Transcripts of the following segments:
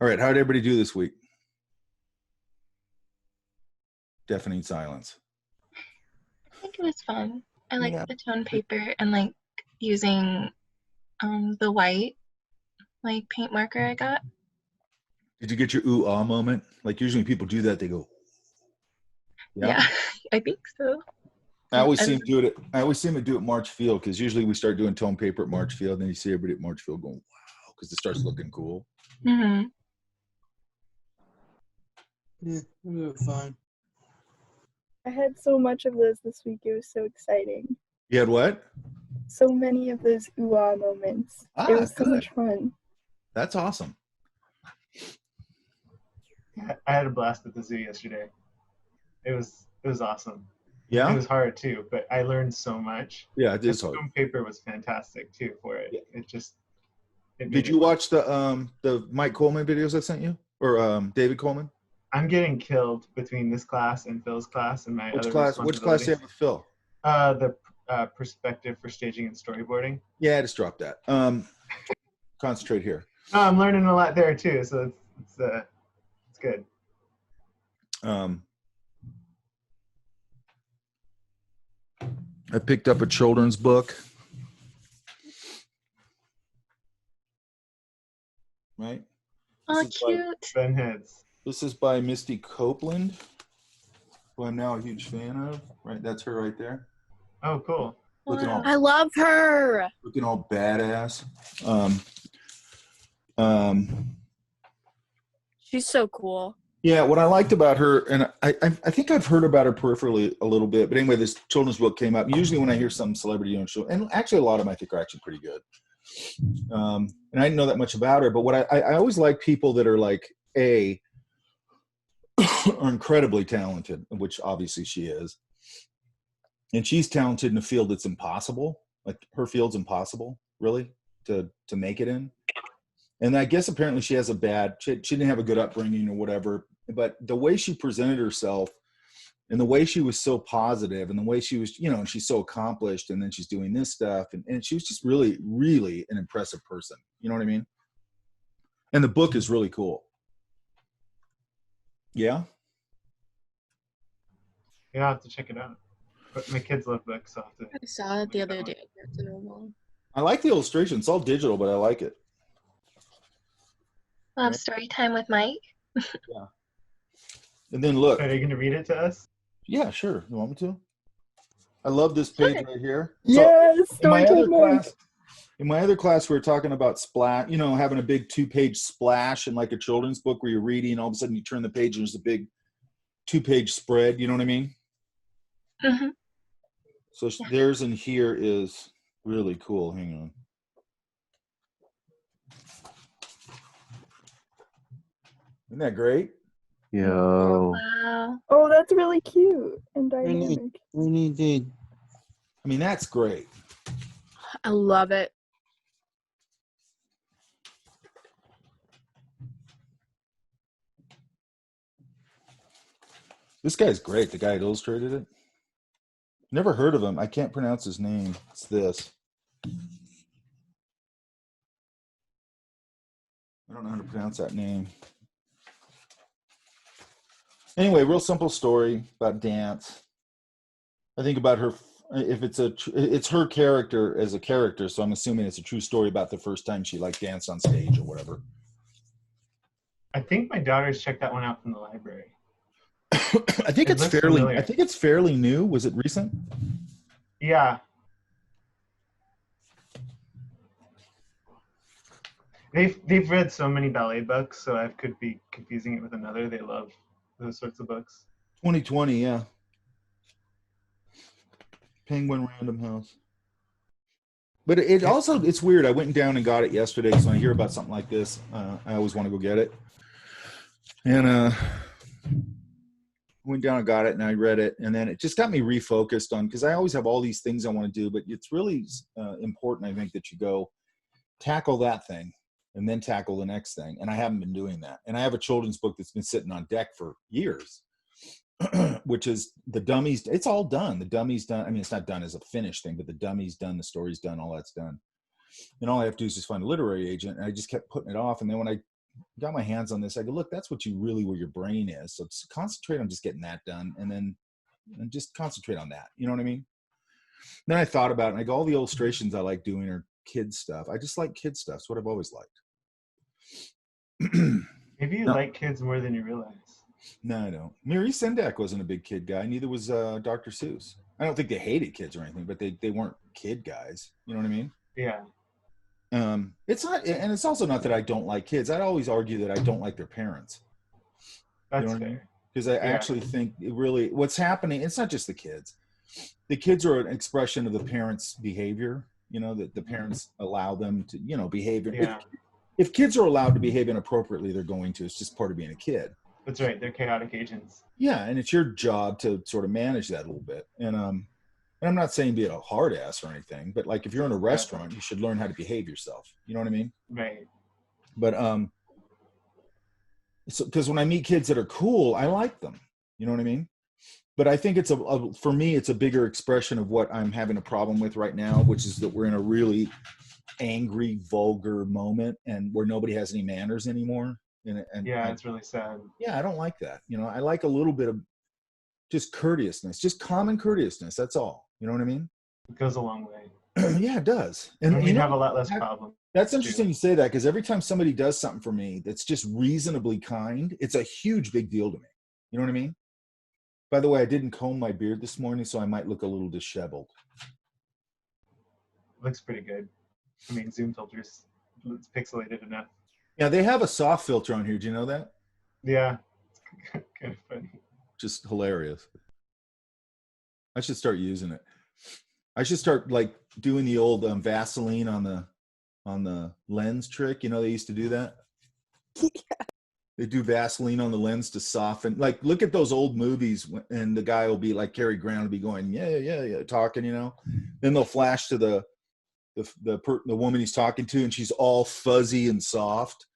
All right, how did everybody do this week? Deafening silence. I think it was fun. I like Yeah. the tone paper and like using the white like paint marker I got. Did you get your ooh ah moment? Like usually when people do that, they go, Yeah, I think so. I always see him do it. I always see him do it at March Field because usually we start doing tone paper at March Field, and then you see everybody at March Field going, "Wow," because it starts looking cool. Mm-hmm. Yeah, we were fine. I had so much of those this week. It was so exciting. You had what? So many of those ooh-ah moments. It was so much fun. That's awesome. I had a blast at the zoo yesterday. It was awesome. Yeah. It was hard too, but I learned so much. Yeah, it is the hard. film paper was fantastic too for it. Yeah. Did you watch the Mike Coleman videos I sent you, or David Coleman? I'm getting killed between this class and Phil's class and my other class. Which class do you have with Phil? The perspective for staging and storyboarding. Yeah, I just dropped that. Concentrate here. No, I'm learning a lot there too, so it's good. I picked up a children's book. Right? Oh, cute. Ben Heads. This is by Misty Copeland, who I'm now a huge fan of. Right, that's her right there. Oh, cool. Looking all, I love her. looking all badass. She's so cool. Yeah, what I liked about her, and I think I've heard about her peripherally a little bit, but anyway, this children's book came out. Usually when I hear some celebrity on show, and actually a lot of them I think are actually pretty good. And I didn't know that much about her, but what I always like people that are like, are incredibly talented, which obviously she is. And she's talented in a field that's impossible. Like her field's impossible, really, to make it in. And I guess apparently she has she didn't have a good upbringing or whatever, but the way she presented herself and the way she was so positive and the way she was, and she's so accomplished and then she's doing this stuff. And she was just really, really an impressive person. You know what I mean? And the book is really cool. Yeah? Yeah, I'll have to check it out. But my kids love books, so I'll have to. I saw it the other day. I like the illustration. It's all digital, but I like it. We'll have story time with Mike. Yeah. And then look. Are you going to read it to us? Yeah, sure. You want me to? I love this page right here. Yes. So in my other class, we were talking about splash, having a big 2-page splash in like a children's book where you're reading, all of a sudden you turn the page and there's a big 2-page spread. You know what I mean? Mm-hmm. So theirs in here is really cool. Hang on. Isn't that great? Yo. Wow. Oh, that's really cute and dynamic. Really did. I mean, that's great. I love it. This guy's great. The guy that illustrated it. Never heard of him. I can't pronounce his name. It's this. I don't know how to pronounce that name. Anyway, real simple story about dance. I think about her, if it's her character as a character, so I'm assuming it's a true story about the first time she like danced on stage or whatever. I think my daughters checked that one out from the library. I think it's fairly new. Was it recent? Yeah. They've read so many ballet books, so I could be confusing it with another. They love those sorts of books. 2020, yeah. Penguin Random House. But it's weird. I went down and got it yesterday, so when I hear about something like this, I always want to go get it. And went down and got it, and I read it, and then it just got me refocused on, because I always have all these things I want to do, but it's really important, I think, that you go tackle that thing and then tackle the next thing. And I haven't been doing that. And I have a children's book that's been sitting on deck for years, which is the dummies. It's all done. The dummies done. I mean, it's not done as a finished thing, but the dummies done, the story's done, all that's done. And all I have to do is just find a literary agent. And I just kept putting it off. And then when I got my hands on this. I go, look, that's what you really, where your brain is. So just concentrate on just getting that done, and just concentrate on that. You know what I mean? Then I thought about it, and I go, all the illustrations I like doing are kid stuff. I just like kid stuff. It's what I've always liked. Maybe you No. like kids more than you realize. No, I don't. Miri Sendak wasn't a big kid guy. Neither was Dr. Seuss. I don't think they hated kids or anything, but they weren't kid guys. You know what I mean? Yeah. It's not, and it's also not that I don't like kids. I'd always argue that I don't like their parents. That's You know what I fair. mean? Because I actually think it really, what's happening, it's not just the kids. The kids are an expression of the parents' behavior, you know, that the parents allow them to, you know, behave. Yeah. If kids are allowed to behave inappropriately, they're going to. It's just part of being a kid. That's right. They're chaotic agents. Yeah, and it's your job to sort of manage that a little bit. And I'm not saying be a hard ass or anything, but like if you're in a restaurant, you should learn how to behave yourself. You know what I mean? Right. But so because when I meet kids that are cool, I like them. You know what I mean? But I think it's for me, it's a bigger expression of what I'm having a problem with right now, which is that we're in a really angry, vulgar moment, and where nobody has any manners anymore. And Yeah, it's really sad. yeah, I don't like that. You know, I like a little bit of just courteousness, just common courteousness. That's all. You know what I mean? It goes a long way. Yeah, it does. And And we you know, have a lot less problems. that's interesting you say that, because every time somebody does something for me that's just reasonably kind, it's a huge big deal to me. You know what I mean? By the way, I didn't comb my beard this morning, so I might look a little disheveled. Looks pretty good. I mean, Zoom filters, it's pixelated enough. Yeah, they have a soft filter on here. Do you know that? Yeah, it's kind of funny. Just hilarious. I should start using it. I should start like doing the old Vaseline on the lens trick. You know, they used to do that. They do Vaseline on the lens to soften. Like, look at those old movies, and the guy will be like, Cary Grant will be going, yeah, talking, you know. Then they'll flash to the woman he's talking to, and she's all fuzzy and soft.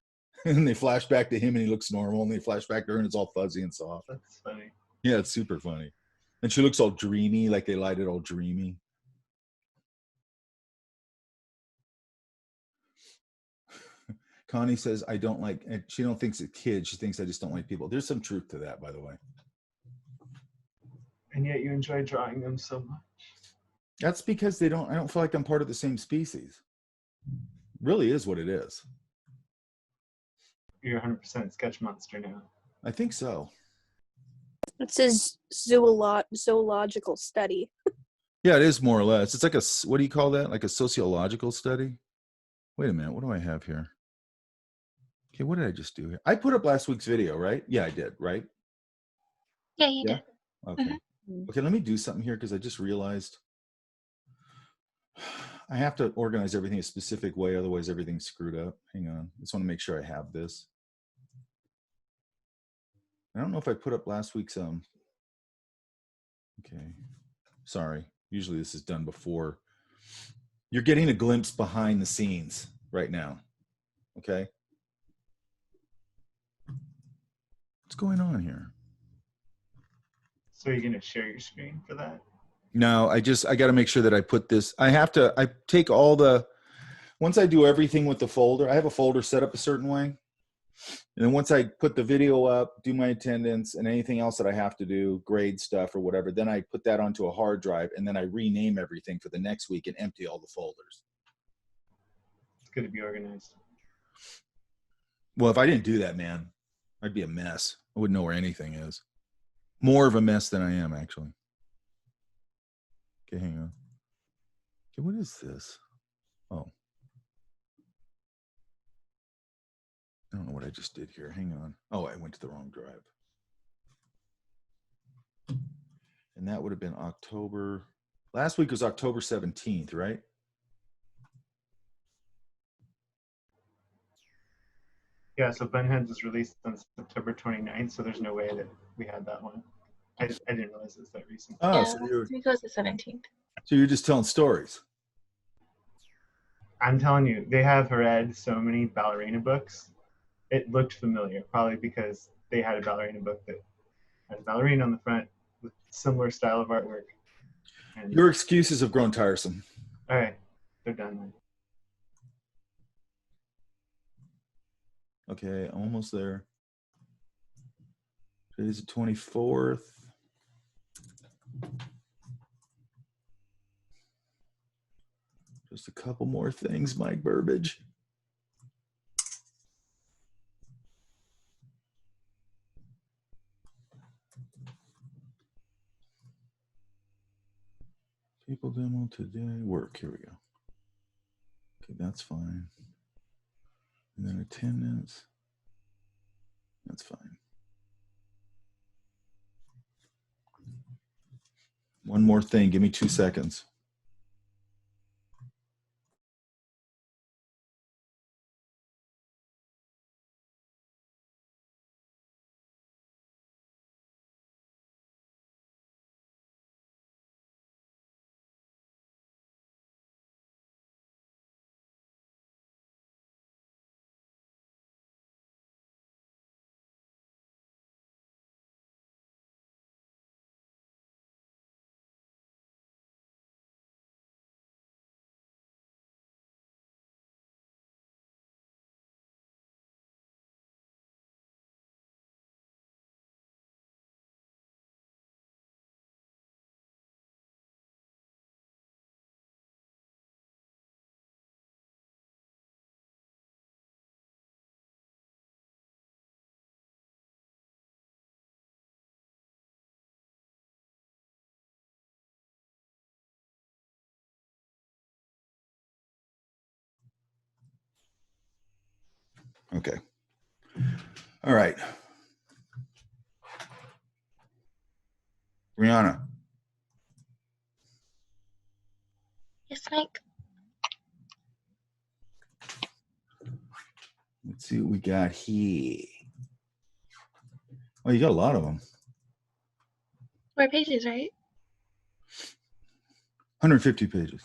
And they flash back to him, and he looks normal. And they flash back to her, and it's all fuzzy and soft. That's funny. Yeah, it's super funny. And she looks all dreamy, like they light it all dreamy. Connie says, I don't like, and she don't think it's a kid. She thinks I just don't like people. There's some truth to that, by the way. And yet you enjoy drawing them so much. That's because I don't feel like I'm part of the same species. Really is what it is. You're 100% sketch monster now. I think so. It's a zoological study. Yeah, it is more or less. It's like what do you call that? Like a sociological study? Wait a minute. What do I have here? Okay, what did I just do here? I put up last week's video, right? Yeah, I did, right? Yeah, you Yeah. did. Okay. Okay, let me do something here, because I just realized I have to organize everything a specific way, otherwise everything's screwed up. Hang on. I just want to make sure I have this. I don't know if I put up last week's okay. Sorry. Usually this is done before. You're getting a glimpse behind the scenes right now. Okay? What's going on here? So you're going to share your screen for that? No, I got to make sure that I put this. I take all once I do everything with the folder, I have a folder set up a certain way. And then once I put the video up, do my attendance and anything else that I have to do, grade stuff or whatever, then I put that onto a hard drive, and then I rename everything for the next week and empty all the folders. It's good to be organized. Well, if I didn't do that, man, I'd be a mess. I wouldn't know where anything is. More of a mess than I am, actually. Okay, hang on. Okay, what is this? Oh. I don't know what I just did here. Hang on. Oh, I went to the wrong drive. And that would have been October. Last week was October 17th, right? Yeah, so Bunheads was released on September 29th, so there's no way that we had that one. I didn't realize it was that recent. Oh, Yeah, so last week was the 17th. you're just telling stories. I'm telling you, they have read so many ballerina books. It looked familiar, probably because they had a ballerina book that had a ballerina on the front with similar style of artwork. And, Your excuses have grown tiresome. all right, they're done then. Okay, almost there. Today's the 24th. Just a couple more things, Mike Burbage. People demo today. Work. Here we go. Okay, that's fine. And then attendance. That's fine. One more thing. Give me 2 seconds. Okay. All right. Brianna. Yes, Mike. Let's see what we got here. Oh, you got a lot of them. 4 pages, right? 150 pages.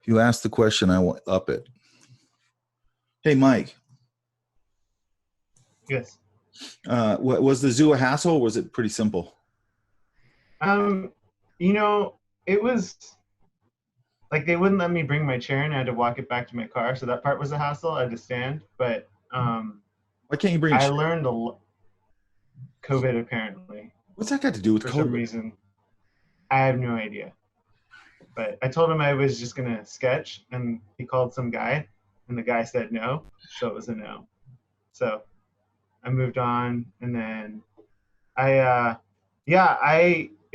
If you ask the question, I will up it. Hey, Mike. Yes. Was the zoo a hassle or was it pretty simple? You know, it was like they wouldn't let me bring my chair and I had to walk it back to my car. So that part was a hassle. I had to stand. But Why can't you bring a I chair? learned a lot. COVID apparently. What's that got to do with For COVID? some reason. I have no idea. But I told him I was just going to sketch and he called some guy and the guy said no. So it was a no. So I moved on and then it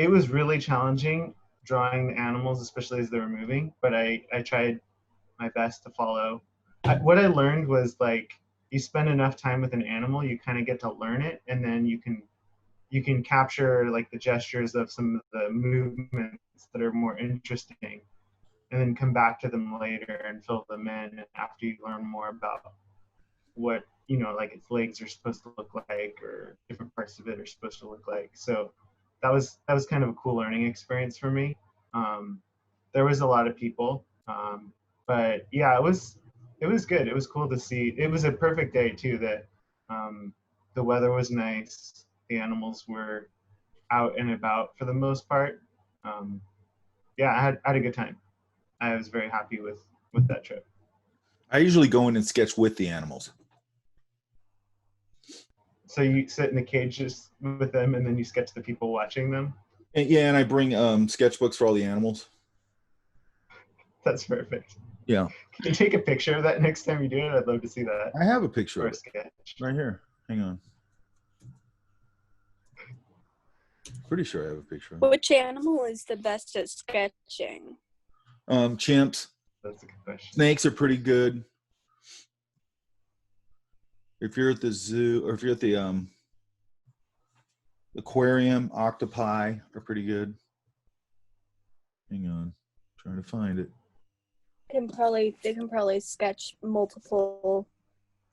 was really challenging drawing the animals, especially as they were moving, but I tried my best to follow. What I learned was like you spend enough time with an animal, you kind of get to learn it, and then you can capture like the gestures of some of the movements that are more interesting, and then come back to them later and fill them in after you learn more about what like its legs are supposed to look like or different parts of it are supposed to look like. So that was kind of a cool learning experience for me. There was a lot of people, but yeah, it was good. It was cool to see. It was a perfect day too. That the weather was nice. The animals were out and about for the most part. Yeah, I had a good time. I was very happy with that trip. I usually go in and sketch with the animals. So you sit in the cages with them and then you sketch the people watching them? And, yeah, and I bring sketchbooks for all the animals. That's perfect. Yeah. Can you take a picture of that next time you do it? I'd love to see that. I have a picture Or of a it sketch. right here. Hang on. Pretty sure I have a picture of it. Which animal is the best at sketching? Chimps. That's a good question. Snakes are pretty good. If you're at the zoo or if you're at the aquarium, octopi are pretty good. Hang on. Trying to find it. They can probably sketch multiple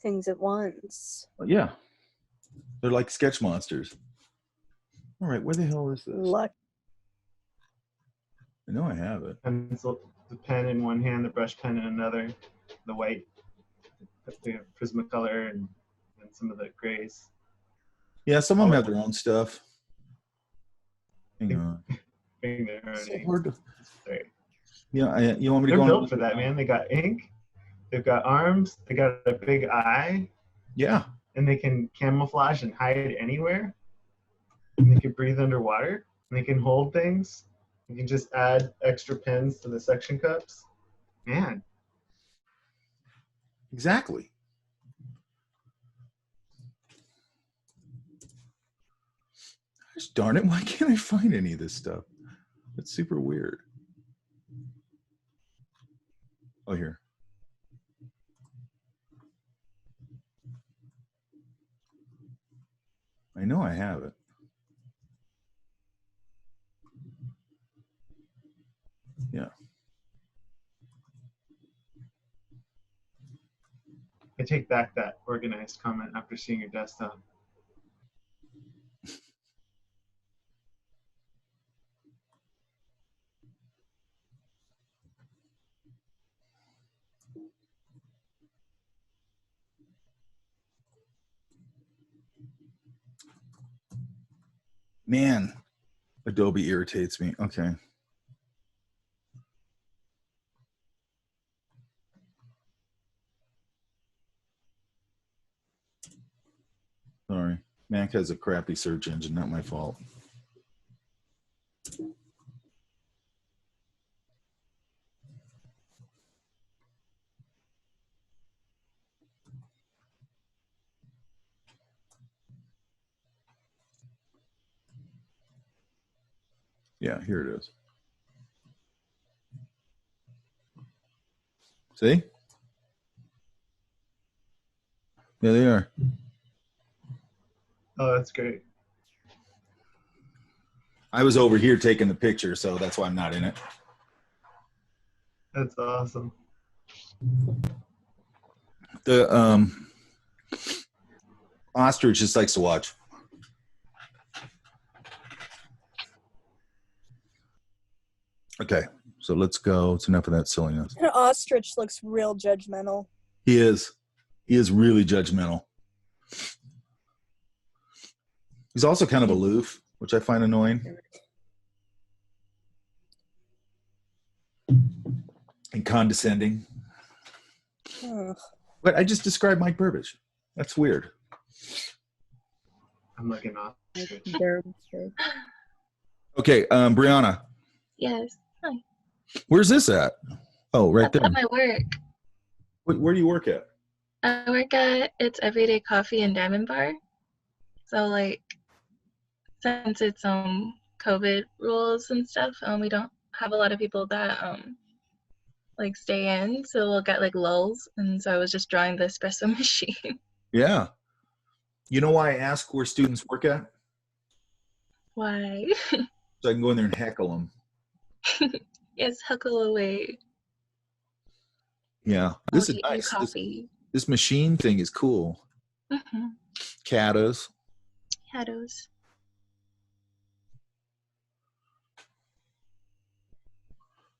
things at once. Well, yeah. They're like sketch monsters. All right, where the hell is this? Luck. I know I have it. Pencil, the pen in one hand, the brush pen in another, the white, the Prismacolor, and some of the grays. Yeah, some of them have their own stuff. Hang on. Being their own So name. hard to... Sorry. You know, you want me to They're go built on? for that, man. They got ink, they've got arms, they got a big eye, Yeah. and they can camouflage and hide anywhere. And they can breathe underwater. And they can hold things. You can just add extra pins to the suction cups. Man, Exactly. Gosh darn it! Why can't I find any of this stuff? It's super weird. Oh, here. I know I have it. Yeah. I take back that organized comment after seeing your desktop. Man, Adobe irritates me. Okay. Sorry. Mac has a crappy search engine, not my fault. Yeah, here it is. See? There they are. Oh, that's great. I was over here taking the picture, so that's why I'm not in it. That's awesome. The ostrich just likes to watch. Okay, so let's go. It's enough of that silliness. An ostrich looks real judgmental. He is. He is really judgmental. He's also kind of aloof, which I find annoying. And condescending. Ugh. But I just described Mike Burbage. That's weird. I'm looking off. Okay, Brianna, Yes. Hi. where's this at? Oh, right That's there. at my work. Where do you work at? I work at It's Everyday Coffee and Diamond Bar. So like, since it's COVID rules and stuff, we don't have a lot of people that like stay in. So we'll get like lulls, and so I was just drawing the espresso machine. Yeah. You know why I ask where students work at? Why? So I can go in there and heckle them. Yes, huckle away. Yeah. I'll This is get you nice. coffee. This machine thing is cool. Mm-hmm. Catas. Shadows.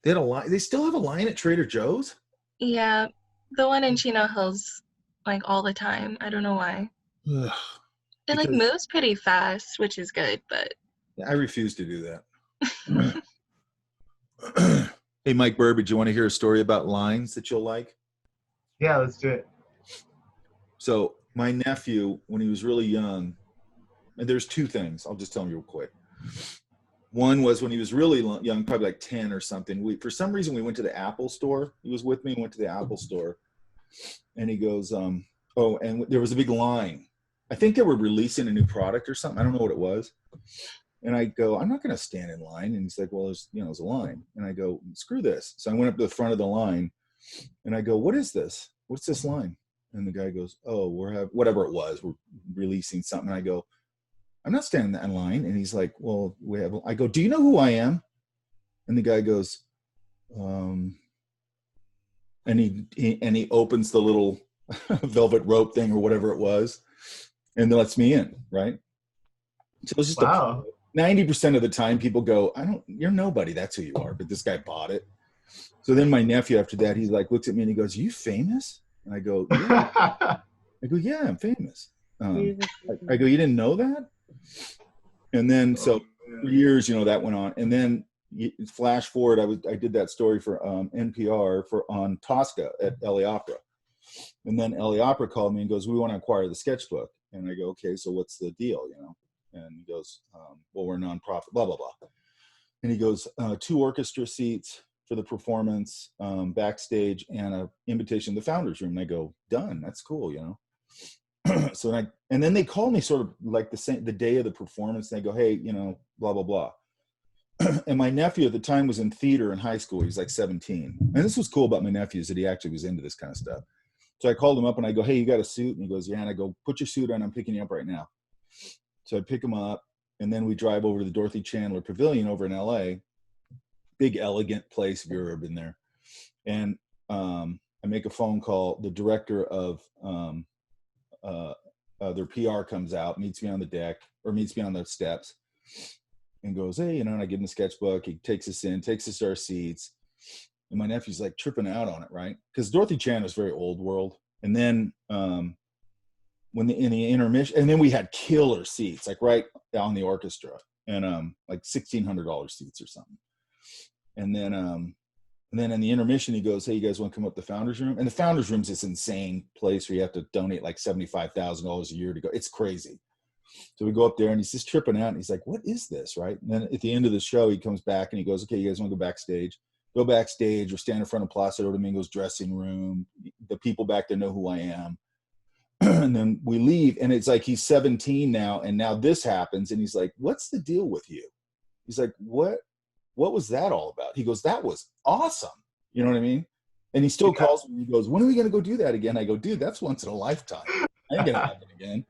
They had a line. They still have a line at Trader Joe's? Yeah, the one in Chino Hills, like all the time. I don't know why. Ugh. It like Because- moves pretty fast, which is good, but I refuse to do that. Hey, Mike Burbage, you want to hear a story about lines that you'll like? Yeah, let's do it. So my nephew, when he was really young, and there's two things. I'll just tell him real quick. One was when he was really young, probably like 10 or something. For some reason, we went to the Apple store. He was with me and went to the Apple store. And he goes, oh, and there was a big line. I think they were releasing a new product or something. I don't know what it was. And I go, I'm not going to stand in line. And he's like, well, there's a line. And I go, screw this. So I went up to the front of the line and I go, what is this? What's this line? And the guy goes, oh, whatever it was, we're releasing something. And I go, I'm not standing in line. And he's like, well, I go, do you know who I am? And the guy goes, and he opens the little velvet rope thing or whatever it was and lets me in, right? So it was just Wow. 90% of the time people go, you're nobody, that's who you are. But this guy bought it. So then my nephew after that, he's like, looks at me and he goes, are you famous? And I go, yeah. I go, yeah, I'm famous. I go, you didn't know that? And then, so for years, that went on. And then flash forward, I did that story for NPR on Tosca at LA Opera. And then LA Opera called me and goes, we want to acquire the sketchbook. And I go, okay, so what's the deal, you know? And he goes, well, we're a nonprofit, blah, blah, blah. And he goes, 2 orchestra seats for the performance, backstage, and an invitation to the founders room. And I go, done, that's cool, you know? So and then they called me sort of like the day of the performance. And they go, hey, you know, blah, blah, blah. And my nephew at the time was in theater in high school. He's like 17. And this was cool about my nephew, is that he actually was into this kind of stuff. So I called him up and I go, hey, you got a suit? And he goes, yeah. And I go, put your suit on. I'm picking you up right now. So I pick him up, and then we drive over to the Dorothy Chandler Pavilion over in LA. Big, elegant place if you've ever been there. And I make a phone call. The director of their PR comes out, meets me on the deck, or meets me on the steps, and goes, hey, you know, and I give him the sketchbook. He takes us in, takes us to our seats. And my nephew's like tripping out on it, right? Because Dorothy Chandler's very old world. And then in the intermission, and then we had killer seats, like right on the orchestra, and like $1,600 seats or something. And then in the intermission, he goes, hey, you guys want to come up to the founders room? And the founders room's this insane place where you have to donate like $75,000 a year to go. It's crazy. So we go up there, and he's just tripping out, and he's like, what is this, right? And then at the end of the show, he comes back and he goes, okay, you guys want to go backstage? Go backstage. We're standing in front of Placido Domingo's dressing room. The people back there know who I am. And then we leave, and it's like he's 17 now, and now this happens, and he's like, what's the deal with you? He's like, what was that all about? He goes, that was awesome. You know what I mean? And he still calls me, and he goes, when are we going to go do that again? I go, dude, that's once in a lifetime. I ain't going to happen again.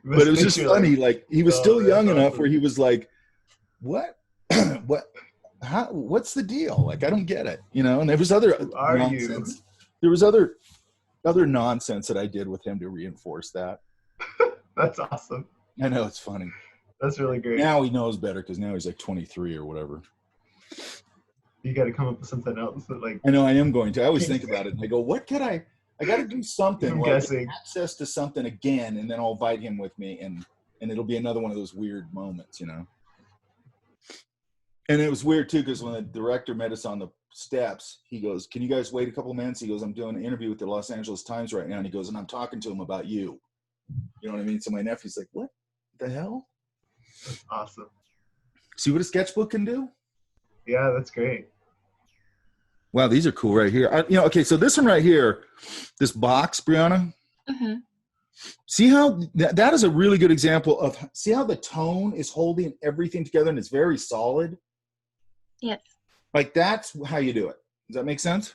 But it was just funny. Like he was still young enough where he was like, what, what's the deal? Like, I don't get it, you know? And there was other nonsense. There was other nonsense that I did with him to reinforce that. That's awesome. I know, it's funny. That's really great. Now he knows better, because now he's like 23 or whatever. You got to come up with something else that, like, I know, I am going to. I always think about it, and I go, what could I got to do something like access to something again, and then I'll invite him with me, and it'll be another one of those weird moments, you know? And it was weird too, because when the director met us on the steps, he goes, can you guys wait a couple of minutes? He goes, I'm doing an interview with the Los Angeles Times right now. And he goes, and I'm talking to him about you. You know what I mean? So my nephew's like, what the hell? That's awesome. See what a sketchbook can do? Yeah, that's great. Wow, these are cool right here. Okay, so this one right here, this box, Brianna. Mm-hmm. See how that is a really good example of, see how the tone is holding everything together, and it's very solid? Yes. Like, that's how you do it. Does that make sense?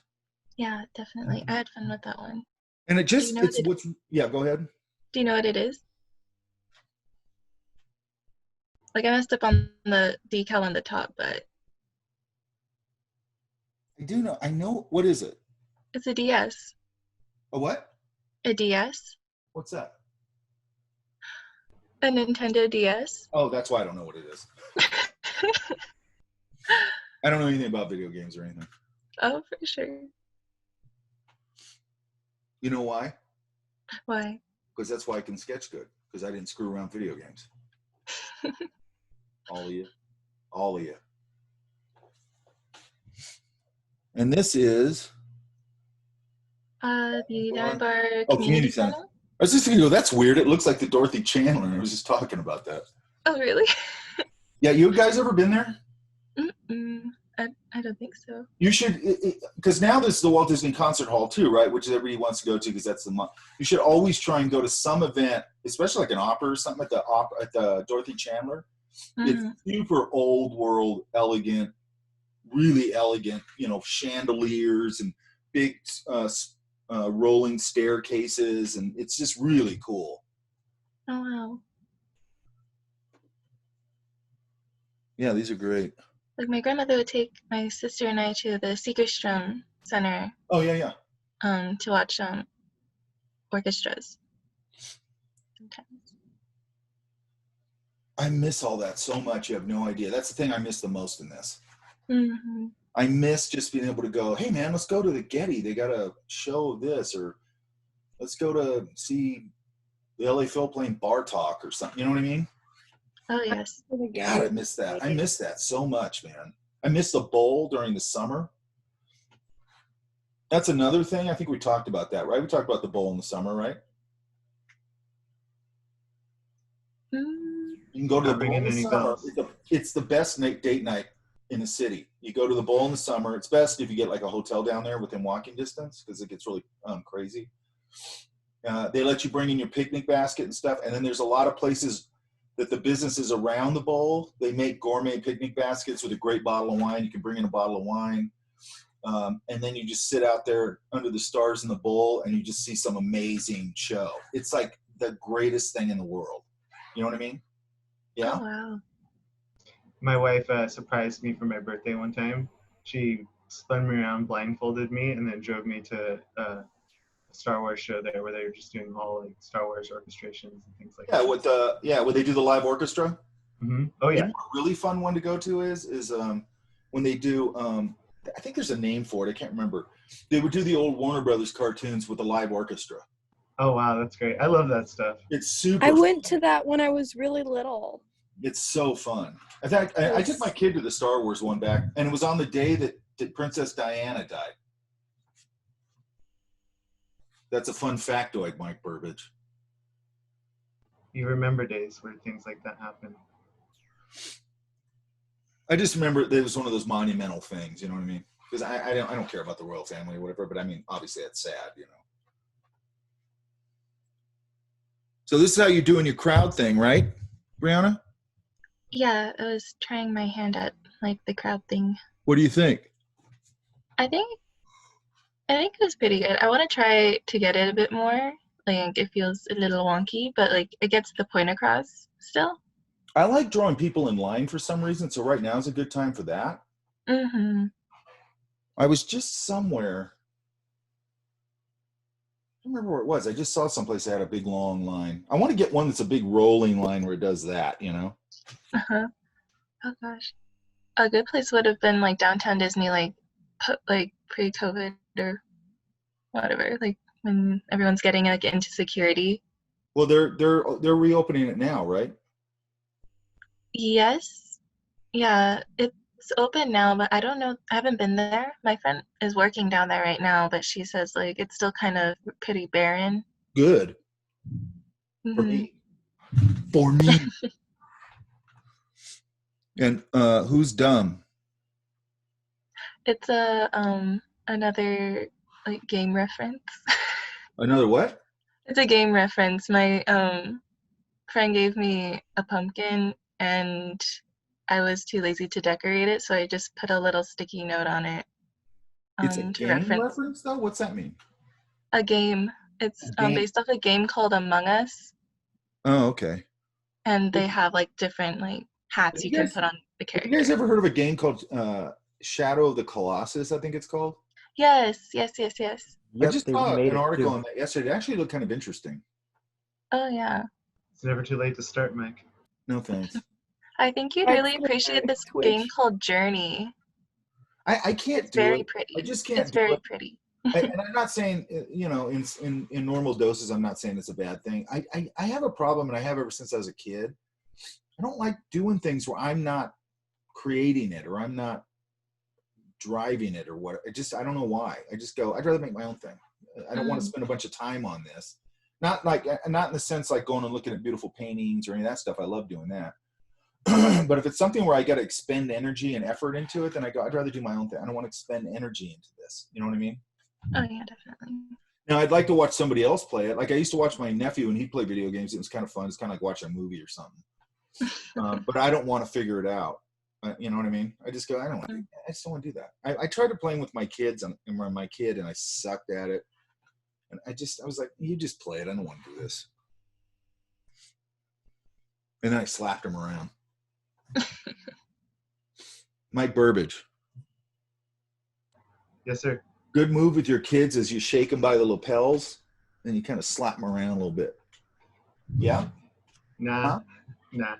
Yeah, definitely. I had fun with that one. And it just, Do you know yeah, go ahead. Do you know what it is? Like, I messed up on the decal on the top, but I do know. I know. What is it? it's a DS. A what? A DS. What's that? A Nintendo DS. Oh, that's why I don't know what it is. I don't know anything about video games or anything. Oh, for sure. You know why? Why? Because that's why I can sketch good. Because I didn't screw around video games. All of you. All of you. And this is? The Diamond Bar Community Center. I was just going to go, that's weird. It looks like the Dorothy Chandler. And I was just talking about that. Oh, really? Yeah, you guys ever been there? Mm-mm. I don't think so. You should, because now this is the Walt Disney Concert Hall too, right? Which everybody wants to go to because that's the month. You should always try and go to some event, especially like an opera or something at the Dorothy Chandler. Mm-hmm. It's super old world, elegant, really elegant, chandeliers and big rolling staircases, and it's just really cool. Oh, wow. Yeah, these are great. Like, my grandmother would take my sister and I to the Segerstrom Center. Oh, yeah. To watch orchestras sometimes. I miss all that so much. You have no idea. That's the thing I miss the most in this. Mm-hmm. I miss just being able to go, hey, man, let's go to the Getty. They got a show of this, or let's go to see the LA Phil playing Bar Talk or something. You know what I mean? Oh yes. God, I miss that. I miss that so much, man. I miss the bowl during the summer. That's another thing. I think we talked about that, right? We talked about the bowl in the summer, right? Mm, You can go to the Not bowl in ringing the any summer. bells. It's the best date night in the city. You go to the bowl in the summer. It's best if you get like a hotel down there within walking distance because it gets really crazy. They let you bring in your picnic basket and stuff. And then there's a lot of places that the businesses around the bowl, they make gourmet picnic baskets with a great bottle of wine. You can bring in a bottle of wine. And then you just sit out there under the stars in the bowl and you just see some amazing show. It's like the greatest thing in the world. You know what I mean? Yeah. oh wow. My wife surprised me for my birthday one time. She spun me around, blindfolded me, and then drove me to a Star Wars show there where they were just doing all like Star Wars orchestrations and things like Yeah. that. When they do the live orchestra. Mm-hmm. Oh You yeah. know, a really fun one to go to is when they do I think there's a name for it. I can't remember. They would do the old Warner Brothers cartoons with a live orchestra. Oh wow, that's great. I love that stuff. It's super. I went to that when I was really little. It's so fun. In fact, I took my kid to the Star Wars one back, and it was on the day that Princess Diana died. That's a fun factoid, Mike Burbage. You remember days where things like that happen. I just remember it was one of those monumental things. You know what I mean? Because I don't care about the royal family or whatever, but I mean, obviously it's sad, you know. So this is how you're doing your crowd thing, right, Brianna? Yeah, I was trying my hand at like the crowd thing. What do you think? I think it was pretty good. I want to try to get it a bit more. Like it feels a little wonky, but like it gets the point across still. I like drawing people in line for some reason, so right now is a good time for that. Mm-hmm. I was just somewhere. I don't remember where it was. I just saw someplace that had a big long line. I want to get one that's a big rolling line where it does that, you know? Uh-huh. Oh gosh. A good place would have been like downtown Disney, like pre-COVID or whatever, like when everyone's getting like into security. Well, they're reopening it now, right? Yes. Yeah, it's open now, but I don't know. I haven't been there. My friend is working down there right now, but she says like it's still kind of pretty barren. Good. For Mhm. me. For me. And who's dumb? It's another like game reference. Another what? It's a game reference. My friend gave me a pumpkin and I was too lazy to decorate it, so I just put a little sticky note on it It's a to game reference, though? What's that mean? a game. It's A game? based off a game called Among Us, Oh, okay. and they have like different like hats you can put on the Have you guys character. ever heard of a game called Shadow of the Colossus, I think it's called? Yes. I just saw an article on that yesterday. It actually looked kind of interesting. Oh yeah. It's never too late to start, Mike. No thanks. I think you'd I really think appreciate this Twitch. game called Journey. I can't It's do very it. pretty. I just can't It's do very it. pretty. And I'm not saying, you know, in normal doses, I'm not saying it's a bad thing. I have a problem, and I have ever since I was a kid. I don't like doing things where I'm not creating it or I'm not driving it or what. I don't know why. I just go, I'd rather make my own thing. I don't want to spend a bunch of time on this. Not in the sense like going and looking at beautiful paintings or any of that stuff. I love doing that. But if it's something where I got to expend energy and effort into it, then I go, I'd rather do my own thing. I don't want to expend energy into this. You know what I mean? Oh yeah, definitely. Now, I'd like to watch somebody else play it. Like I used to watch my nephew when he'd play video games. It was kind of fun. It's kind of like watching a movie or something. But I don't want to figure it out. You know what I mean? I just go, I just don't want to do that. I tried to playing with my kids and my kid, and I sucked at it. And I was like, you just play it. I don't want to do this. And then I slapped him around. Mike Burbage. Yes, sir. Good move with your kids is you shake them by the lapels and you kind of slap them around a little bit. Yeah? Nah. Huh? Nah.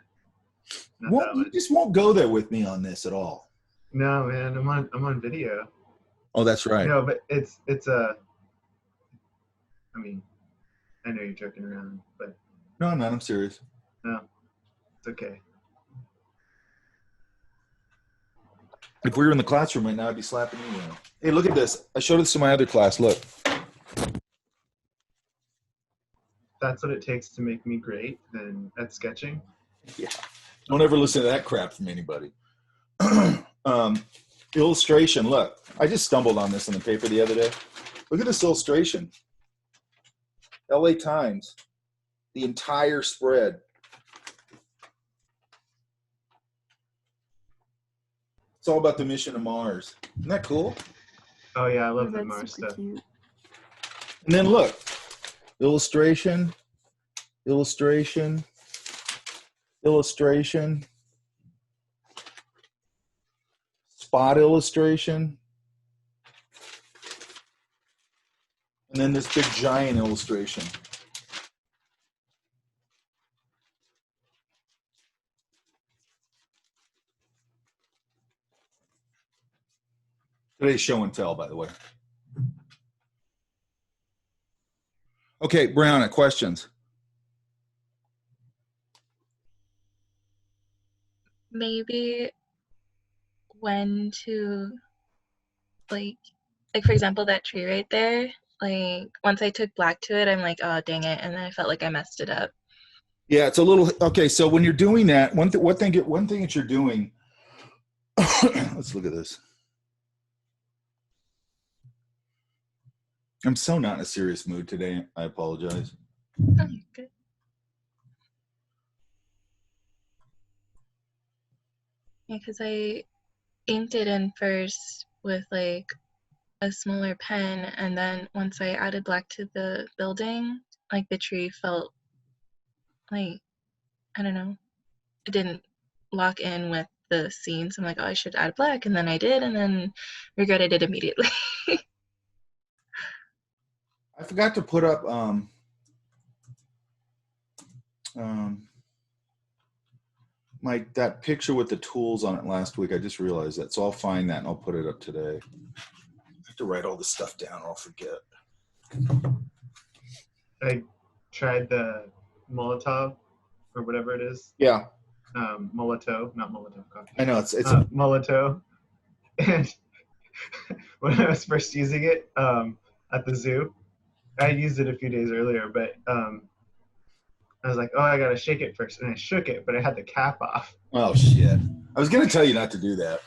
Not Well, that you one. just won't go there with me on this at all. No, man. I'm on video. Oh, that's right. No, but it's I mean, I know you're joking around, but No, I'm not. I'm serious. no, it's okay. If we were in the classroom right now, I'd be slapping you around. Hey, look at this. I showed this to my other class. Look. That's what it takes to make me great then at sketching. Yeah. Don't ever listen to that crap from anybody. Illustration. Look, I just stumbled on this in the paper the other day. Look at this illustration. LA Times. The entire spread. It's all about the mission to Mars. Isn't that cool? Oh yeah, I love the That's Mars super stuff. cute. And then look, illustration, illustration, illustration, spot illustration, and then this big giant illustration. Today's show and tell, by the way. Okay, Brianna, questions? Maybe when to, like for example, that tree right there, like once I took black to it, I'm like, oh dang it, and then I felt like I messed it up. Yeah, it's a little, okay, so when you're doing that, one thing that you're doing, let's look at this. I'm so not in a serious mood today. I apologize. Oh, good. Yeah, because I inked it in first with like a smaller pen, and then once I added black to the building, like the tree felt like, I don't know, it didn't lock in with the scene. So I'm like, oh, I should add black, and then I did, and then regretted it immediately. I forgot to put up that picture with the tools on it last week. I just realized that, so I'll find that and I'll put it up today. I have to write all this stuff down or I'll forget. I tried the Molotov or whatever it is. Yeah, Molotov, not Molotov coffee. I know it's Molotov. And when I was first using it at the zoo, I used it a few days earlier, but I was like, oh, I gotta shake it first, and I shook it, but I had the cap off. oh shit. I was gonna tell you not to do that.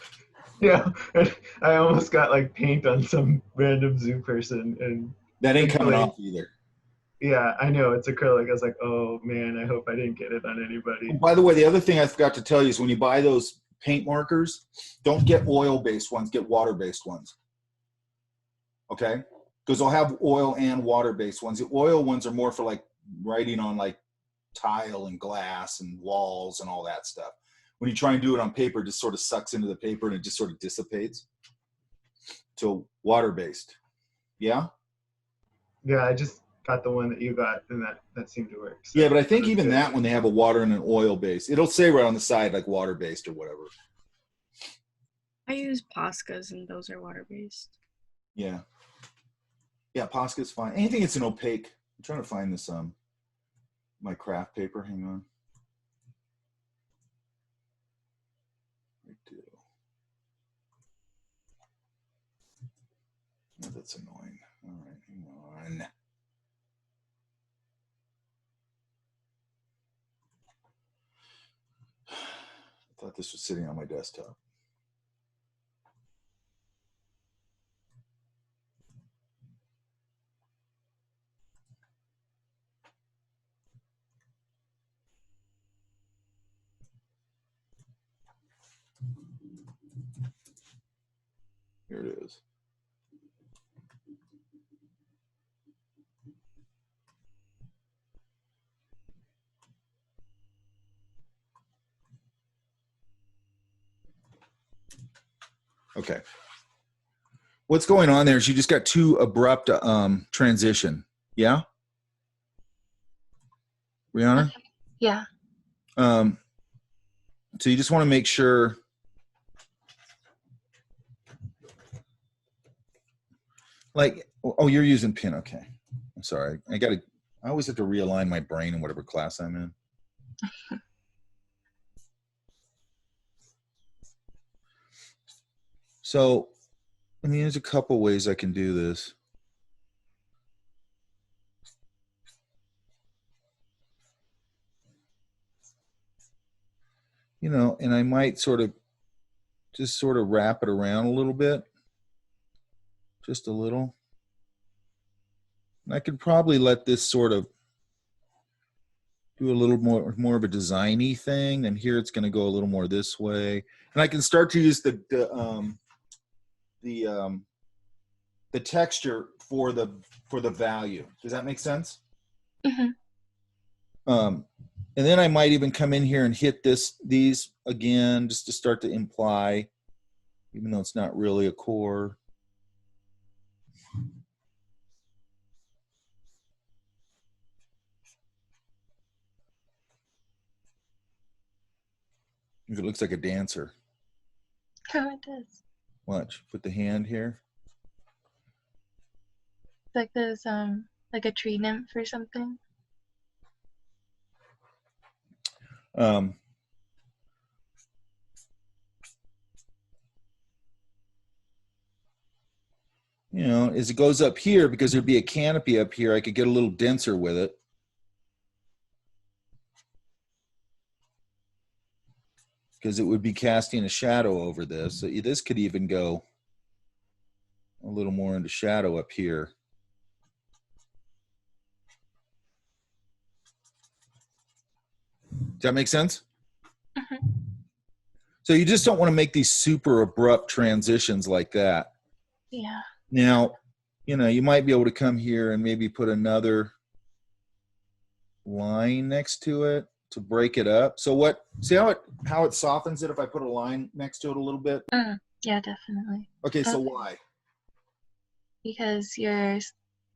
Yeah, and I almost got like paint on some random zoo person, and That ain't coming Thankfully- off either. yeah, I know it's acrylic. I was like, oh man, I hope I didn't get it on anybody. By the way, the other thing I forgot to tell you is when you buy those paint markers, don't get oil-based ones, get water-based ones. Okay? Because they'll have oil and water-based ones. The oil ones are more for like writing on like tile and glass and walls and all that stuff. When you try and do it on paper, it just sort of sucks into the paper and it just sort of dissipates. So water-based. Yeah? Yeah, I just got the one that you got, and that seemed to work. So Yeah, but I think that's even good. that when they have a water and an oil base, it'll say right on the side like water-based or whatever. I use Poscas and those are water based. Yeah. Yeah, Posca's fine. Anything that's an opaque. I'm trying to find this my craft paper. Hang on. I do. Oh, that's annoying. All right, hang on. I thought this was sitting on my desktop. Here it is. Okay. What's going on there is you just got too abrupt transition. Yeah? Rihanna? Yeah. So you just want to make sure like, oh, you're using pin. Okay. I'm sorry. I always have to realign my brain in whatever class I'm in. So, I mean, there's a couple ways I can do this. You know, and I might just sort of wrap it around a little bit. Just a little. And I could probably let this sort of do a little more of a designy thing, and here it's going to go a little more this way. And I can start to use the texture for the value. Does that make sense? Mm-hmm. And then I might even come in here and hit these again, just to start to imply, even though it's not really a core. It looks like a dancer. Oh, it does. Watch, put the hand here. It's like this, like a tree nymph or something. You know, as it goes up here, because there'd be a canopy up here, I could get a little denser with it. Because it would be casting a shadow over this. So this could even go a little more into shadow up here. Does that make sense? Mm-hmm. So you just don't want to make these super abrupt transitions like that. Yeah. Now, you know, you might be able to come here and maybe put another line next to it to break it up. So see how it softens it if I put a line next to it a little bit? Yeah, definitely. Okay, so why? Because you're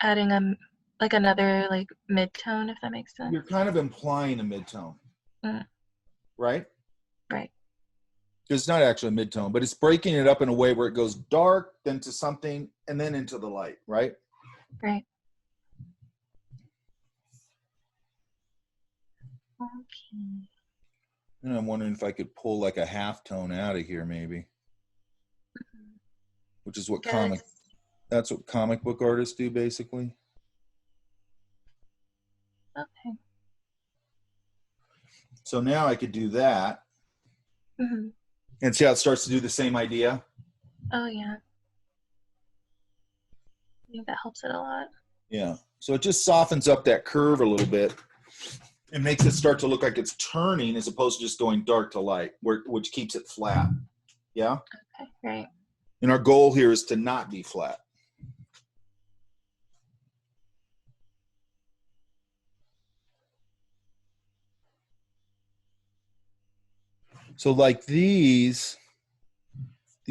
adding another like mid-tone, if that makes sense. You're kind of implying a mid-tone, right? Right. Because it's not actually a mid-tone, but it's breaking it up in a way where it goes dark, then to something, and then into the light, right? Right. Okay. And I'm wondering if I could pull like a half tone out of here, maybe. Which is what that's what comic book artists do, basically. Okay. So now I could do that. Mm-hmm. And see how it starts to do the same idea? Oh, yeah. I think that helps it a lot. Yeah. So it just softens up that curve a little bit and makes it start to look like it's turning as opposed to just going dark to light, which keeps it flat. Yeah? Okay, right. And our goal here is to not be flat. So like these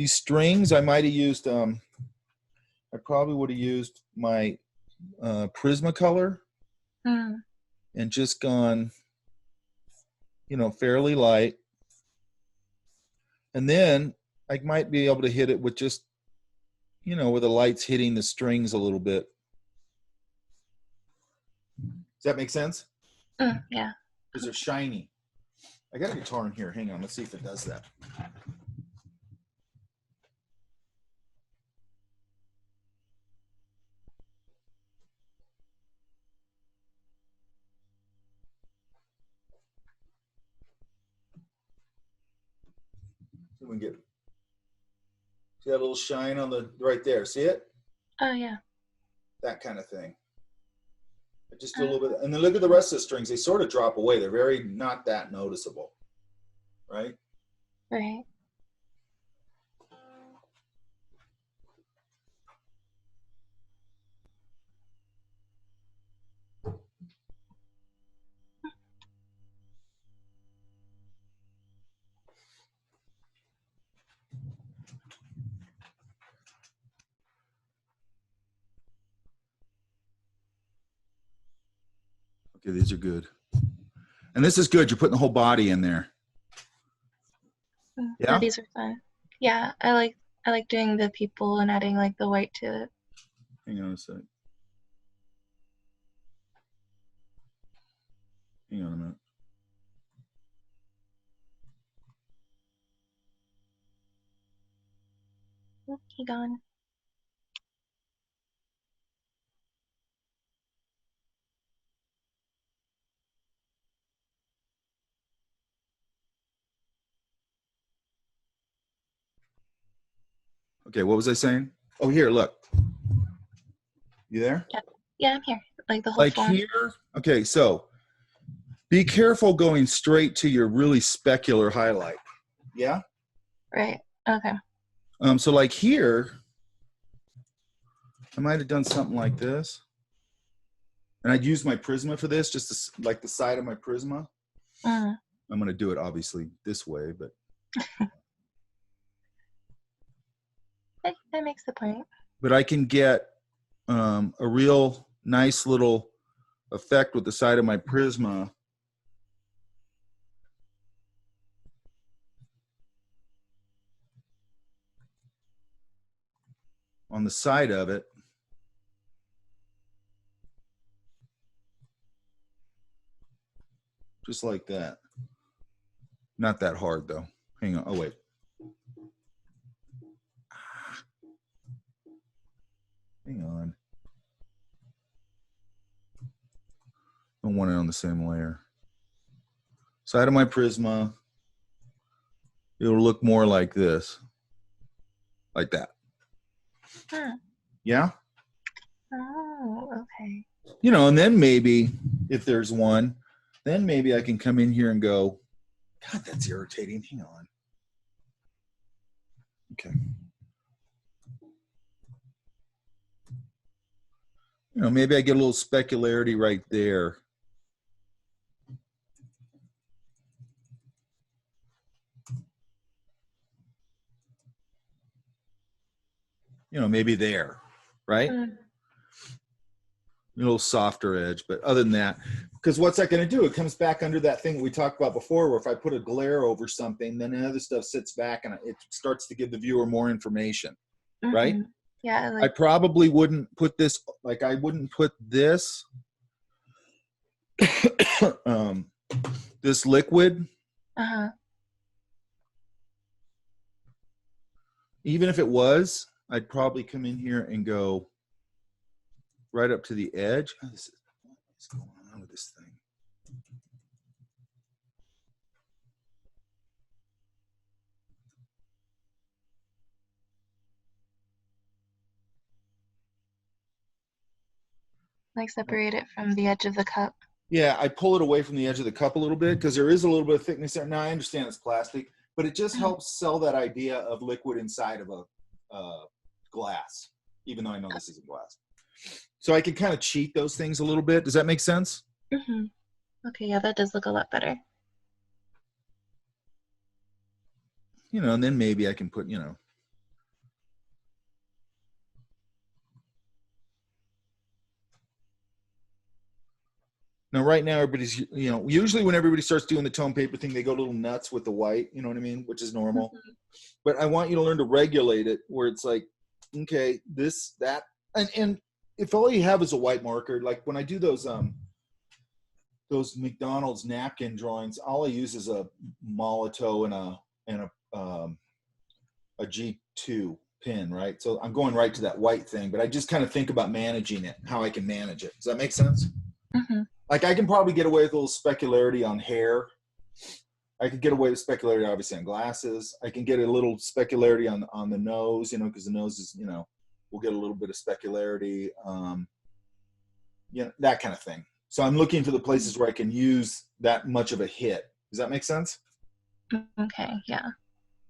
strings, I might have used, I probably would have used my Prismacolor and just gone, you know, fairly light. And then I might be able to hit it with just, you know, where the light's hitting the strings a little bit. Does that make sense? Yeah. Because they're shiny. I got a guitar in here. Hang on. Let's see if it does that. So we can get, see that little shine on the right there? See it? Oh, yeah. That kind of thing. Just do a little bit. And then look at the rest of the strings. They sort of drop away. They're very not that noticeable. Right? Right. Okay, these are good. And this is good. You're putting the whole body in there. Yeah? These are fun. Yeah, I like doing the people and adding like the white to it. Hang on a sec. Hang on a minute. He gone. Okay, what was I saying? Oh, here, look. You there? Yeah, I'm here. Like the whole Like form. here? Okay, so be careful going straight to your really specular highlight. Yeah? Right. Okay. So like here, I might have done something like this. And I'd use my Prisma for this, just to, like the side of my Prisma. Mm. I'm going to do it obviously this way, but. That makes the point. But I can get a real nice little effect with the side of my Prisma. On the side of it. Just like that. Not that hard though. Hang on. Oh, wait. Hang on. I don't want it on the same layer. Side of my Prisma. It'll look more like this. Like that. Hmm. Yeah? Oh, okay. You know, and then maybe if there's one, then maybe I can come in here and go, God, that's irritating. Hang on. Okay. You know, maybe I get a little specularity right there. You know, maybe there, right? Mm. A little softer edge, but other than that, because what's that going to do? It comes back under that thing we talked about before, where if I put a glare over something, then the other stuff sits back and it starts to give the viewer more information, right? Yeah. I Like, probably wouldn't put this, like I wouldn't put this, this liquid, even if it was, I'd probably come in here and go right up to the edge. Oh, what's going on with this thing? like separate it from the edge of the cup. Yeah, I pull it away from the edge of the cup a little bit because there is a little bit of thickness there. Now I understand it's plastic, but it just helps sell that idea of liquid inside of a glass, even though I know this isn't glass. So I can kind of cheat those things a little bit. Does that make sense? Okay, yeah, that does look a lot better. You know, and then maybe I can put, you know. Now, right now, everybody's, you know, usually when everybody starts doing the tone paper thing, they go a little nuts with the white, you know what I mean? Which is normal. But I want you to learn to regulate it where it's like, okay, this, that, and if all you have is a white marker, like when I do those McDonald's napkin drawings, all I use is a Molotow and a G2 pin, right? So I'm going right to that white thing, but I just kind of think about managing it, how I can manage it. Does that make sense? Like I can probably get away with a little specularity on hair. I could get away with specularity, obviously, on glasses. I can get a little specularity on the nose, you know, because the nose is, you know, we'll get a little bit of specularity, you know, that kind of thing. So I'm looking for the places where I can use that much of a hit. Does that make sense? Okay, yeah,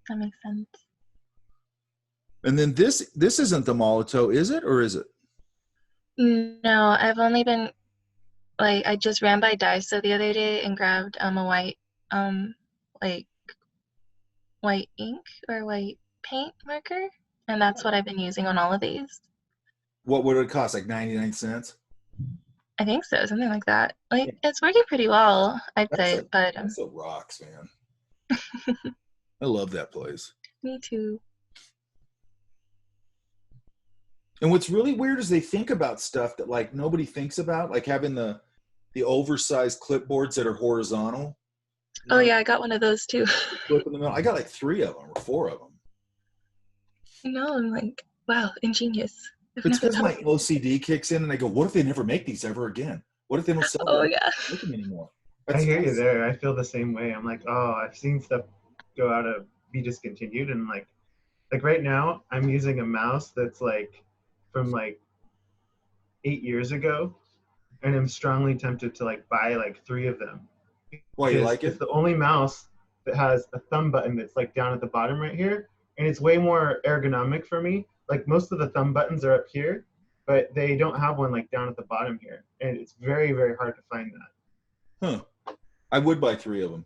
that makes sense. And then this isn't the Molotow, is it, or is it? No, I've only been, like, I just ran by Daiso the other day and grabbed a white, like, white ink or white paint marker, and that's what I've been using on all of these. What would it cost? Like 99 cents? I think so, something like that. Like, it's working pretty well, I'd say, but That's a rocks, man. I love that place. me too. And what's really weird is they think about stuff that like nobody thinks about, like having the oversized clipboards that are horizontal. Oh yeah, I got one of those too. Flip in the middle. I got like 3 of them or 4 of them. No, I'm like, wow, ingenious. I've It's never because my thought. OCD kicks in, and I go, "What if they never make these ever again? What if they don't sell Oh them? yeah. Make them anymore?" I hear you there. I feel the same way. I'm like, oh, I've seen stuff go out of be discontinued, and like right now, I'm using a mouse that's like from like 8 years ago, and I'm strongly tempted to like buy like 3 of them Why, you because like it's it? the only mouse that has a thumb button that's like down at the bottom right here, and it's way more ergonomic for me. Like most of the thumb buttons are up here, but they don't have one like down at the bottom here, and it's very, very hard to find that. Huh. I would buy 3 of them.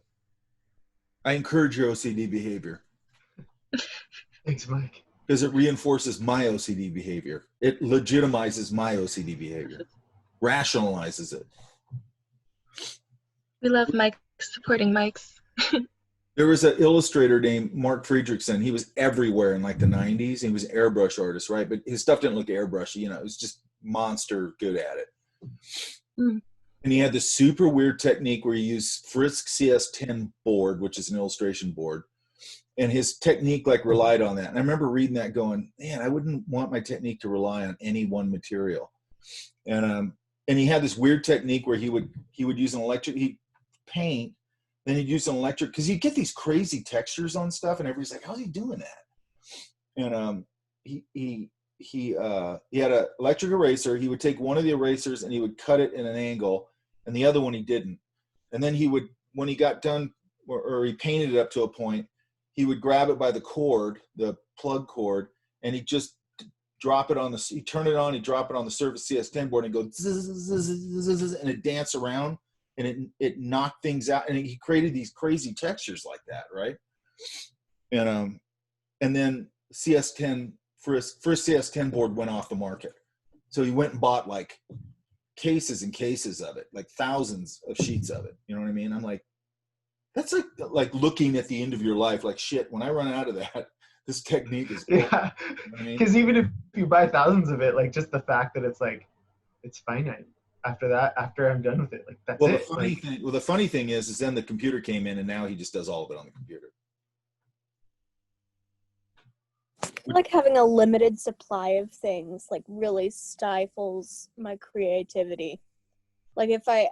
I encourage your OCD behavior Thanks, Mike. because it reinforces my OCD behavior. It legitimizes my OCD behavior, rationalizes it. We love Mike supporting Mike's. There was an illustrator named Mark Friedrichsen. He was everywhere in like the 90s. He was an airbrush artist, right? But his stuff didn't look airbrushy. You know, it was just monster good at it. Mm. And he had this super weird technique where he used Frisk CS10 board, which is an illustration board. And his technique like relied on that. And I remember reading that going, man, I wouldn't want my technique to rely on any one material. And he had this weird technique where he would use an electric, he'd paint, then he'd use an electric, because you get these crazy textures on stuff, and everybody's like, how's he doing that? And he had an electric eraser. He would take one of the erasers and he would cut it in an angle, and the other one he didn't. And then he would, when he got done, or he painted it up to a point, he would grab it by the cord, the plug cord, and he'd just drop it on the, he'd turn it on, he'd drop it on the Surface CS10 board and go zzz, and it'd dance around, and it knocked things out, and he created these crazy textures like that, right? And then CS10 first CS10 board went off the market, so he went and bought like cases and cases of it, like thousands of sheets of it. You know what I mean? I'm like, that's like looking at the end of your life, like shit. When I run out of that, this technique is cool. Yeah, You know what I mean? because even if you buy thousands of it, like just the fact that it's like it's finite. After that, after I'm done with it, like that's Well, it. the funny thing is then the computer came in, and now he just does all of it on the computer. I feel like having a limited supply of things like really stifles my creativity. Like if I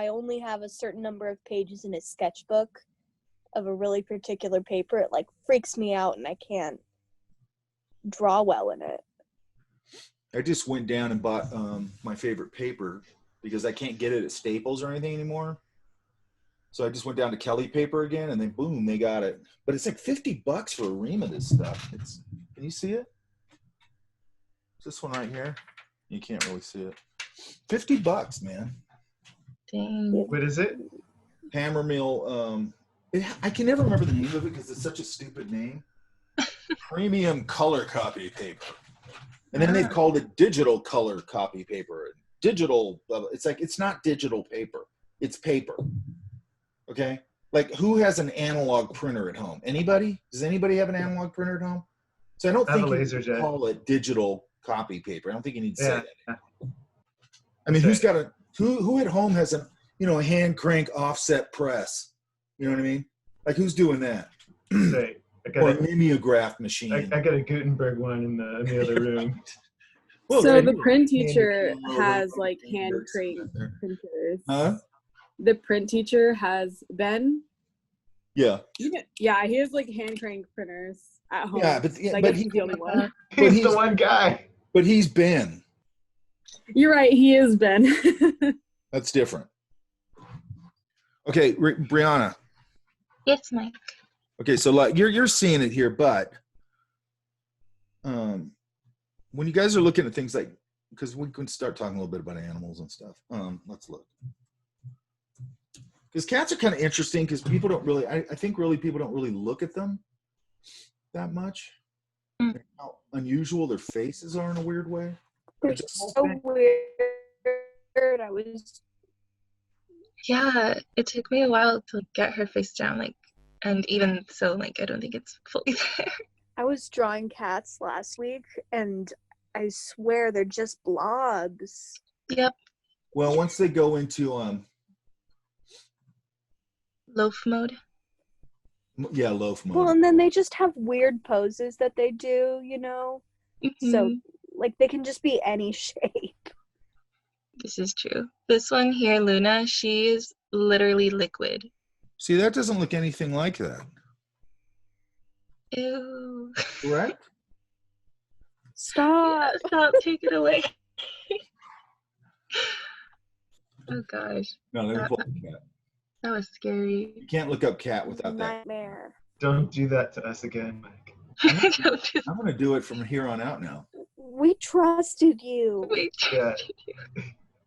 only have a certain number of pages in a sketchbook of a really particular paper, it like freaks me out and I can't draw well in it. I just went down and bought my favorite paper because I can't get it at Staples or anything anymore. So I just went down to Kelly Paper again, and then boom, they got it. But it's like $50 for a ream of this stuff. Can you see it? It's this one right here. You can't really see it. $50, man. Dang. What is it? Hammer Mill. I can never remember the name of it because it's such a stupid name. Premium color copy paper. And then they've called it digital color copy paper. Digital, it's like, it's not digital paper. It's paper. Okay? Like, who has an analog printer at home? Anybody? Does anybody have an analog printer at home? So I don't I have think a you laser need jet. to call it digital copy paper. I don't think you need to say Yeah. that. I mean, who's got who at home has a hand crank offset press? You know what I mean? Like, who's doing that? Say, Or a mimeograph machine. I got a Gutenberg one in the other room. Well, So there the you go. print teacher Hand has roller, like hand hand dirt crank right there. printers. Huh? The print teacher has Ben. Yeah. Yeah, he has like hand crank printers at home. Yeah, but I guess he's the only one. He's the one guy. But he's Ben. You're right, he is Ben. That's different. Okay, Brianna. Yes, Mike. Okay, so like you're seeing it here, but when you guys are looking at things like, because we can start talking a little bit about animals and stuff. Let's look. Because cats are kind of interesting because people don't really, I think really people don't really look at them that much. Mm. How unusual their faces are in a weird way. They're so weird. Yeah, it took me a while to get her face down, like, and even so, like, I don't think it's fully there. I was drawing cats last week and I swear they're just blobs. Yep, Well, once they go into loaf mode. Yeah, loaf mode. Well, and then they just have weird poses that they do, you know? So, Mhm. like, they can just be any shape. This is true. This one here, Luna, she is literally liquid. See, that doesn't look anything like that. Ew. Correct? Stop. Stop, take it away. Oh gosh, No, let me pull up cat. that was scary. You can't look up cat without that. Nightmare. Don't do that to us again, Mike. Don't do I'm going to do it from here on out now. We trusted you. wait. Yeah,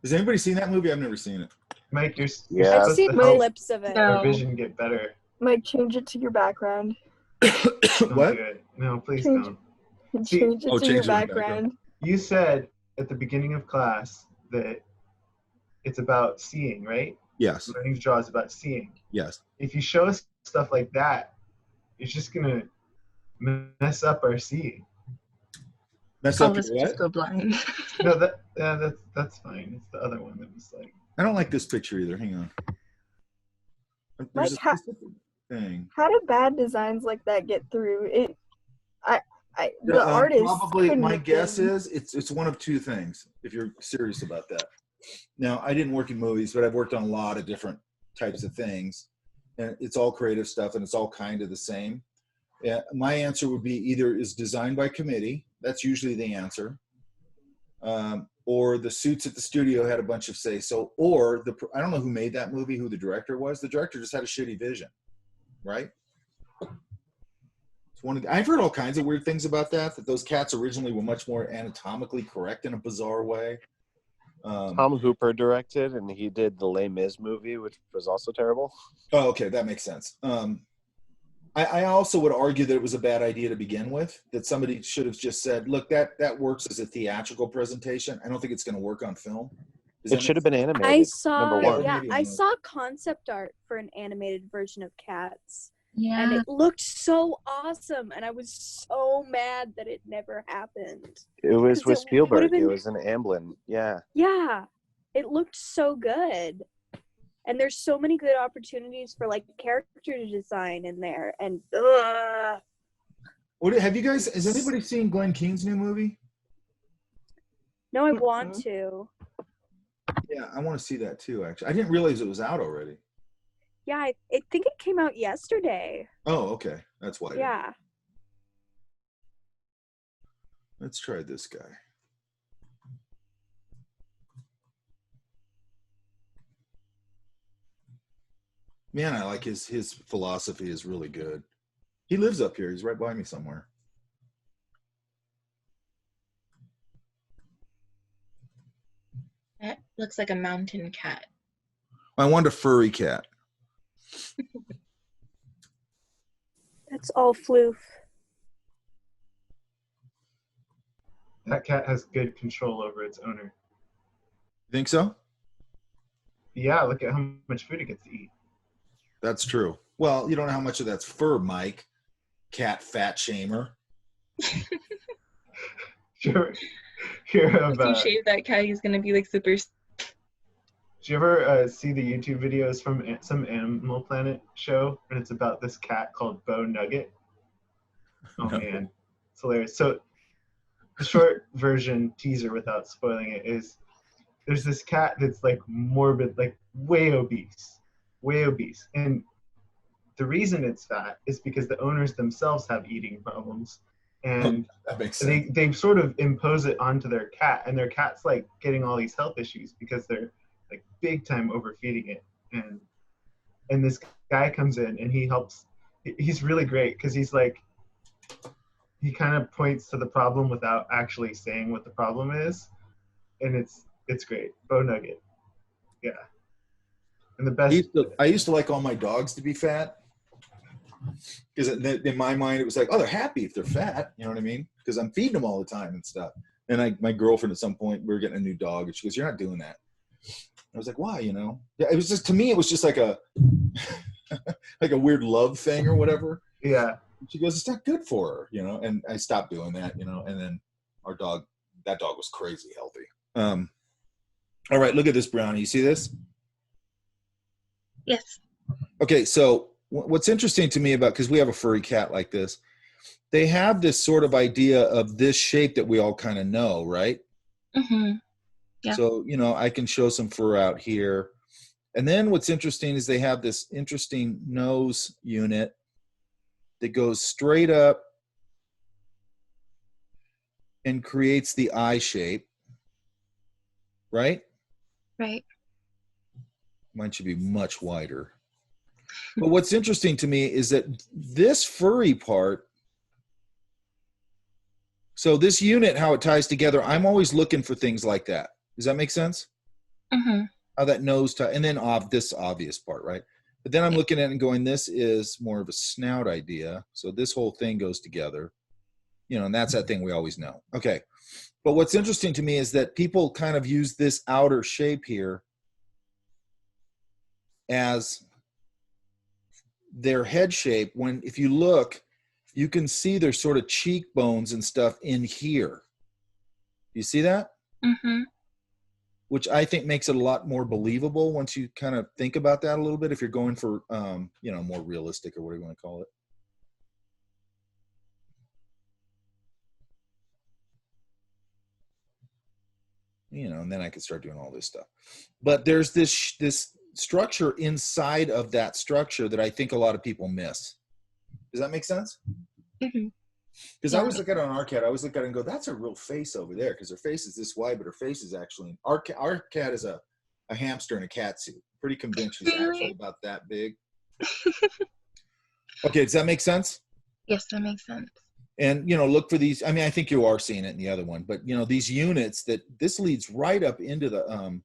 Has anybody seen that movie? I've never seen it. Mike, you're Yeah. I've supposed seen to help clips of it. No. our vision get better. Mike, change it to your background. Don't What? do it. No, please Change- don't. See- Change it Oh, to your change it to my background. You said at the beginning of class that it's about seeing, right? Yes. Learning to draw is about seeing. Yes. If you show us stuff like that, it's just gonna mess up our seeing. Mess All up of your us what? just go blind. No, that's fine. It's the other one that was like. I don't like this picture either. Hang on. There's a Mike, specific thing. How do bad designs like that get through? The Um, artist. Probably, couldn't my have guess been- is it's one of two things, if you're serious about that. Now, I didn't work in movies, but I've worked on a lot of different types of things. And it's all creative stuff, and it's all kind of the same. Yeah, my answer would be either is designed by committee. That's usually the answer. Or the suits at the studio had a bunch of say so. Or I don't know who made that movie, who the director was. The director just had a shitty vision, right? It's I've heard all kinds of weird things about that. That those cats originally were much more anatomically correct in a bizarre way. Tom Hooper directed, and he did the Les Mis movie, which was also terrible. Oh, okay, that makes sense. I also would argue that it was a bad idea to begin with, that somebody should have just said, look, that works as a theatrical presentation. I don't think it's going to work on film. It should have been animated. I saw, number one. yeah, Maybe I on saw concept art for an animated version of Cats, and Yeah. it looked so awesome, and I was so mad that it never happened. It was 'Cause with it Spielberg. would've been- It was an Amblin. Yeah. Yeah, it looked so good, and there's so many good opportunities for like character design in there, and What have you guys? Has anybody seen Glenn Keane's new movie? no, I want to. Yeah, I want to see that too. Actually, I didn't realize it was out already. Yeah, I think it came out yesterday. Oh, okay, that's why. Yeah. Let's try this guy. Man, I like his philosophy is really good. He lives up here. He's right by me somewhere. That looks like a mountain cat. I want a furry cat. That's all floof. That cat has good control over its owner. You think so? Yeah, look at how much food it gets to eat. That's true. Well, you don't know how much of that's fur, Mike. Cat fat shamer. Sure. Hear of, If you shave that cat, he's gonna be like super. did you ever see the YouTube videos from some Animal Planet show? And it's about this cat called Bo Nugget. Oh, No. man. It's hilarious. So the short version teaser without spoiling it is there's this cat that's like morbid, like way obese. And the reason it's fat is because the owners themselves have eating problems. And That makes sense. they sort of impose it onto their cat, and their cat's like getting all these health issues because they're like big time overfeeding it. And this guy comes in and he helps. He's really great because he's like, he kind of points to the problem without actually saying what the problem is, and it's great. Bo Nugget, yeah. And the best. I used to like all my dogs to be fat. Because in my mind, it was like, oh, they're happy if they're fat. You know what I mean? Because I'm feeding them all the time and stuff. And my girlfriend at some point, we were getting a new dog, and she goes, "You're not doing that." I was like, "Why?" You know? Yeah, it was just, to me, it was just like a like a weird love thing or whatever. Yeah. And she goes, "It's not good for her," you know. And I stopped doing that, you know. And then that dog was crazy healthy. All right, look at this brownie. You see this? Yes. Okay, so what's interesting to me about, because we have a furry cat like this, they have this sort of idea of this shape that we all kind of know, right? Mm-hmm. Yeah. So, you know, I can show some fur out here. And then what's interesting is they have this interesting nose unit that goes straight up and creates the eye shape, right? Right. Mine should be much wider. But what's interesting to me is that this furry part, so this unit, how it ties together, I'm always looking for things like that. Does that make sense? Mm-hmm. How that nose tie, and then this obvious part, right? But then I'm looking at it and going, this is more of a snout idea. So this whole thing goes together, you know, and that's that thing we always know. Okay. But what's interesting to me is that people kind of use this outer shape here as their head shape, when if you look, you can see there's sort of cheekbones and stuff in here. You see that? Mm-hmm. Which I think makes it a lot more believable once you kind of think about that a little bit, if you're going for, you know, more realistic or whatever you want to call it. You know, and then I could start doing all this stuff. But there's this structure inside of that structure that I think a lot of people miss. Does that make sense? Mm-hmm. Because Yeah. I always look at it on our cat, I always look at it and go, that's a real face over there, because her face is this wide, but her face is actually, our cat is a hamster in a cat suit. Pretty convinced she's actually about that big. Okay, does that make sense? Yes, that makes sense. And, you know, look for these. I mean, I think you are seeing it in the other one, but, you know, these units that this leads right up into the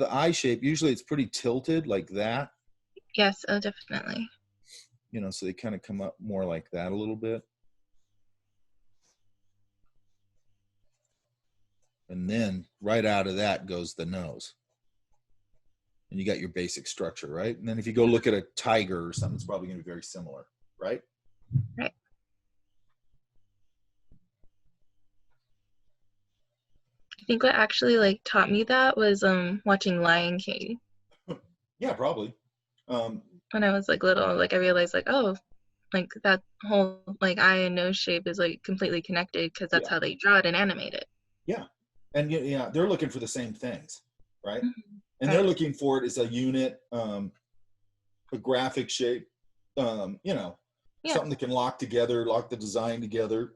eye shape. Usually it's pretty tilted like that. Yes, oh, definitely. You know, so they kind of come up more like that a little bit. And then right out of that goes the nose. And you got your basic structure, right? And then if you go look at a tiger or something, it's probably going to be very similar, right? Right. I think what actually like taught me that was watching Lion King. Yeah, probably. When I was like little, like I realized like, oh, like that whole like eye and nose shape is like completely connected because that's how they draw it and animate it. Yeah. And yeah, they're looking for the same things, right? Mm-hmm. And they're looking for it as a unit, a graphic shape, you know, something that can lock together, lock the design together.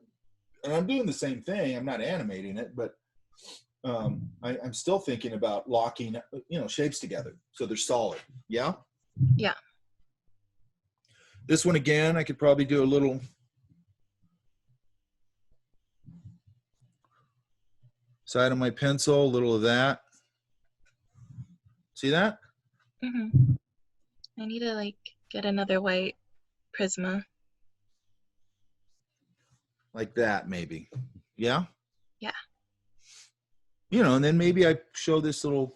And I'm doing the same thing. I'm not animating it, but I'm still thinking about locking, you know, shapes together so they're solid. Yeah? Yeah. This one again, I could probably do a little. Side of my pencil, a little of that. See that? Mm-hmm. I need to like get another white Prisma. Like that, maybe. Yeah? Yeah. You know, and then maybe I show this little,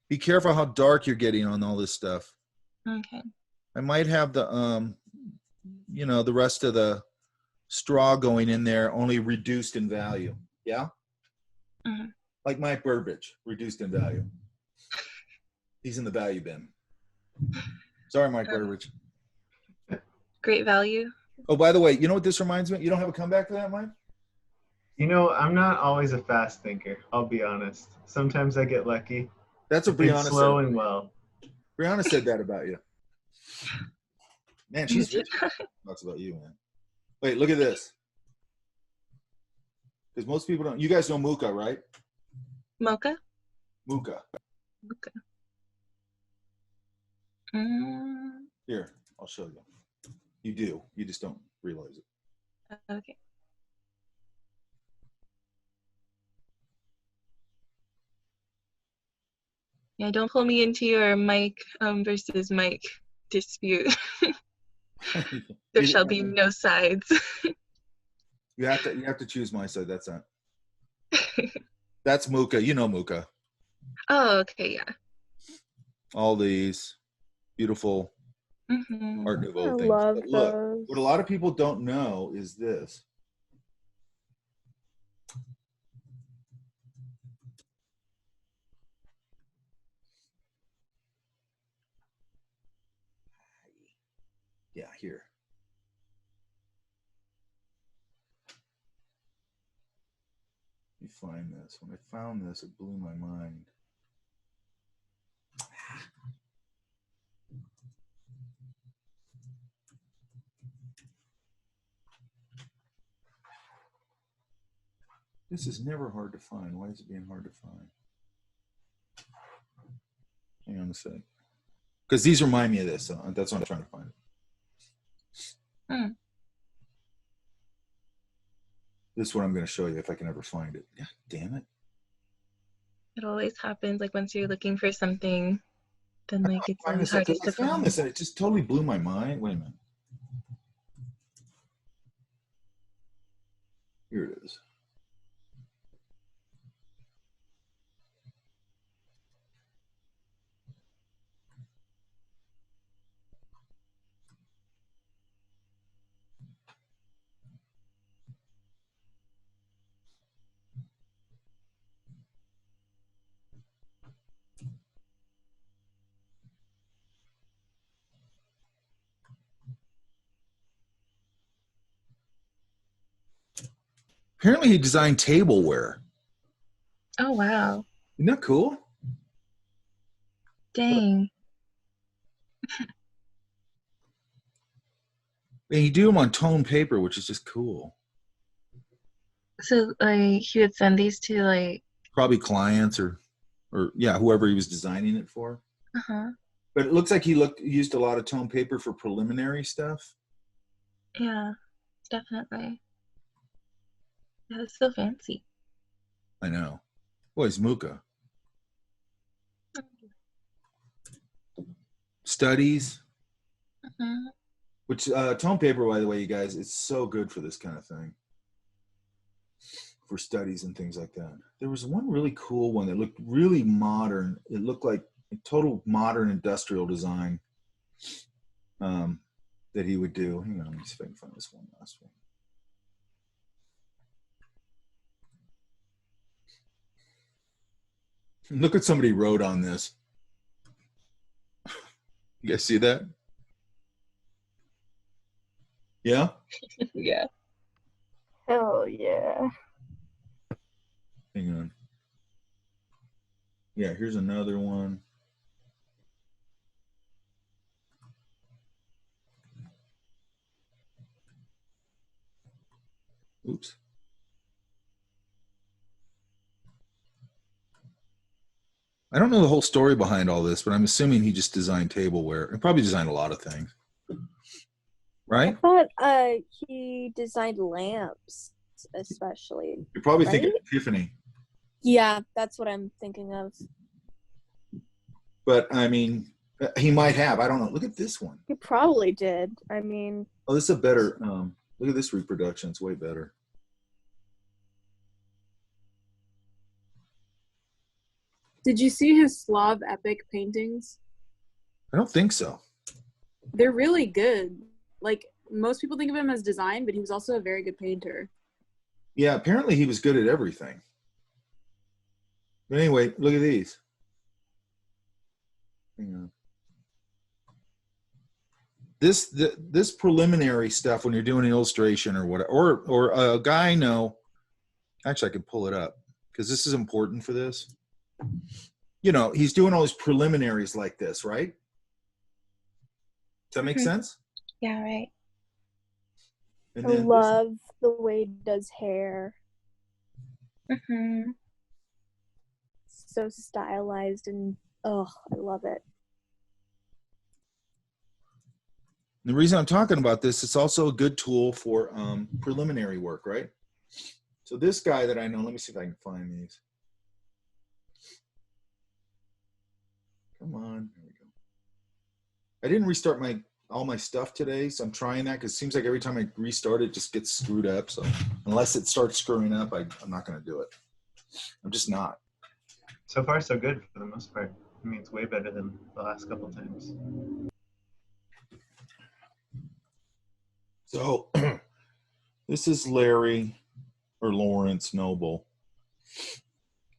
be careful how dark you're getting on all this stuff. Okay. I might have the, you know, the rest of the straw going in there, only reduced in value. Yeah? Mm-hmm. Like Mike Burbage, reduced in value. He's in the value bin. Sorry, Mike Burbage. Great value. Oh, by the way, you know what this reminds me? You don't have a comeback for that, Mike? You know, I'm not always a fast thinker. I'll be honest. Sometimes I get lucky. That's what Think Brianna slow said. and well. Brianna said that about you. Man, she's rich. Talks about you, man. Wait, look at this. Because most people don't. You guys know Mooka, right? Mocha? Mooka. Mocha. Here, I'll show you. You do. You just don't realize it. Okay. Yeah, don't pull me into your Mike versus Mike dispute. There shall be no sides. You have to choose my side. That's not. That's Mooka. You know Mooka. Oh, okay, yeah. All these beautiful Mm-hmm. Art Nouveau I things. love But look, those. what a lot of people don't know is this. Let me find this. When I found this, it blew my mind. This is never hard to find. Why is it being hard to find? Hang on a sec. Because these remind me of this. So that's what I'm trying to find. This is what I'm going to show you if I can ever find it. God damn it. It always happens like once you're looking for something, then like it's always hardest I to found find. this and it just totally blew my mind. Wait a minute. Here it is. Apparently he designed tableware. Oh wow. Isn't that cool? Dang. And you do them on toned paper, which is just cool. So like he would send these to like Probably clients or yeah, whoever he was designing it for. But it looks like he used a lot of toned paper for preliminary stuff. Yeah, definitely. Yeah, it's so fancy. I know. Boy, it's Muka. Studies. Which tone paper, by the way, you guys, it's so good for this kind of thing. For studies and things like that. There was one really cool one that looked really modern. It looked like a total modern industrial design that he would do. Hang on, let me see if I can find this one last one. Look what somebody wrote on this. You guys see that? Yeah? Yeah. Hell yeah. Hang on. Yeah, here's another one. Oops. I don't know the whole story behind all this, but I'm assuming he just designed tableware. He probably designed a lot of things. Right? I thought he designed lamps, especially. You're probably right? thinking Tiffany. Yeah, that's what I'm thinking of. But, I mean, he might have. I don't know. Look at this one. He probably did. I mean... Oh, this is a better... look at this reproduction. It's way better. Did you see his Slav epic paintings? I don't think so. They're really good. Like, most people think of him as design, but he was also a very good painter. Yeah, apparently he was good at everything. But anyway, look at these. Hang on. This preliminary stuff when you're doing an illustration or whatever, or a guy I know, actually I can pull it up because this is important for this. You know, he's doing all these preliminaries like this, right? Does that make sense? Yeah, right. And I then love the way he does hair. So stylized and, oh, I love it. the reason I'm talking about this, it's also a good tool for preliminary work, right? So this guy that I know, let me see if I can find these. Come on, here we go. I didn't restart all my stuff today, so I'm trying that because it seems like every time I restart it just gets screwed up. So unless it starts screwing up, I'm not going to do it. I'm just not. So far, so good for the most part. I mean, it's way better than the last couple times. So this is Larry or Lawrence Noble.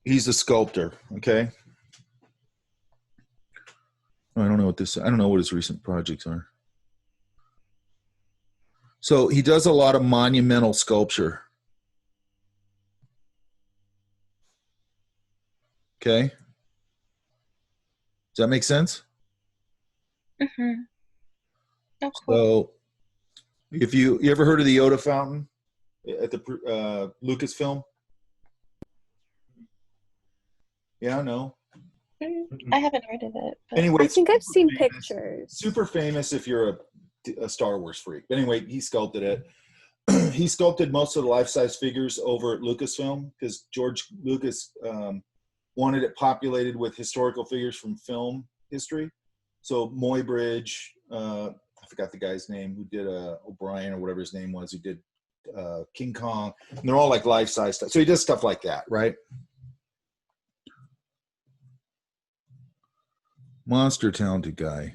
He's a sculptor, okay? I don't know what his recent projects are. So he does a lot of monumental sculpture. Okay. Does that make sense? Mm-hmm. Oh, cool. So, if you ever heard of the Yoda fountain at the Lucasfilm? Yeah, no. I haven't heard of it. But Anyway, I think I've seen famous. pictures. Super famous if you're a Star Wars freak. But anyway, he sculpted it. He sculpted most of the life-size figures over at Lucasfilm because George Lucas wanted it populated with historical figures from film history. So Muybridge, I forgot the guy's name who did O'Brien or whatever his name was, who did King Kong. And they're all like life-size stuff. So he does stuff like that, right? Monster talented guy.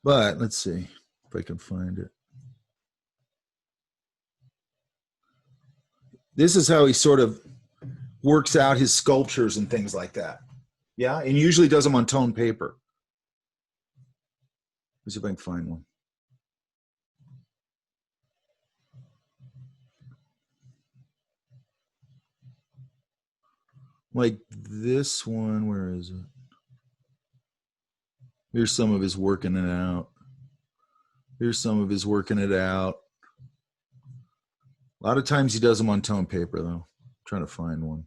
But let's see if I can find it. This is how he sort of works out his sculptures and things like that. Yeah, and usually does them on toned paper. Let's see if I can find one. Like this one, where is it? Here's some of his working it out. Here's some of his working it out. A lot of times he does them on toned paper, though. I'm trying to find one.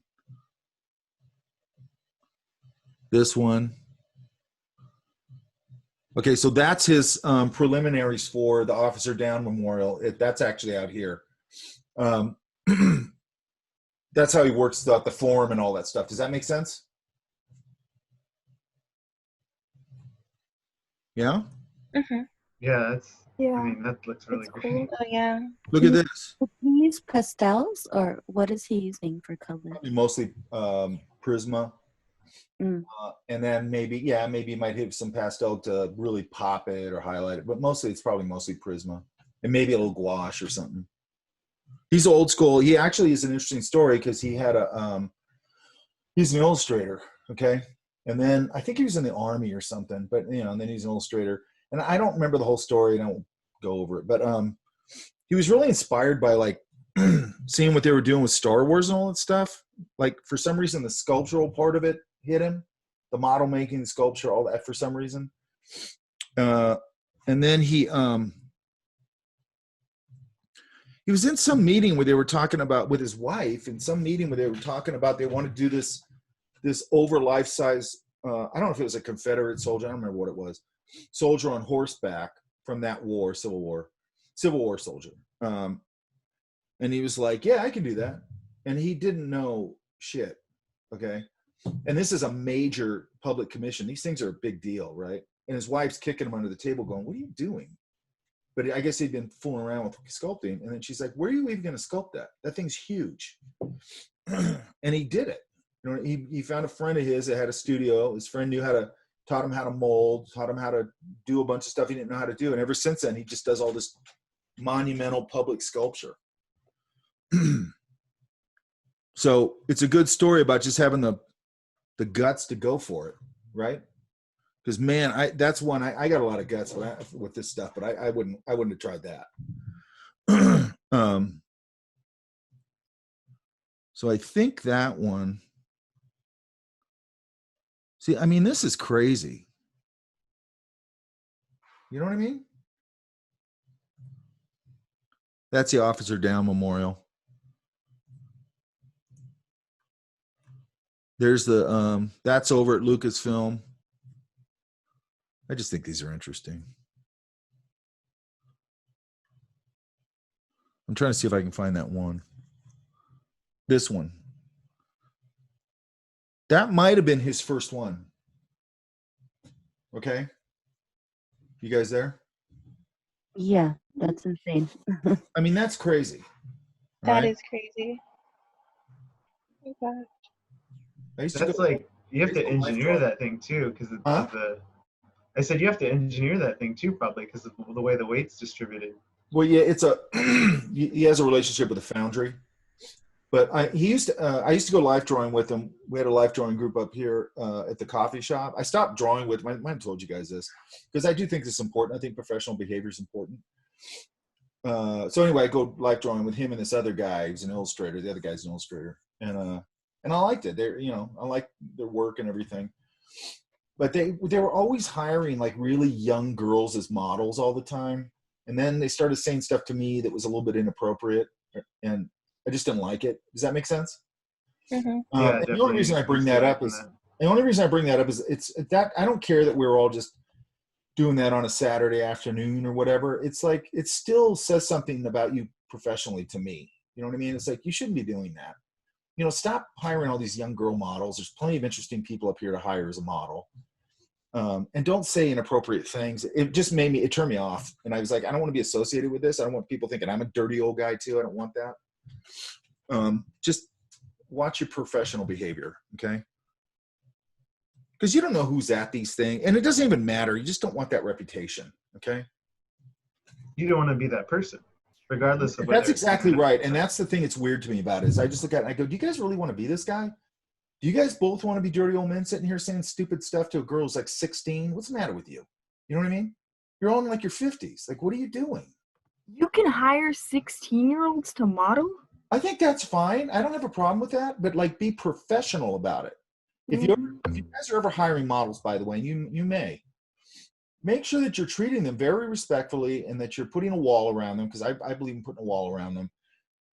This one. Okay, so that's his preliminaries for the Officer Down Memorial. That's actually out here. That's how he works out the form and all that stuff. Does that make sense? Mm-hmm. Yeah, that's. Yeah. I mean, that looks really That's great. Oh, yeah. Look at this. Does he use pastels or what is he using for color? Probably mostly Prisma. Mm. And then maybe you might hit some pastel to really pop it or highlight it. But mostly it's probably mostly Prisma. And maybe a little gouache or something. He's old school. He actually is an interesting story because he had he's an illustrator, okay? And then I think he was in the Army or something, but and then he's an illustrator. And I don't remember the whole story, and I won't go over it. But he was really inspired by like seeing what they were doing with Star Wars and all that stuff. Like for some reason, the sculptural part of it hit him, the model making, the sculpture, all that for some reason. And then he was in some meeting where they were talking about with his wife, in some meeting where they were talking about they want to do this over life size. I don't know if it was a Confederate soldier. I don't remember what it was. Soldier on horseback from that war, Civil War soldier. And he was like, yeah, I can do that. And he didn't know shit. Okay. And this is a major public commission. These things are a big deal, right? And his wife's kicking him under the table going, what are you doing? But I guess he'd been fooling around with sculpting. And then she's like, where are you even going to sculpt that? That thing's huge. And he did it. He found a friend of his that had a studio. His friend taught him how to mold, taught him how to do a bunch of stuff he didn't know how to do. And ever since then, he just does all this monumental public sculpture. So it's a good story about just having the guts to go for it, right? Because man, that's one I got a lot of guts with this stuff, but I wouldn't have tried that. So I think that one. See, I mean, this is crazy. You know what I mean? That's the Officer Down Memorial. There's the that's over at Lucasfilm. I just think these are interesting. I'm trying to see if I can find that one. This one. That might have been his first one. Okay. You guys there? Yeah, that's insane. I mean, that's crazy. That is crazy. Oh, God. That's like, you have to engineer that thing too, because I said you have to engineer that thing too, probably because of the way the weight's distributed. Well, yeah, it's he has a relationship with a foundry, but I used to go life drawing with him. We had a life drawing group up here at the coffee shop. I stopped drawing with him. I might have told you guys this because I do think this is important. I think professional behavior is important. So anyway, I go life drawing with him and this other guy who's an illustrator. The other guy's an illustrator, and I liked it. They're, I like their work and everything. But they were always hiring like really young girls as models all the time, and then they started saying stuff to me that was a little bit inappropriate, and I just didn't like it. Does that make sense? Mm-hmm. And the only reason I bring that up is it's that I don't care that we're all just doing that on a Saturday afternoon or whatever. It's like it still says something about you professionally to me. You know what I mean? It's like you shouldn't be doing that. Stop hiring all these young girl models. There's plenty of interesting people up here to hire as a model. And don't say inappropriate things. It just it turned me off. And I was like, I don't want to be associated with this. I don't want people thinking I'm a dirty old guy too. I don't want that. Just watch your professional behavior, okay? Because you don't know who's at these things. And it doesn't even matter. You just don't want that reputation, okay? You don't want to be that person, regardless of whether. That's exactly right. And that's the thing that's weird to me about it is I just look at it and I go, do you guys really want to be this guy? Do you guys both want to be dirty old men sitting here saying stupid stuff to a girl who's like 16? What's the matter with you? You know what I mean? You're all in like your 50s. Like, what are you doing? You can hire 16-year-olds to model? I think that's fine. I don't have a problem with that, but like be professional about it. If you guys are ever hiring models, by the way, and you may, make sure that you're treating them very respectfully and that you're putting a wall around them, because I believe in putting a wall around them,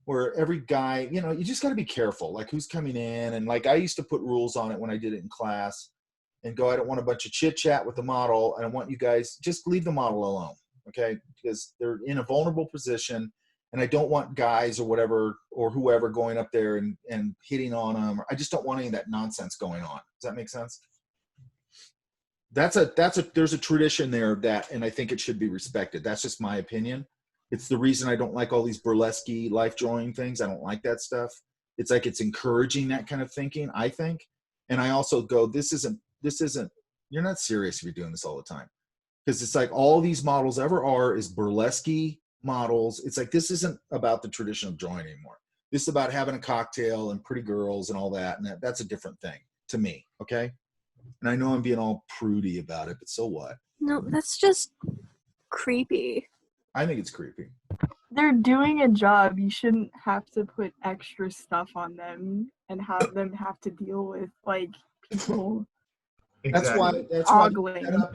where every guy, you just got to be careful, like who's coming in. And like I used to put rules on it when I did it in class and go, I don't want a bunch of chit chat with the model. I don't want you guys, just leave the model alone, okay? Because they're in a vulnerable position. And I don't want guys or whatever or whoever going up there and hitting on them. I just don't want any of that nonsense going on. Does that make sense? There's a tradition there of that, and I think it should be respected. That's just my opinion. It's the reason I don't like all these burlesque life drawing things. I don't like that stuff. It's like it's encouraging that kind of thinking, I think. And I also go, this isn't, you're not serious if you're doing this all the time. Because it's like all these models ever are is burlesque models. It's like this isn't about the tradition of drawing anymore. This is about having a cocktail and pretty girls and all that, and that's a different thing to me, okay? And I know I'm being all prudy about it, but so what? No, that's just creepy. I think it's creepy. They're doing a job. You shouldn't have to put extra stuff on them and have them have to deal with like people. Exactly.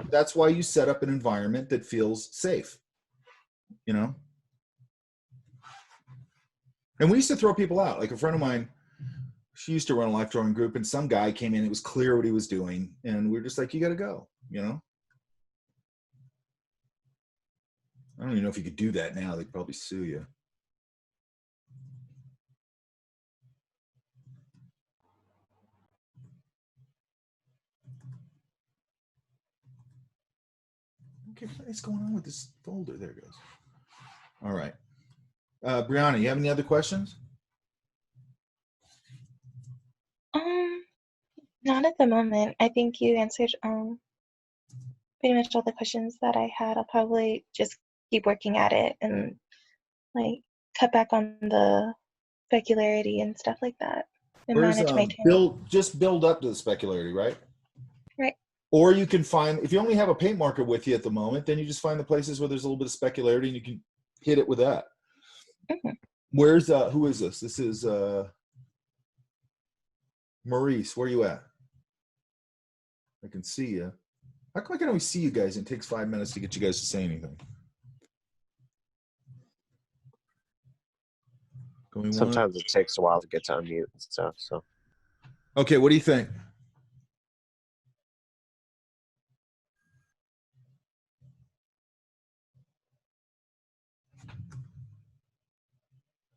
That's why you set up an environment that feels safe. And we used to throw people out. Like a friend of mine, she used to run a life drawing group, and some guy came in, it was clear what he was doing, and we were just like, you got to go, I don't even know if you could do that now. They'd probably sue you. Okay, what is going on with this folder? There it goes. All right. Brianna, you have any other questions? Not at the moment. I think you answered pretty much all the questions that I had. I'll probably just keep working at it and like cut back on the specularity and stuff like that. And manage my time. Just build up to the specularity, right? Right. Or you can find, if you only have a paint marker with you at the moment, then you just find the places where there's a little bit of specularity and you can hit it with that. Mm-hmm. Where's who is this? This is Maurice. Where are you at? I can see you. How come I can always see you guys and it takes 5 minutes to get you guys to say anything? Sometimes it takes a while to get to unmute and stuff. So. Okay, what do you think?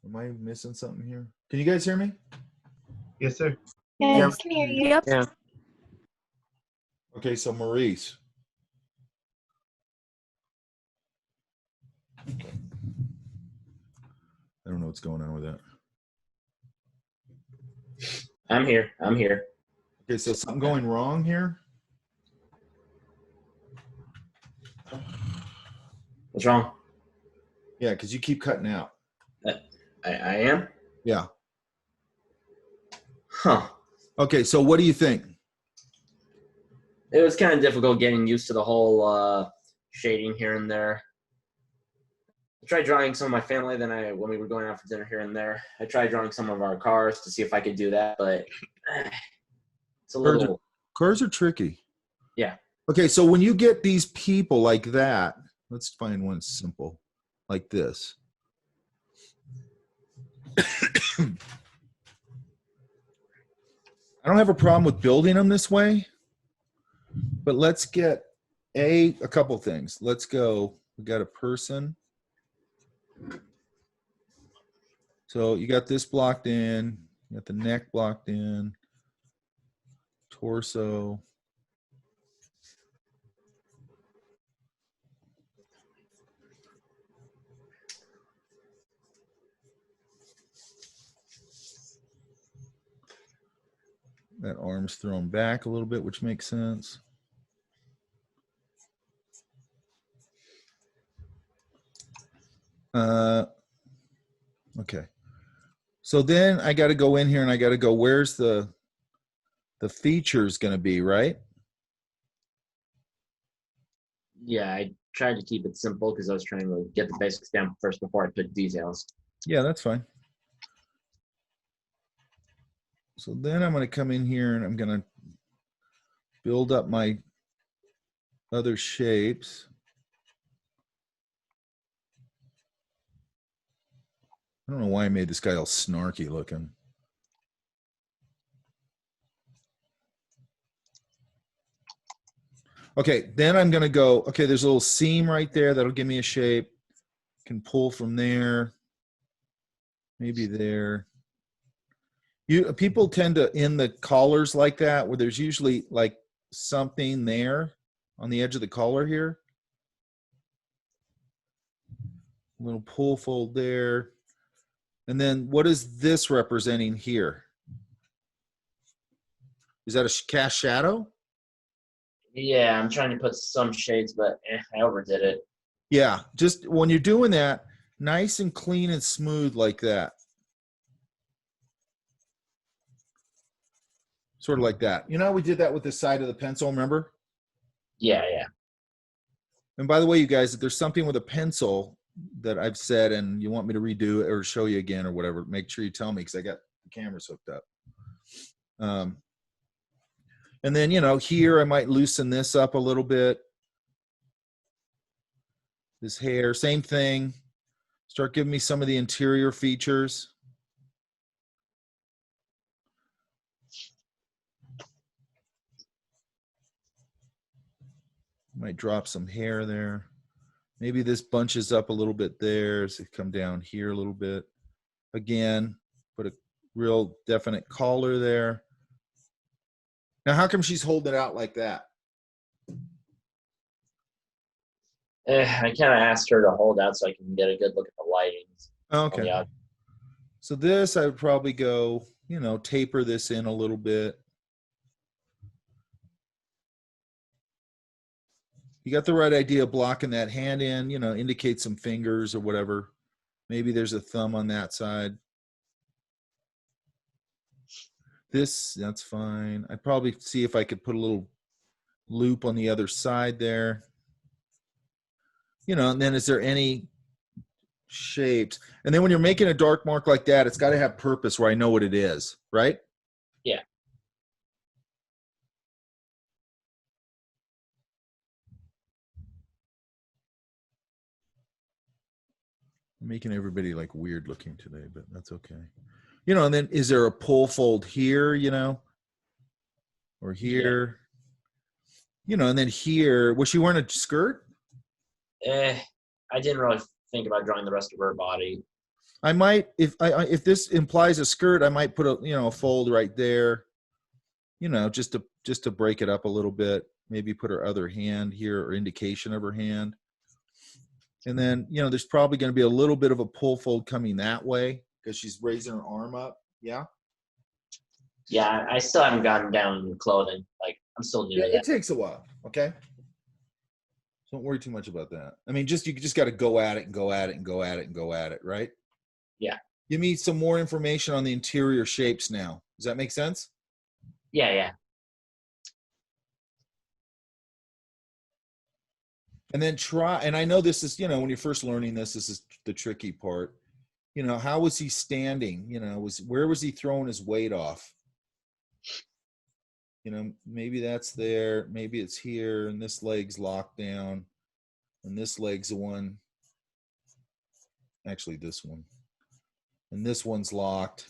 Am I missing something here? Can you guys hear me? Yes, sir. Yeah, I can hear you. Yep. Yeah. Okay, so Maurice. Okay. I don't know what's going on with that. I'm here. Okay, so something going wrong here? What's wrong? Yeah, because you keep cutting out. I am? Yeah. Huh. Okay, so what do you think? It was kind of difficult getting used to the whole shading here and there. tried drawing some of my family. Then when we were going out for dinner here and there, I tried drawing some of our cars to see if I could do that, but it's a little. Cars are tricky. Yeah. Okay, so when you get these people like that, let's find one simple, like this. I don't have a problem with building them this way, but let's get a couple things. Let's go. We got a person. So you got this blocked in. You got the neck blocked in. Torso. That arm's thrown back a little bit, which makes sense. Okay. So then I got to go in here and I got to go, where's the features going to be, right? Yeah, I tried to keep it simple because I was trying to get the basics down first before I put details. Yeah, that's fine. So then I'm going to come in here and I'm going to build up my other shapes. I don't know why I made this guy all snarky looking. Okay, then I'm going to go, okay, there's a little seam right there. That'll give me a shape. Can pull from there. Maybe there. People tend to, in the collars like that, where there's usually like something there on the edge of the collar here. A little pull fold there. And then what is this representing here? Is that a cast shadow? Yeah, I'm trying to put some shades, but I overdid it. Yeah, just when you're doing that, nice and clean and smooth like that. Sort of like that. You know how we did that with the side of the pencil, remember? Yeah, yeah. And by the way, you guys, if there's something with a pencil that I've said and you want me to redo it or show you again or whatever, make sure you tell me because I got the cameras hooked up. And then, you know, here I might loosen this up a little bit. This hair, same thing. Start giving me some of the interior features. Might drop some hair there. Maybe this bunches up a little bit there. So come down here a little bit. Again, put a real definite collar there. Now, how come she's holding it out like that? I kind of asked her to hold out so I can get a good look at the lighting. Okay. So this, I would probably go, you know, taper this in a little bit. You got the right idea of blocking that hand in, you know, indicate some fingers or whatever. Maybe there's a thumb on that side. This, that's fine. I'd probably see if I could put a little loop on the other side there. You know, and then is there any shapes? And then when you're making a dark mark like that, it's got to have purpose where I know what it is, right? Yeah. I'm making everybody like weird looking today, but that's okay. You know, and then is there a pull fold here, you know, or here, you know, and then here, was she wearing a skirt? I didn't really think about drawing the rest of her body. I might, if this implies a skirt, I might put a, you know, a fold right there, you know, just to break it up a little bit. Maybe put her other hand here or indication of her hand. And then, you know, there's probably going to be a little bit of a pull fold coming that way because she's raising her arm up. Yeah. Yeah, I still haven't gotten down in clothing. Like, I'm still new to that. It takes a while. Okay. Don't worry too much about that. I mean, you just got to go at it and go at it and go at it and go at it, right? Yeah. Give me some more information on the interior shapes now. Does that make sense? Yeah, yeah. And then try, and I know this is, when you're first learning this is the tricky part. How was he standing? Where was he throwing his weight off? Maybe that's there, maybe it's here, and this leg's locked down, and this leg's the one, actually this one, and this one's locked.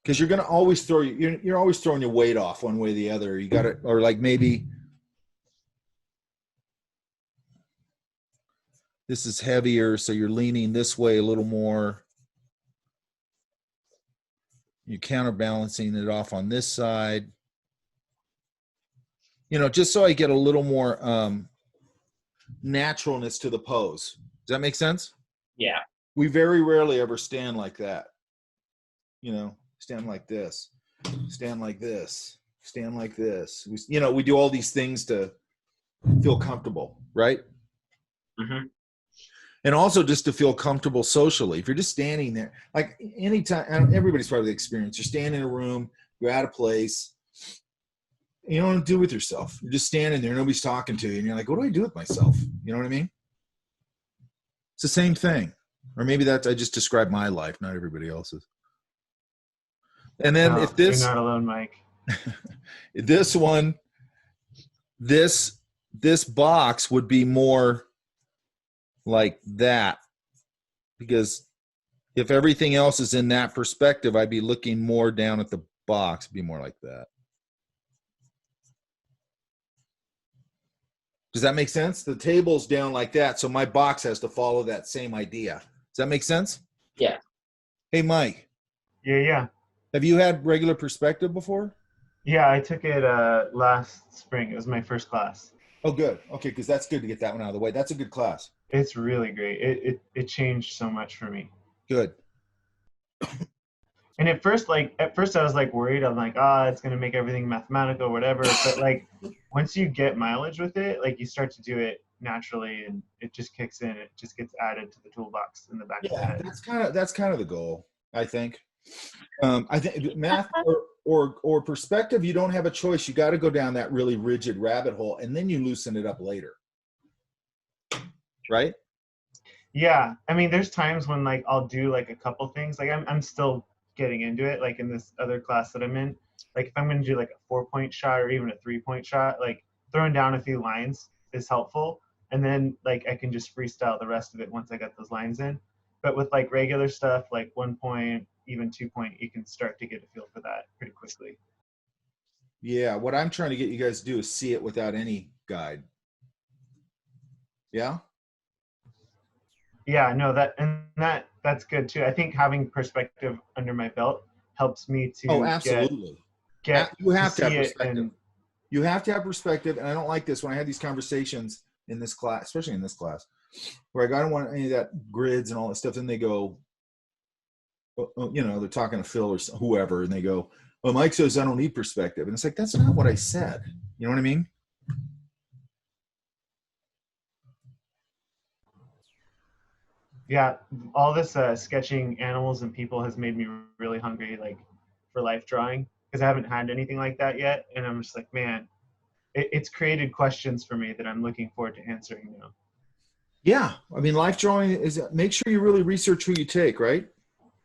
Because you're going to always you're always throwing your weight off one way or the other. You got it, or like maybe this is heavier, so you're leaning this way a little more. You're counterbalancing it off on this side. Just so I get a little more naturalness to the pose. Does that make sense? Yeah. We very rarely ever stand like that. Stand like this, stand like this, stand like this. We do all these things to feel comfortable, right? Mm-hmm. And also just to feel comfortable socially. If you're just standing there, like anytime, everybody's probably experienced, you're standing in a room, you're at a place, you don't know what to do with yourself. You're just standing there, nobody's talking to you, and you're like, what do I do with myself? You know what I mean? It's the same thing. Or maybe I just described my life, not everybody else's. And then if this, you're not alone, Mike. This one, this box would be more like that, because if everything else is in that perspective, I'd be looking more down at the box. It'd be more like that. Does that make sense? The table's down like that, so my box has to follow that same idea. Does that make sense? Yeah. Hey, Mike. Yeah. Have you had regular perspective before? Yeah, I took it last spring. It was my first class. Oh, good. Okay, because that's good to get that one out of the way. That's a good class. It's really great. It changed so much for me. Good. And at first I was like worried. I'm like, it's gonna make everything mathematical or whatever. But like once you get mileage with it, like you start to do it naturally, and it just kicks in. It just gets added to the toolbox in the back of the head. That's kind of the goal, I think. I think math or perspective, you don't have a choice. You got to go down that really rigid rabbit hole, and then you loosen it up later, right? Yeah, I mean, there's times when like I'll do like a couple things. Like I'm still getting into it. Like in this other class that I'm in, like if I'm going to do like a 4-point shot or even a 3-point shot, like throwing down a few lines is helpful, and then like I can just freestyle the rest of it once I get those lines in. But with like regular stuff, like 1 point, even 2 point, you can start to get a feel for that pretty quickly. Yeah, what I'm trying to get you guys to do is see it without any guide. Yeah? Yeah, no, that's good too. I think having perspective under my belt helps me to absolutely. You have to have perspective. You have to have perspective, and I don't like this when I have these conversations in this class, especially in this class, where I don't want any of that grids and all that stuff. Then they go, they're talking to Phil or whoever, and they go, well, Mike says I don't need perspective. And it's like, that's not what I said. You know what I mean? Yeah, all this sketching animals and people has made me really hungry, like for life drawing, because I haven't had anything like that yet. And I'm just like, man, it's created questions for me that I'm looking forward to answering now. Yeah, I mean, life drawing is, make sure you really research who you take, right?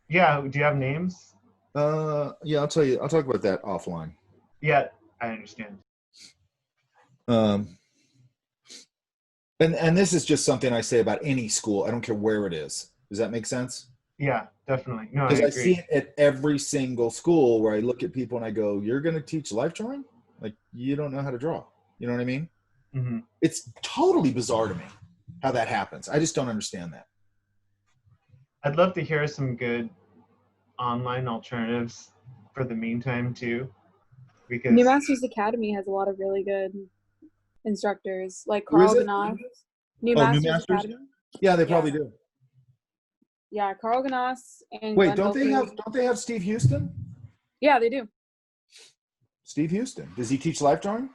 Yeah, do you have names? Yeah, I'll tell you. I'll talk about that offline. Yeah, I understand. And this is just something I say about any school. I don't care where it is. Does that make sense? Yeah, definitely. No, because I I see it at every single school where I look at people and I go, "You're going to teach life drawing? Like you don't know how to draw." You know what I mean? Mm-hmm. It's totally bizarre to me how that happens. I just don't understand that. I'd love to hear some good online alternatives for the meantime too, because New Masters Academy has a lot of really good instructors, like Carl Ganache. New Masters Academy. Yeah, they probably do. Yeah, Carl Ganache and wait, Glenn don't they have Steve Houston? Yeah, they do. Steve Houston, does he teach life drawing?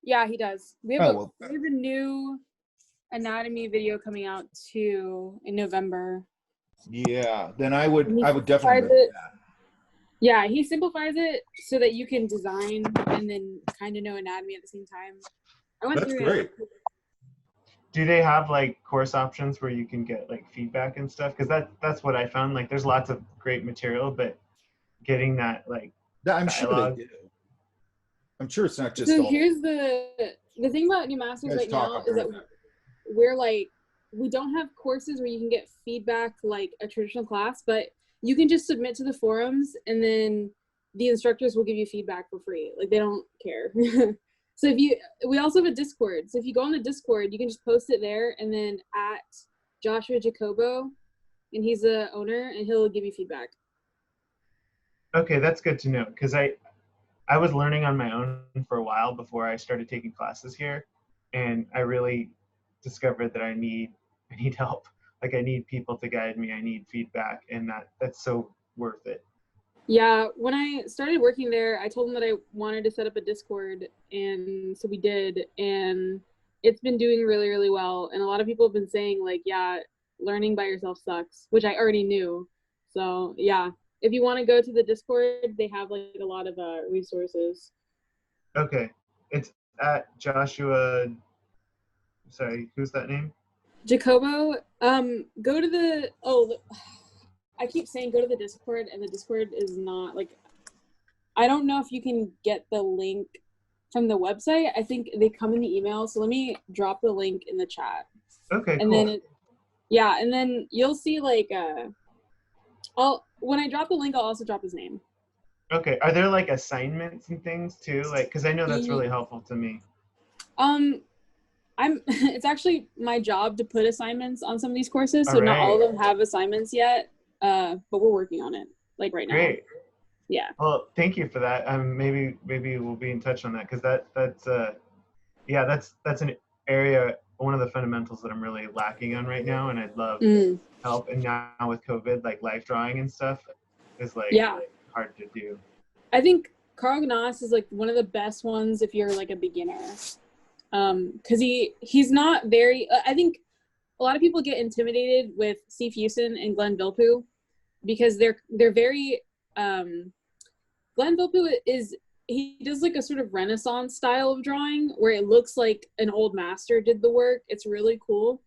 Yeah, he does. We have we have a new anatomy video coming out too in November. Yeah, then I would definitely do that. Yeah, he simplifies it so that you can design and then kind of know anatomy at the same time. I went That's through great. it do they have like course options where you can get like feedback and stuff? Because that's what I found. Like, there's lots of great material, but getting that like I'm dialogue. sure they do. I'm sure it's not just So all here's the thing about New Masters guys right talk now up is that there. we're like, we don't have courses where you can get feedback like a traditional class, but you can just submit to the forums and then the instructors will give you feedback for free. Like, they don't care. So we also have a Discord. So if you go on the Discord, you can just post it there and then at Joshua Jacobo, and he's the owner, and he'll give you feedback. Okay, that's good to know, because I was learning on my own for a while before I started taking classes here, and I really discovered that I need help. Like, I need people to guide me. I need feedback, and that's so worth it. Yeah, when I started working there, I told them that I wanted to set up a Discord, and so we did, and it's been doing really, really well. And a lot of people have been saying, like, yeah, learning by yourself sucks, which I already knew. So yeah, if you want to go to the Discord, they have like a lot of resources. Okay, it's at Joshua. Sorry, who's that name? Jacobo, go to the I keep saying go to the Discord, and the Discord is not like, I don't know if you can get the link from the website. I think they come in the email. So let me drop the link in the chat. Okay, and cool. then and then you'll see like when I drop the link, I'll also drop his name. Okay, are there like assignments and things too? Like, because I know that's really helpful to me. It's actually my job to put assignments on some of these courses, so not all of them have assignments yet, but we're working on it, like right now. Great. Yeah. Well, thank you for that. Maybe we'll be in touch on that, because that's an area, one of the fundamentals that I'm really lacking on right now, and I'd love help. And now with COVID, like life drawing and stuff is like hard to do. I think Carl Gnass is like one of the best ones if you're like a beginner. Because he's not very, I think a lot of people get intimidated with Steve Houston and Glenn Vilppu because they're very, Glenn Vilppu he does like a sort of Renaissance style of drawing where it looks like an old master did the work. It's really cool.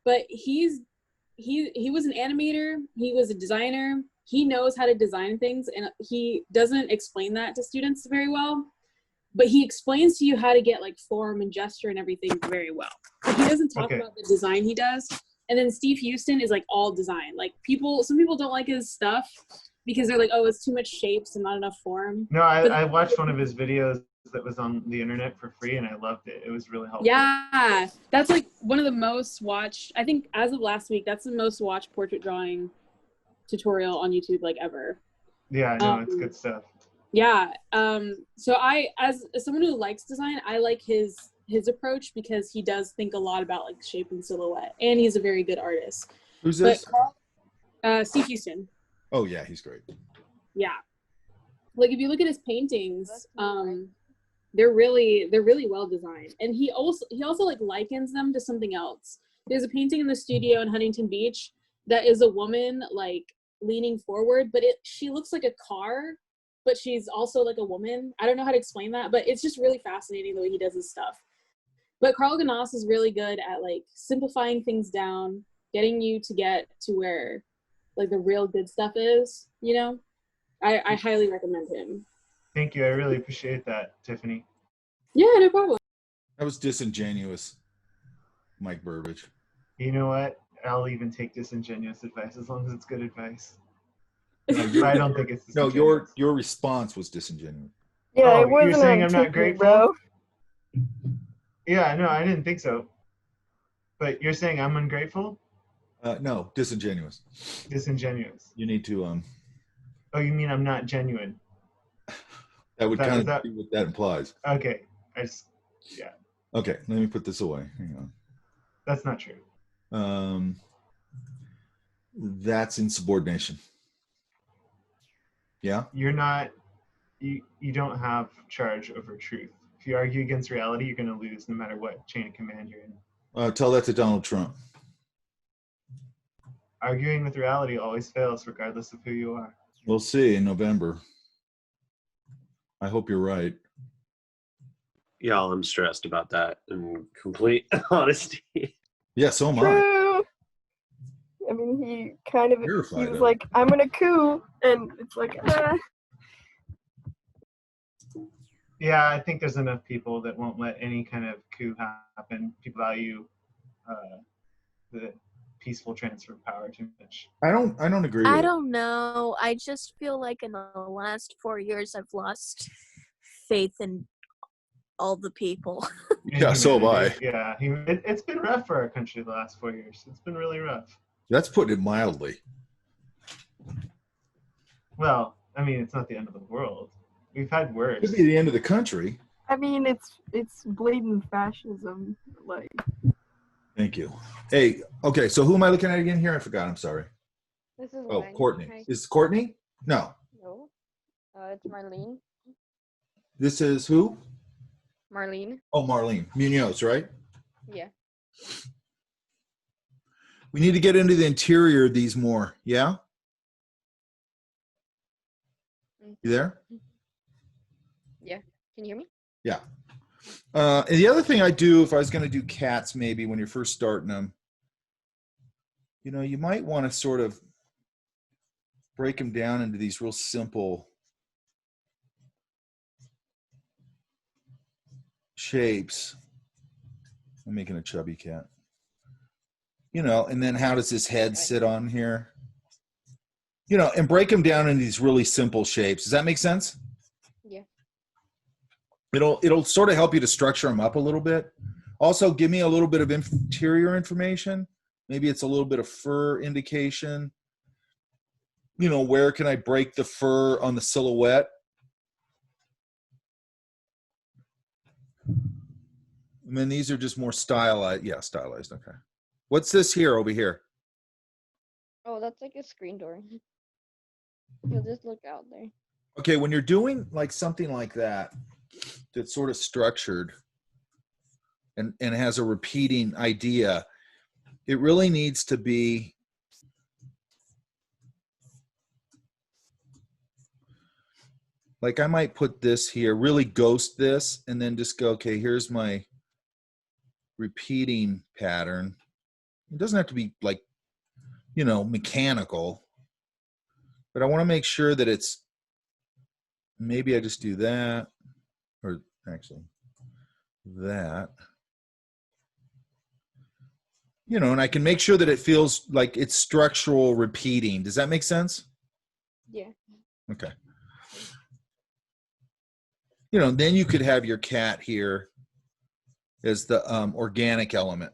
But he was an animator, he was a designer, he knows how to design things, and he doesn't explain that to students very well. But he explains to you how to get like form and gesture and everything very well. But he doesn't talk about the design he does. And then Steve Houston is like all design. Like some people don't like his stuff because they're like, oh, it's too much shapes and not enough form. No, I watched one of his videos that was on the internet for free, and I loved it. It was really helpful. Yeah, that's like one of the most watched, I think as of last week, that's the most watched portrait drawing tutorial on YouTube like ever. Yeah, no, it's good stuff. Yeah, so as someone who likes design, I like his approach because he does think a lot about like shape and silhouette, and he's a very good artist. Who's this? Steve Houston. Oh yeah, he's great. Yeah, like if you look at his paintings, they're really well designed, and he also like likens them to something else. There's a painting in the studio in Huntington Beach that is a woman like leaning forward, but she looks like a car, but she's also like a woman. I don't know how to explain that, but it's just really fascinating the way he does his stuff. But Carl Gnass is really good at like simplifying things down, getting you to get to where like the real good stuff is, you know? I highly recommend him. Thank you. I really appreciate that, Tiffany. Yeah, no problem. That was disingenuous, Mike Burbage. You know what? I'll even take disingenuous advice as long as it's good advice. I don't think it's no. Your response was disingenuous. Yeah, it wasn't you're saying I'm not Tiffany, grateful? bro. Yeah, no, I didn't think so. But you're saying I'm ungrateful? No, disingenuous. Disingenuous. You need to Oh, you mean I'm not genuine? That would kind of be what that implies. Okay, yeah. Okay, let me put this away. Hang on. That's not true. That's insubordination. Yeah. You're not. You don't have charge over truth. If you argue against reality, you're going to lose no matter what chain of command you're in. Tell that to Donald Trump. Arguing with reality always fails, regardless of who you are. We'll see in November. I hope you're right. Y'all, I'm stressed about that in complete honesty. Yeah, so am I. True. I mean, he kind of, he Terrified was of like, I'm gonna coup, and it's like, Yeah, I think there's enough people that won't let any kind of coup happen. People value the peaceful transfer of power too much. I don't agree I with it. don't know. I just feel like in the last 4 years, I've lost faith in all the people. Yeah, so have I. Yeah, it's been rough for our country the last 4 years. It's been really rough. That's putting it mildly. Well, I mean, it's not the end of the world. We've had worse. Could be the end of the country. I mean, it's blatant fascism. Like, Thank you. Hey, okay, so who am I looking at again here? I forgot. I'm sorry. This is Oh, Len. Courtney. Hi. Is Courtney? No. No. It's Marlene. This is who? Marlene. Oh, Marlene Munoz, right? Yeah. We need to get into the interior of these more. Yeah? You there? Yeah. Can you hear me? Yeah. And the other thing I do, if I was going to do cats, maybe when you're first starting them, you know, you might want to sort of break them down into these real simple shapes. I'm making a chubby cat. You know, and then how does this head sit on here? You know, and break them down into these really simple shapes. Does that make sense? Yeah. It'll sort of help you to structure them up a little bit. Also, give me a little bit of interior information. Maybe it's a little bit of fur indication. You know, where can I break the fur on the silhouette? And then these are just more stylized. Yeah, stylized. Okay. What's this here over here? Oh, that's like a screen door. You'll just look out there. Okay, when you're doing like something like that, that's sort of structured and has a repeating idea, it really needs to be like, I might put this here, really ghost this, and then just go, okay, here's my repeating pattern. It doesn't have to be like, you know, mechanical, but I want to make sure that it's, maybe I just do that, or actually that, you know, and I can make sure that it feels like it's structural repeating. Does that make sense? Yeah. Okay. You know, then you could have your cat here as the organic element.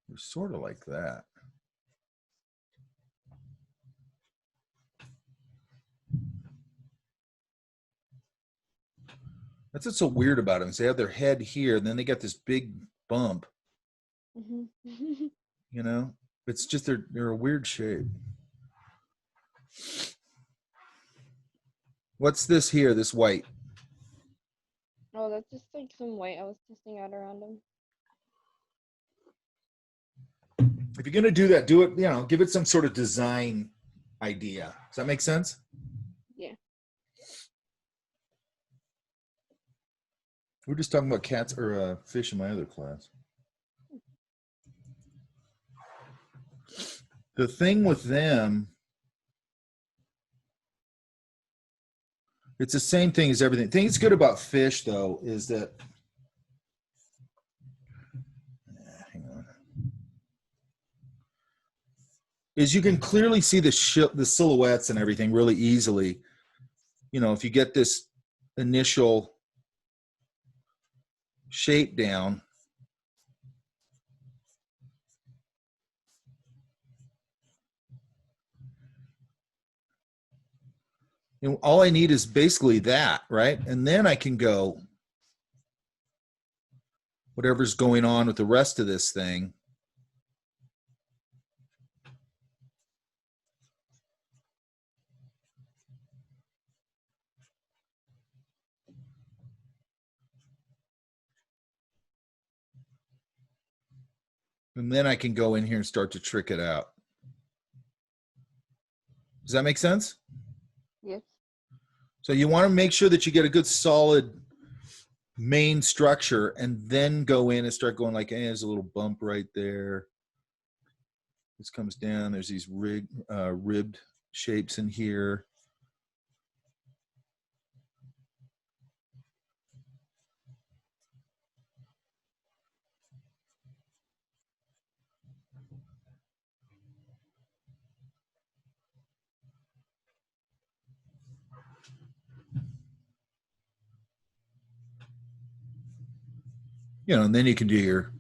We're sort of like that. That's what's so weird about them. Is they have their head here, and then they got this big bump. Mm-hmm. You know, it's just they're a weird shape. What's this here? This white. Oh, that's just like some white I was testing out around them. If you're gonna do that, do it. You know, give it some sort of design idea. Does that make sense? Yeah. We're just talking about cats or fish in my other class. The thing with them, it's the same thing as everything. The thing that's good about fish, though, is that, hang on, is you can clearly see the silhouettes and everything really easily. You know, if you get this initial shape down, and all I need is basically that, right? And then I can go whatever's going on with the rest of this thing. And then I can go in here and start to trick it out. Does that make sense? Yes. So you want to make sure that you get a good solid main structure and then go in and start going like, hey, there's a little bump right there. This comes down. There's these ribbed shapes in here. You know, and then you can do your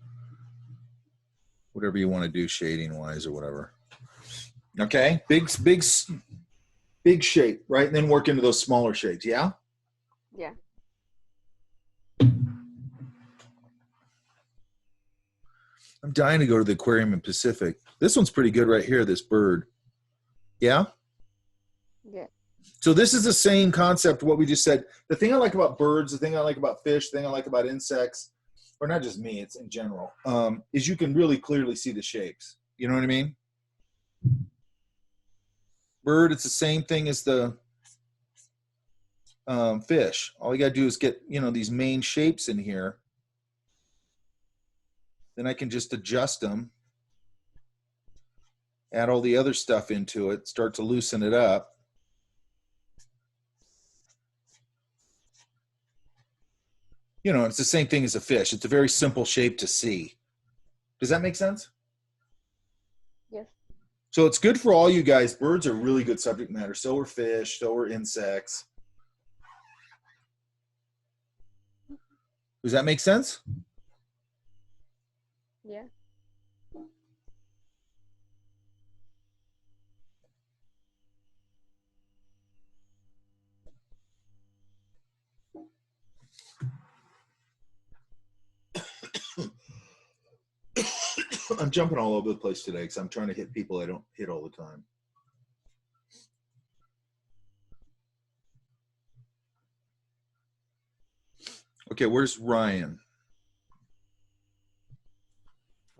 whatever you want to do shading wise or whatever. Okay, big shape, right? And then work into those smaller shapes. Yeah. Yeah. I'm dying to go to the aquarium in Pacific. This one's pretty good right here. This bird. Yeah. Yeah. So this is the same concept. What we just said. The thing I like about birds, the thing I like about fish, the thing I like about insects, or not just me, it's in general, is you can really clearly see the shapes. You know what I mean? Bird, it's the same thing as the fish. All you got to do is get, you know, these main shapes in here. Then I can just adjust them, add all the other stuff into it, start to loosen it up. You know, it's the same thing as a fish. It's a very simple shape to see. Does that make sense? Yes. So it's good for all you guys. Birds are really good subject matter. So are fish. So are insects. Does that make sense? Yeah. I'm jumping all over the place today because I'm trying to hit people I don't hit all the time. Okay, where's Ryan?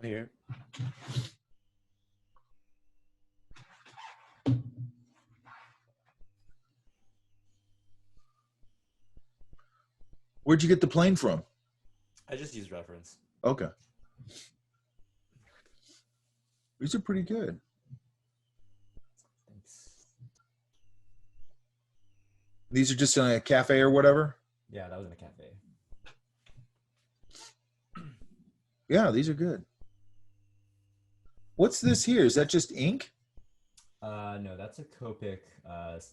Here. Where'd you get the plane from? I just used reference. Okay. These are pretty good. Thanks. These are just in a cafe or whatever? Yeah, that was in a cafe. Yeah, these are good. What's this here? Is that just ink? No, that's a Copic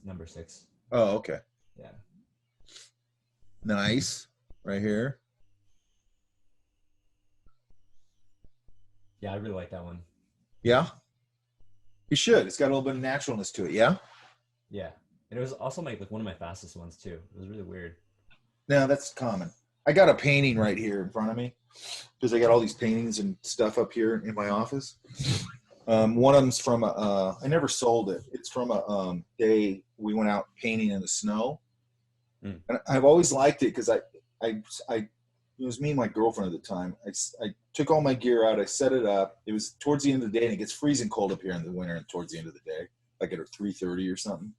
number 6. Oh, okay. Yeah. Nice. Right here. Yeah, I really like that one. Yeah? You should. It's got a little bit of naturalness to it, yeah? Yeah. And it was also like one of my fastest ones too. It was really weird. No, that's common. I got a painting right here in front of me because I got all these paintings and stuff up here in my office. One of them's from I never sold it. It's from a day we went out painting in the snow. And I've always liked it because it was me and my girlfriend at the time. I took all my gear out. I set it up. It was towards the end of the day, and it gets freezing cold up here in the winter and towards the end of the day, like at 3:30 or something.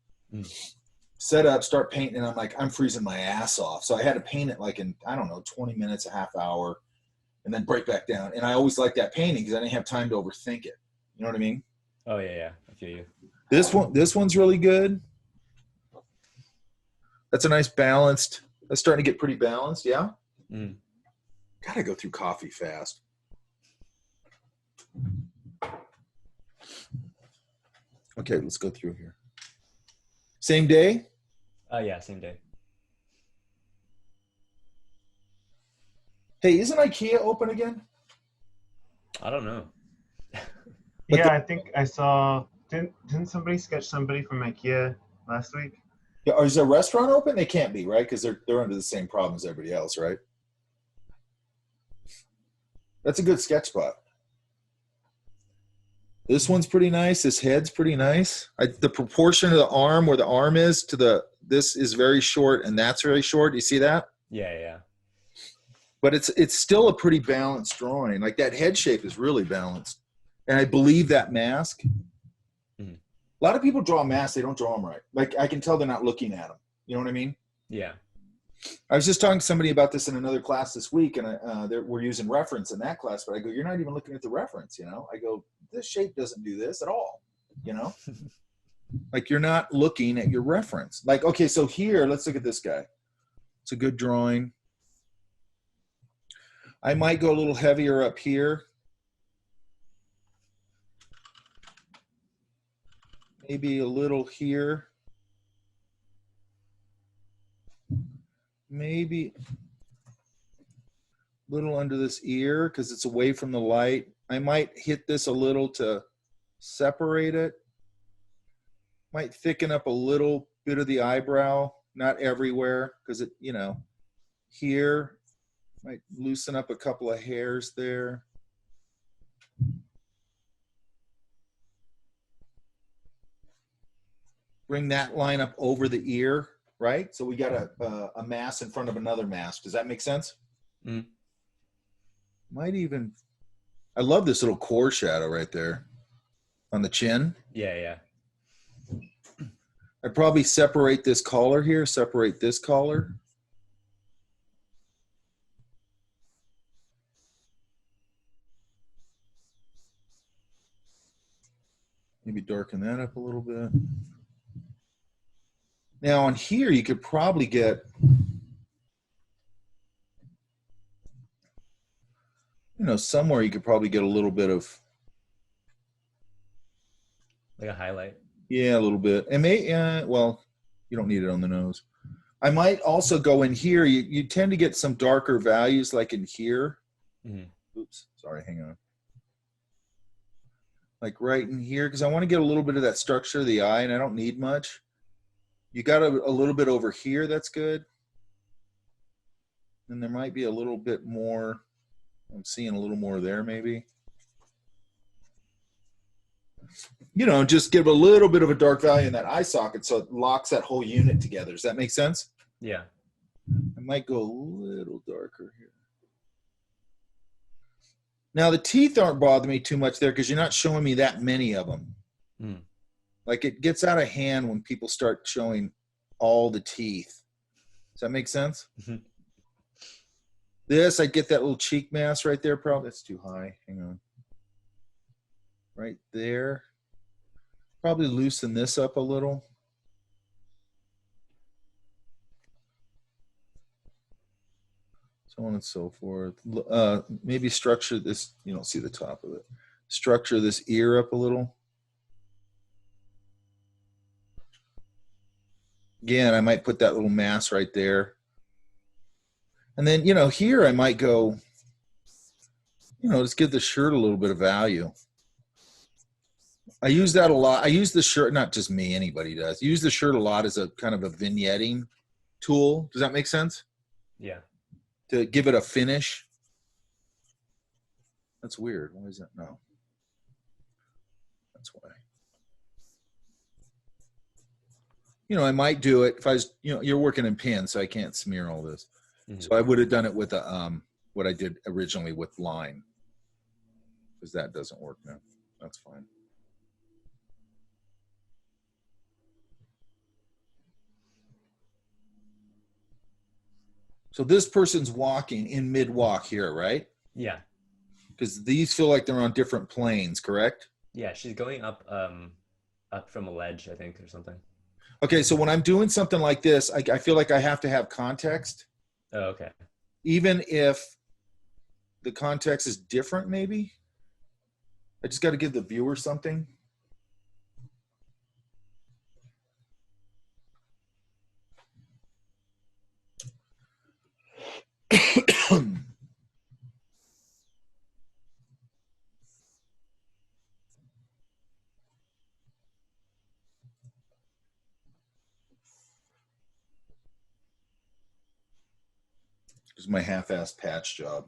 Set up, start painting, and I'm like, I'm freezing my ass off. So I had to paint it like in, I don't know, 20 minutes, a half hour, and then break back down. And I always liked that painting because I didn't have time to overthink it. You know what I mean? Oh, yeah. I feel you. This one's really good. That's a nice balanced. That's starting to get pretty balanced, yeah? Gotta go through coffee fast. Okay, let's go through here. Same day? Yeah, same day. Hey, isn't IKEA open again? I don't know. Yeah, I think I saw. Didn't somebody sketch somebody from IKEA last week? Yeah, or is a restaurant open? They can't be, right? Because they're under the same problem as everybody else, right? That's a good sketch spot. This one's pretty nice. This head's pretty nice. The proportion of the arm, where the arm is to this is very short, and that's very short. You see that? Yeah. but it's still a pretty balanced drawing. Like that head shape is really balanced. And I believe that mask, Mhm. a lot of people draw masks, they don't draw them right. Like I can tell they're not looking at them. You know what I mean? Yeah. I was just talking to somebody about this in another class this week, and we're using reference in that class, but I go, you're not even looking at the reference, you know? I go, this shape doesn't do this at all, you know? Like you're not looking at your reference. Like, okay, so here, let's look at this guy. It's a good drawing. I might go a little heavier up here. Maybe a little here. Maybe a little under this ear because it's away from the light. I might hit this a little to separate it. Might thicken up a little bit of the eyebrow, not everywhere because it, you know, here. Might loosen up a couple of hairs there. Bring that line up over the ear, right? So we got a mask in front of another mask. Does that make sense? Mm. Might even, I love this little core shadow right there on the chin. Yeah, yeah. I'd probably separate this collar here, separate this collar. Maybe darken that up a little bit. Now on here, you could probably get, you know, somewhere you could probably get a little bit of, Like a highlight. yeah, a little bit. And well, you don't need it on the nose. I might also go in here. You tend to get some darker values like in here. Mm-hmm. Oops, sorry, hang on. Like right in here, because I want to get a little bit of that structure of the eye, and I don't need much. You got a little bit over here, that's good. And there might be a little bit more. I'm seeing a little more there maybe. You know, just give a little bit of a dark value in that eye socket so it locks that whole unit together. Does that make sense? Yeah. I might go a little darker here. Now the teeth aren't bothering me too much there because you're not showing me that many of them. Mm. Like it gets out of hand when people start showing all the teeth. Does that make sense? Mm-hmm. This, I get that little cheek mask right there. Probably that's too high. Hang on. Right there. Probably loosen this up a little. So on and so forth. Maybe structure this. You don't see the top of it. Structure this ear up a little. Again, I might put that little mask right there. And then, you know, here I might go, you know, just give the shirt a little bit of value. I use that a lot. I use the shirt, not just me, anybody does. Use the shirt a lot as a kind of a vignetting tool. Does that make sense? Yeah. To give it a finish. That's weird. Why is that? No. That's why. You know, I might do it if I was, you know, you're working in pen, so I can't smear all this. Mm-hmm. So I would have done it with a, what I did originally with line. Because that doesn't work now. That's fine. So this person's walking in mid-walk here, right? Yeah. Because these feel like they're on different planes, correct? Yeah, she's going up up from a ledge, I think, or something. Okay, so when I'm doing something like this, I feel like I have to have context. Oh, okay. Even if the context is different, maybe. I just got to give the viewer something. It's my half-assed patch job.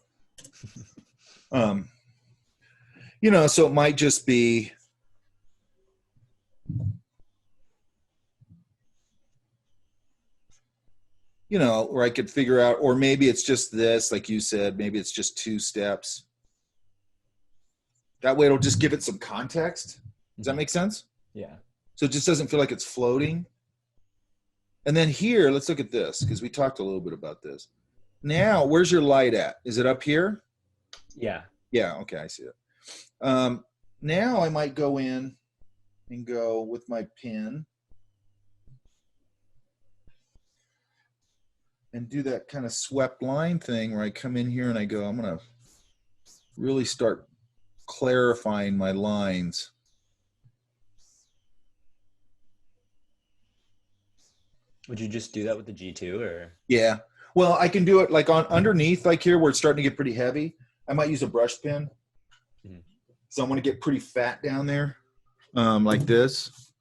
You know, so it might just be, you know, or I could figure out, or maybe it's just this, like you said, maybe it's just 2 steps. That way it'll just give it some context. Does that make sense? Yeah. So it just doesn't feel like it's floating. And then here, let's look at this, because we talked a little bit about this. Now, where's your light at? Is it up here? Yeah. Yeah, okay, I see it. Now I might go in and go with my pen and do that kind of swept line thing where I come in here and I go, I'm going to really start clarifying my lines. Would you just do that with the G2 or? Yeah. Well, I can do it like on underneath, like here where it's starting to get pretty heavy. I might use a brush pen. Mhm. So I'm going to get pretty fat down there, like this.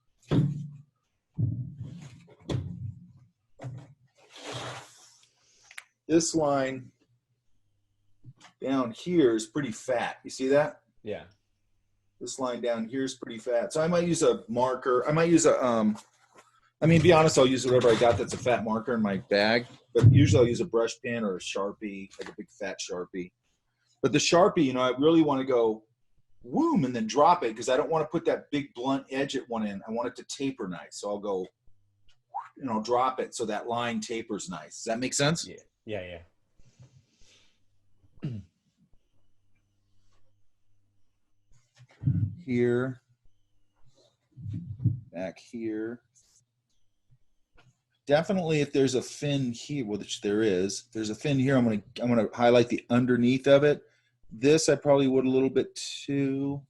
This line down here is pretty fat. You see that? Yeah. This line down here is pretty fat. So I might use a marker. I might use a, I mean, to be honest, I'll use whatever I got that's a fat marker in my bag. But usually I'll use a brush pen or a Sharpie, like a big fat Sharpie. But the Sharpie, you know, I really want to go whoom and then drop it because I don't want to put that big blunt edge at one end. I want it to taper nice. So I'll go, and I'll drop it so that line tapers nice. Does that make sense? Yeah. Yeah. Here, back here. Definitely, if there's a fin here, which there is, if there's a fin here, I'm gonna highlight the underneath of it. This I probably would a little bit too.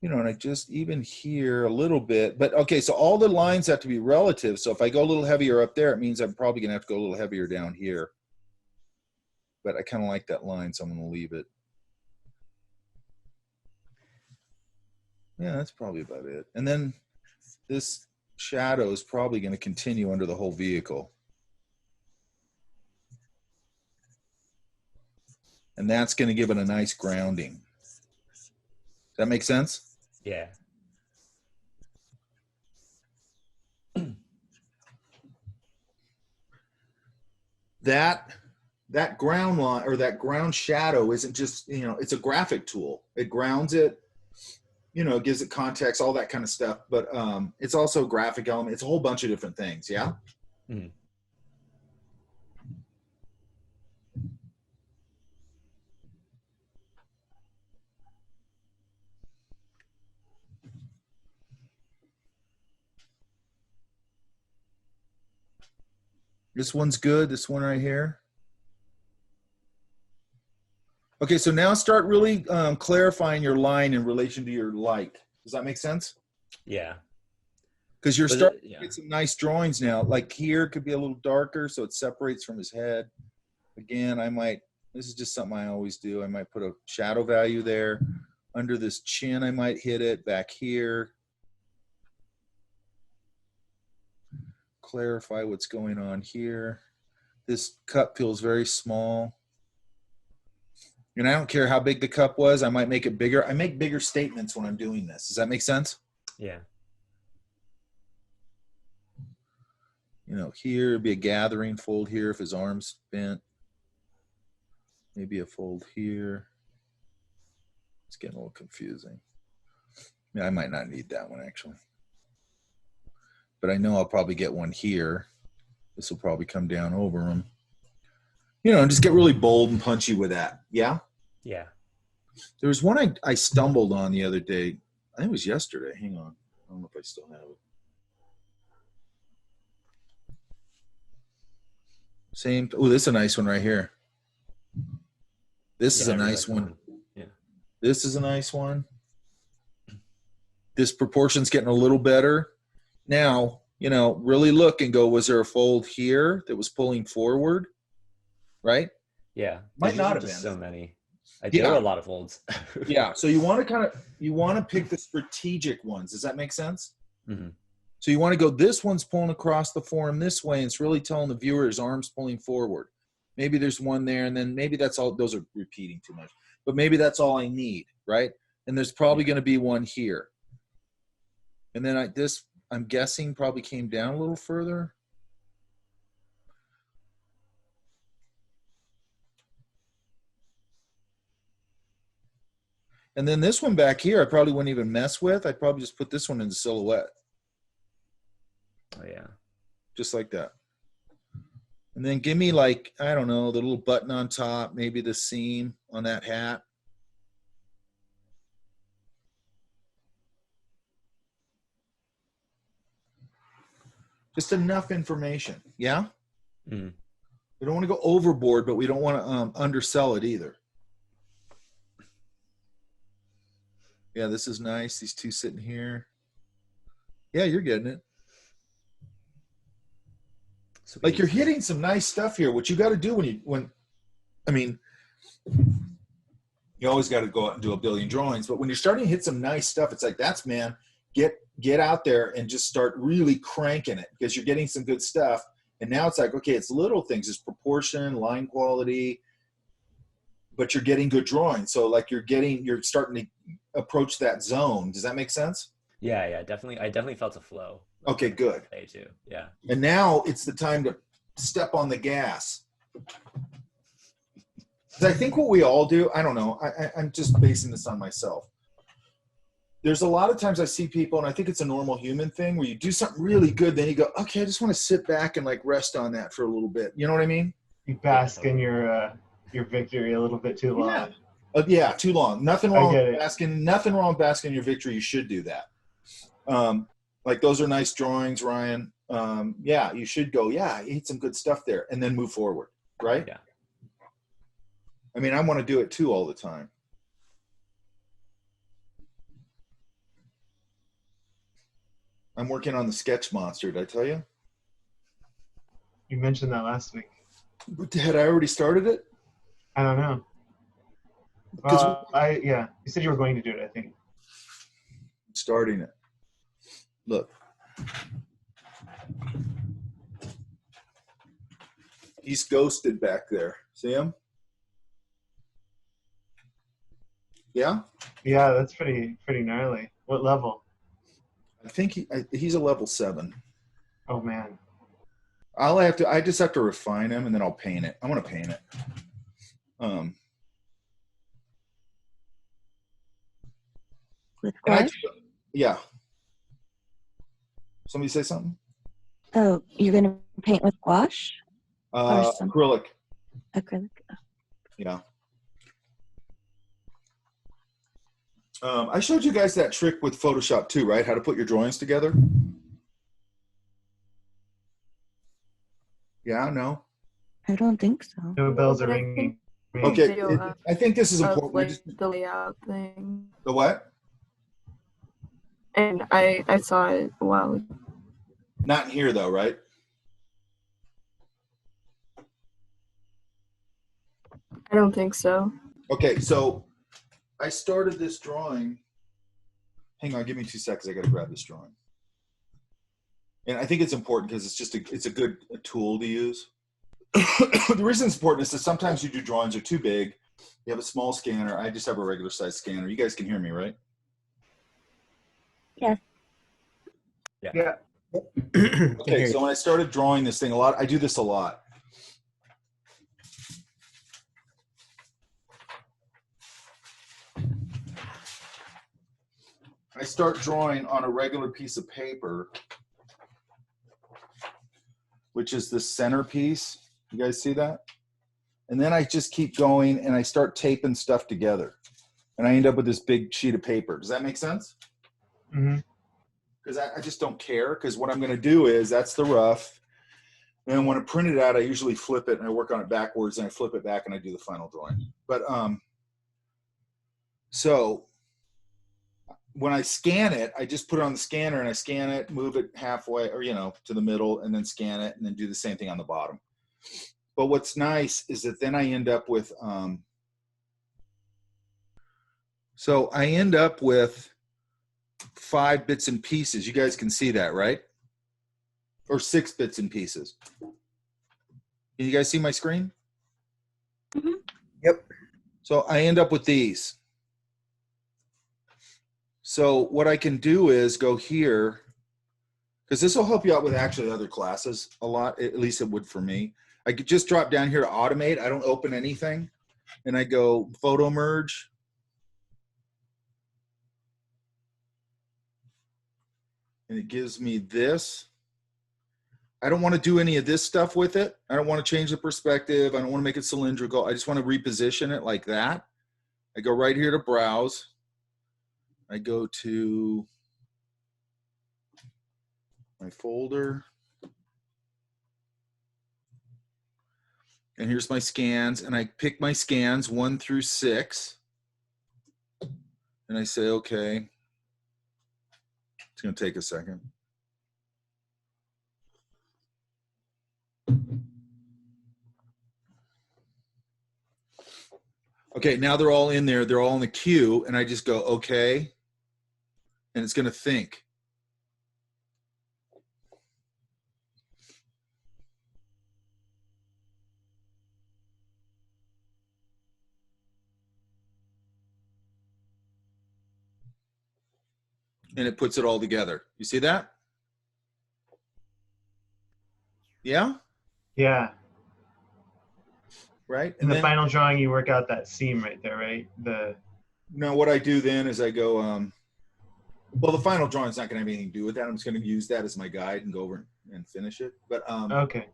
You know, and I just even here a little bit, but okay, so all the lines have to be relative. So if I go a little heavier up there, it means I'm probably gonna have to go a little heavier down here. But I kind of like that line, so I'm gonna leave it. Yeah, that's probably about it. And then this shadow is probably going to continue under the whole vehicle. And that's going to give it a nice grounding. Does that make sense? Yeah. That ground line or that ground shadow isn't just, you know, it's a graphic tool. It grounds it. You know, gives it context, all that kind of stuff. But it's also a graphic element. It's a whole bunch of different things. Yeah. Mm-hmm. This one's good. This one right here. Okay, so now start really clarifying your line in relation to your light. Does that make sense? Yeah. Because you're starting to get some nice drawings now. Like here could be a little darker so it separates from his head. Again, this is just something I always do. I might put a shadow value there. Under this chin, I might hit it back here. Clarify what's going on here. This cup feels very small. And I don't care how big the cup was. I might make it bigger. I make bigger statements when I'm doing this. Does that make sense? Yeah. You know, here would be a gathering fold here if his arm's bent. Maybe a fold here. It's getting a little confusing. Yeah, I might not need that one actually. But I know I'll probably get one here. This will probably come down over him. You know, and just get really bold and punchy with that. Yeah? Yeah. There was one I stumbled on the other day. I think it was yesterday. Hang on. I don't know if I still have it. Same. Oh, this is a nice one right here. This is a nice one. Yeah. This is a nice one. This proportion's getting a little better. Now, you know, really look and go, was there a fold here that was pulling forward? Right? Yeah. Might not have just been. so many. There are a lot of folds. Yeah. So you want to pick the strategic ones. Does that make sense? Mm-hmm. So you want to go, this one's pulling across the form this way, and it's really telling the viewer his arm's pulling forward. Maybe there's one there, and then maybe that's all. Those are repeating too much. But maybe that's all I need, right? And there's probably going to be one here. And then I'm guessing probably came down a little further. And then this one back here, I probably wouldn't even mess with. I'd probably just put this one in the silhouette. Oh yeah. Just like that. And then give me like, I don't know, the little button on top, maybe the seam on that hat. Just enough information. Yeah? Mm. We don't want to go overboard, but we don't want to undersell it either. Yeah, this is nice. These two sitting here. Yeah, you're getting it. So Like you're hitting some nice stuff here. What you got to do I mean, you always got to go out and do a billion drawings, but when you're starting to hit some nice stuff, it's like, man, get out there and just start really cranking it because you're getting some good stuff. And now it's like, okay, it's little things. It's proportion, line quality, but you're getting good drawings. So like you're starting to approach that zone. Does that make sense? Yeah, definitely. I definitely felt a flow. Okay, good. Today too. Yeah. And now it's the time to step on the gas. 'Cause I think what we all do, I don't know, I'm just basing this on myself. There's a lot of times I see people, and I think it's a normal human thing, where you do something really good, then you go, okay, I just want to sit back and like rest on that for a little bit. You know what I mean? You bask in your victory a little bit too long. Yeah, too long. Nothing wrong get with it. basking. Nothing wrong with basking in your victory. You should do that. Like those are nice drawings, Ryan. Yeah, you should go. Yeah, you hit some good stuff there, and then move forward. Right? Yeah. I mean, I want to do it too all the time. I'm working on the sketch monster. Did I tell you? You mentioned that last week. Had I already started it? I don't know. You said you were going to do it, I think. Starting it. Look. He's ghosted back there. See him? Yeah? Yeah, that's pretty gnarly. What level? I think he's a level 7. Oh man. I just have to refine him and then I'll paint it. I want to paint it. With what? Yeah. Somebody say something? Oh, you're going to paint with gouache? Acrylic. Acrylic. Yeah. I showed you guys that trick with Photoshop too, right? How to put your drawings together. Yeah, no. I don't think so. No bells are ringing. Okay, I think this is important. Like the layout thing. The what? And I saw it a while ago. Not in here though, right? I don't think so. Okay, so I started this drawing. Hang on, give me 2 seconds. I got to grab this drawing. And I think it's important because it's a good tool to use. The reason it's important is that sometimes you do drawings that are too big. You have a small scanner. I just have a regular size scanner. You guys can hear me, right? Yeah. Yeah. Okay, so when I started drawing this thing I do this a lot. I start drawing on a regular piece of paper, which is the centerpiece. You guys see that? And then I just keep going and I start taping stuff together. And I end up with this big sheet of paper. Does that make sense? Mm-hmm. Because I just don't care. Because what I'm going to do is, that's the rough. And then when I print it out, I usually flip it and I work on it backwards and I flip it back and I do the final drawing. But so when I scan it, I just put it on the scanner and I scan it, move it halfway or, to the middle and then scan it and then do the same thing on the bottom. But what's nice is that then I end up with, so I end up with 5 bits and pieces. You guys can see that, right? Or 6 bits and pieces. Can you guys see my screen? Mm-hmm. Yep. So I end up with these. So what I can do is go here, because this will help you out with actually other classes a lot, at least it would for me. I could just drop down here to automate. I don't open anything. And I go photo merge. And it gives me this. I don't want to do any of this stuff with it. I don't want to change the perspective. I don't want to make it cylindrical. I just want to reposition it like that. I go right here to browse. I go to my folder. And here's my scans. And I pick my scans 1 through 6. And I say, okay. It's going to take a second. Okay, now they're all in there. They're all in the queue. And I just go, okay. And it's going to think. And it puts it all together. You see that? Yeah? Yeah. Right? In And the then, final drawing, you work out that seam right there, right? now what I do then is I go, well, the final drawing's not going to have anything to do with that. I'm just going to use that as my guide and go over and finish it. But okay.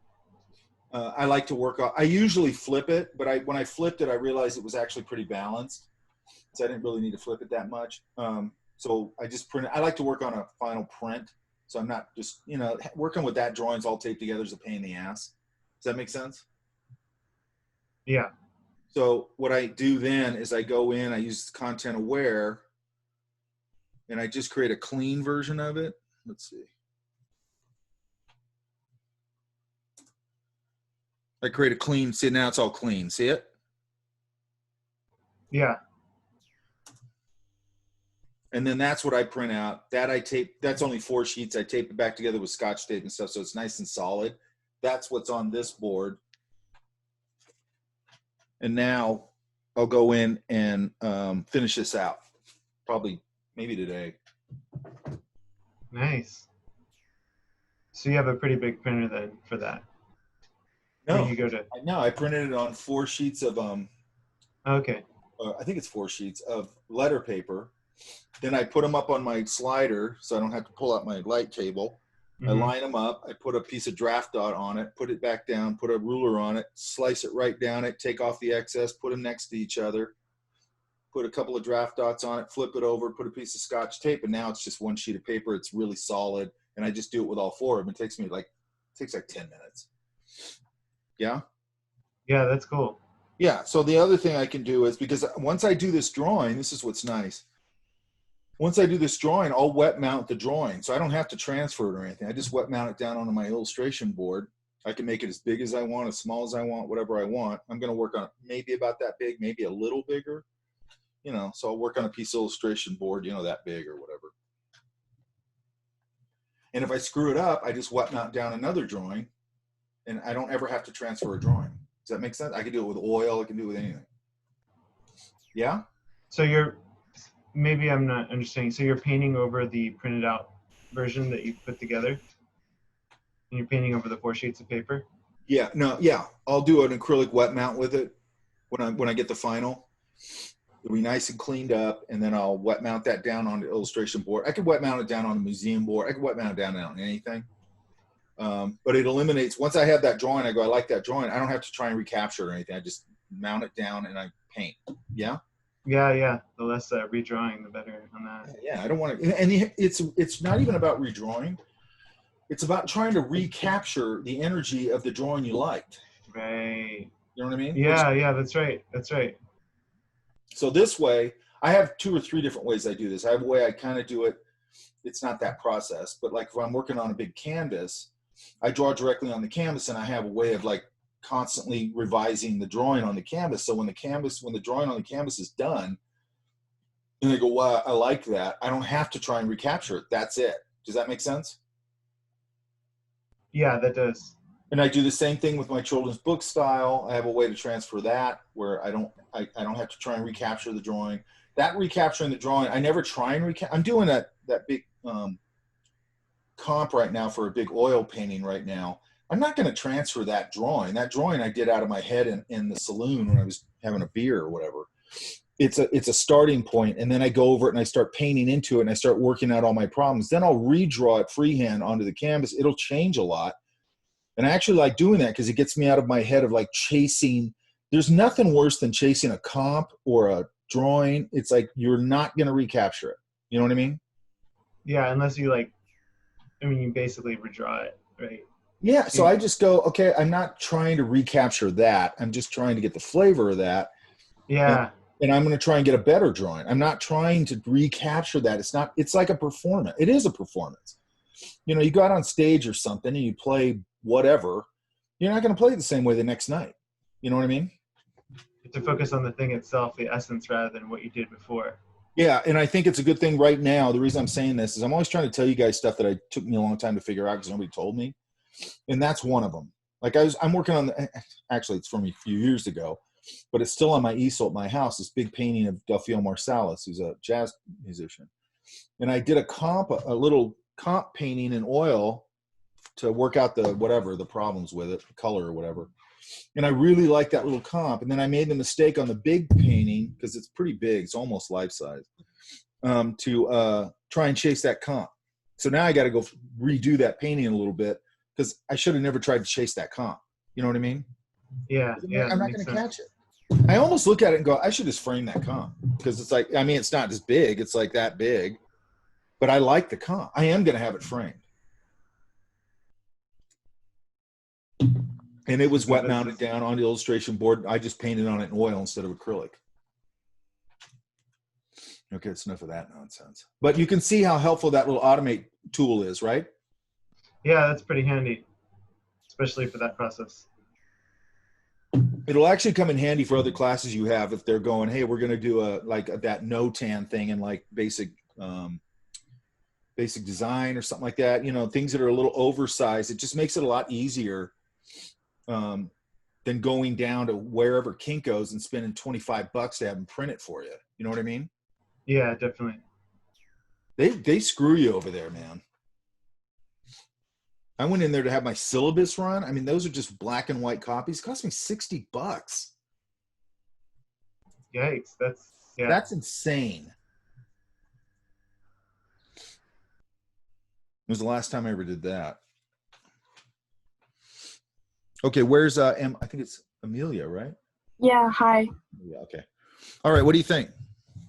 I like to work on, I usually flip it, but when I flipped it, I realized it was actually pretty balanced. So I didn't really need to flip it that much. So I just print it. I like to work on a final print. So I'm not just, working with that drawings all taped together is a pain in the ass. Does that make sense? Yeah. So what I do then is I go in, I use content aware, and I just create a clean version of it. Let's see. I create a clean, see now it's all clean. See it? Yeah. And then that's what I print out. That I tape, that's only 4 sheets. I tape it back together with Scotch tape and stuff, so it's nice and solid. That's what's on this board. And now I'll go in and finish this out. Probably, maybe today. Nice. So you have a pretty big printer then for that. No, you go to. No, I printed it on 4 sheets of Okay. I think it's 4 sheets of letter paper. Then I put them up on my slider so I don't have to pull out my light table. I line them up. I put a piece of draft dot on it, put it back down, put a ruler on it, slice it right down it, take off the excess, put them next to each other, put a couple of draft dots on it, flip it over, put a piece of Scotch tape, and now it's just 1 sheet of paper. It's really solid, and I just do it with all 4 of them. It takes like 10 minutes. Yeah? Yeah, that's cool. Yeah, so the other thing I can do is, because once I do this drawing, this is what's nice. Once I do this drawing, I'll wet mount the drawing. So I don't have to transfer it or anything. I just wet mount it down onto my illustration board. I can make it as big as I want, as small as I want, whatever I want. I'm going to work on it maybe about that big, maybe a little bigger. So I'll work on a piece of illustration board, that big or whatever. And if I screw it up, I just wet mount down another drawing, and I don't ever have to transfer a drawing. Does that make sense? I can do it with oil. I can do it with anything. Yeah? So maybe I'm not understanding. So you're painting over the printed out version that you put together? And you're painting over the 4 sheets of paper? Yeah, no, yeah. I'll do an acrylic wet mount with it when I get the final. It'll be nice and cleaned up, and then I'll wet mount that down on the illustration board. I could wet mount it down on the museum board. I could wet mount it down on anything. But it eliminates, once I have that drawing, I go, I like that drawing. I don't have to try and recapture it or anything. I just mount it down and I paint. Yeah? Yeah. The less redrawing, the better on that. Yeah, I don't want to, and it's not even about redrawing. It's about trying to recapture the energy of the drawing you liked. Right. You know what I mean? Yeah, that's right. That's right. So this way, I have 2 or 3 different ways I do this. I have a way I kind of do it. It's not that process, but like if I'm working on a big canvas, I draw directly on the canvas, and I have a way of like constantly revising the drawing on the canvas. So when the drawing on the canvas is done, and they go, wow, I like that, I don't have to try and recapture it. That's it. Does that make sense? Yeah, that does. And I do the same thing with my children's book style. I have a way to transfer that where I don't have to try and recapture the drawing. that recapturing the drawing, I never try and I'm doing that big comp right now for a big oil painting right now. I'm not going to transfer that drawing. That drawing I did out of my head in the saloon when I was having a beer or whatever. It's a starting point, and then I go over it and I start painting into it and I start working out all my problems. Then I'll redraw it freehand onto the canvas. It'll change a lot. And I actually like doing that because it gets me out of my head of like chasing. There's nothing worse than chasing a comp or a drawing. It's like you're not going to recapture it. You know what I mean? Yeah, unless you you basically redraw it, right? Yeah, so I just go, okay, I'm not trying to recapture that. I'm just trying to get the flavor of that. Yeah. And I'm going to try and get a better drawing. I'm not trying to recapture that. It's like a performance. It is a performance. You know, you go out on stage or something and you play whatever, you're not going to play it the same way the next night. You know what I mean? To focus on the thing itself, the essence, rather than what you did before. Yeah, and I think it's a good thing right now. The reason I'm saying this is I'm always trying to tell you guys stuff that took me a long time to figure out because nobody told me. And that's one of them. Like I'm working on actually it's from a few years ago, but it's still on my easel at my house, this big painting of Delfino Marsalis, who's a jazz musician. And I did a little comp painting in oil to work out the problems with it, the color or whatever. And I really like that little comp. And then I made the mistake on the big painting, because it's pretty big, it's almost life size, to try and chase that comp. So now I got to go redo that painting a little bit, because I should have never tried to chase that comp. You know what I mean? Yeah, yeah. I'm not going to catch it. I almost look at it and go, I should just frame that comp, because it's like, I mean, it's not as big. It's like that big, but I like the comp. I am going to have it framed. And it was wet mounted down on the illustration board. I just painted on it in oil instead of acrylic. Okay, it's enough of that nonsense. But you can see how helpful that little automate tool is, right? Yeah, that's pretty handy, especially for that process. It'll actually come in handy for other classes you have if they're going, hey, we're going to do that no-tan thing and like basic design or something like that. You know, things that are a little oversized. It just makes it a lot easier than going down to wherever Kinko's and spending $25 to have them print it for you. You know what I mean? Yeah, definitely. They screw you over there, man. I went in there to have my syllabus run. I mean, those are just black and white copies. It cost me $60. Yikes, that's insane. It was the last time I ever did that. Okay, where's I think it's Amelia, right? Yeah, hi. Yeah, okay. All right, what do you think?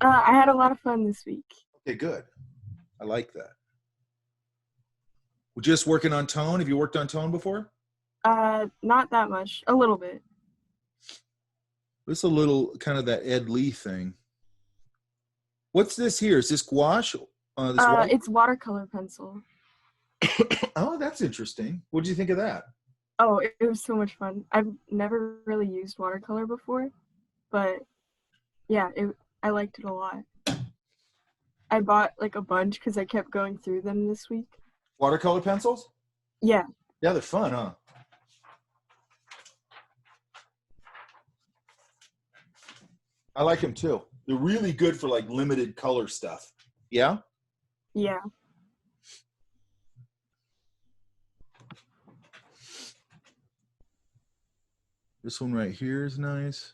I had a lot of fun this week. Okay, good. I like that. We're just working on tone. Have you worked on tone before? Not that much. A little bit. It's a little kind of that Ed Lee thing. What's this here? Is this gouache? It's watercolor pencil. Oh, that's interesting. What did you think of that? Oh, it was so much fun. I've never really used watercolor before, but yeah, I liked it a lot. I bought like a bunch because I kept going through them this week. Watercolor pencils? Yeah. Yeah, they're fun, huh? I like them too. They're really good for like limited color stuff. Yeah? Yeah. This one right here is nice.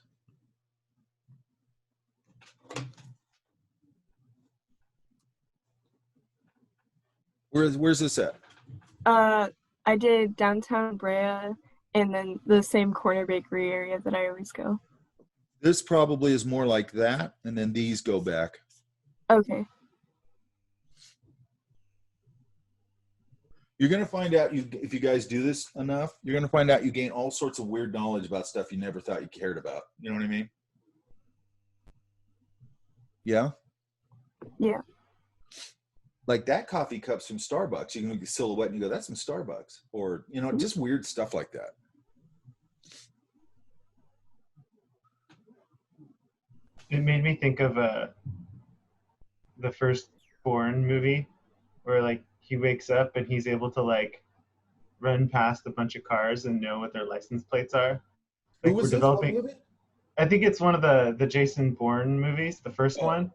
Where's this at? I did downtown Brea and then the same corner bakery area that I always go. This probably is more like that, and then these go back. Okay. You're going to find out, if you guys do this enough, you're going to find out you gain all sorts of weird knowledge about stuff you never thought you cared about. You know what I mean? Yeah? Yeah. Like that coffee cup's from Starbucks. You can look at the silhouette and you go, that's from Starbucks. Or, you know, just weird stuff like that. It made me think of the first Bourne movie where like he wakes up and he's able to like run past a bunch of cars and know what their license plates are. Like Who was we're this? developing. What movie? I think it's one of the Jason Bourne movies, the first one.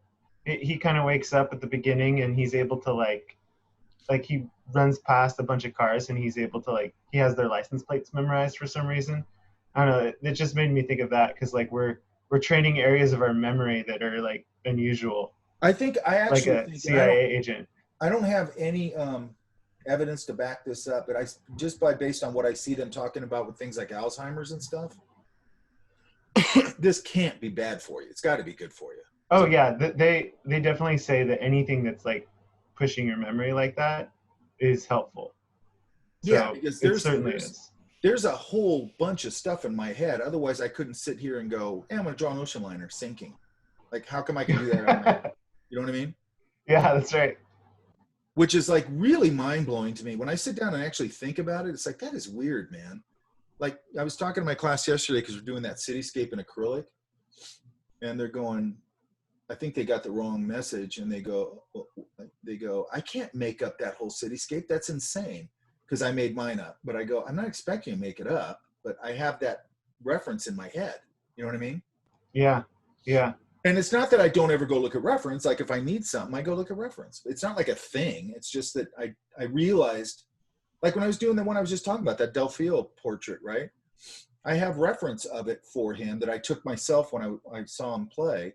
he kind of wakes up at the beginning and he's able to like he runs past a bunch of cars and he's able to like he has their license plates memorized for some reason. I don't know. It just made me think of that because like we're training areas of our memory that are like unusual. I think I actually like a think, CIA agent. I don't have any evidence to back this up, but I just based on what I see them talking about with things like Alzheimer's and stuff, this can't be bad for you. It's got to be good for you. Oh yeah, they definitely say that anything that's like pushing your memory like that is helpful. So Yeah, because it certainly is. There's a whole bunch of stuff in my head. Otherwise, I couldn't sit here and go, hey, I'm going to draw an ocean liner sinking. Like, how come I can do that on my head? You know what I mean? Yeah, that's right. Which is like really mind-blowing to me. When I sit down and actually think about it, it's like, that is weird, man. Like, I was talking to my class yesterday because we're doing that cityscape in acrylic. And they're going, I think they got the wrong message. And they go, I can't make up that whole cityscape. That's insane. Because I made mine up. But I go, I'm not expecting to make it up. But I have that reference in my head. You know what I mean? Yeah, yeah. And it's not that I don't ever go look at reference. Like if I need something, I go look at reference. It's not like a thing. It's just that I realized, like when I was doing the one I was just talking about, that Delphio portrait, right? I have reference of it for him that I took myself when I saw him play.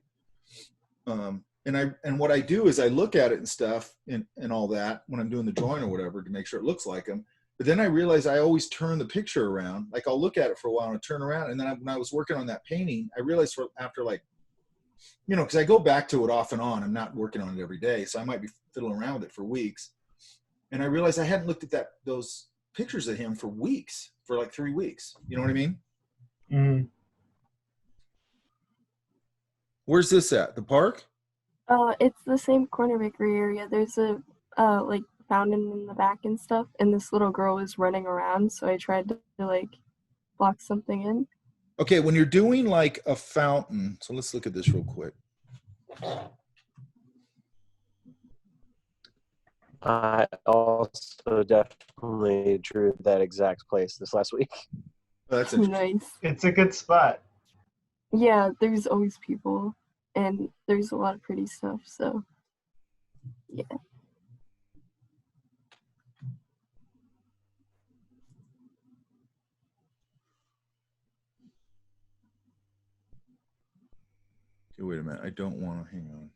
And what I do is I look at it and stuff and all that when I'm doing the drawing or whatever to make sure it looks like him. But then I realize I always turn the picture around. Like I'll look at it for a while and turn around. And then when I was working on that painting, I realized after like, you know, because I go back to it off and on. I'm not working on it every day. So I might be fiddling around with it for weeks. And I realized I hadn't looked at those pictures of him for weeks, for like 3 weeks. You know what I mean? Mm-hmm. Where's this at? The park? It's the same corner bakery area. There's a like fountain in the back and stuff, and this little girl was running around, so I tried to like block something in. Okay, when you're doing like a fountain, so let's look at this real quick. I also definitely drew that exact place this last week. That's nice. It's a good spot. Yeah, there's always people, and there's a lot of pretty stuff, so yeah. Okay, wait a minute. I don't want to, hang on.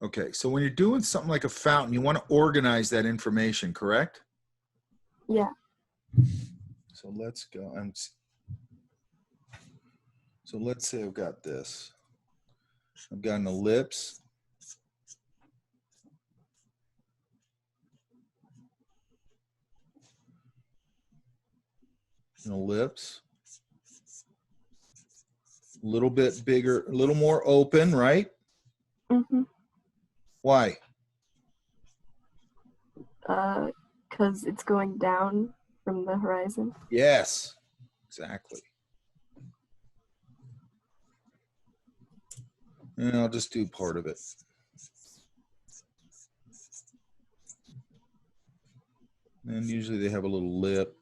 Okay, so when you're doing something like a fountain, you want to organize that information, correct? Yeah. So let's go. So let's say I've got this. I've got an ellipse. An ellipse. A little bit bigger, a little more open, right? Mm-hmm. Why? Because it's going down from the horizon. Yes, exactly. And I'll just do part of it. And usually they have a little lip.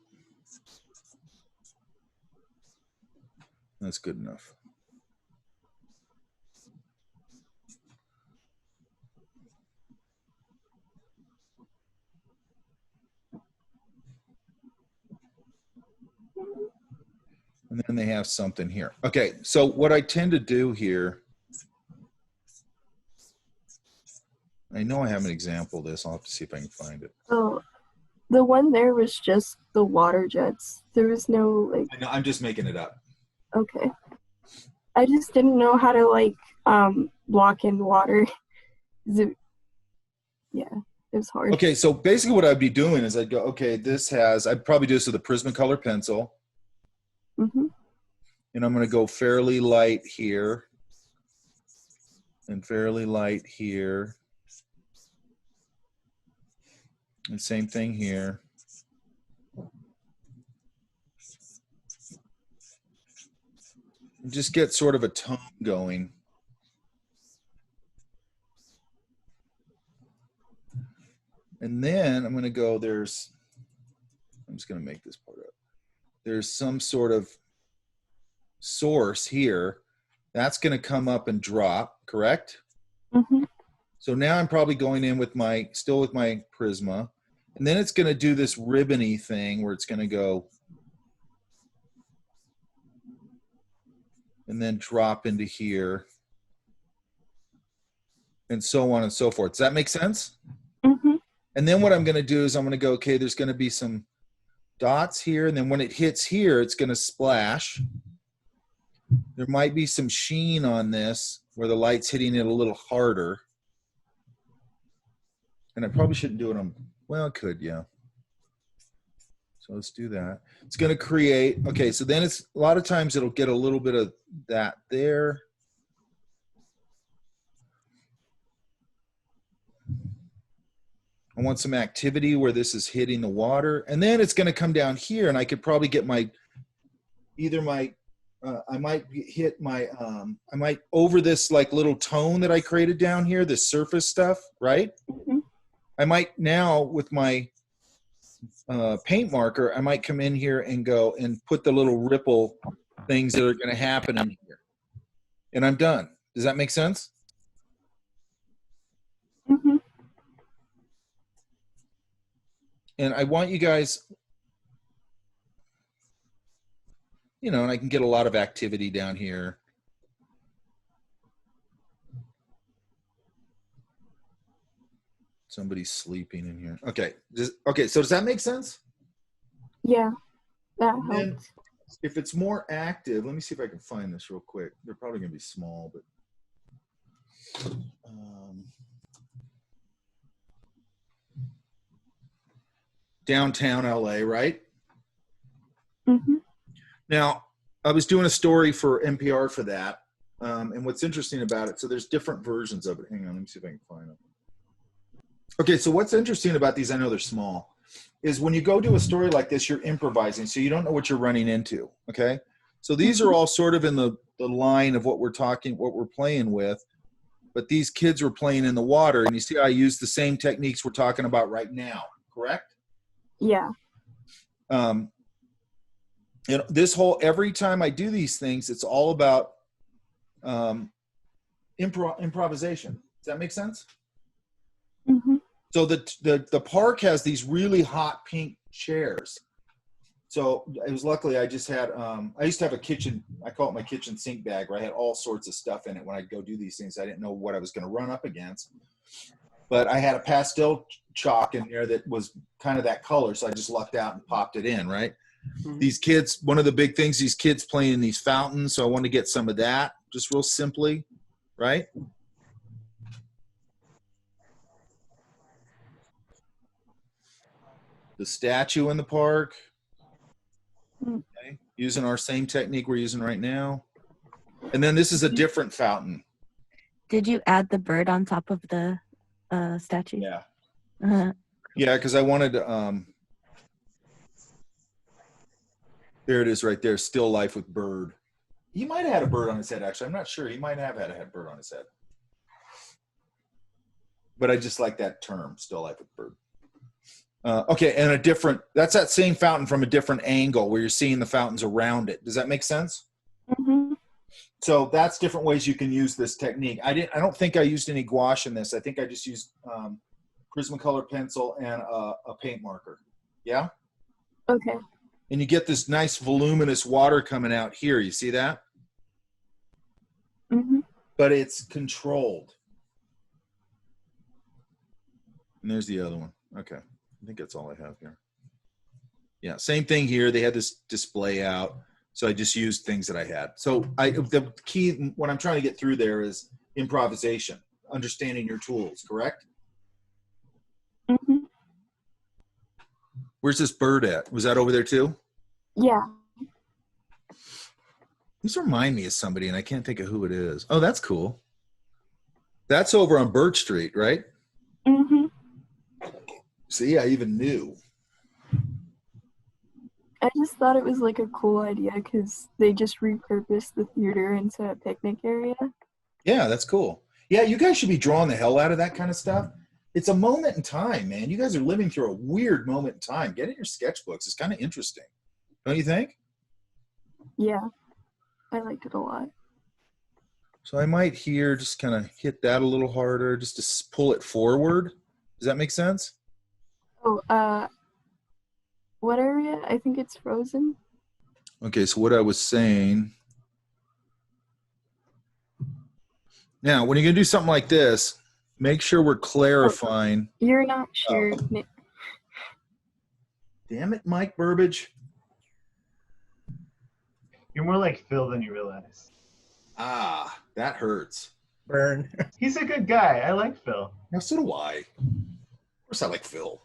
That's good enough. And then they have something here. Okay, so what I tend to do here, I know I have an example of this. I'll have to see if I can find it. Oh, the one there was just the water jets. There was no like. I know, I'm just making it up. Okay. I just didn't know how to like block in water. Yeah, it was hard. Okay, so basically what I'd be doing is I'd go, okay, I'd probably do this with a Prismacolor pencil. Mm-hmm. And I'm going to go fairly light here and fairly light here. And same thing here. just get sort of a tone going. And then I'm going to go, I'm just going to make this part up. There's some sort of source here. That's going to come up and drop, correct? Mm-hmm. So now I'm probably going in with still with my Prisma. And then it's going to do this ribbony thing where it's going to go and then drop into here and so on and so forth. Does that make sense? Mm-hmm. And then what I'm going to do is I'm going to go, okay, there's going to be some dots here. And then when it hits here, it's going to splash. There might be some sheen on this where the light's hitting it a little harder. And I probably shouldn't do it on, well, I could, yeah. So let's do that. It's going to create, okay, so then it's, a lot of times it'll get a little bit of that there. I want some activity where this is hitting the water. And then it's going to come down here and I could probably get I might hit my, I might over this like little tone that I created down here, this surface stuff, right? Mm-hmm. I might now with my paint marker, I might come in here and go and put the little ripple things that are going to happen in here. And I'm done. Does that make sense? Mm-hmm. And I want you guys, you know, and I can get a lot of activity down here. Somebody's sleeping in here. Okay. Okay. So does that make sense? Yeah, that And then helps. if it's more active, let me see if I can find this real quick. They're probably going to be small, but downtown LA, right? Mm-hmm. Now, I was doing a story for NPR for that. And what's interesting about it, so there's different versions of it. Hang on, let me see if I can find them. Okay, so what's interesting about these, I know they're small, is when you go do a story like this, you're improvising, so you don't know what you're running into, okay? So these are all sort of in the line of what we're playing with, but these kids were playing in the water, and you see I use the same techniques we're talking about right now, correct? Yeah. You know, every time I do these things, it's all about improvisation. Does that make sense? Mm-hmm. So the park has these really hot pink chairs. So it was luckily I just had, I used to have a kitchen, I call it my kitchen sink bag, where I had all sorts of stuff in it when I'd go do these things. I didn't know what I was going to run up against. But I had a pastel chalk in there that was kind of that color, so I just lucked out and popped it in, right? Mm-hmm. These kids, one of the big things, these kids playing in these fountains, so I wanted to get some of that, just real simply, right? The statue in the park, okay, using our same technique we're using right now. And then this is a different fountain. Did you add the bird on top of the statue? Yeah. Uh-huh. Yeah, because I wanted to, there it is right there, still life with bird. He might have had a bird on his head, actually. I'm not sure. He might have had a bird on his head. But I just like that term, still life with bird. Okay, and that's that same fountain from a different angle where you're seeing the fountains around it. Does that make sense? Mm-hmm. So that's different ways you can use this technique. I don't think I used any gouache in this. I think I just used Prismacolor pencil and a paint marker. Yeah? Okay. And you get this nice voluminous water coming out here. You see that? Mm-hmm. But it's controlled. And there's the other one. Okay. I think that's all I have here. Yeah, same thing here. They had this display out, so I just used things that I had. So the key, what I'm trying to get through there is improvisation, understanding your tools, correct? Mm-hmm. Where's this bird at? Was that over there too? Yeah. These remind me of somebody, and I can't think of who it is. Oh, that's cool. That's over on Birch Street, right? Mm-hmm. See, I even knew. I just thought it was like a cool idea because they just repurposed the theater into a picnic area. Yeah, that's cool. Yeah, you guys should be drawing the hell out of that kind of stuff. It's a moment in time, man. You guys are living through a weird moment in time. Get in your sketchbooks. It's kind of interesting. Don't you think? Yeah, I liked it a lot. So I might here just kind of hit that a little harder just to pull it forward. Does that make sense? Oh, what area? I think it's frozen. Okay, so what I was saying. Now, when you're going to do something like this, make sure we're clarifying. You're not sure. Damn it, Mike Burbage. You're more like Phil than you realize. Ah, that hurts. Burn. He's a good guy. I like Phil. Now, so do I. Of course I like Phil.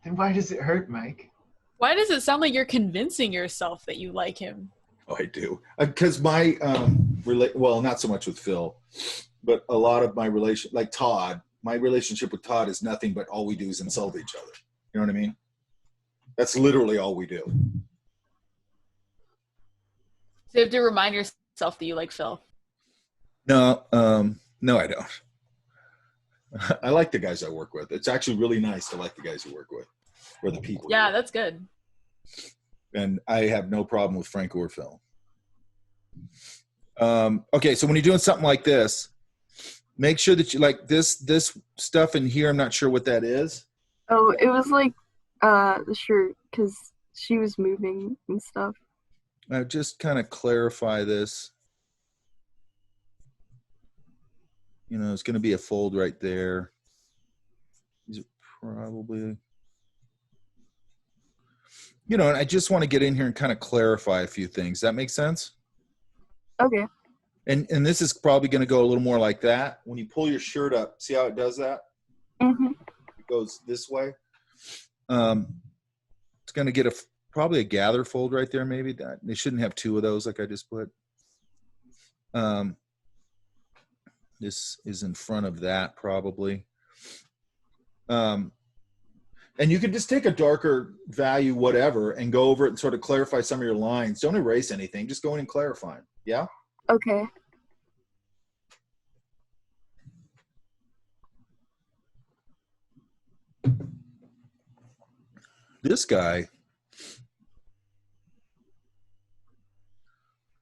Then why does it hurt, Mike? Why does it sound like you're convincing yourself that you like him? Oh, I do. Because my, well, not so much with Phil, but a lot of my like Todd, my relationship with Todd is nothing but all we do is insult each other. You know what I mean? That's literally all we do. So you have to remind yourself that you like Phil. No, no, I don't. I like the guys I work with. It's actually really nice to like the guys you work with, or the people. Yeah, that's good. And I have no problem with Frank or Phil. Okay, so when you're doing something like this, make sure that you like this stuff in here. I'm not sure what that is. Oh, it was like the shirt because she was moving and stuff. Just kind of clarify this. You know, it's going to be a fold right there. These are probably, you know, and I just want to get in here and kind of clarify a few things. Does that make sense? Okay. And this is probably going to go a little more like that. When you pull your shirt up, see how it does that? Mm-hmm. It goes this way. It's going to get probably a gather fold right there, maybe. They shouldn't have two of those like I just put. This is in front of that probably. And you can just take a darker value, whatever, and go over it and sort of clarify some of your lines. Don't erase anything. Just go in and clarify them. Yeah? Okay. This guy.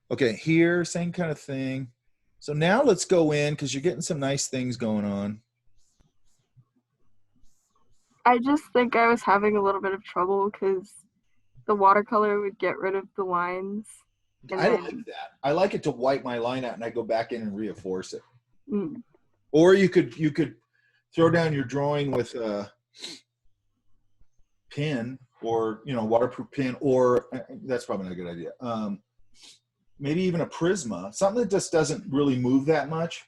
Okay, here, same kind of thing. So now let's go in because you're getting some nice things going on. I just think I was having a little bit of trouble because the watercolor would get rid of the lines. I like that. I like it to wipe my line out and I go back in and reinforce it. Mm. Or you could throw down your drawing with a pen or, you know, waterproof pen, or that's probably not a good idea. Maybe even a Prisma, something that just doesn't really move that much.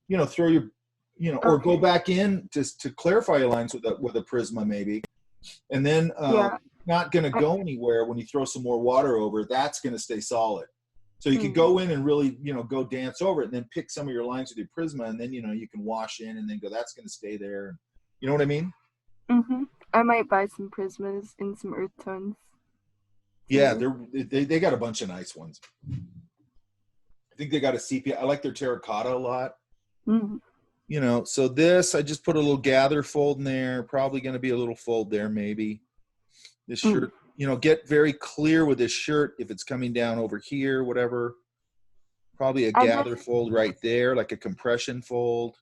You know, throw your, you know, or go back in just to clarify your lines with a Prisma maybe. And then not going to go anywhere when you throw some more water over it. That's going to stay solid. So you can go in and really, you know, go dance over it and then pick some of your lines with your Prisma, and then, you know, you can wash in and then go, that's going to stay there. You know what I mean? Mm-hmm. I might buy some Prismas and some earth tones. Yeah, they got a bunch of nice ones. I think they got a sepia. I like their terracotta a lot. Mm-hmm. You know, so this, I just put a little gather fold in there. Probably going to be a little fold there maybe. This shirt, you know, get very clear with this shirt if it's coming down over here, whatever. Probably a gather fold right there, like a compression fold.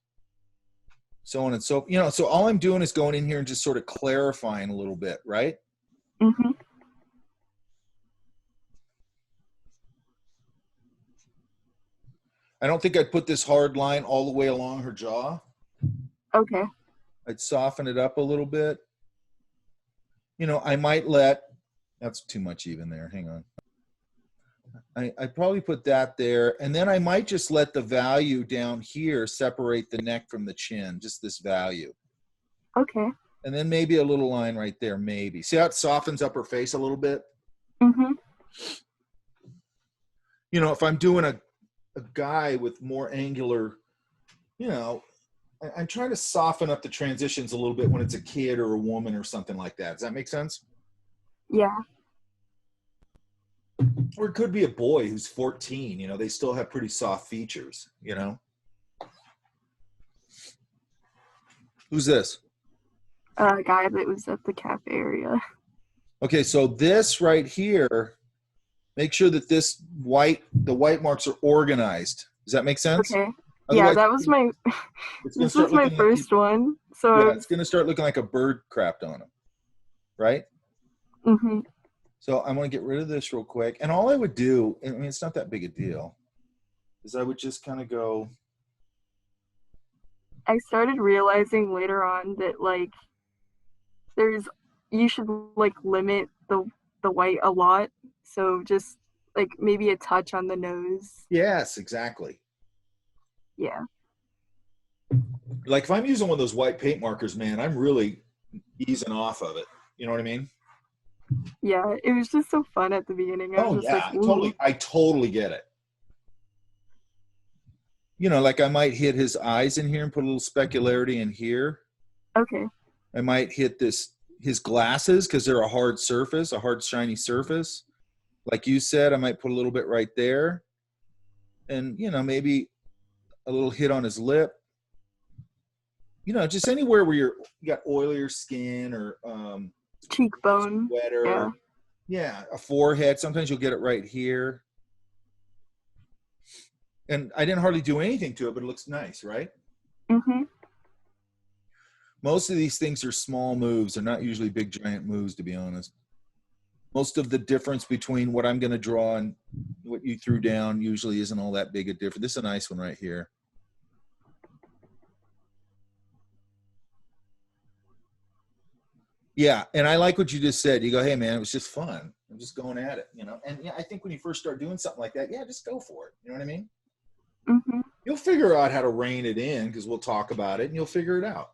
So on and so, you know, so all I'm doing is going in here and just sort of clarifying a little bit, right? Mm-hmm. I don't think I'd put this hard line all the way along her jaw. Okay. I'd soften it up a little bit. You know, I might that's too much even there. Hang on. I'd probably put that there. And then I might just let the value down here separate the neck from the chin, just this value. Okay. And then maybe a little line right there, maybe. See how it softens up her face a little bit? Mm-hmm. You know, if I'm doing a guy with more angular, you know, I'm trying to soften up the transitions a little bit when it's a kid or a woman or something like that. Does that make sense? Yeah. Or it could be a boy who's 14. You know, they still have pretty soft features. You know. Who's this? A guy that was at the cafe area. Okay, so this right here, make sure that the white marks are organized. Does that make sense? Okay. Otherwise, Yeah, that was my. it's gonna This start was my looking first one, so yeah, I was. it's going to start looking like a bird crapped on them, right? Mhm. So I'm going to get rid of this real quick. And all I would do, I mean, it's not that big a deal, is I would just kind of go. I started realizing later on that like you should like limit the white a lot. So just like maybe a touch on the nose. Yes, exactly. Yeah. Like if I'm using one of those white paint markers, man, I'm really easing off of it. You know what I mean? Yeah, it was just so fun at the beginning. I was Oh just yeah, like, ooh. I totally get it. You know, like I might hit his eyes in here and put a little specularity in here. Okay. I might hit his glasses because they're a hard surface, a hard shiny surface. Like you said, I might put a little bit right there. And, you know, maybe a little hit on his lip. You know, just anywhere where you got oilier skin or cheekbone. Wetter. Yeah. Yeah, a forehead. Sometimes you'll get it right here. And I didn't hardly do anything to it, but it looks nice, right? Mm-hmm. Most of these things are small moves. They're not usually big, giant moves, to be honest. Most of the difference between what I'm going to draw and what you threw down usually isn't all that big a difference. This is a nice one right here. Yeah, and I like what you just said. You go, hey, man, it was just fun. I'm just going at it, you know? And yeah, I think when you first start doing something like that, yeah, just go for it. You know what I mean? Mm-hmm. You'll figure out how to rein it in because we'll talk about it and you'll figure it out.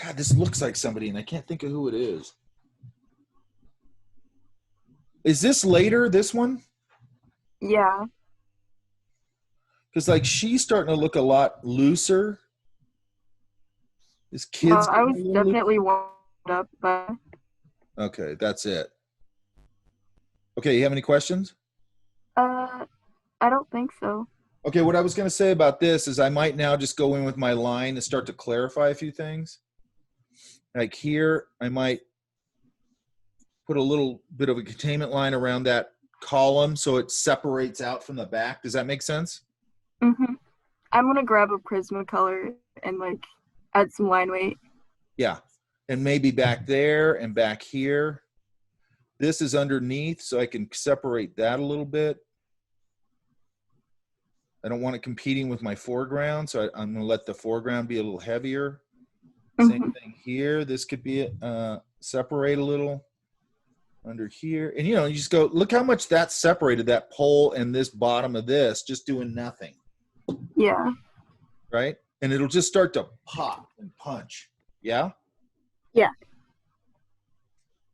God, this looks like somebody and I can't think of who it is. Is this later, this one? Yeah. Because like she's starting to look a lot looser. This kid's Well, I was getting a little definitely warmed up, but okay, that's it. Okay, you have any questions? I don't think so. Okay, what I was going to say about this is I might now just go in with my line and start to clarify a few things. Like here, I might put a little bit of a containment line around that column so it separates out from the back. Does that make sense? Mm-hmm. I'm gonna grab a Prismacolor and like add some line weight. Yeah, and maybe back there and back here. This is underneath, so I can separate that a little bit. I don't want it competing with my foreground, so I'm going to let the foreground be a little heavier. Mm-hmm. Same thing here. This could be separate a little under here. And, you know, you just go, look how much that separated, that pole and this bottom of this, just doing nothing. Yeah. Right? And it'll just start to pop and punch. Yeah? Yeah.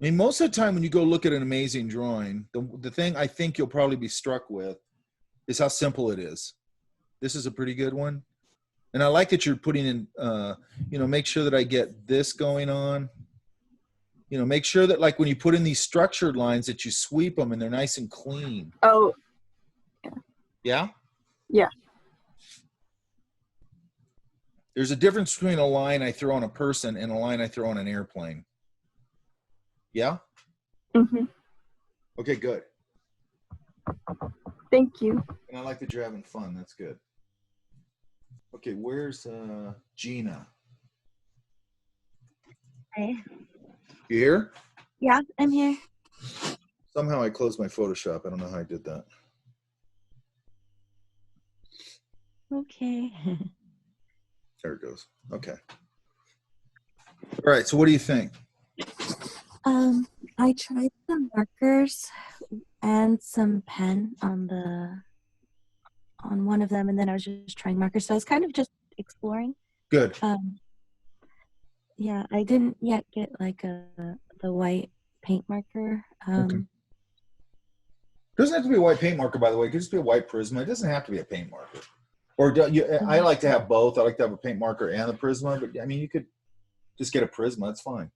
I mean, most of the time when you go look at an amazing drawing, the thing I think you'll probably be struck with is how simple it is. This is a pretty good one. And I like that you're putting in, you know, make sure that I get this going on. You know, make sure that like when you put in these structured lines that you sweep them and they're nice and clean. Oh. Yeah? Yeah. There's a difference between a line I throw on a person and a line I throw on an airplane. Yeah? Mm-hmm. Okay, good. Thank you. And I like that you're having fun. That's good. Okay, where's Gina? Hey. You here? Yeah, I'm here. Somehow I closed my Photoshop. I don't know how I did that. Okay. There it goes. Okay. All right, so what do you think? I tried some markers and some pen on one of them, and then I was just trying markers. So I was kind of just exploring. Good. Yeah, I didn't yet get like the white paint marker. Okay. Doesn't have to be a white paint marker, by the way. It could just be a white Prisma. It doesn't have to be a paint marker. Or I like to have both. I like to have a paint marker and a Prisma, but I mean, you could just get a Prisma. It's fine.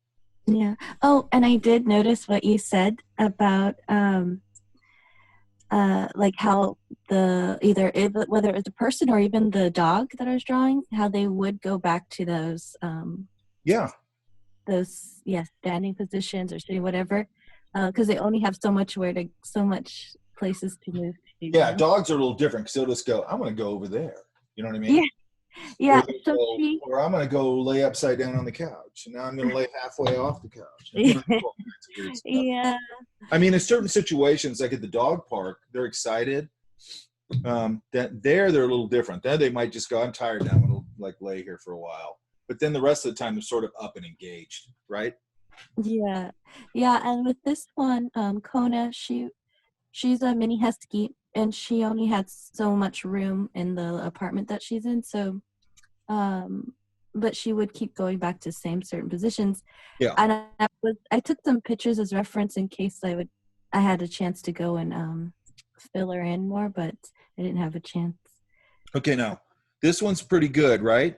Yeah. Oh, and I did notice what you said about like how whether it was the person or even the dog that I was drawing, how they would go back to those standing positions or sitting, whatever, because they only have so much places to move to. Yeah, dogs are a little different because they'll just go, I'm going to go over there. You know what I mean? Yeah. Or I'm going to go lay upside down on the couch. And now I'm going to lay halfway off the couch. Yeah. I mean, in certain situations, like at the dog park, they're excited. They're a little different. Then they might just go, I'm tired now. I'm going to like lay here for a while. But then the rest of the time, they're sort of up and engaged, right? Yeah. And with this one, Kona, she's a mini husky, and she only had so much room in the apartment that she's in. So, but she would keep going back to certain positions. Yeah. And I took some pictures as reference in case I had a chance to go and fill her in more, but I didn't have a chance. Okay, now this one's pretty good, right?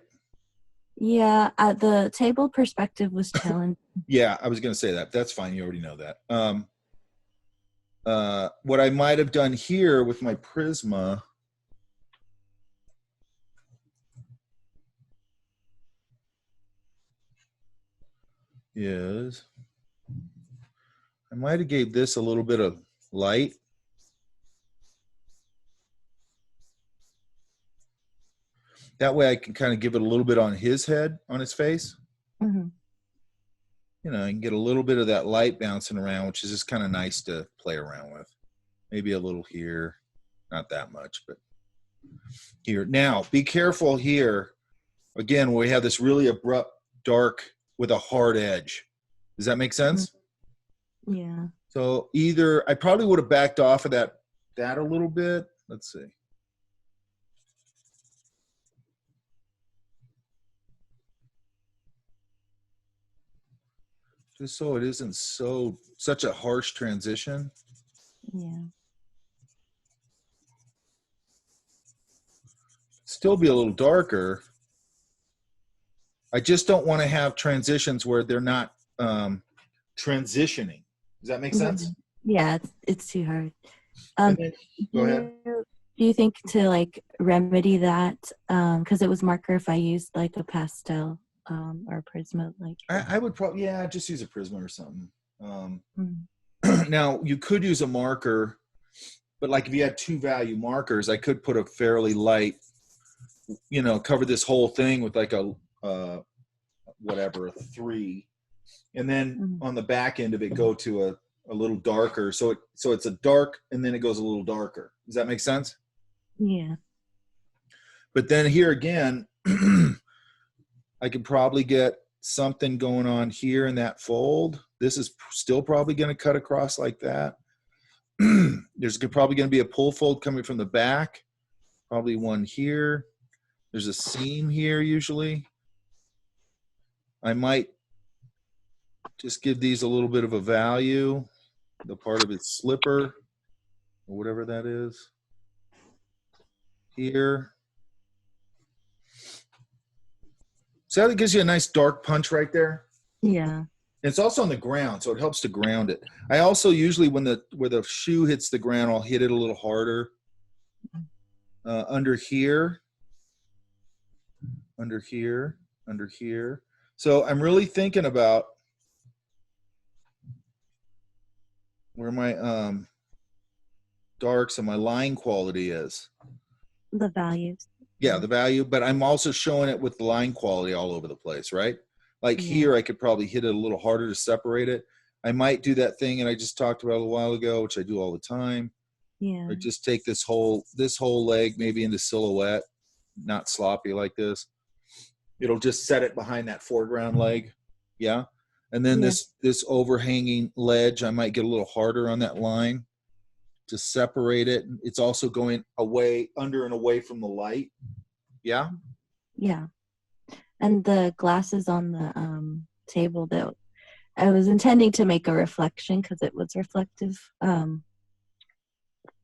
Yeah, the table perspective was challenging. Yeah, I was going to say that. That's fine. You already know that. What I might have done here with my Prisma is I might have gave this a little bit of light. That way I can kind of give it a little bit on his head, on his face. Mm-hmm. You know, I can get a little bit of that light bouncing around, which is just kind of nice to play around with. Maybe a little here, not that much, but here. Now, be careful here. Again, we have this really abrupt dark with a hard edge. Does that make sense? Yeah. So either I probably would have backed off of that a little bit. Let's see. Just so it isn't such a harsh transition. Yeah. Still be a little darker. I just don't want to have transitions where they're not transitioning. Does that make sense? Yeah, it's too hard. Go ahead. Do you think to like remedy that? Because it was marker if I used like a pastel or Prisma, like I would probably just use a Prisma or something. Now you could use a marker, but like if you had 2 value markers, I could put a fairly light, cover this whole thing with like a 3, and then on the back end of it go to a little darker. So it's a dark and then it goes a little darker. Does that make sense? Yeah. But then here again, I could probably get something going on here in that fold. This is still probably going to cut across like that. There's probably going to be a pull fold coming from the back. Probably one here. There's a seam here usually. I might just give these a little bit of a value. The part of its slipper, or whatever that is. Here. So that gives you a nice dark punch right there. Yeah. And it's also on the ground, so it helps to ground it. I also usually, where the shoe hits the ground, I'll hit it a little harder. Under here. Under here. Under here. So I'm really thinking about where my darks and my line quality is. The values. Yeah, the value, but I'm also showing it with the line quality all over the place, right? Like here, I could probably hit it a little harder to separate it. I might do that thing, and I just talked about a while ago, which I do all the time. Yeah. Or just take this whole leg maybe into silhouette, not sloppy like this. It'll just set it behind that foreground leg. Yeah. And then this overhanging ledge, I might get a little harder on that line to separate it. It's also going away, under and away from the light. Yeah. Yeah. And the glasses on the table, that I was intending to make a reflection because it was reflective.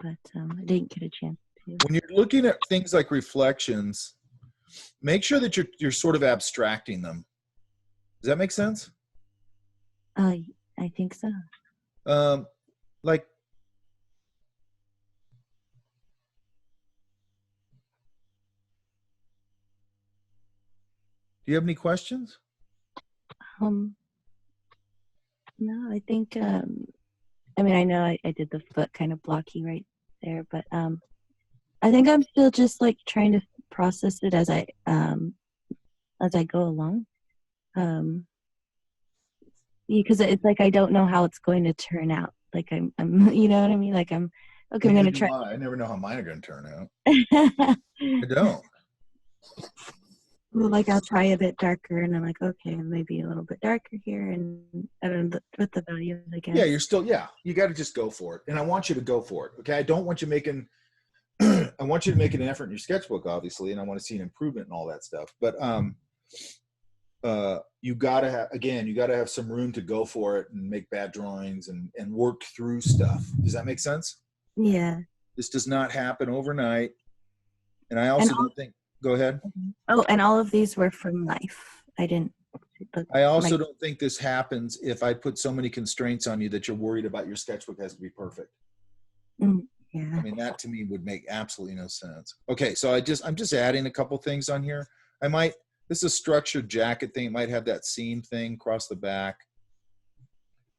but I didn't get a chance to. When you're looking at things like reflections, make sure that you're sort of abstracting them. Does that make sense? I think so. Like, do you have any questions? No, I think I mean, I know I did the foot kind of blocky right there, but I think I'm still just like trying to process it as I go along. Because it's like I don't know how it's going to turn out. Like I'm you know what I mean? Like I'm okay, I'm gonna try. I never know how mine are gonna turn out. I don't. Well, like I'll try a bit darker, and I'm like, okay, maybe a little bit darker here, and I don't know with the values, I guess. Yeah, you're still, you got to just go for it. And I want you to go for it. Okay. I don't want you making, I want you to make an effort in your sketchbook, obviously, and I want to see an improvement and all that stuff. But you got to have, again, you got to have some room to go for it and make bad drawings and work through stuff. Does that make sense? Yeah. This does not happen overnight. And I also don't think, go ahead. Oh, and all of these were from life. I didn't. I also don't think this happens if I put so many constraints on you that you're worried about your sketchbook has to be perfect. Yeah. I mean, that to me would make absolutely no sense. Okay, so I'm just adding a couple things on here. This is a structured jacket thing. It might have that seam thing across the back.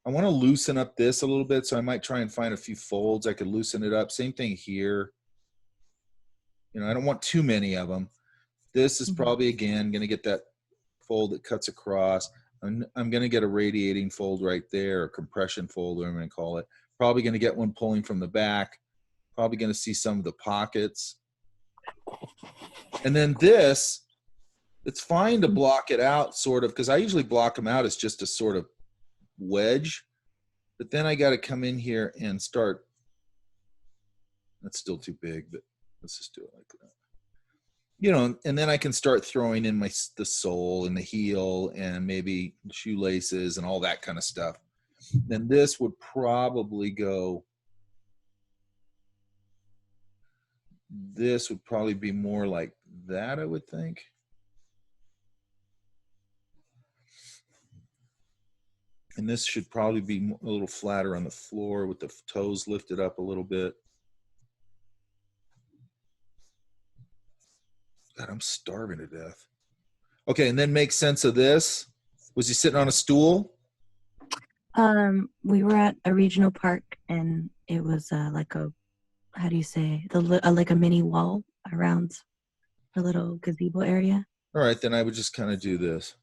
I want to loosen up this a little bit, so I might try and find a few folds. I could loosen it up. Same thing here. You know, I don't want too many of them. This is probably, again, going to get that fold that cuts across. I'm going to get a radiating fold right there, a compression fold, whatever I'm going to call it. Probably going to get one pulling from the back. Probably going to see some of the pockets. And then this, it's fine to block it out sort of, because I usually block them out as just a sort of wedge. But then I got to come in here and start. That's still too big, but let's just do it like that. You know, and then I can start throwing in the sole and the heel and maybe shoelaces and all that kind of stuff. Then this would probably go. This would probably be more like that, I would think. And this should probably be a little flatter on the floor with the toes lifted up a little bit. God, I'm starving to death. Okay, and then make sense of this. Was he sitting on a stool? We were at a regional park, and it was like a, how do you say, like a mini wall around a little gazebo area. All right, then I would just kind of do this.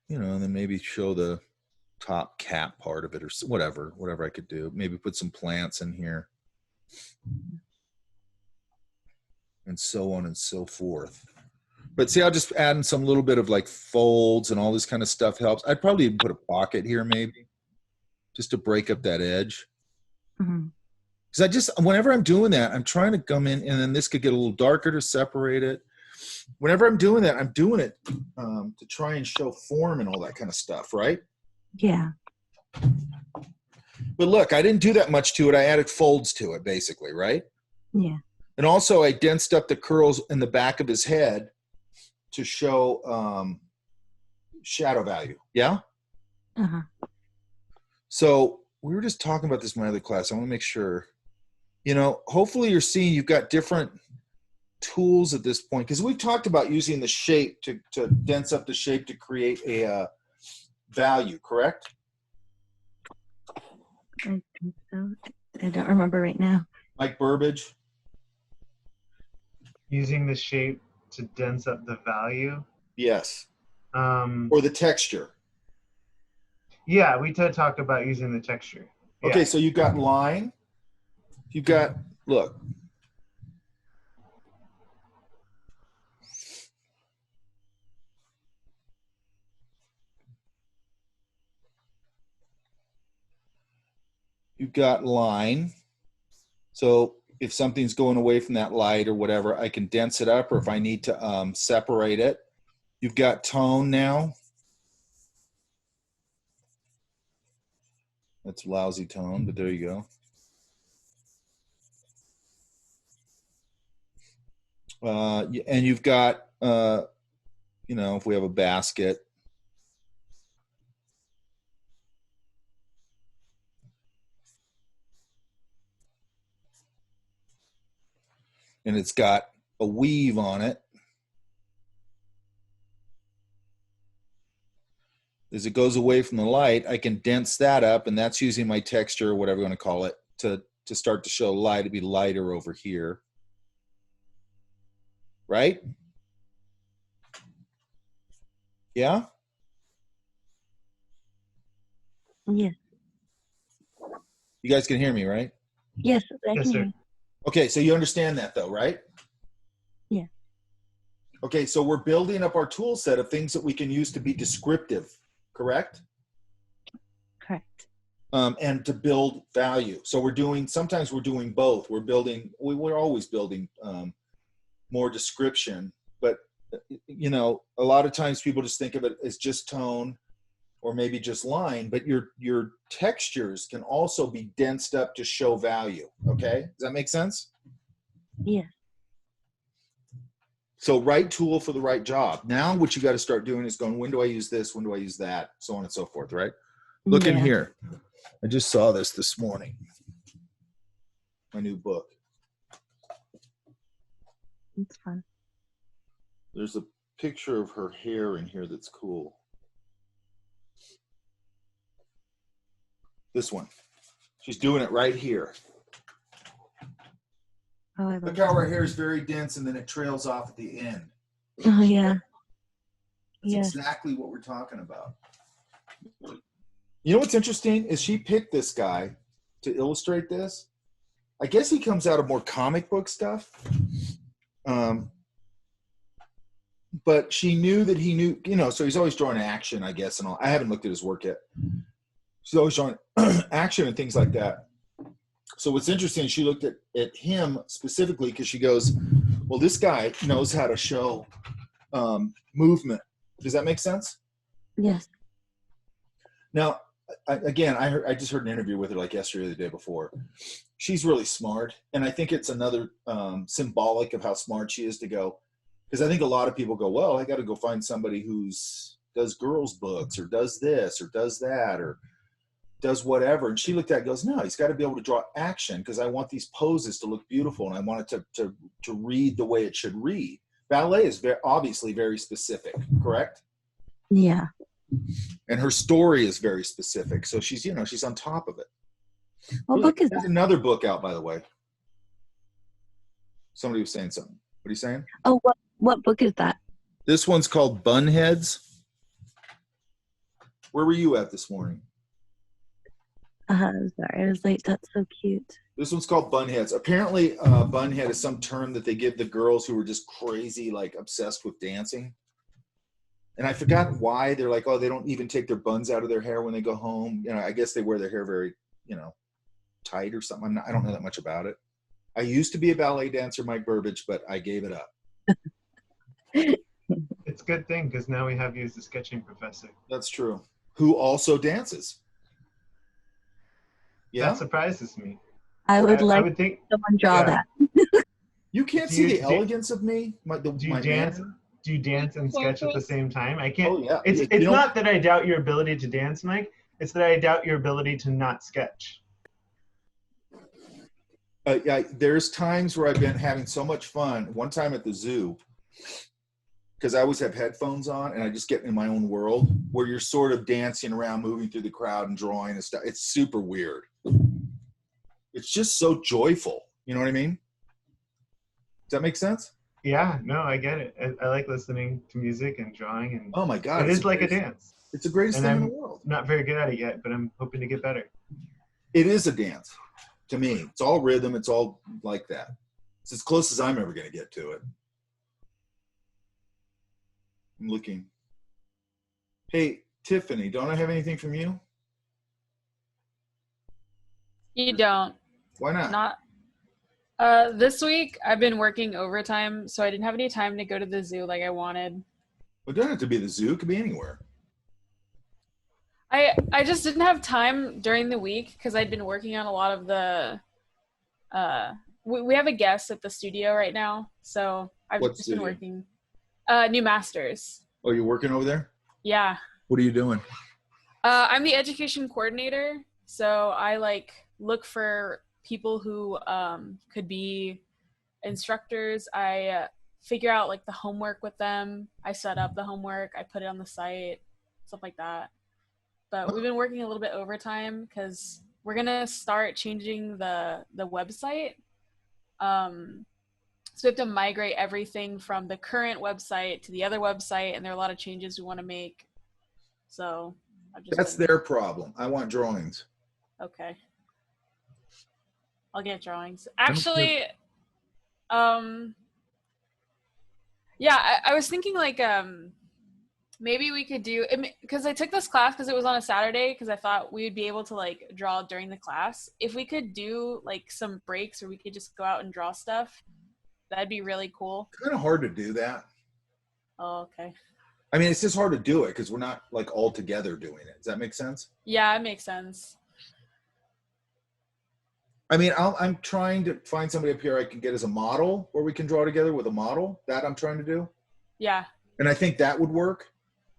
You know, and then maybe show the top cap part of it or whatever I could do. Maybe put some plants in here. And so on and so forth. But see, I'll just add in some little bit of like folds and all this kind of stuff helps. I'd probably even put a pocket here maybe, just to break up that edge. Because whenever I'm doing that, I'm trying to come in, and then this could get a little darker to separate it. Whenever I'm doing that, I'm doing it to try and show form and all that kind of stuff, right? Yeah. But look, I didn't do that much to it. I added folds to it, basically, right? Yeah. And also, I densed up the curls in the back of his head to show shadow value. Yeah? Uh-huh. So we were just talking about this in my other class. I want to make sure, you know, hopefully you're seeing you've got different tools at this point, because we've talked about using the shape to dense up the shape to create a value, correct? I think so. I don't remember right now. Like Burbage? Using the shape to dense up the value? Yes. Or the texture. Yeah, we did talk about using the texture. Yeah. Okay, so you've got line. You've got, look. You've got line. So if something's going away from that light or whatever, I can dense it up, or if I need to separate it. You've got tone now. That's lousy tone, but there you go. And you've got, you know, if we have a basket, and it's got a weave on it. As it goes away from the light, I can dense that up, and that's using my texture, or whatever you want to call it, to start to show light. It'd be lighter over here. Right? Yeah? Yes. You guys can hear me, right? Yes, I Yes, can sir. hear you. Okay, so you understand that though, right? Yeah. Okay, so we're building up our tool set of things that we can use to be descriptive, correct? Correct. And to build value. So sometimes we're doing both. We're always building more description, but you know, a lot of times people just think of it as just tone or maybe just line, but your textures can also be densed up to show value. Okay, does that make sense? Yeah. So right tool for the right job. Now what you got to start doing is going, when do I use this? When do I use that? So on and so forth, right? Look in Yeah. here. I just saw this morning. My new book. It's fun. There's a picture of her hair in here that's cool. This one. She's doing it right here. Oh, I love Look how her hair is very dense and then it trails off at the end. Oh, yeah. That's Yes. exactly what we're talking about. You know what's interesting is she picked this guy to illustrate this. I guess he comes out of more comic book stuff. But she knew that he knew, you know, so he's always drawing action, I guess, and all. I haven't looked at his work yet. She's always drawing action and things like that. So what's interesting, she looked at him specifically because she goes, well, this guy knows how to show movement. Does that make sense? Yes. Now, I just heard an interview with her like yesterday or the day before. She's really smart, and I think it's another symbolic of how smart she is to go. Because I think a lot of people go, well, I got to go find somebody does girls' books or does this or does that or does whatever. And she looked at it and goes, no, he's got to be able to draw action because I want these poses to look beautiful and I want it to read the way it should read. Ballet is obviously very specific, correct? Yeah. And her story is very specific. So she's, you know, she's on top of it. What book is There's that? another book out, by the way. Somebody was saying something. What are you saying? Oh, what book is that? This one's called Bunheads. Where were you at this morning? Sorry, I was late. That's so cute. This one's called Bunheads. Apparently, bunhead is some term that they give the girls who are just crazy, like obsessed with dancing. And I forgot why. They're like, oh, they don't even take their buns out of their hair when they go home. You know, I guess they wear their hair very, you know, tight or something. I don't know that much about it. I used to be a ballet dancer, Mike Burbage, but I gave it up. It's a good thing because now we have you as a sketching professor. That's true. Who also dances. Yeah. That surprises me. I would would think someone draw that. You can't see the elegance of me. Do you dance? manner? Do you dance and sketch at the same time? I can't. Oh, yeah. It's not that I doubt your ability to dance, Mike. It's that I doubt your ability to not sketch. There's times where I've been having so much fun. One time at the zoo, because I always have headphones on and I just get in my own world where you're sort of dancing around, moving through the crowd and drawing and stuff. It's super weird. It's just so joyful. You know what I mean? Does that make sense? Yeah, no, I get it. I like listening to music and drawing, and oh my god, it is like a dance. It's the greatest and thing I'm in the world. Not very good at it yet, but I'm hoping to get better. It is a dance to me. It's all rhythm. It's all like that. It's as close as I'm ever going to get to it. I'm looking. Hey, Tiffany, don't I have anything from you? You don't. Why not? Not. This week I've been working overtime, so I didn't have any time to go to the zoo like I wanted. Well, it doesn't have to be the zoo. It could be anywhere. I just didn't have time during the week because I'd been working on a lot of the we have a guest at the studio right now, so I've What just been studio? working New Masters. Oh, you're working over there? Yeah. What are you doing? I'm the education coordinator, so I like look for people who could be instructors. I figure out like the homework with them. I set up the homework. I put it on the site, stuff like that. But we've been working a little bit overtime because we're gonna start changing the website. So we have to migrate everything from the current website to the other website, and there are a lot of changes we want to make. So I've just That's their problem. I want drawings. okay. I'll get drawings. Actually, yeah, I was thinking like maybe we could do because I took this class because it was on a Saturday because I thought we would be able to like draw during the class. If we could do like some breaks where we could just go out and draw stuff, that'd be really cool. It's kind of hard to do that. Oh, okay. I mean, it's just hard to do it because we're not like all together doing it. Does that make sense? Yeah, it makes sense. I mean, I'm trying to find somebody up here I can get as a model where we can draw together with a model. That I'm trying to do. Yeah, And I think that would work.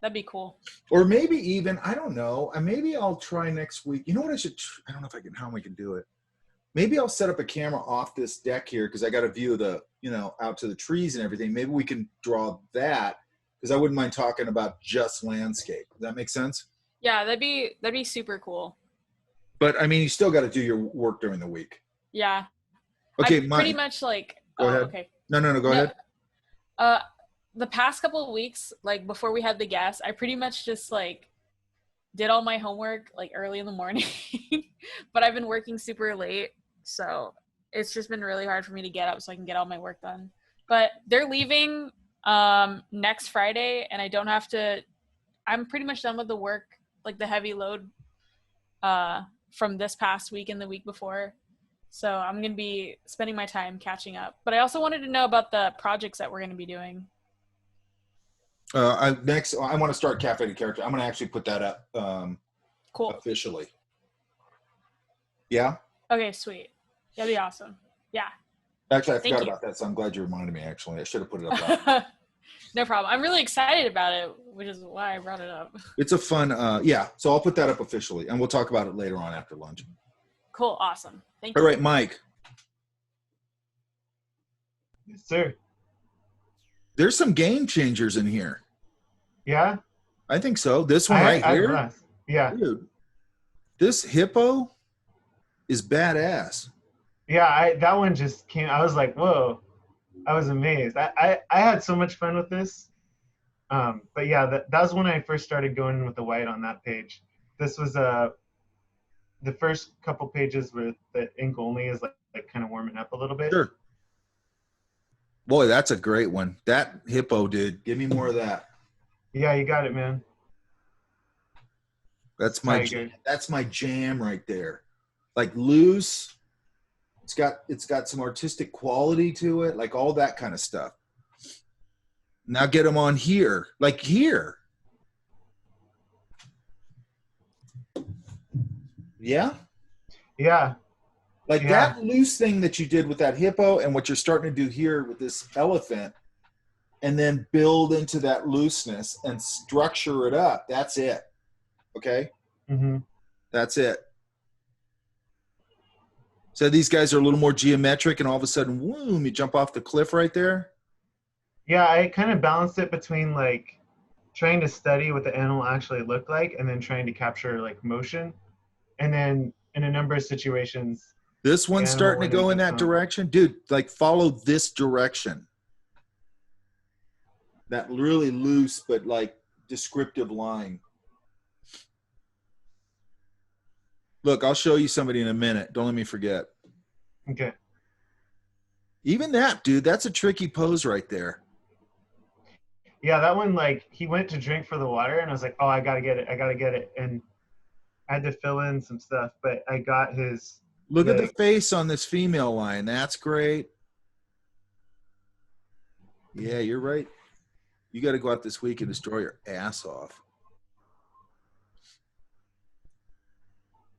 that'd be cool. Or maybe even, I don't know. Maybe I'll try next week. You know what I should, I don't know if I can, how we can do it. Maybe I'll set up a camera off this deck here because I got a view of the, you know, out to the trees and everything. Maybe we can draw that because I wouldn't mind talking about just landscape. Does that make sense? Yeah, that'd be super cool. But I mean, you still got to do your work during the week. Yeah. Okay, pretty much like. Go ahead. Okay. No, go ahead. The past couple of weeks, like before we had the guest, I pretty much just like did all my homework like early in the morning, but I've been working super late, so it's just been really hard for me to get up so I can get all my work done. But they're leaving next Friday, and I don't have to. I'm pretty much done with the work, like the heavy load from this past week and the week before. So I'm going to be spending my time catching up. But I also wanted to know about the projects that we're going to be doing. Next, I want to start Cafe to Character. I'm going to actually put that up cool. officially. Yeah? Okay, sweet. That'd be awesome. Yeah. Actually, I Thank forgot you. about that, so I'm glad you reminded me, actually. I should have put it up. No problem. I'm really excited about it, which is why I brought it up. It's a fun, yeah. So I'll put that up officially, and we'll talk about it later on after lunch. Cool. Awesome. Thank you. All right, Mike. Yes, sir. There's some game changers in here. Yeah? I think so. This one right here. Yeah. Dude, this hippo is badass. Yeah, that one just came. I was like, whoa. I was amazed. I had so much fun with this. But yeah, that was when I first started going in with the white on that page. This was the first couple pages where the ink only is like kind of warming up a little bit. Sure. Boy, that's a great one. That hippo, dude. Give me more of that. Yeah, you got it, man. That's my jam right there. Like loose. It's got some artistic quality to it, like all that kind of stuff. Now get them on here, like here. Yeah? Yeah. Like that loose thing that you did with that hippo and what you're starting to do here with this elephant, and then build into that looseness and structure it up. That's it. Okay? Mm-hmm. That's it. So these guys are a little more geometric, and all of a sudden, boom, you jump off the cliff right there. Yeah, I kind of balanced it between like trying to study what the animal actually looked like and then trying to capture like motion. And then in a number of situations, this one's starting to go in that direction. Dude, like follow this direction. That really loose but like descriptive line. Look, I'll show you somebody in a minute. Don't let me forget. Okay. Even that, dude, that's a tricky pose right there. Yeah, that one, like, he went to drink for the water, and I was like, oh, I got to get it. And I had to fill in some stuff, but I got his Look at the face on this female line. That's great. Yeah, you're right. You got to go out this week and destroy your ass off.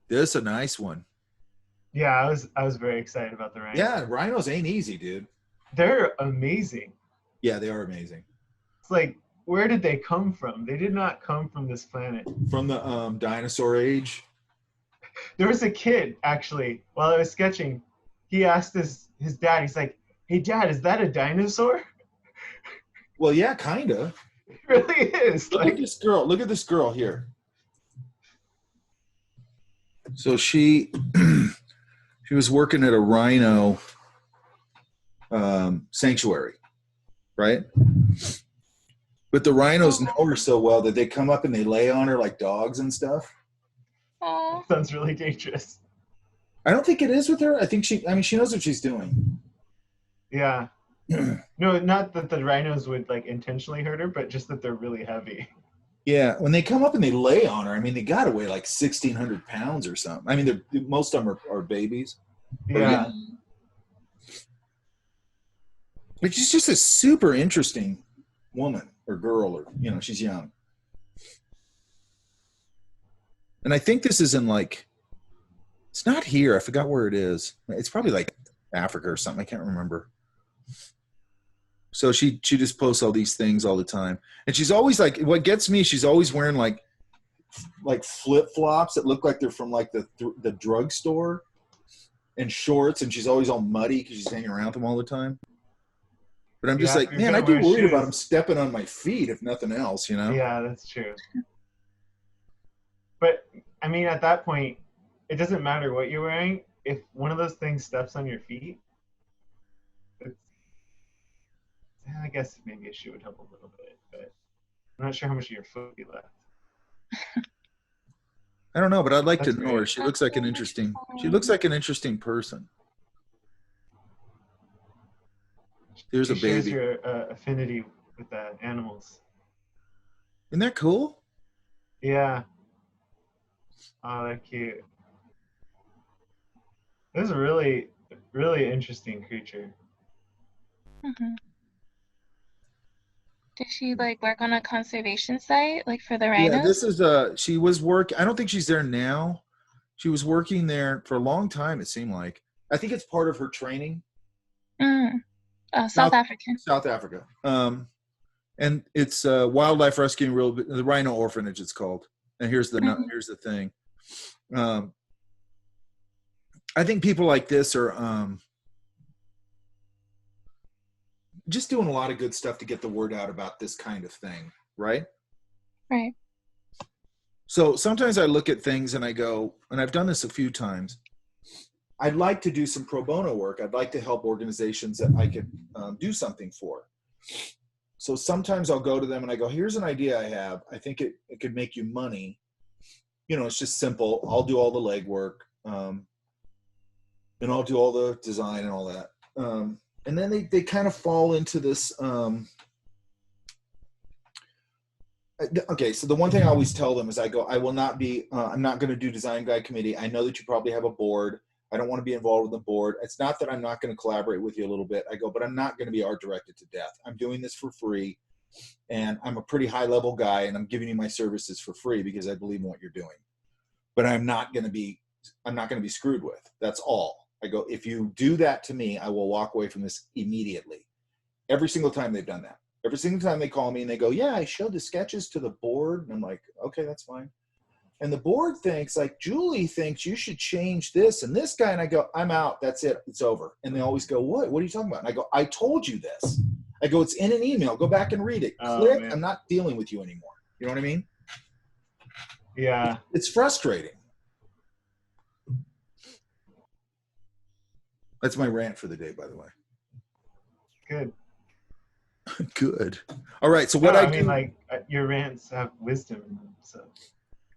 This is a nice one. Yeah, I was very excited about the rhinos. Yeah, rhinos ain't easy, dude. They're amazing. Yeah, they are amazing. It's like, where did they come from? They did not come from this planet. From the dinosaur age. There was a kid, actually, while I was sketching, he asked his dad, he's like, hey, Dad, is that a dinosaur? Well, yeah, kind of. It really is. Look at this girl. Look at this girl here. So she was working at a rhino sanctuary, right? But the rhinos know her so well that they come up and they lay on her like dogs and stuff. Oh. Sounds really dangerous. I don't think it is with her. I think she knows what she's doing. Yeah. No, not that the rhinos would like intentionally hurt her, but just that they're really heavy. Yeah, when they come up and they lay on her, I mean, they got to weigh like 1,600 pounds or something. I mean, most of them are babies. Yeah. But she's just a super interesting woman or girl, or, you know, she's young. And I think this is in like, it's not here. I forgot where it is. It's probably like Africa or something. I can't remember. So she just posts all these things all the time. And she's always like, what gets me, she's always wearing like flip-flops that look like they're from like the drugstore, and shorts, and she's always all muddy because she's hanging around them all the time. But I'm just like, man, I'd be worried about them stepping on my feet if nothing else, you know? Yeah, that's true. But I mean, at that point, it doesn't matter what you're wearing. If one of those things steps on your feet, I guess maybe a shoe would help a little bit, but I'm not sure how much of your foot would be left. I don't know, but I'd like That's to know great. her. She looks like an interesting person. Here's a It shows baby. your affinity with animals. Isn't that cool? Yeah. Oh, they're cute. This is a really, really interesting creature. Mm-hmm. Did she like work on a conservation site, like for the rhinos? Yeah, this is she was I don't think she's there now. She was working there for a long time, it seemed like. I think it's part of her training. South African. South Africa. And it's wildlife rescue, the Rhino Orphanage it's called. And here's the thing. I think people like this are just doing a lot of good stuff to get the word out about this kind of thing, right? Right. So sometimes I look at things and I go, and I've done this a few times, I'd like to do some pro bono work. I'd like to help organizations that I could do something for. So sometimes I'll go to them and I go, here's an idea I have. I think it could make you money. You know, it's just simple. I'll do all the legwork, and I'll do all the design and all that. And then they kind of fall into this. Okay, so the one thing I always tell them is I go, I will not be, I'm not going to do design guide committee. I know that you probably have a board. I don't want to be involved with the board. It's not that I'm not going to collaborate with you a little bit. I go, but I'm not going to be art directed to death. I'm doing this for free, and I'm a pretty high level guy, and I'm giving you my services for free because I believe in what you're doing. But I'm not going to be screwed with. That's all. I go, if you do that to me, I will walk away from this immediately. Every single time they've done that. Every single time they call me and they go, yeah, I showed the sketches to the board. And I'm like, okay, that's fine. And the board thinks, like, Julie thinks you should change this and this guy. And I go, I'm out. That's it. It's over. And they always go, what? What are you talking about? And I go, I told you this. I go, it's in an email. Go back and read it. Click. Man. I'm not dealing with you anymore. You know what I mean? Yeah. It's frustrating. That's my rant for the day, by the way. Good. Good. All right. So what No, I mean, do, like, your rants have wisdom in them, so.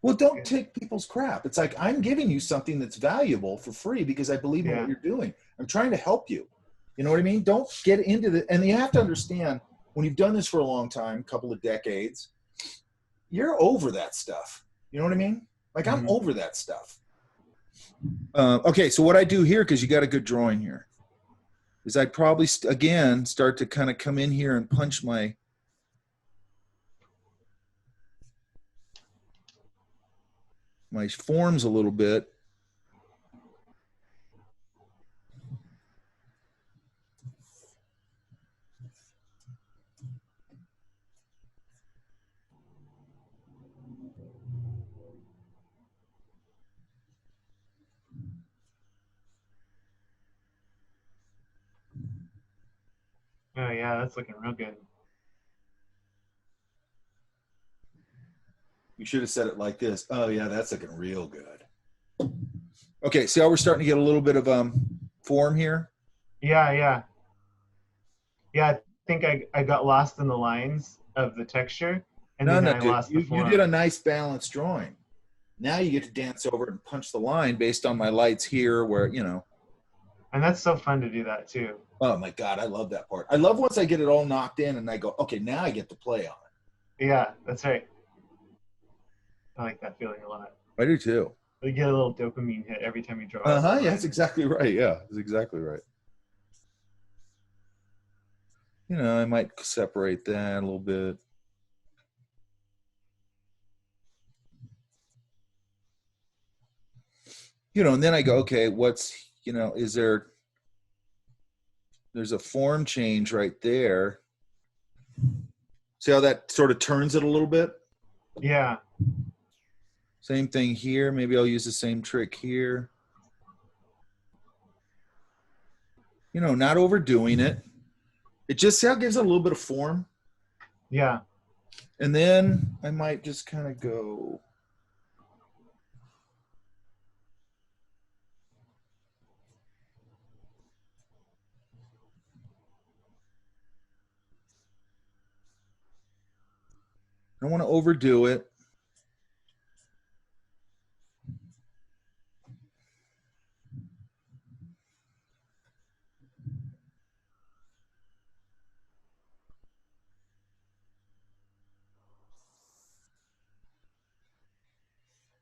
well, don't take people's crap. It's like, I'm giving you something that's valuable for free because I believe in what you're doing. I'm trying to help you. You know what I mean? Don't get into the, and you have to understand, when you've done this for a long time, couple of decades, you're over that stuff. You know what I mean? Like, I'm over that stuff. Okay, so what I do here, because you got a good drawing here, is I'd probably, again, start to kind of come in here and punch my forms a little bit. Oh yeah, that's looking real good. You should have said it like this. Oh yeah, that's looking real good. Okay, see how we're starting to get a little bit of form here? Yeah, yeah. Yeah, I think I got lost in the lines of the texture, and No, then no, I dude. lost the You form. did a nice balanced drawing. Now you get to dance over it and punch the line based on my lights here where, you know. And that's so fun to do that too. Oh my God, I love that part. I love once I get it all knocked in and I go, okay, now I get to play on it. Yeah, that's right. I like that feeling a lot. I do too. You get a little dopamine hit every time you draw. Uh-huh, yeah, that's exactly right. Yeah, that's exactly right. You know, I might separate that a little bit. You know, and then I go, okay, what's, you know, there's a form change right there. See how that sort of turns it a little bit? Yeah. Same thing here. Maybe I'll use the same trick here. You know, not overdoing it. It just gives it a little bit of form. Yeah. And then I might just kind of go. I don't want to overdo it.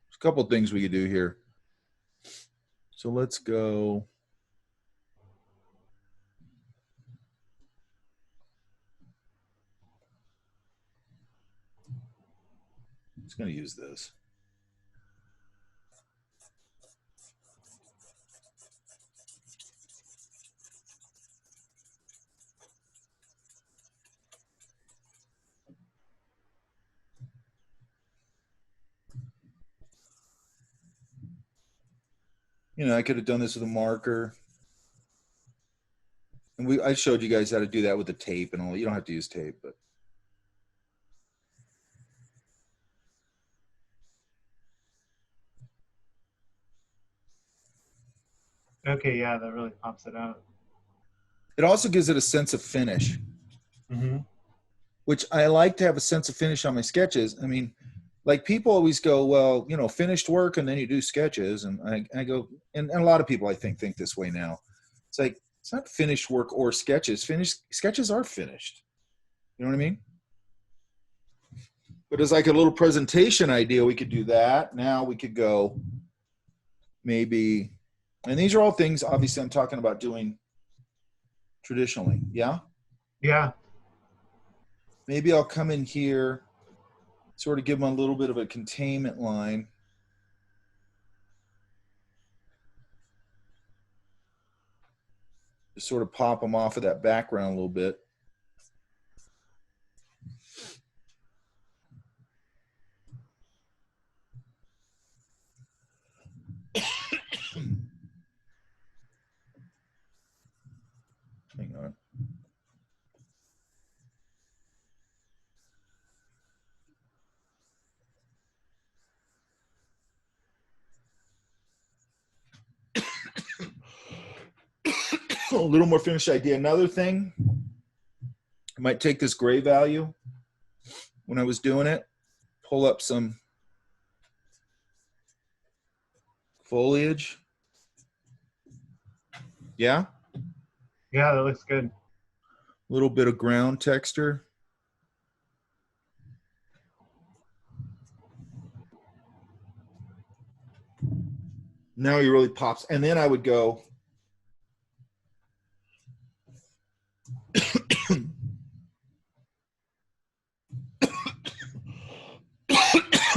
There's a couple of things we could do here. So let's go. I'm just going to use this. You know, I could have done this with a marker. And I showed you guys how to do that with the tape and all. You don't have to use tape, but. Okay, yeah, that really pops it out. It also gives it a sense of finish, Mm-hmm. which I like to have a sense of finish on my sketches. I mean, like people always go, well, you know, finished work and then you do sketches. And I go, and a lot of people I think this way now. It's like, it's not finished work or sketches. Finished sketches are finished. You know what I mean? But as like a little presentation idea, we could do that. Now we could go maybe, and these are all things obviously I'm talking about doing traditionally. Yeah? Yeah. Maybe I'll come in here, sort of give them a little bit of a containment line. Just sort of pop them off of that background a little bit. Hang on. A little more finished idea. Another thing, I might take this gray value when I was doing it, pull up some foliage. Yeah? Yeah, that looks good. A little bit of ground texture. Now he really pops. And then I would go,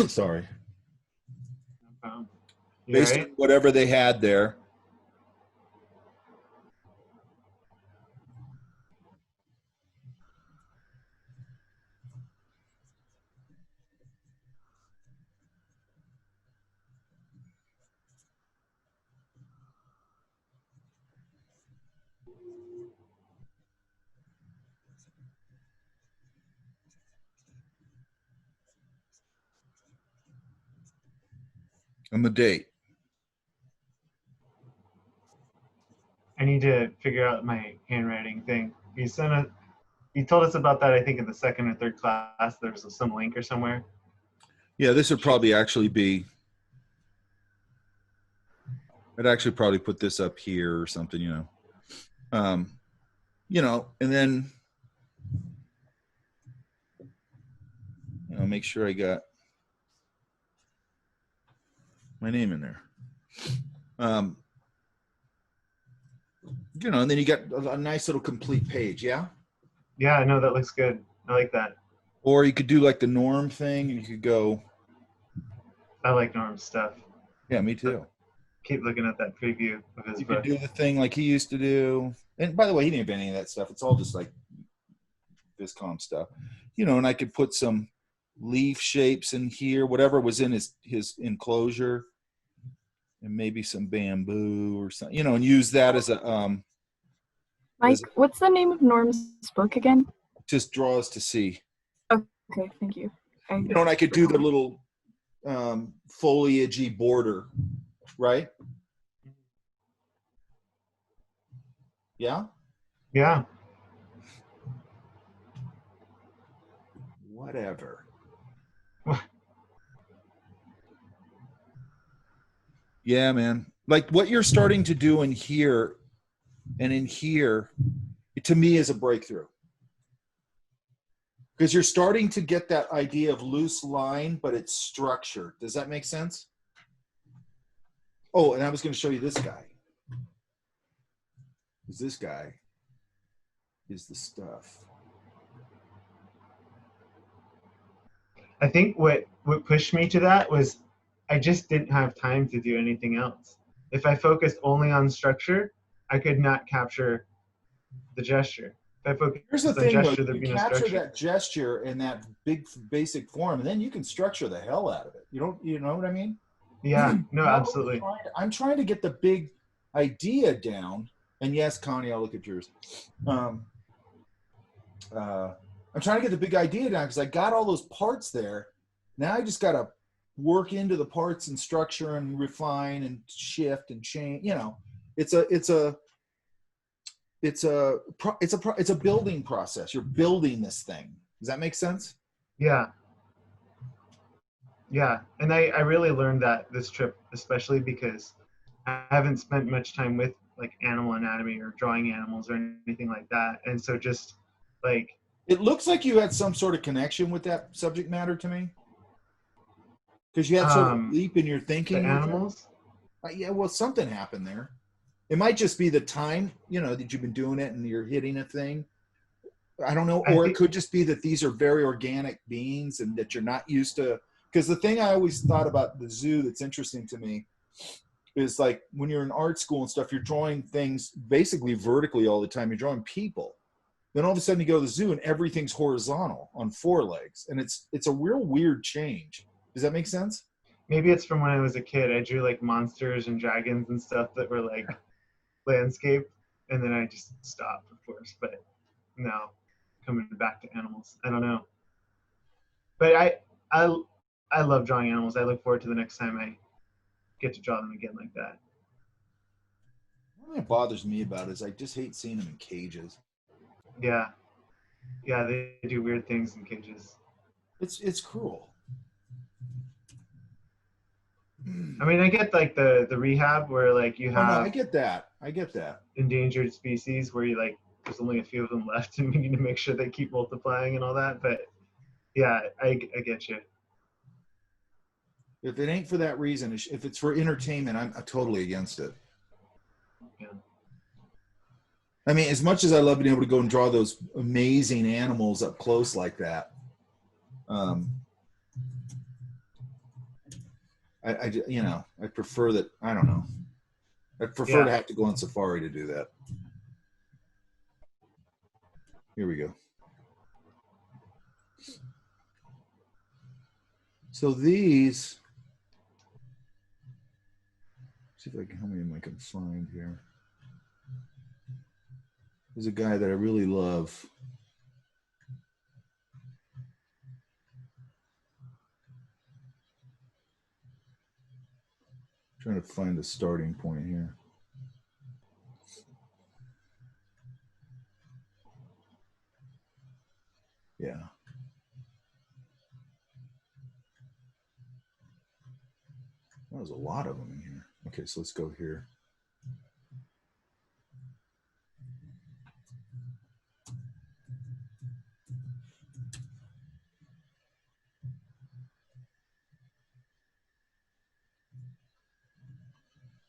sorry. Based on whatever they had there. And the date. I need to figure out my handwriting thing. He told us about that, I think, in the second or third class. There was some link or somewhere. Yeah, this would probably actually be. I'd actually probably put this up here or something, and then make sure I got my name in there. And then you got a nice little complete page, yeah? Yeah, no, that looks good. I like that. Or you could do like the Norm thing. You could go. I like Norm's stuff. Yeah, me too. Keep looking at that preview of his book. You could do the thing like he used to do. And by the way, he didn't invent any of that stuff. It's all just like Viscom stuff. And I could put some leaf shapes in here, whatever was in his enclosure, and maybe some bamboo or something, and use that as a Mike, what's the name of Norm's book again? Just Draws to See. Okay, thank you. And I could do the little foliagey border, right? Yeah? Yeah. Whatever. Yeah, man. Like what you're starting to do in here and in here, to me, is a breakthrough. Because you're starting to get that idea of loose line, but it's structured. Does that make sense? Oh, and I was going to show you this guy. This guy is the stuff. I think what pushed me to that was I just didn't have time to do anything else. If I focused only on structure, I could not capture the gesture. If I focused Here's the on thing, gesture, though, there'd you be no capture structure. that gesture in that big basic form, and then you can structure the hell out of it. You know what I mean? Yeah, no, absolutely. I'm trying to get the big idea down. And yes, Connie, I'll look at yours. I'm trying to get the big idea down because I got all those parts there. Now I just got to work into the parts and structure and refine and shift and change. It's a building process. You're building this thing. Does that make sense? Yeah. Yeah, and I really learned that this trip, especially because I haven't spent much time with like animal anatomy or drawing animals or anything like that. And so just like. It looks like you had some sort of connection with that subject matter to me. Because you had sort of a leap in your thinking. The animals? Yeah, well, something happened there. It might just be the time, that you've been doing it and you're hitting a thing. I don't know. Or it could just be that these are very organic beings and that you're not used to. Because the thing I always thought about the zoo that's interesting to me is like when you're in art school and stuff, you're drawing things basically vertically all the time. You're drawing people. Then all of a sudden you go to the zoo and everything's horizontal on four legs. And it's a real weird change. Does that make sense? Maybe it's from when I was a kid. I drew like monsters and dragons and stuff that were like landscape. And then I just stopped, of course. But now coming back to animals. I don't know. But I love drawing animals. I look forward to the next time I get to draw them again like that. What really bothers me about it is I just hate seeing them in cages. Yeah. Yeah, they do weird things in cages. It's cruel. I mean, I get like the rehab where like you have. No, I get that. Endangered species where you like there's only a few of them left and we need to make sure they keep multiplying and all that. But yeah, I get you. If it ain't for that reason, if it's for entertainment, I'm totally against it. Yeah. I mean, as much as I love being able to go and draw those amazing animals up close like that, I prefer that. I don't know. I prefer to have to go on safari to do that. Here we go. So these. See if I can, how many I can find here. There's a guy that I really love. trying to find a starting point here. Yeah. That was a lot of them in here. Okay, so let's go here.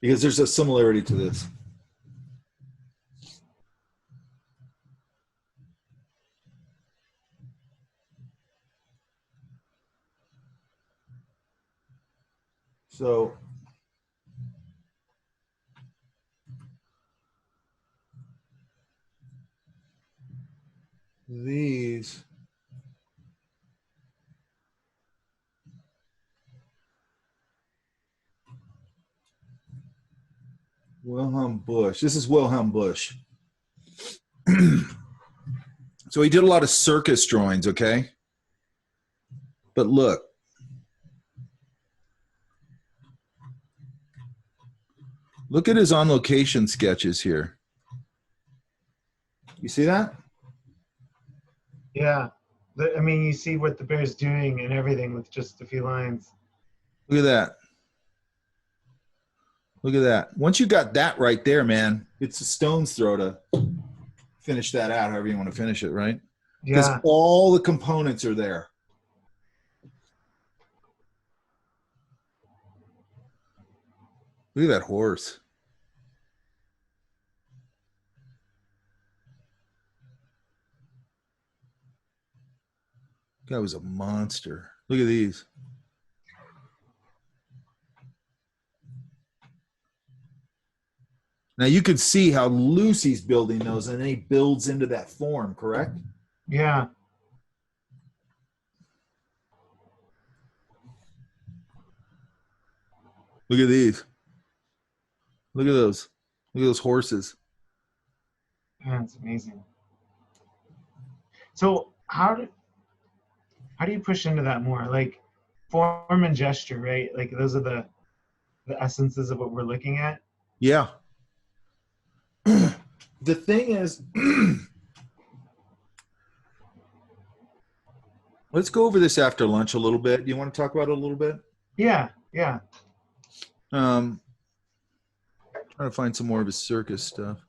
Because there's a similarity to this. So these Wilhelm Busch. This is Wilhelm Busch. So he did a lot of circus drawings, okay? But look. Look at his on location sketches here. You see that? Yeah. I mean, you see what the bear's doing and everything with just a few lines. Look at that. Look at that. Once you got that right there, man, it's a stone's throw to finish that out, however you want to finish it, right? Because Yeah. all the components are there. Look at that horse. Guy was a monster. Look at these. Now you can see how loose he's building those, and then he builds into that form, correct? Yeah. Look at these. Look at those. Look at those horses. Yeah, it's amazing. So how do you push into that more? Like form and gesture, right? Like those are the essences of what we're looking at. Yeah. The thing is, let's go over this after lunch a little bit. You want to talk about it a little bit? Yeah, yeah. Trying to find some more of his circus stuff.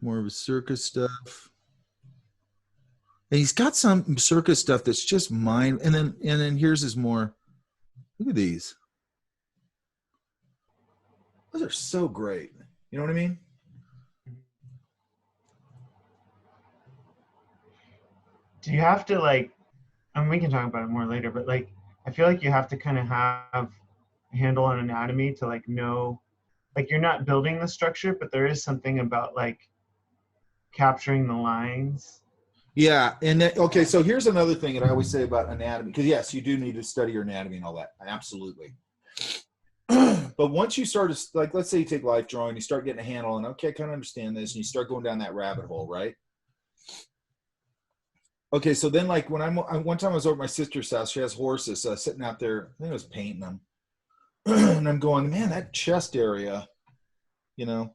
More of his circus stuff. And he's got some circus stuff that's just mine. And then here's his more. Look at these. Those are so great. You know what I mean? Do you have to like, and we can talk about it more later, but like, I feel like you have to kind of have a handle on anatomy to like know, like you're not building the structure, but there is something about like capturing the lines. Yeah, and then, okay, so here's another thing that I always say about anatomy, because yes, you do need to study your anatomy and all that, absolutely. But once you start to, like, let's say you take life drawing, you start getting a handle on, okay, I kind of understand this, and you start going down that rabbit hole, right? Okay, so then like when one time I was over at my sister's house, she has horses, so I was sitting out there, I think I was painting them, and I'm going, man, that chest area, you know,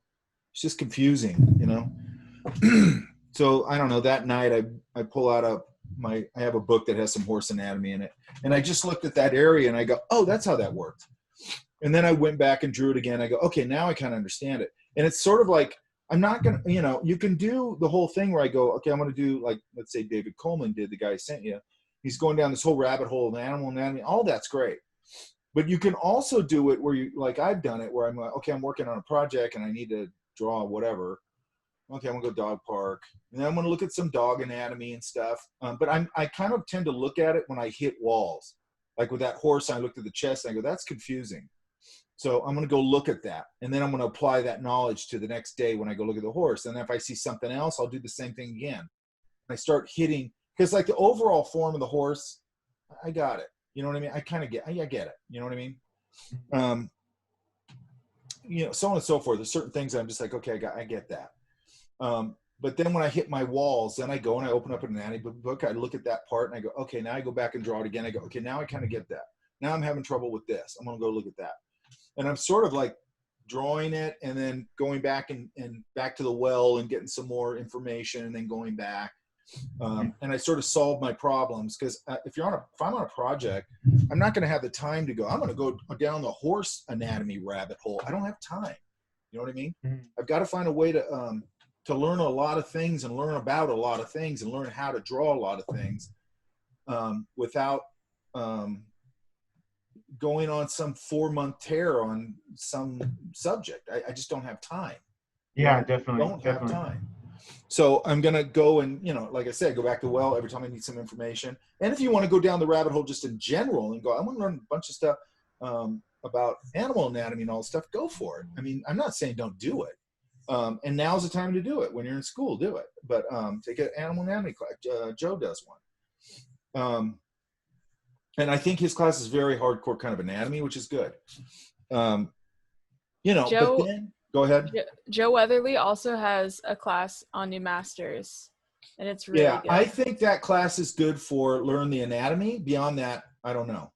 it's just confusing, you know? So I don't know, that night I pull out I have a book that has some horse anatomy in it. And I just looked at that area and I go, oh, that's how that worked. And then I went back and drew it again. I go, okay, now I kind of understand it. And it's sort of like, I'm not going to, you know, you can do the whole thing where I go, okay, I'm going to do like, let's say David Coleman did, the guy I sent you. He's going down this whole rabbit hole of animal anatomy. All that's great. But you can also do it where you, like I've done it, where I'm like, okay, I'm working on a project and I need to draw whatever. Okay, I'm gonna go dog park, and then I'm gonna look at some dog anatomy and stuff. But I kind of tend to look at it when I hit walls. Like with that horse, I looked at the chest and I go, that's confusing. So I'm gonna go look at that, and then I'm gonna apply that knowledge to the next day when I go look at the horse. And if I see something else, I'll do the same thing again. I start hitting, because like the overall form of the horse, I got it. You know what I mean? I kind of get, I get it. You know what I mean? You know, so on and so forth. There's certain things I'm just like, okay, I get that. But then when I hit my walls, then I go and I open up an anatomy book. I look at that part and I go, okay, now I go back and draw it again. I go, okay, now I kind of get that. Now I'm having trouble with this. I'm going to go look at that. And I'm sort of like drawing it and then going back and back to the well and getting some more information and then going back. And I sort of solve my problems because if I'm on a project, I'm not going to have the time to go, I'm going to go down the horse anatomy rabbit hole. I don't have time. You know what I mean? I've got to find a way to learn a lot of things and learn about a lot of things and learn how to draw a lot of things without going on some 4-month tear on some subject. I just don't have time. Yeah, definitely. Don't have time. So I'm going to go and, like I said, go back to the well every time I need some information. And if you want to go down the rabbit hole just in general and go, I want to learn a bunch of stuff about animal anatomy and all this stuff, go for it. I mean, I'm not saying don't do it. And now's the time to do it. When you're in school, do it. But take an animal anatomy class. Joe does one. And I think his class is very hardcore kind of anatomy, which is good. Joe, but then, go ahead. Joe Weatherly also has a class on New Masters, and it's really good. I think that class is good for learn the anatomy. Beyond that, I don't know.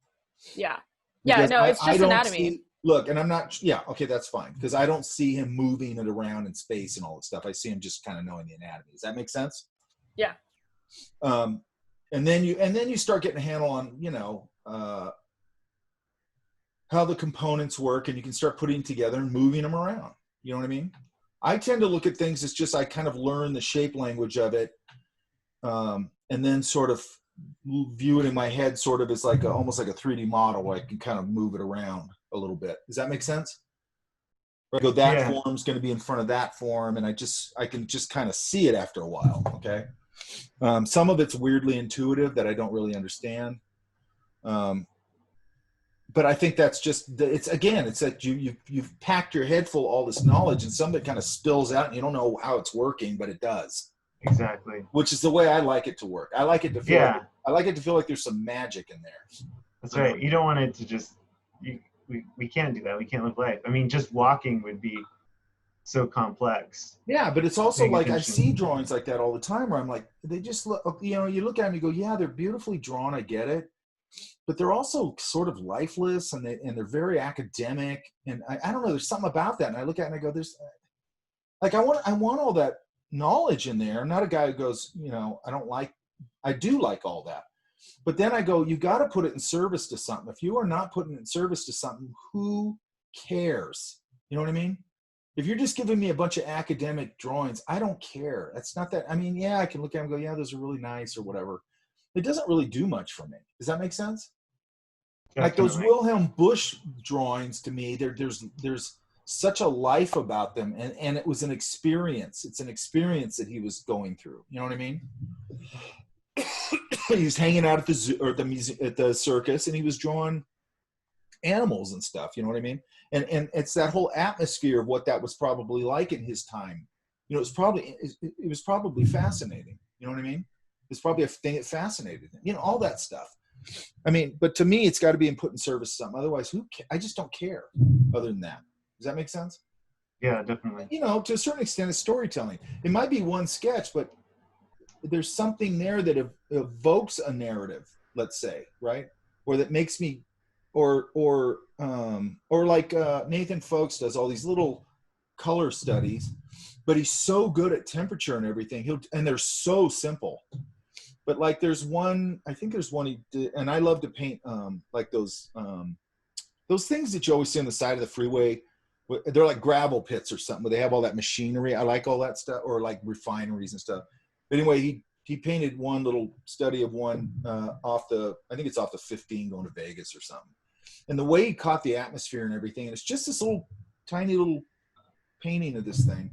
Yeah. Because No, it's just anatomy. Look, and I'm not, okay, that's fine. Because I don't see him moving it around in space and all that stuff. I see him just kind of knowing the anatomy. Does that make sense? Yeah. And then you start getting a handle on, how the components work, and you can start putting together and moving them around. You know what I mean? I tend to look at things as just, I kind of learn the shape language of it. And then sort of view it in my head sort of as like almost like a 3D model where I can kind of move it around a little bit. Does that make sense? I go, that form's going to be in front of that form, and I can just kind of see it after a while. Okay. Some of it's weirdly intuitive that I don't really understand. But I think that's just, it's like you've packed your head full of all this knowledge, and some of it kind of spills out and you don't know how it's working, but it does. Exactly. Which is the way I like it to work. I like it to feel like there's some magic in there. That's right. You don't want it to just, we can't do that. We can't live life. I mean, just walking would be so complex. Yeah, but it's also like I see drawings like that all the time where I'm like, they just look, you look at them and you go, yeah, they're beautifully drawn. I get it. But they're also sort of lifeless, and they're very academic. And I don't know, there's something about that. And I look at it and I go, there's like, I want all that knowledge in there. I'm not a guy who goes, I do like all that. But then I go, you got to put it in service to something. If you are not putting it in service to something, who cares? You know what I mean? If you're just giving me a bunch of academic drawings, I don't care. That's not that. I mean, yeah, I can look at them and go, yeah, those are really nice or whatever. It doesn't really do much for me. Does that make sense? Definitely. Like those Wilhelm Busch drawings, to me, there's such a life about them, and it was an experience. It's an experience that he was going through. You know what I mean? He was hanging out at the zoo or at the circus, and he was drawing animals and stuff. You know what I mean? And it's that whole atmosphere of what that was probably like in his time. It was probably fascinating. You know what I mean? It's probably a thing that fascinated him. All that stuff. I mean, but to me, it's got to be put in service to something. Otherwise, I just don't care. Other than that, does that make sense? Yeah, definitely. To a certain extent, it's storytelling. It might be one sketch, but there's something there that evokes a narrative. Let's say, right, or that makes me, or like Nathan Folks does all these little color studies, but he's so good at temperature and everything. And they're so simple. But like there's one he did, and I love to paint like those things that you always see on the side of the freeway. They're like gravel pits or something, where they have all that machinery. I like all that stuff, or like refineries and stuff. But anyway, he painted one little study of one I think it's off the 15 going to Vegas or something. And the way he caught the atmosphere and everything, and it's just this little tiny little painting of this thing.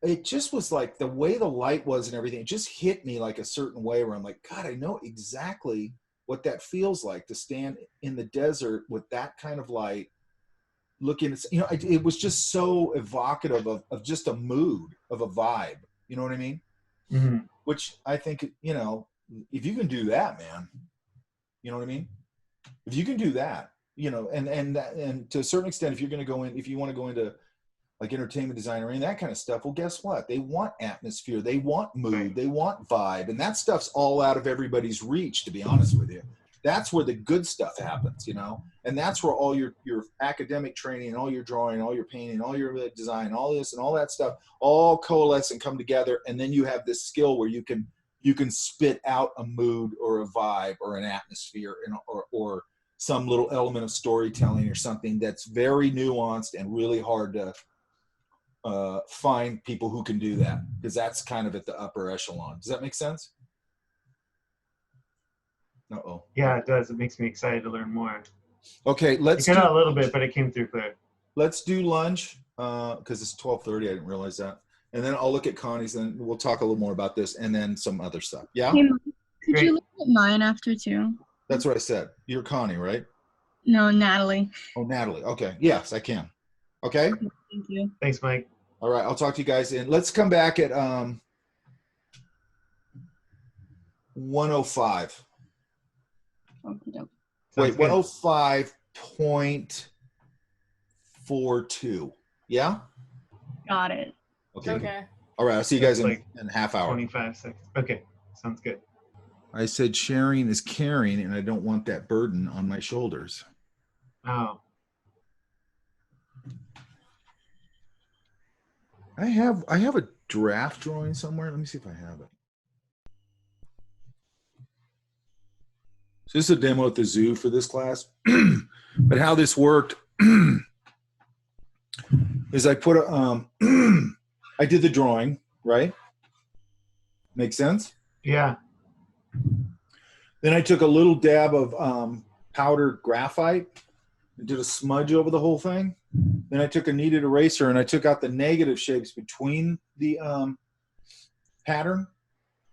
It just was like the way the light was and everything, it just hit me like a certain way where I'm like, God, I know exactly what that feels like to stand in the desert with that kind of light looking at, it was just so evocative of just a mood, of a vibe. You know what I mean? Mm-hmm. Which I think, if you can do that, man, you know what I mean? If you can do that, and to a certain extent, if you want to go into like entertainment design or any of that kind of stuff. Well, guess what? They want atmosphere, they want mood, they want vibe, and that stuff's all out of everybody's reach, to be honest with you. That's where the good stuff happens, you know, and that's where all your academic training, all your drawing, all your painting, all your design, all this and all that stuff all coalesce and come together, and then you have this skill where you can spit out a mood or a vibe or an atmosphere or some little element of storytelling or something that's very nuanced and really hard to find people who can do that, because that's kind of at the upper echelon. Does that make sense? Uh-oh. Yeah, it does. It makes me excited to learn more. Okay, let's It cut do out a little bit, but it came through clear. Let's do lunch, because it's 12:30. I didn't realize that. And then I'll look at Connie's, and we'll talk a little more about this, and then some other stuff. Yeah? Hey, Mom, could Great. you look at mine after too? That's what I said. You're Connie, right? No, Natalie. Oh, Natalie. Okay. Yes, I can. Okay? Thank you. Thanks, Mike. All right. I'll talk to you guys. And let's come back at 105. Okey-doke. Wait, 105.42. Yeah? Got it. Okay. Okay. All right. I'll see you guys That's in a half hour. 25 seconds. Okay. Sounds good. I said sharing is caring, and I don't want that burden on my shoulders. Oh. I have a draft drawing somewhere. Let me see if I have it. So this is a demo at the zoo for this class. But how this worked is I put a, I did the drawing, right? Make sense? Yeah. Then I took a little dab of powdered graphite and did a smudge over the whole thing. Then I took a kneaded eraser and I took out the negative shapes between the pattern.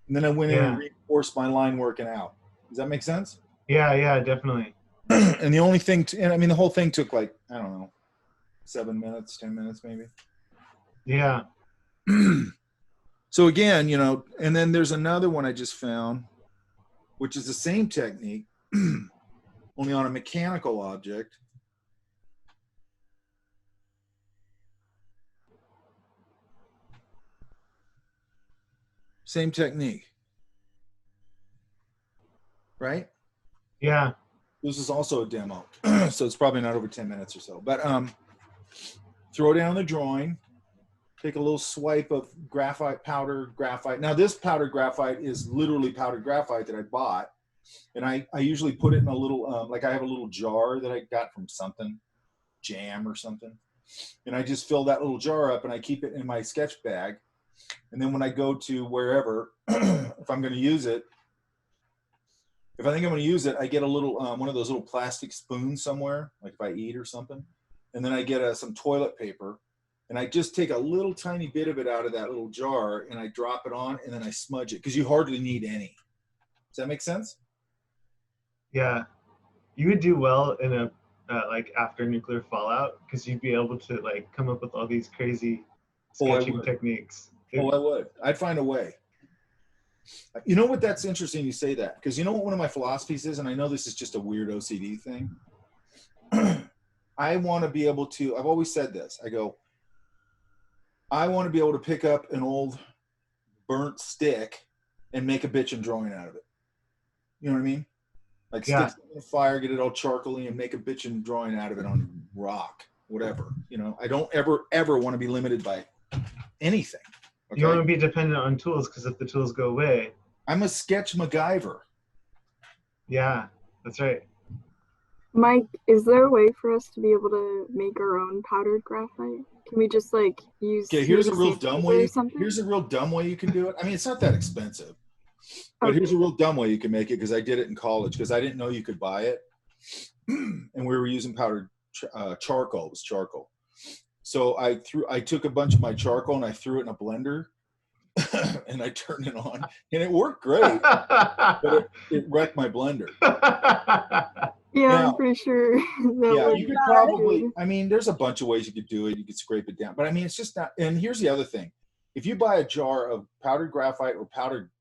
And then I went in and reinforced my line working out. Does that make sense? Yeah, yeah, definitely. And the only thing, I mean, the whole thing took like, I don't know, 7 minutes, 10 minutes maybe. Yeah. So again, you know, and then there's another one I just found, which is the same technique, only on a mechanical object. Same technique. Right? Yeah. This is also a demo, so it's probably not over 10 minutes or so. But throw down the drawing, take a little swipe of graphite, powdered graphite. Now this powdered graphite is literally powdered graphite that I bought. And I usually put it in a little, like I have a little jar that I got from something, jam or something. And I just fill that little jar up and I keep it in my sketch bag. And then when I go to wherever, if I'm going to use it, if I think I'm going to use it, I get a little, one of those little plastic spoons somewhere, like if I eat or something. And then I get some toilet paper and I just take a little tiny bit of it out of that little jar and I drop it on and then I smudge it because you hardly need any. Does that make sense? Yeah. You would do well in a, like after nuclear fallout because you'd be able to like come up with all these crazy sketching techniques. Oh, I would. I'd find a way. You know what? That's interesting you say that because you know what one of my philosophies is, and I know this is just a weird OCD thing. I want to be able to, I've always said this. I go, I want to be able to pick up an old burnt stick and make a bitchin' drawing out of it. You know what I mean? Like stick it in the fire, get it all charcoaly and make a bitchin' drawing out of it on rock, whatever. You know, I don't ever want to be limited by anything. Okay? You don't want to be dependent on tools because if the tools go away. I'm a sketch MacGyver. Yeah, that's right. Mike, is there a way for us to be able to make our own powdered graphite? Can we just like use? Okay, here's a real dumb way. Something? Here's a real dumb way you can do it. I mean, it's not that expensive, but here's a real dumb way you can make it because I did it in college because I didn't know you could buy it, and we were using powdered charcoal. It was charcoal. So I took a bunch of my charcoal and I threw it in a blender and I turned it on and it worked great, but it wrecked my blender. Yeah, now, I'm pretty sure. Yeah, you could probably, I mean, there's a bunch of ways you could do it. You could scrape it down, but I mean, it's just not, and here's the other thing. If you buy a jar of powdered graphite or powdered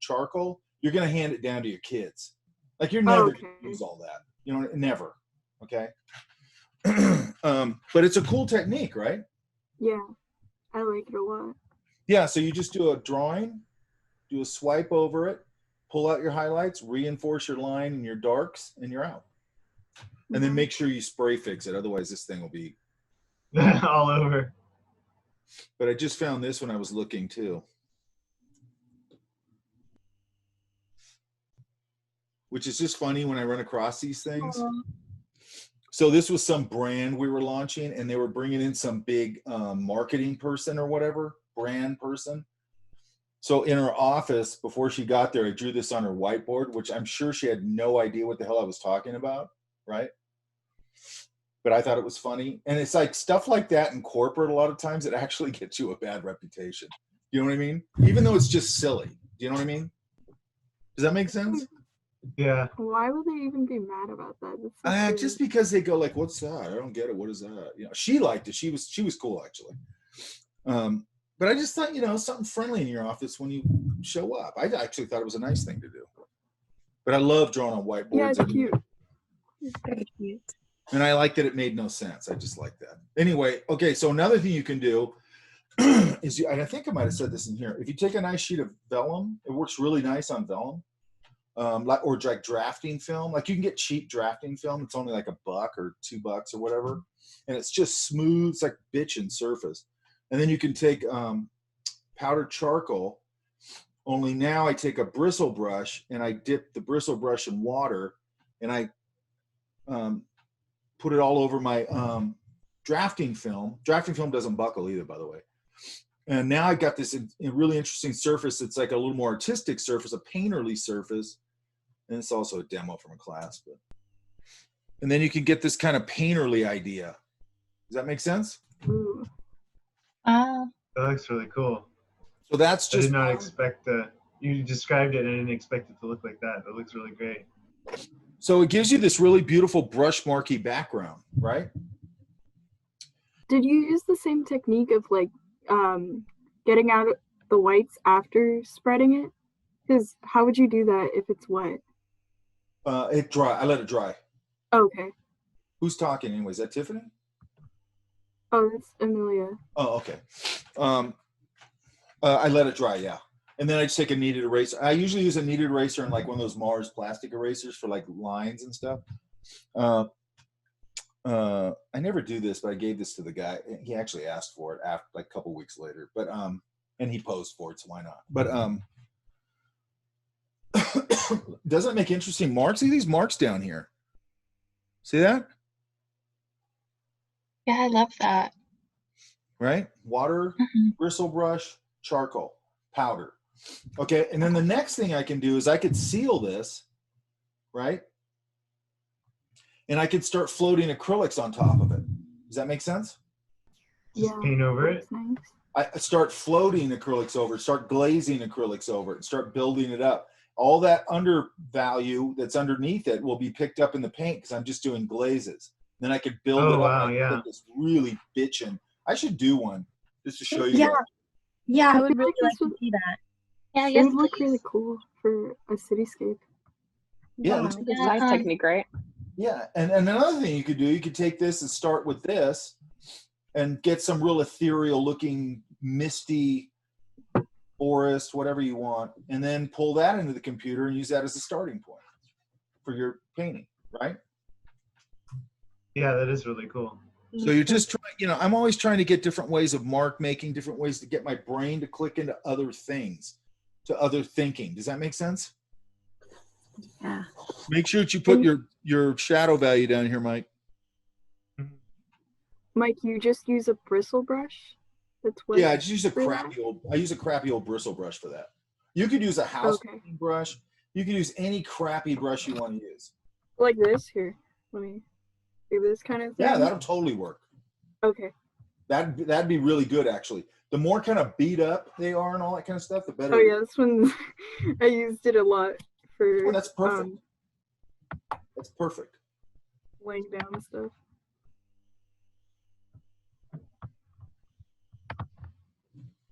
charcoal, you're going to hand it down to your kids. Like you're never going to use all that, you know, never. Okay. But it's a cool technique, right? Yeah, I like it a lot. Yeah, so you just do a drawing, do a swipe over it, pull out your highlights, reinforce your line and your darks, and you're out. And then make sure you spray fix it. Otherwise, this thing will be all over. But I just found this when I was looking too. Which is just funny when I run across these things. So this was some brand we were launching, and they were bringing in some big marketing person or whatever, brand person. So in her office, before she got there, I drew this on her whiteboard, which I'm sure she had no idea what the hell I was talking about, right? But I thought it was funny. And it's like stuff like that in corporate, a lot of times it actually gets you a bad reputation. You know what I mean? Even though it's just silly. Do you know what I mean? Does that make sense? Yeah. Why would they even be mad about that? That's so Just because they go like, "What's that? I don't get it. What is that?" You know, she liked it. She was cool actually. But I just thought, something friendly in your office when you show up. I actually thought it was a nice thing to do. But I love drawing on whiteboards. Yeah, it's cute. It's very cute. And I like that it made no sense. I just like that. Anyway, okay, so another thing you can do is, and I think I might have said this in here, if you take a nice sheet of vellum, it works really nice on vellum. Or like drafting film, like you can get cheap drafting film. It's only like $1 or $2 or whatever, and it's just smooth. It's like bitchin' surface. And then you can take powdered charcoal. Only now I take a bristle brush and I dip the bristle brush in water, and I put it all over my drafting film. Drafting film doesn't buckle either, by the way. And now I got this really interesting surface. It's like a little more artistic surface, a painterly surface. And it's also a demo from a class. And then you can get this kind of painterly idea. Does that make sense? Ooh. That looks really cool. So that's just. I did not expect you described it and I didn't expect it to look like that. That looks really great. So it gives you this really beautiful brush marky background, right? Did you use the same technique of like getting out the whites after spreading it? Because how would you do that if it's wet? It dry. I let it dry. Okay. Who's talking anyways? Is that Tiffany? Oh, that's Amelia. Oh, okay. I let it dry, yeah. And then I just take a kneaded eraser. I usually use a kneaded eraser and like one of those Mars plastic erasers for like lines and stuff. I never do this, but I gave this to the guy. He actually asked for it after like a couple weeks later, but and he posed for it, so why not? But doesn't it make interesting marks? See these marks down here. See that? Yeah, I love that. Right? Water, bristle brush, charcoal, powder. Okay, and then the next thing I can do is I could seal this, right? And I could start floating acrylics on top of it. Does that make sense? Yeah. Paint over it. Nice. I start floating acrylics over, start glazing acrylics over it, and start building it up. All that undervalue that's underneath it will be picked up in the paint because I'm just doing glazes. Then I could build it up. Wow, and yeah. put this really bitchin'. I should do one just to show you. Yeah. guys. Yeah, I I would feel really like like this to would- see that. Yeah, It yes, would look please. really cool for a cityscape. Yeah, It's a nice technique, right? Yeah, and another thing you could do, you could take this and start with this and get some real ethereal looking misty forest, whatever you want, and then pull that into the computer and use that as a starting point for your painting, right? Yeah, that is really cool. So you're just trying, I'm always trying to get different ways of mark making, different ways to get my brain to click into other things, to other thinking. Does that make sense? Yeah. Make sure that you put your shadow value down here, Mike. Mike, you just use a bristle brush? That's what. Yeah, I just use a for that? crappy old bristle bruch for that. You could use a house Okay. painting brush. You could use any crappy brush you want to use. Like this here. Let me do this kind of thing. Yeah, that'll totally work. Okay. That'd be really good actually. The more kind of beat up they are and all that kind of stuff, the better. Oh yeah, this one I used it a lot for. Oh, that's perfect. That's perfect. Laying down stuff.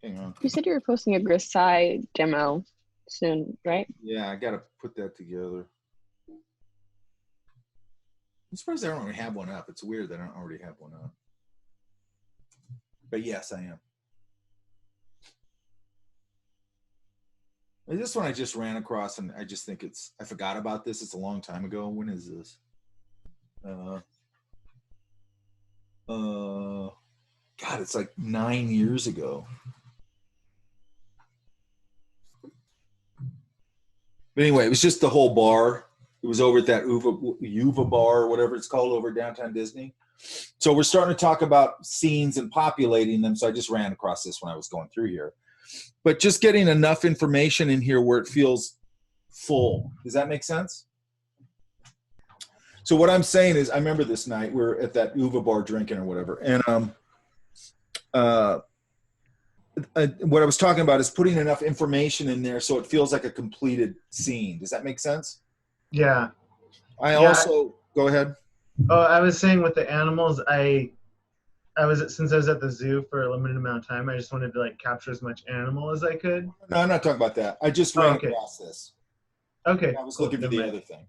Hang on. You said you were posting a Grisai demo soon, right? Yeah, I gotta put that together. I'm surprised I don't already have one up. It's weird that I don't already have one up. But yes, I am. This one I just ran across, and I just think I forgot about this. It's a long time ago. When is this? God, it's like 9 years ago. But anyway, it was just the whole bar. It was over at that Uva bar, or whatever it's called, over downtown Disney. So we're starting to talk about scenes and populating them. So I just ran across this when I was going through here. But just getting enough information in here where it feels full. Does that make sense? So what I'm saying is, I remember this night we're at that Uva bar drinking or whatever, and what I was talking about is putting enough information in there so it feels like a completed scene. Does that make sense? Yeah. Go ahead. Oh, I was saying with the animals, since I was at the zoo for a limited amount of time, I just wanted to like capture as much animal as I could. No, I'm not talking about that. I just ran across this. Okay. I was looking for the other thing.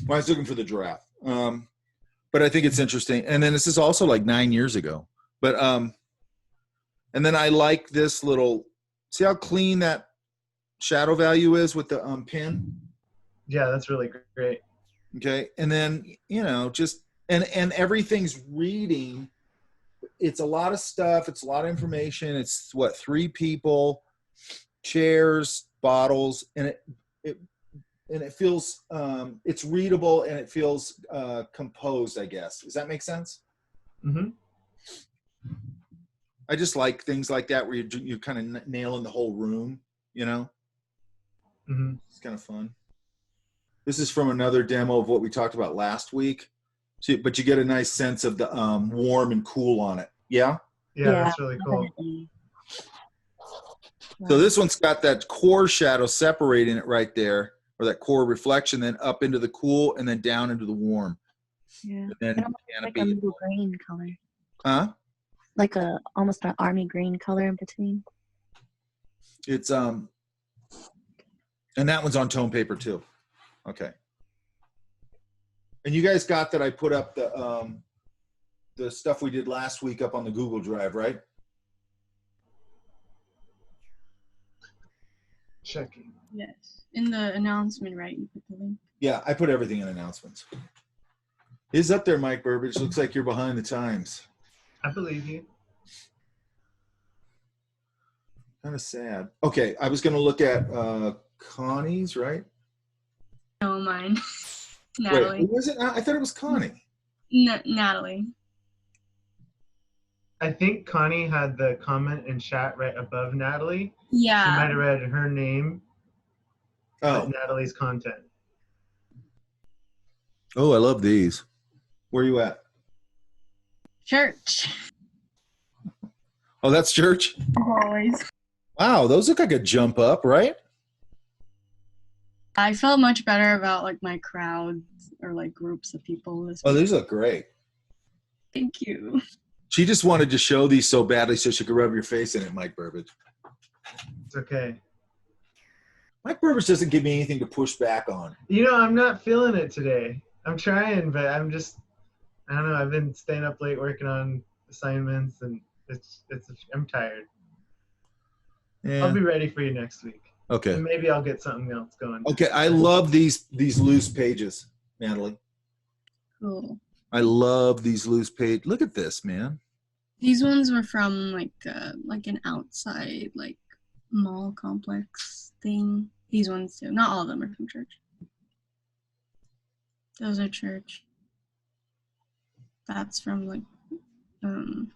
Well, I was looking for the giraffe. But I think it's interesting. And then this is also like 9 years ago. But and then I like this little, see how clean that shadow value is with the pin? Yeah, that's really great. Okay. And then, just and everything's reading. It's a lot of stuff. It's a lot of information. It's 3 people, chairs, bottles, and it feels it's readable and it feels composed, I guess. Does that make sense? Mm-hmm. I just like things like that where you're kind of nailing the whole room, Mm-hmm. It's kind of fun. This is from another demo of what we talked about last week. But you get a nice sense of the warm and cool on it. Yeah? Yeah, that's really cool. So this one's got that core shadow separating it right there, or that core reflection, then up into the cool and then down into the warm. Yeah. And then Like a little green color. Huh? Like almost an army green color in between. It's and that one's on tone paper too. Okay. And you guys got that I put up the stuff we did last week up on the Google Drive, right? Checking. Yes. In the announcement, right? You put the link. Yeah, I put everything in announcements. It's up there, Mike Burbage. Looks like you're behind the times. I believe you. Kind of sad. Okay, I was going to look at Connie's, right? No, mine. Natalie. Wait, who was it? I thought it was Connie. Natalie. I think Connie had the comment in chat right above Natalie. Yeah. She might have read her name. Oh. Natalie's content. Oh, I love these. Where are you at? Church. Oh, that's church? Always. Wow, those look like a jump up, right? I felt much better about like my crowds or like groups of people this week. These look great. Thank you. She just wanted to show these so badly so she could rub your face in it, Mike Burbage. It's okay. Mike Burbage doesn't give me anything to push back on. I'm not feeling it today. I'm trying, but I don't know. I've been staying up late working on assignments, and I'm tired. Yeah. I'll be ready for you next week. Okay. And maybe I'll get something else going. Okay, I love these loose pages, Natalie. Cool. I love these loose pages. Look at this, man. These ones were from like an outside like mall complex thing. These ones too. Not all of them are from church. Those are church. That's from like the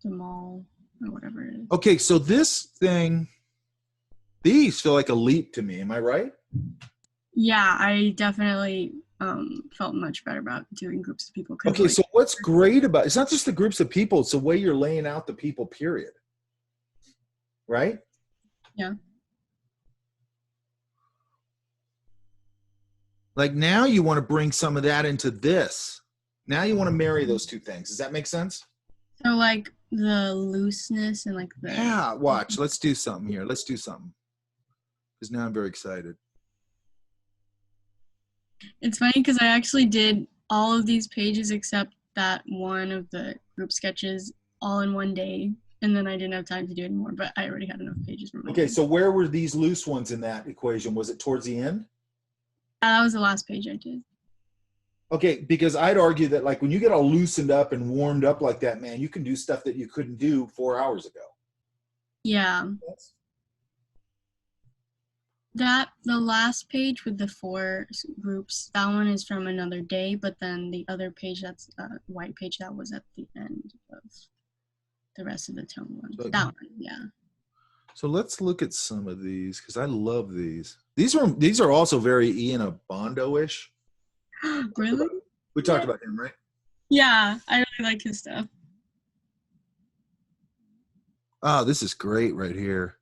mall or whatever it is. Okay, so this thing, these feel like a leap to me. Am I right? Yeah, I definitely felt much better about doing groups of people. Okay, so what's great about it's not just the groups of people, it's the way you're laying out the people, period. Right? Yeah. Like now you want to bring some of that into this. Now you want to marry those two things. Does that make sense? So like the looseness and like the Yeah, watch. Let's do something here. Let's do something. Because now I'm very excited. It's funny because I actually did all of these pages except that one of the group sketches all in one day. and then I didn't have time to do any more, but I already had enough pages for my Okay, game. so where were these loose ones in that equation? Was it towards the end? That was the last page I did. Okay, because I'd argue that like when you get all loosened up and warmed up like that, man, you can do stuff that you couldn't do 4 hours ago. Yeah. The last page with the 4 groups, that one is from another day, but then the other page, that's a white page, that was at the end of the rest of the tone one. So- That one, yeah. So let's look at some of these because I love these. These are also very Ian Abondo-ish. Really? We talked about him, right? Yeah, I really like his stuff. Oh, this is great right here.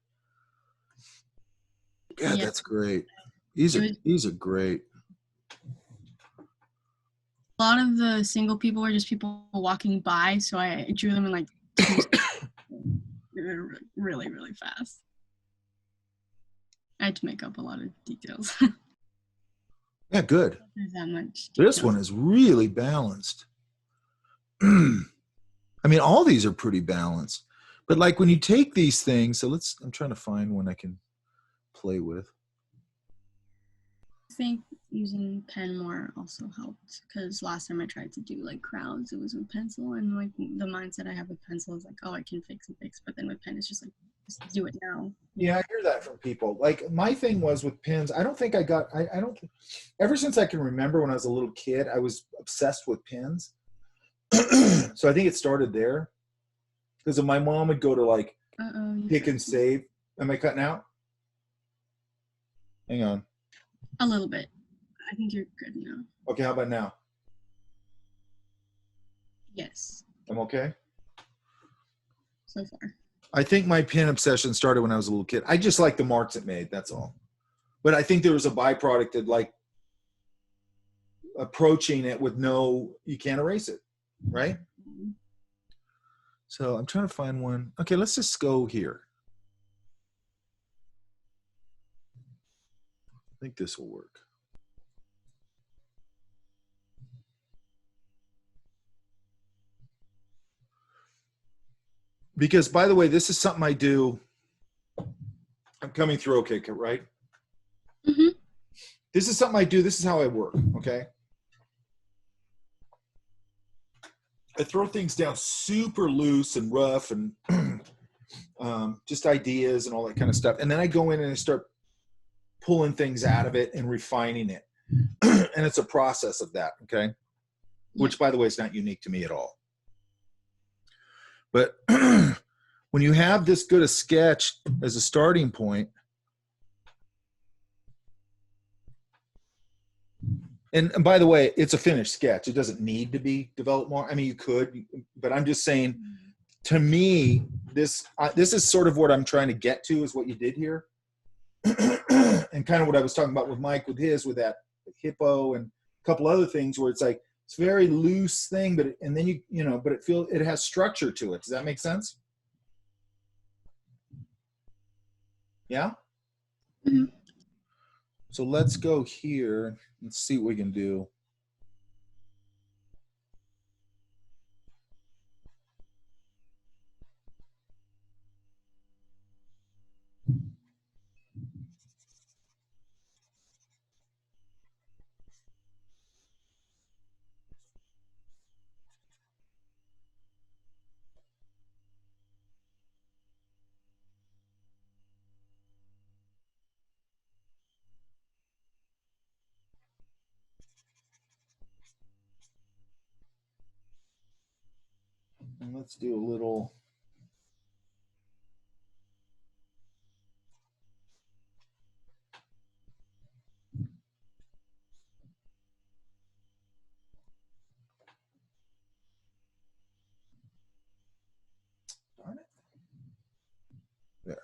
God, Yeah. that's great. These are great. A lot of the single people were just people walking by, so I drew them in like 2 seconds. They were really, really fast. I had to make up a lot of details. Yeah, good. There's that much. This detail. one is really balanced. I mean, all these are pretty balanced. But like when you take these things, so I'm trying to find one I can play with. I think using pen more also helped because last time I tried to do like crowds, it was with pencil, and like the mindset I have with pencil is like, oh, I can fix, but then with pen, it's just like, just do it now. Yeah, I hear that from people. Like my thing was with pens, I don't think I got, I don't, ever since I can remember when I was a little kid, I was obsessed with pens. So I think it started there because my mom would go to like pick and save. Am I cutting out? Hang on. A little bit. I think you're good now. Okay, how about now? Yes, I'm okay? so far. I think my pen obsession started when I was a little kid. I just like the marks it made, that's all. But I think there was a byproduct of like approaching it with you can't erase it, right? So I'm trying to find one. Okay, let's just go here. I think this will work. Because, by the way, this is something I do. I'm coming through okay, right? Mm-hmm. This is something I do. This is how I work, okay? I throw things down super loose and rough and just ideas and all that kind of stuff. And then I go in and I start pulling things out of it and refining it. And it's a process of that, okay? Which, by the way, is not unique to me at all. But when you have this good a sketch as a starting point, and by the way, it's a finished sketch. It doesn't need to be developed more. I mean, you could, but I'm just saying, to me, this is sort of what I'm trying to get to is what you did here. And kind of what I was talking about with Mike with that hippo and a couple other things where it's like, it's a very loose thing, but and then but it has structure to it. Does that make sense? Yeah? Mm-hmm. So let's go here and see what we can do. And let's do a little. Darn it. There.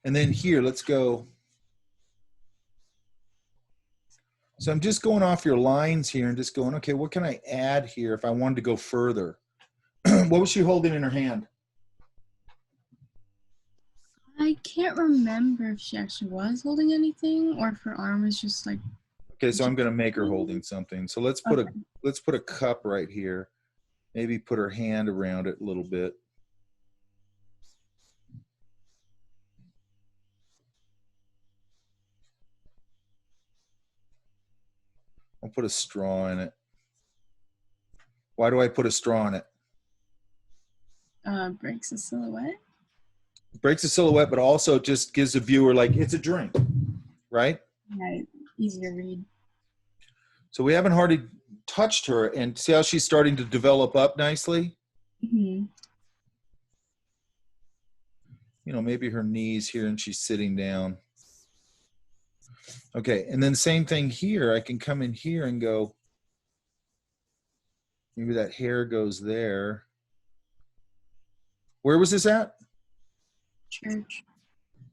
And then here, let's go. So I'm just going off your lines here and just going, okay, what can I add here if I wanted to go further? What was she holding in her hand? I can't remember if she actually was holding anything or if her arm was just like Okay, so I'm gonna make her holding something. So let's put a cup right here. Maybe put her hand around it a little bit. I'll put a straw in it. Why do I put a straw in it? Breaks the silhouette. Breaks the silhouette, but also just gives the viewer like it's a drink, right? Right. Easy to read. So we haven't hardly touched her, and see how she's starting to develop up nicely? Mm-hmm. You know, maybe her knees here and she's sitting down. Okay, and then same thing here. I can come in here and go, maybe that hair goes there. Where was this at? Church.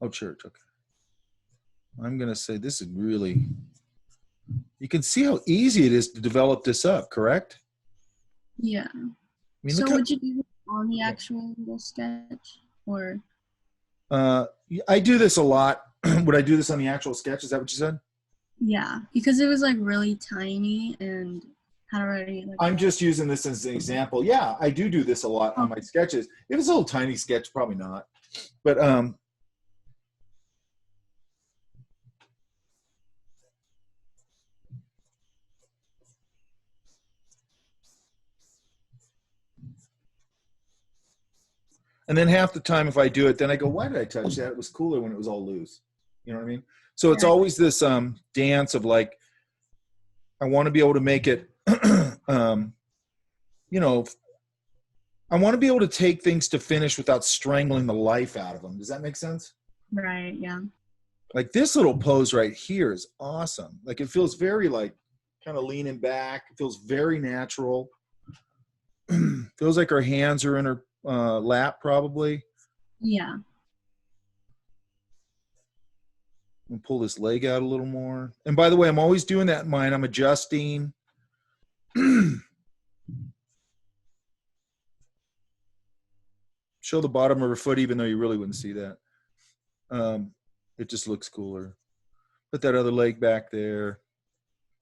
Oh, church, okay. I'm gonna say this is really, you can see how easy it is to develop this up, correct? Yeah. I mean, So look would you do it on the actual little sketch, or? I do this a lot. Would I do this on the actual sketch? Is that what you said? Yeah, because it was like really tiny and had already like. I'm just using this as an example. Yeah, I do this a lot on my sketches. If it's a little tiny sketch, probably not. But and then half the time if I do it, then I go, why did I touch that? It was cooler when it was all loose. You know what I mean? So it's always this dance of like, I want to be able to make it, you know, I want to be able to take things to finish without strangling the life out of them. Does that make sense? Right, yeah. Like this little pose right here is awesome. Like it feels very like kind of leaning back. It feels very natural. Feels like her hands are in her lap probably. Yeah. And pull this leg out a little more. And by the way, I'm always doing that in mine. I'm adjusting. Show the bottom of her foot, even though you really wouldn't see that. It just looks cooler. Put that other leg back there.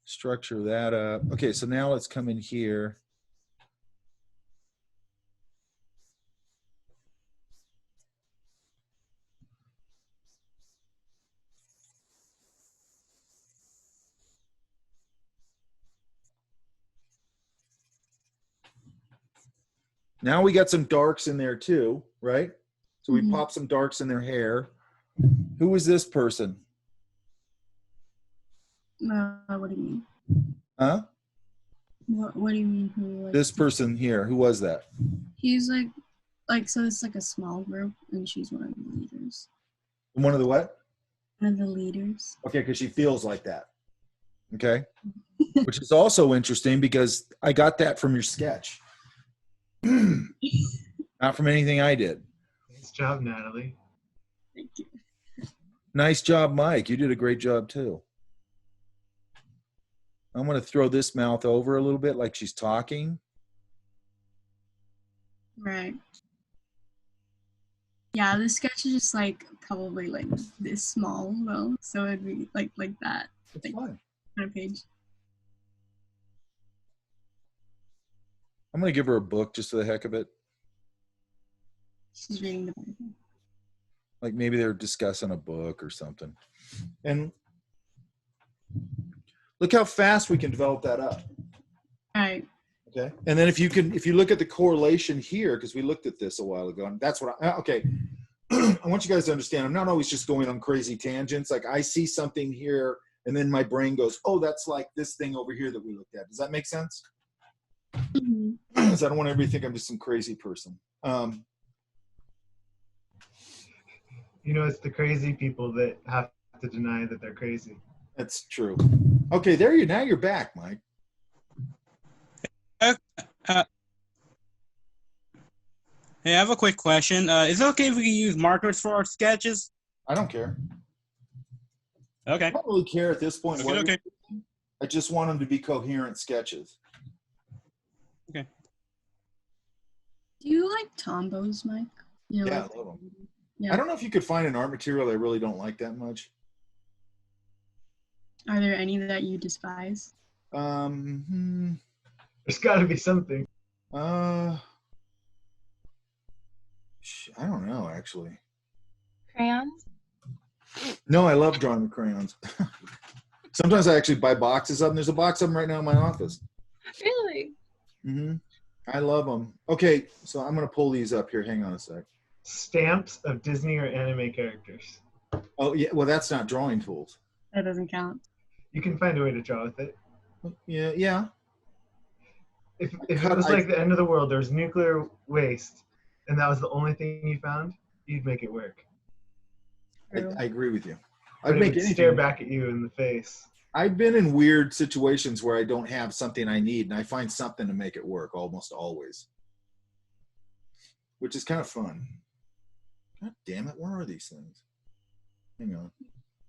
Structure that up. Okay, so now let's come in here. Now we got some darks in there too, right? So we pop some darks in their hair. Who is this person? What do you mean? Huh? What do you mean? Who? Like, This person here. Who was that? He's like so it's like a small group, and she's one of the leaders. One of the what? One of the leaders. Okay, because she feels like that. Okay. Which is also interesting because I got that from your sketch. Not from anything I did. Nice job, Natalie. Thank you. Nice job, Mike. You did a great job too. I'm going to throw this mouth over a little bit like she's talking. Right. Yeah, this sketch is just like probably like this small though, so it'd be like that. It's like, fine. On a page. I'm going to give her a book just for the heck of it. She's reading the Bible. Like maybe they're discussing a book or something. And look how fast we can develop that up. All right. Okay. And then if you look at the correlation here, because we looked at this a while ago, and that's what okay. I want you guys to understand, I'm not always just going on crazy tangents. Like I see something here and then my brain goes, oh, that's like this thing over here that we looked at. Does that make sense? Because I don't want everybody to think I'm just some crazy person. You know, it's the crazy people that have to deny that they're crazy. That's true. Okay, now you're back, Mike. Hey, I have a quick question. Is it okay if we use markers for our sketches? I don't care. Okay. I don't really care at this point. Okay. I just want them to be coherent sketches. Okay. Do you like Tombos, Mike? You know, Yeah, like, I love them. Yeah. I don't know if you could find an art material I really don't like that much. Are there any that you despise? There's got to be something. I don't know, actually. Crayons? No, I love drawing with crayons. Sometimes I actually buy boxes of them. There's a box of them right now in my office. Really? I love them. Okay, so I'm going to pull these up here. Hang on a sec. Stamps of Disney or anime characters. Oh, yeah. Well, that's not drawing tools. That doesn't count. You can find a way to draw with it. Yeah. If it was like the end of the world, there's nuclear waste, and that was the only thing you found, you'd make it work. I agree with you. But I'd it make would anything. stare back at you in the face. I've been in weird situations where I don't have something I need, and I find something to make it work almost always, which is kind of fun. God damn it, where are these things? Hang on.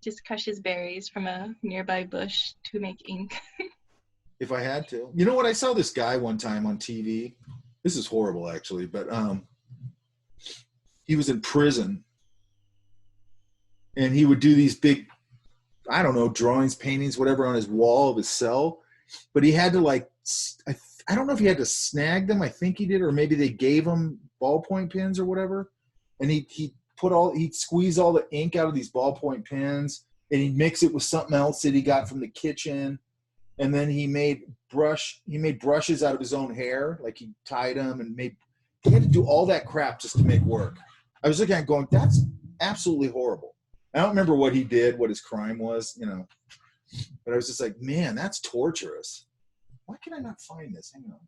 Just crushes berries from a nearby bush to make ink. If I had to. You know what? I saw this guy one time on TV. This is horrible, actually, but he was in prison, and he would do these big, I don't know, drawings, paintings, whatever, on his wall of his cell. But he had to, like, I don't know if he had to snag them. I think he did, or maybe they gave him ballpoint pens or whatever. And he'd squeeze all the ink out of these ballpoint pens, and he'd mix it with something else that he got from the kitchen. And then he made brushes out of his own hair, like he tied them and he had to do all that crap just to make work. I was looking at it going, that's absolutely horrible. I don't remember what he did, what his crime was, but I was just like, man, that's torturous. Why can I not find this? Hang on.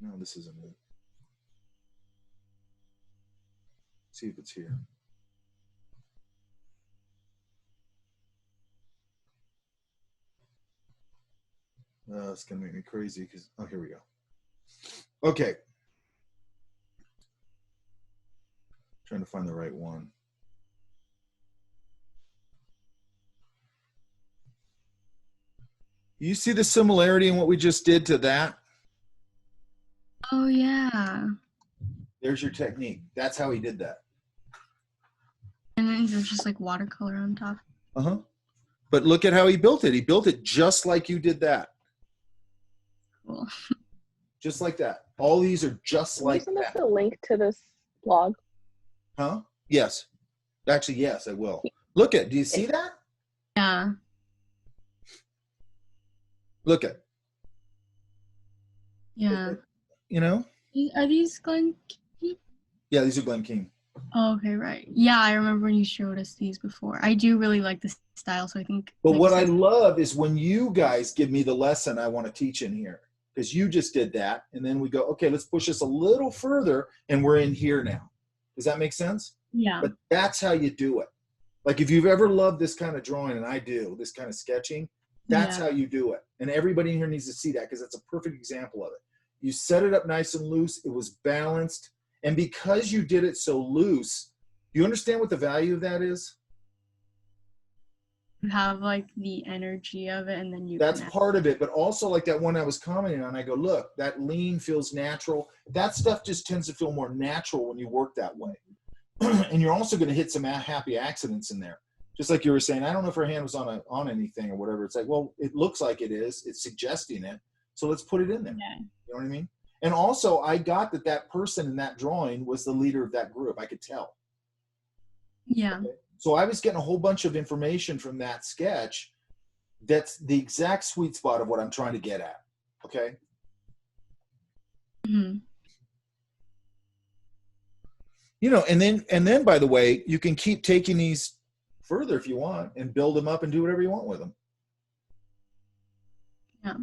No, this isn't it. See if it's here. It's gonna make me crazy because here we go. Okay. Trying to find the right one. You see the similarity in what we just did to that? Oh yeah. There's your technique. That's how he did that. And then there's just like watercolor on top. But look at how he built it. He built it just like you did that. Cool. Just like that. All these are just like Send us that. the link to this blog. Huh? Yes. Actually, yes, I will. Look at. Do you see that? Yeah. Look at. Yeah. Are these Glen King? Yeah, these are Glen King. Oh, okay, right. Yeah, I remember when you showed us these before. I do really like this style, so I think. But what I love is when you guys give me the lesson I want to teach in here, because you just did that, and then we go, okay, let's push this a little further, and we're in here now. Does that make sense? Yeah. But that's how you do it. Like if you've ever loved this kind of drawing, and I do, this kind of sketching, that's how you do it. And everybody in here needs to see that because that's a perfect example of it. You set it up nice and loose. It was balanced. And because you did it so loose, do you understand what the value of that is? You have like the energy of it, and then you. That's part of it, but also like that one I was commenting on, I go, look, that lean feels natural. That stuff just tends to feel more natural when you work that way. And you're also going to hit some happy accidents in there. Just like you were saying, I don't know if her hand was on anything or whatever. It's like, well, it looks like it is. It's suggesting it. So let's put it in there. Yeah. You know what I mean? And also, I got that person in that drawing was the leader of that group. I could tell. Yeah. Okay? So I was getting a whole bunch of information from that sketch. That's the exact sweet spot of what I'm trying to get at. Okay. Mm-hmm. And then by the way, you can keep taking these further if you want and build them up and do whatever you want with them. Yeah.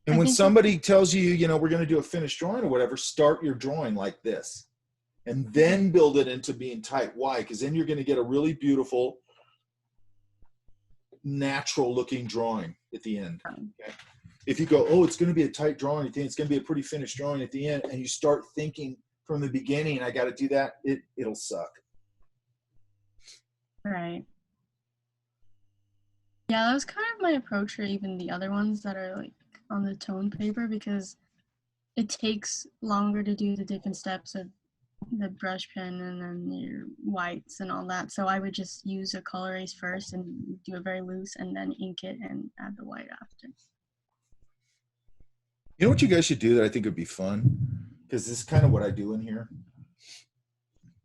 And when somebody tells you, we're going to do a finished drawing or whatever, start your drawing like this and then build it into being tight. Why? Because then you're going to get a really beautiful, natural looking drawing at the end. Okay? If you go, oh, it's going to be a tight drawing at the end, it's going to be a pretty finished drawing at the end, and you start thinking from the beginning, I got to do that, it'll suck. Right. Yeah, that was kind of my approach for even the other ones that are like on the tone paper, because it takes longer to do the different steps of the brush pen and then your whites and all that. So I would just use a color erase first and do it very loose and then ink it and add the white after. You know what you guys should do that I think would be fun? Because this is kind of what I do in here.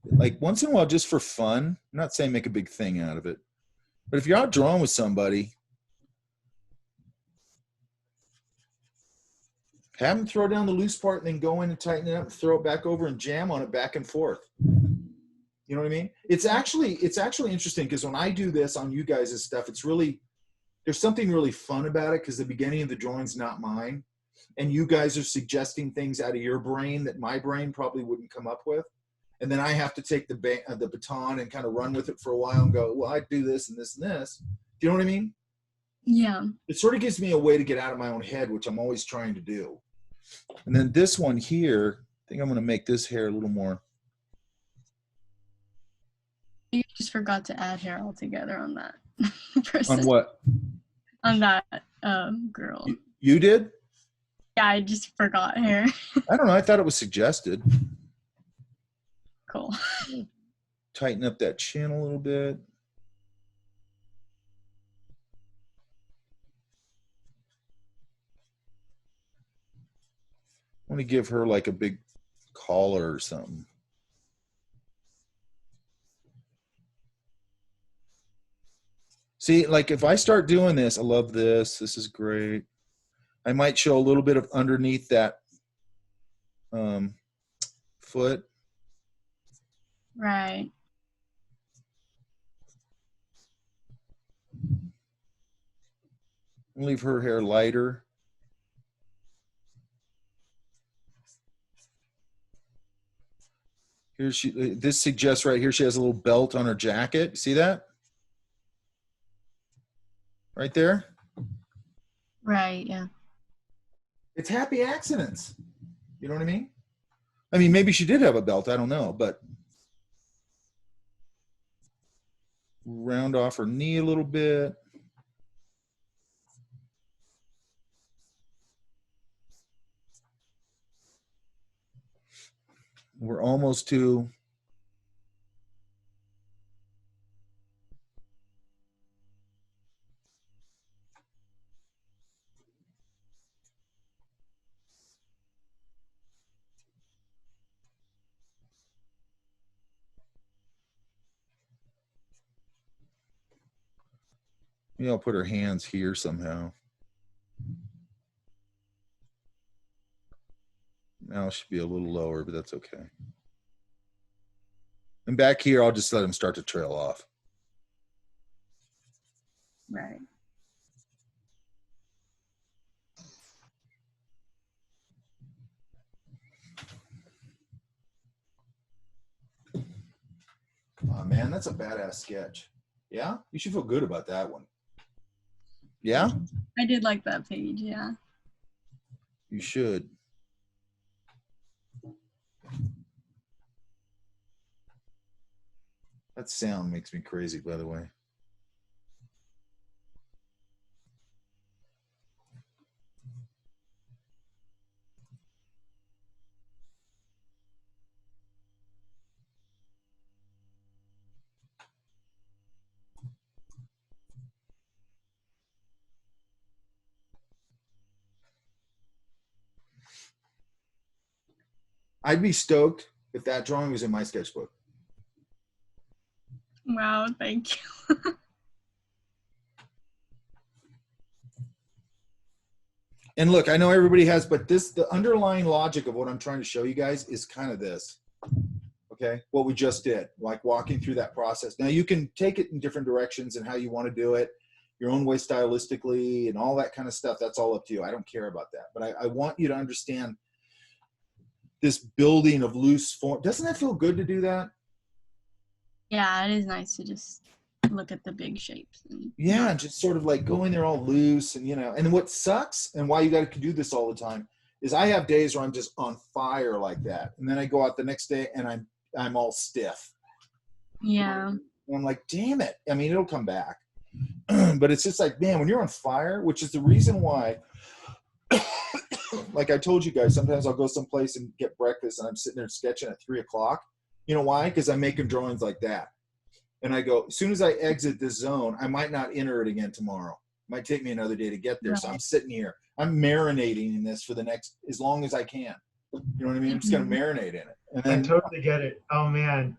Like once in a while, just for fun, I'm not saying make a big thing out of it, but if you're out drawing with somebody, have them throw down the loose part and then go in and tighten it up, throw it back over and jam on it back and forth. You know what I mean? It's actually interesting because when I do this on you guys' stuff, it's really, there's something really fun about it because the beginning of the drawing's not mine. And you guys are suggesting things out of your brain that my brain probably wouldn't come up with. And then I have to take the baton and kind of run with it for a while and go, well, I do this and this and this. Do you know what I mean? Yeah. It sort of gives me a way to get out of my own head, which I'm always trying to do. And then this one here, I think I'm going to make this hair a little more. You just forgot to add hair altogether on that person. On what? On that girl. You did? Yeah, I just forgot hair. I don't know. I thought it was suggested. Cool. Tighten up that chin a little bit. I want to give her like a big collar or something. See, like if I start doing this, I love this. This is great. I might show a little bit of underneath that foot. Right. Leave her hair lighter. Here this suggests right here she has a little belt on her jacket. See that? Right there? Right, yeah. It's happy accidents. You know what I mean? I mean, maybe she did have a belt. I don't know, but round off her knee a little bit. We're almost to maybe I'll put her hands here somehow. Now it should be a little lower, but that's okay. And back here, I'll just let them start to trail off. Right. Come on, man, that's a badass sketch. Yeah? You should feel good about that one. Yeah? I did like that page, yeah. You should. That sound makes me crazy, by the way. I'd be stoked if that drawing was in my sketchbook. Wow, thank you. And look, I know everybody has, but the underlying logic of what I'm trying to show you guys is kind of this. Okay, what we just did, like walking through that process. Now you can take it in different directions and how you want to do it, your own way stylistically and all that kind of stuff. That's all up to you. I don't care about that. But I want you to understand this building of loose form. Doesn't that feel good to do that? Yeah, it is nice to just look at the big shapes. And yeah, just sort of like going there all loose and, you know, and what sucks and why you got to do this all the time is I have days where I'm just on fire like that. And then I go out the next day and I'm all stiff. Yeah. And I'm like, damn it. I mean, it'll come back. But it's just like, man, when you're on fire, which is the reason why, like I told you guys, sometimes I'll go someplace and get breakfast and I'm sitting there sketching at 3 o'clock You know why? Because I'm making drawings like that. And I go, as soon as I exit this zone, I might not enter it again tomorrow. It might take me another day to get there. So I'm sitting here. I'm marinating in this for the next, as long as I can. You know what I mean? I'm just going to marinate in it. And then, I totally get it. Oh, man.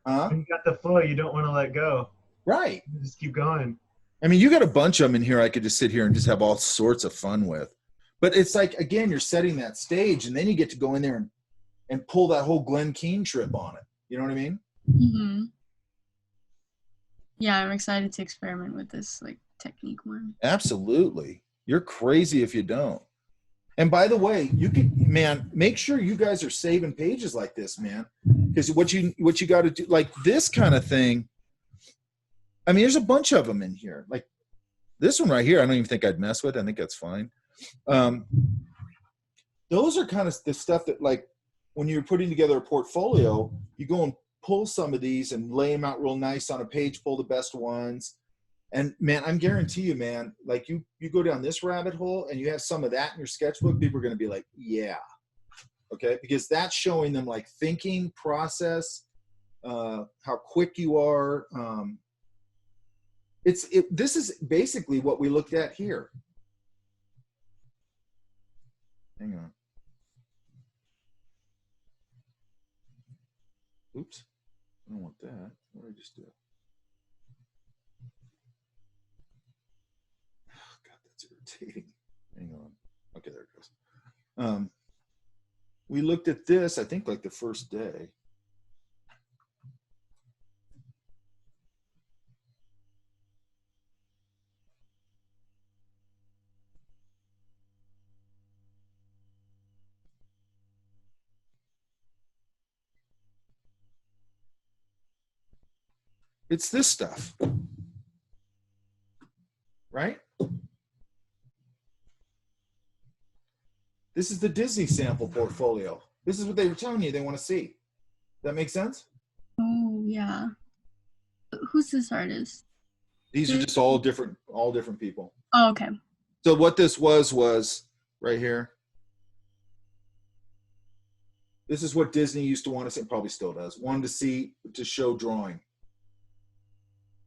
When you got the flow, you don't want to let go. Right. You just keep going. I mean, you got a bunch of them in here I could just sit here and just have all sorts of fun with. But it's like, again, you're setting that stage, and then you get to go in there and pull that whole Glenn Keane trip on it. You know what I mean? Mm-hmm. Yeah, I'm excited to experiment with this like technique more. Absolutely. You're crazy if you don't. And by the way, you can, man, make sure you guys are saving pages like this, man. Because what you got to do, like this kind of thing, I mean, there's a bunch of them in here. Like this one right here, I don't even think I'd mess with. I think that's fine. Those are kind of the stuff that, like, when you're putting together a portfolio, you go and pull some of these and lay them out real nice on a page, pull the best ones. And man, I'm guarantee you, man, like you go down this rabbit hole and you have some of that in your sketchbook, people are going to be like, yeah. Okay. Because that's showing them like thinking process, how quick you are. This is basically what we looked at here. Hang on. Oops. I don't want that. What did I just do? Oh, God, that's irritating. Hang on. Okay, there it goes. We looked at this, I think, like the first day. It's this stuff, right? This is the Disney sample portfolio. This is what they were telling you they want to see. That make sense? Oh yeah. Who's this artist? These are just all different people. Oh, okay. So what this was right here. This is what Disney used to want to see, probably still does, wanted to see, to show drawing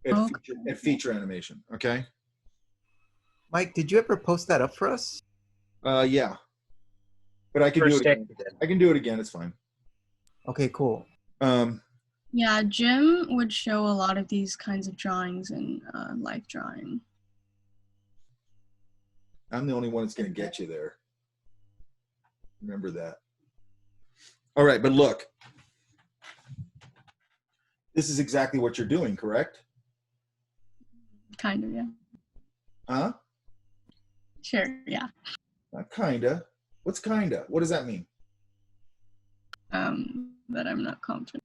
at feature animation, okay? Mike, did you ever post that up for us? Yeah. But I can do it again. I can do it again, it's fine. Okay, cool. Yeah, Jim would show a lot of these kinds of drawings in life drawing. I'm the only one that's going to get you there. Remember that. All right, but look. This is exactly what you're doing, correct? Kind of, yeah. Huh? Sure, yeah. Not kinda. What's kinda? What does that mean? That I'm not confident.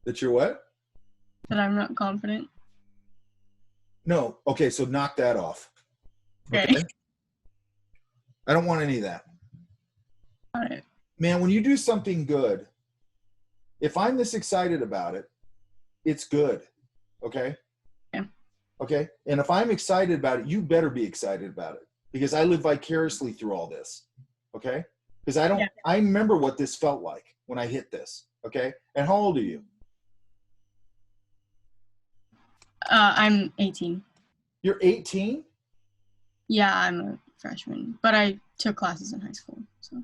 That you're what? That I'm not confident. No. Okay, so knock that off. Okay. I don't want any of that. All right. Man, when you do something good, if I'm this excited about it, it's good. Okay? Yeah. Okay? And if I'm excited about it, you better be excited about it. Because I live vicariously through all this. Okay? Because I remember what this felt like when I hit this. Okay? And how old are you? I'm 18. You're 18? Yeah, I'm a freshman, but I took classes in high school. So.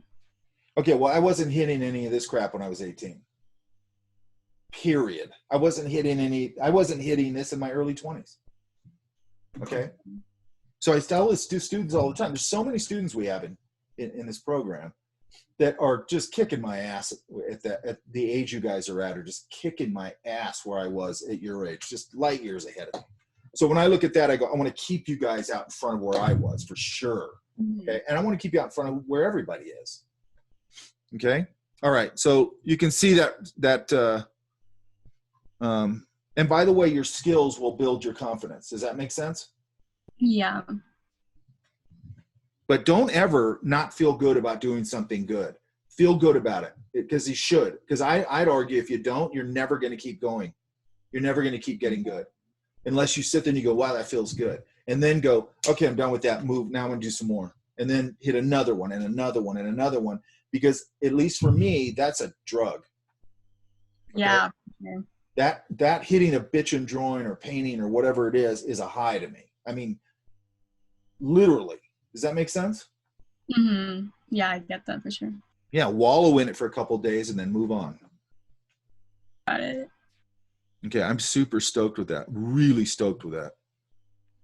Okay, well, I wasn't hitting any of this crap when I was 18. Period. I wasn't hitting this in my early 20s. Okay? So I tell this to students all the time. There's so many students we have in this program that are just kicking my ass at the age you guys are at, or just kicking my ass where I was at your age, just light years ahead of me. So when I look at that, I go, I want to keep you guys out in front of where I was for sure. Okay. And I want to keep you out in front of where everybody is. Okay. All right. So you can see that, and by the way, your skills will build your confidence. Does that make sense? Yeah. But don't ever not feel good about doing something good. Feel good about it, because you should. Because I'd argue if you don't, you're never going to keep going. You're never going to keep getting good. Unless you sit there and you go, wow, that feels good. And then go, okay, I'm done with that move. Now I'm going to do some more. And then hit another one and another one and another one. Because at least for me, that's a drug. Yeah. That hitting a bitchin' drawing or painting or whatever it is a high to me. I mean, literally. Does that make sense? Mm-hmm. Yeah, I get that for sure. Yeah, wallow in it for a couple of days and then move on. Got it. Okay, I'm super stoked with that. Really stoked with that.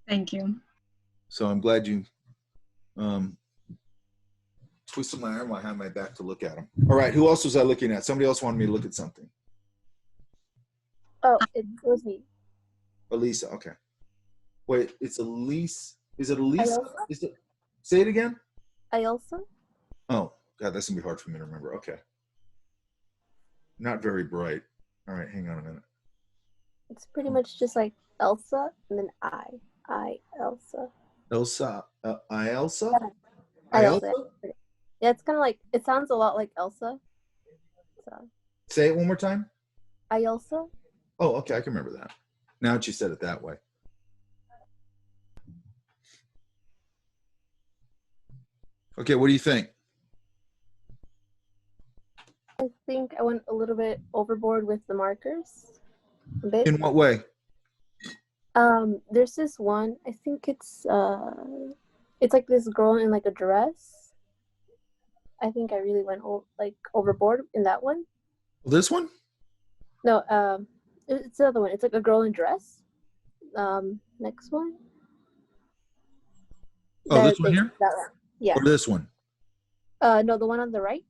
Thank you. So I'm glad you twisted my arm behind my back to look at them. All right, who else was I looking at? Somebody else wanted me to look at something. Oh, it was me. Elisa, okay. Wait, it's Elise. Is it Elisa? Ayelsa? Is it? Say it again. Ayelsa? Oh, God, that's gonna be hard for me to remember. Okay. Not very bright. All right, hang on a minute. It's pretty much just like Elsa and then Elsa. Elsa, Elsa? Ayelsa. Yeah, it's kind of like, it sounds a lot like Elsa. So. Say it one more time. Ayelsa? Oh, okay, I can remember that. Now that you said it that way. Okay, what do you think? I think I went a little bit overboard with the markers. A bit. In what way? There's this one, I think it's like this girl in like a dress. I think I really went overboard in that one. This one? No, it's the other one. It's like a girl in dress. Next one. Oh, this one here? That one. Yeah. Or this one? No, the one on the right.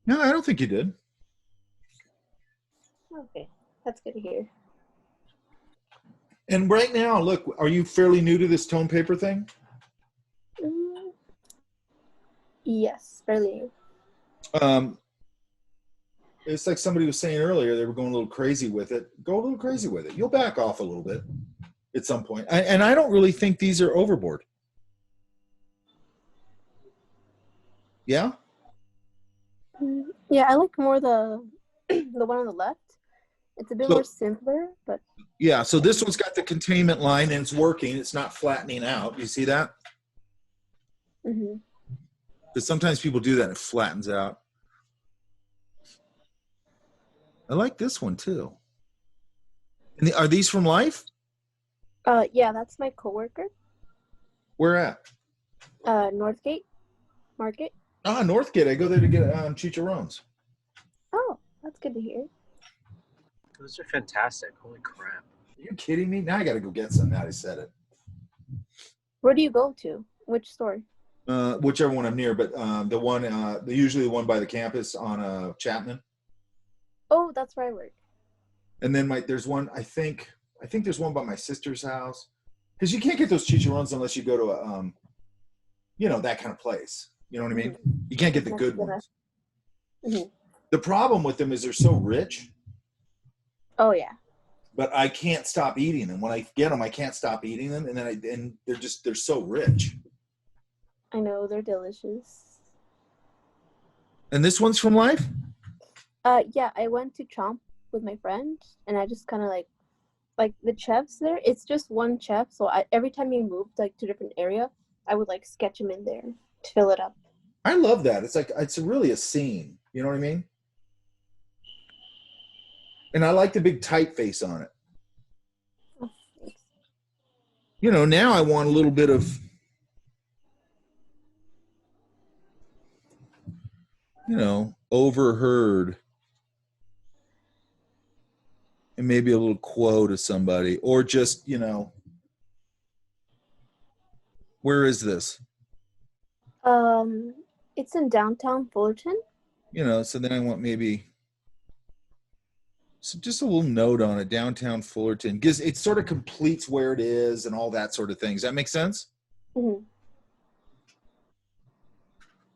No, I don't think you did. Okay, that's good to hear. And right now, look, are you fairly new to this tone paper thing? Yes, fairly new. It's like somebody was saying earlier, they were going a little crazy with it. Go a little crazy with it. You'll back off a little bit at some point. And I don't really think these are overboard. Yeah? Yeah, I like more the one on the left. It's a bit more simpler, but Yeah, so this one's got the containment line and it's working. It's not flattening out. You see that? mm-hmm. Because sometimes people do that and it flattens out. I like this one too. And are these from Life? Yeah, that's my coworker. Where at? Northgate Market. Ah, Northgate. I go there to get chicharrones. Oh, that's good to hear. Those are fantastic. Holy crap. Are you kidding me? Now I got to go get some. Now I said it. Where do you go to? Which store? Whichever one I'm near, but the one, usually the one by the campus on Chapman. Oh, that's where I work. And then there's one, I think there's one by my sister's house. Because you can't get those chicharrones unless you go to a, that kind of place. You know what I mean? Mm-hmm. You can't get the good ones. Mm-hmm. The problem with them is they're so rich. Oh yeah. But I can't stop eating them. When I get them, I can't stop eating them, and then they're so rich. I know, they're delicious. And this one's from Life? Yeah, I went to Chomp with my friend, and I just kind of like the chefs there. It's just one chef, so every time we moved to a different area, I would sketch him in there to fill it up. I love that. It's really a scene. You know what I mean? And I like the big typeface on it. Oh, thanks. Now I want a little bit of, overheard. And maybe a little quote of somebody. Or just, where is this? It's in downtown Fullerton. So then I want maybe just a little note on it, downtown Fullerton. Because it sort of completes where it is and all that sort of thing. Does that make sense? Mm-hmm.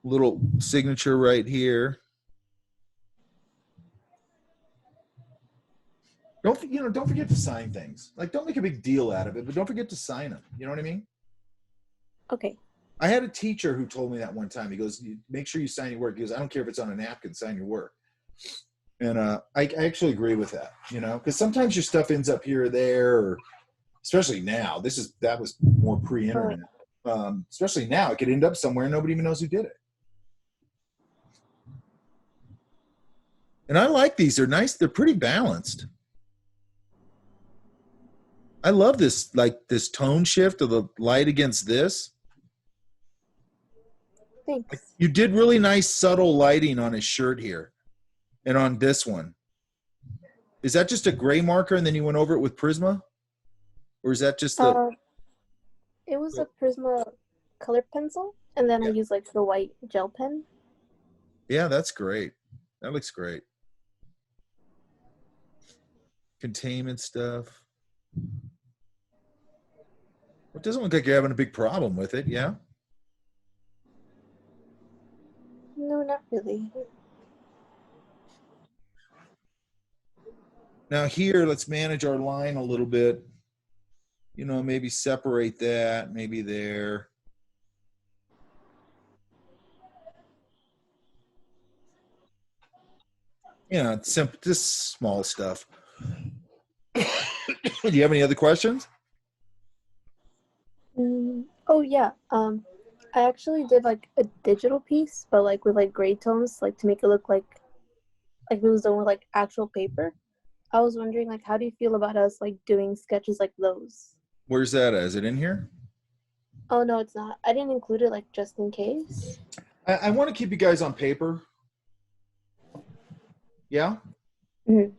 Little signature right here. Don't forget to sign things. Don't make a big deal out of it, but don't forget to sign them. You know what I mean? Okay. I had a teacher who told me that one time. He goes, make sure you sign your work. He goes, I don't care if it's on a napkin, sign your work. And I actually agree with that, because sometimes your stuff ends up here or there, or especially now. That was more pre-internet. Especially now, it could end up somewhere and nobody even knows who did it. And I like these. They're nice. They're pretty balanced. I love this, like this tone shift of the light against this. Thanks. You did really nice subtle lighting on his shirt here and on this one. Is that just a gray marker and then you went over it with Prisma? Or is that just the... It was a Prisma color pencil, and then I used like the white gel pen. Yeah, that's great. That looks great. Containment stuff. It doesn't look like you're having a big problem with it, yeah? No, not really. Now here, let's manage our line a little bit. You know, maybe separate that, maybe there. Yeah, it's simple, just small stuff. Do you have any other questions? Oh yeah. I actually did like a digital piece, but like with like gray tones, like to make it look like it was done with like actual paper. I was wondering, like, how do you feel about us like doing sketches like those? Where's that at? Is it in here? Oh no, it's not. I didn't include it like just in case. I want to keep you guys on paper. Yeah? Mm-hmm.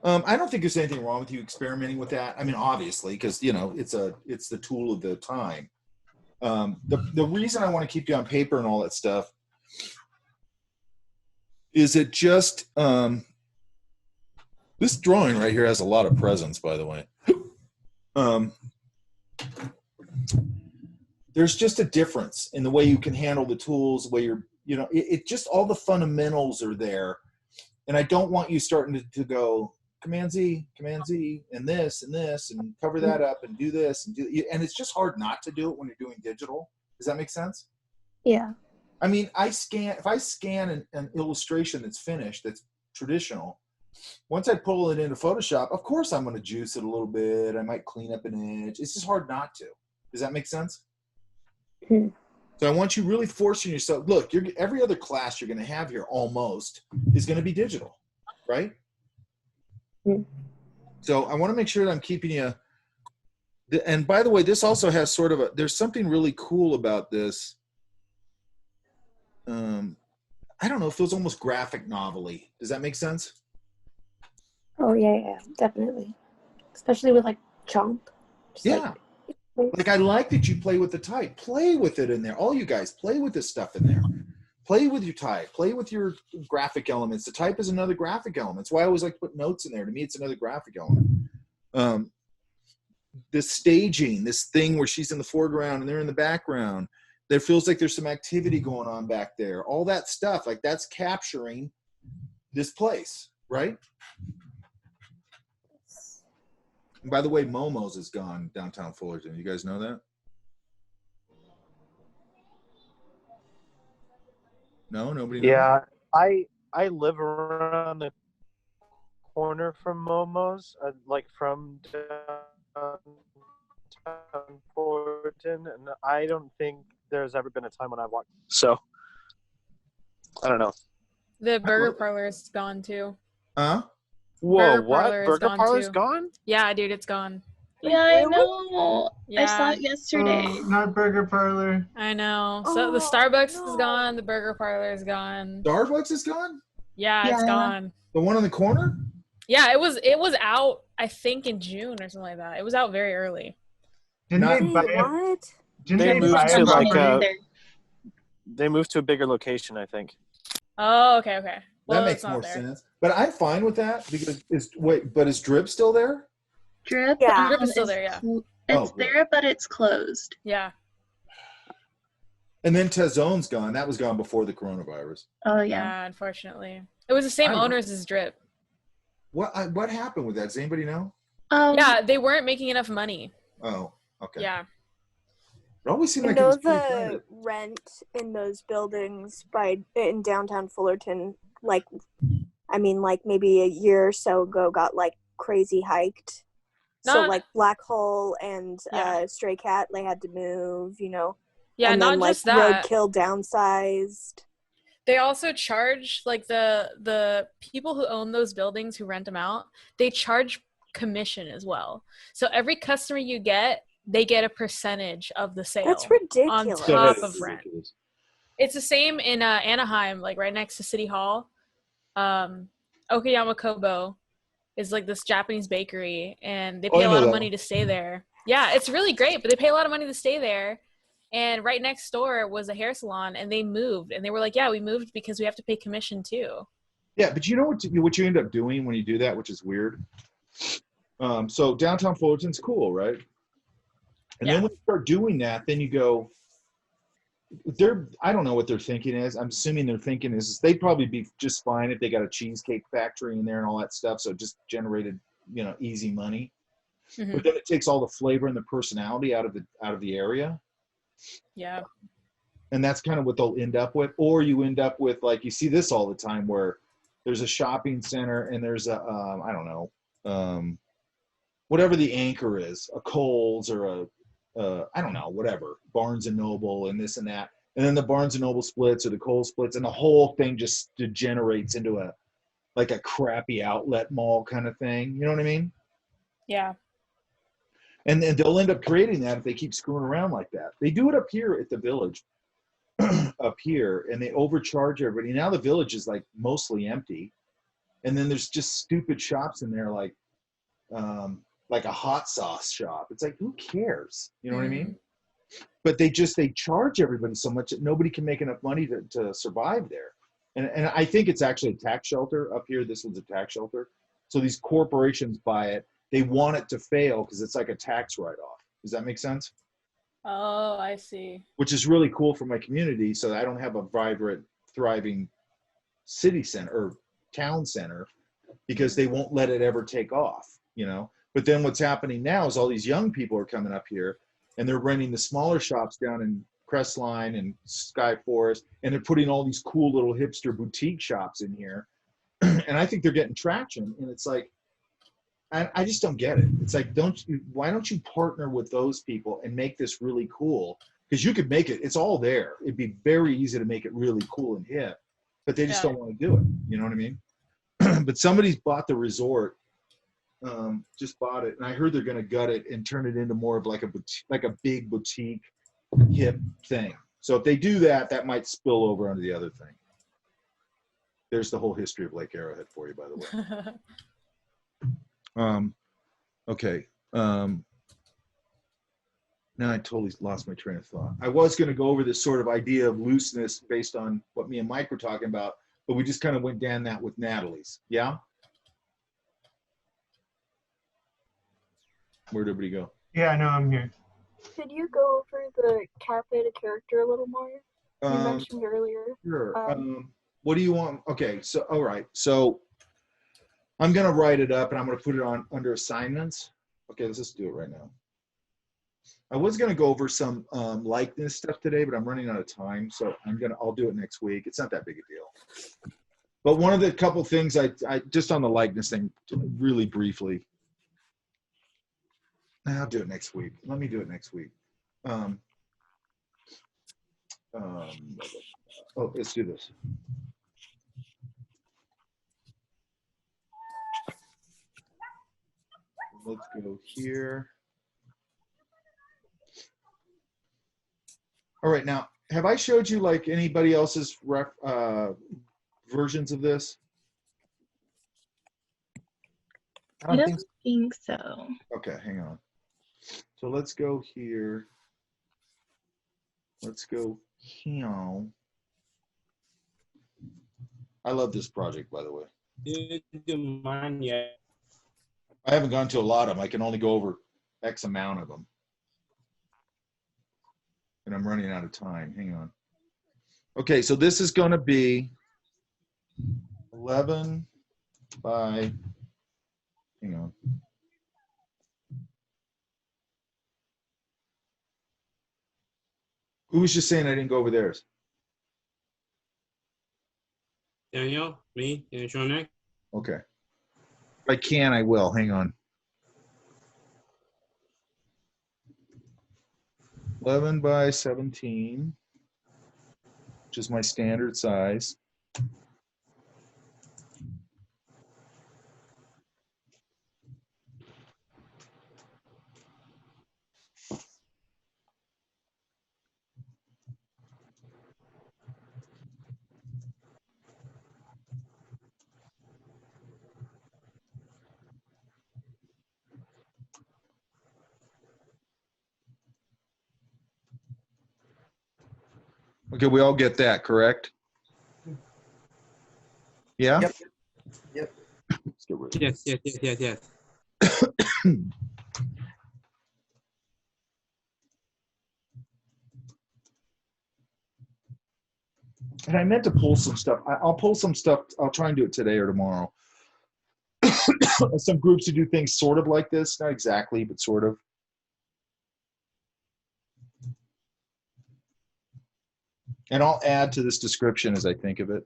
I don't think there's anything wrong with you experimenting with that. I mean, obviously, because you know it's the tool of the time. The reason I want to keep you on paper and all that stuff is it just this drawing right here has a lot of presence, by the way. There's just a difference in the way you can handle the tools, the way you're, you know, it just all the fundamentals are there. And I don't want you starting to go Command Z, and this, and cover that up, and do this, and it's just hard not to do it when you're doing digital. Does that make sense? Yeah. I mean, if I scan an illustration that's finished, that's traditional, once I pull it into Photoshop, of course I'm going to juice it a little bit. I might clean up an edge. It's just hard not to. Does that make sense? Hmm. So I want you really forcing yourself. Look, every other class you're going to have here almost is going to be digital, right? So I want to make sure that I'm keeping you. And by the way, this also has sort of there's something really cool about this. I don't know, it feels almost graphic novel-y. Does that make sense? Oh yeah, definitely. Especially with like Chomp. Just, yeah. Like I like that you play with the type. Play with it in there. All you guys, play with this stuff in there. Play with your type. Play with your graphic elements. The type is another graphic element. That's why I always like to put notes in there. To me, it's another graphic element. This staging, this thing where she's in the foreground and they're in the background, there feels like there's some activity going on back there. All that stuff, like that's capturing this place, right? And by the way, Momo's is gone downtown Fullerton. You guys know that? No, nobody knows? Yeah, I live around the corner from Momo's, like from downtown Fullerton, and I don't think there's ever been a time when I walked. So, I don't know. The burger parlor is gone too. Huh? Whoa, Burger what? parlor is Burger gone parlor's too. gone? Yeah, dude, it's gone. Yeah, I know. I saw it yesterday. Not burger parlor. I know. So the Starbucks is gone. The burger parlor is gone. Starbucks is gone? Yeah, it's gone. The one on the corner? Yeah, it was out, I think, in June or something like that. It was out very early. Didn't They moved to like they moved to a bigger location, I think. Oh, okay. Well, that makes more sense. But I'm fine with that because but is Drip still there? Drip? Yeah. Drip is still there, yeah. It's there, but it's closed. Yeah. And then Tezone's gone. That was gone before the coronavirus. Oh Yeah, unfortunately. It was the same owners as Drip. What happened with that? Does anybody know? Yeah, they weren't making enough money. Oh, okay. Yeah. It always seemed I like it know was pretty the crowded. rent in those buildings in downtown Fullerton, like maybe a year or so ago, got like crazy hiked. So like Black Hole and Stray Cat, they had to move, you know. Yeah, and not then, just like, that. Roadkill downsized. They also charge like the people who own those buildings who rent them out, they charge commission as well. So every customer you get, they get a percentage of the sale. That's On ridiculous. top of rent. It's the same in Anaheim, like right next to City Hall. Okayama Kobo is like this Japanese bakery, and they pay a lot of money to stay there. Yeah, it's really great, but they pay a lot of money to stay there. And right next door was a hair salon, and they moved, and they were like, "Yeah, we moved because we have to pay commission too." Yeah, but you know what you end up doing when you do that, which is weird. So downtown Fullerton's cool, right? And then when you start doing that, then you go. I don't know what their thinking is. I'm assuming their thinking is they'd probably be just fine if they got a cheesecake factory in there and all that stuff. So it just generated, easy money. Mm-hmm. But then it takes all the flavor and the personality out of the area. Yeah. And that's kind of what they'll end up with. Or you end up with, like, you see this all the time where there's a shopping center and there's a, I don't know, whatever the anchor is, a Kohl's or I don't know, whatever, Barnes and Noble and this and that. And then the Barnes and Noble splits or the Kohl's splits, and the whole thing just degenerates into a crappy outlet mall kind of thing. You know what I mean? Yeah. And then they'll end up creating that if they keep screwing around like that. They do it up here at the Village, up here, and they overcharge everybody. Now the Village is like mostly empty. And then there's just stupid shops in there like a hot sauce shop. It's like, who cares? You know what I mean? But they charge everybody so much that nobody can make enough money to survive there. And I think it's actually a tax shelter up here. This one's a tax shelter. So these corporations buy it. They want it to fail because it's like a tax write-off. Does that make sense? Oh, I see. Which is really cool for my community, so I don't have a vibrant, thriving city center or town center because they won't let it ever take off, But then what's happening now is all these young people are coming up here and they're renting the smaller shops down in Crestline and Sky Forest, and they're putting all these cool little hipster boutique shops in here. And I think they're getting traction. And it's like, I just don't get it. It's like, why don't you partner with those people and make this really cool? Because you could make it, it's all there. It'd be very easy to make it really cool and hip, but they just don't want to do it. You know what I mean? But somebody's bought the resort, just bought it. And I heard they're going to gut it and turn it into more of like a big boutique hip thing. So if they do that, that might spill over onto the other thing. There's the whole history of Lake Arrowhead for you, by the way. Okay. Now I totally lost my train of thought. I was going to go over this sort of idea of looseness based on what me and Mike were talking about, but we just kind of went down that with Natalie's. Yeah? Where'd everybody go? Yeah, no, I'm here. Could you go over the cafe to character a little more? You mentioned earlier. Sure. What do you want? Okay, so all right. So I'm going to write it up and I'm going to put it on under assignments. Okay, let's just do it right now. I was going to go over some likeness stuff today, but I'm running out of time, so I'll do it next week. It's not that big a deal. But one of the couple things I just on the likeness thing, really briefly. I'll do it next week. Let me do it next week. Let's do this. Let's go here. All right, now, have I showed you like anybody else's versions of this? I don't think so. Okay, hang on. So let's go here. Let's go here. I love this project, by the way. Didn't do mine yet. I haven't gone to a lot of them. I can only go over X amount of them. And I'm running out of time. Hang on. Okay, so this is going to be 11 by, hang on. Who was just saying I didn't go over theirs? Daniel, me, and Shonek. Okay. If I can, I will. Hang on. 11 by 17. which is my standard size. Okay, we all get that, correct? Yeah? Yep. Yep. Let's get rid of Yes, yes, yes, yes, yes. And I meant to pull some stuff. I'll pull some stuff. I'll try and do it today or tomorrow. Some groups who do things sort of like this, not exactly, but sort of. And I'll add to this description as I think of it.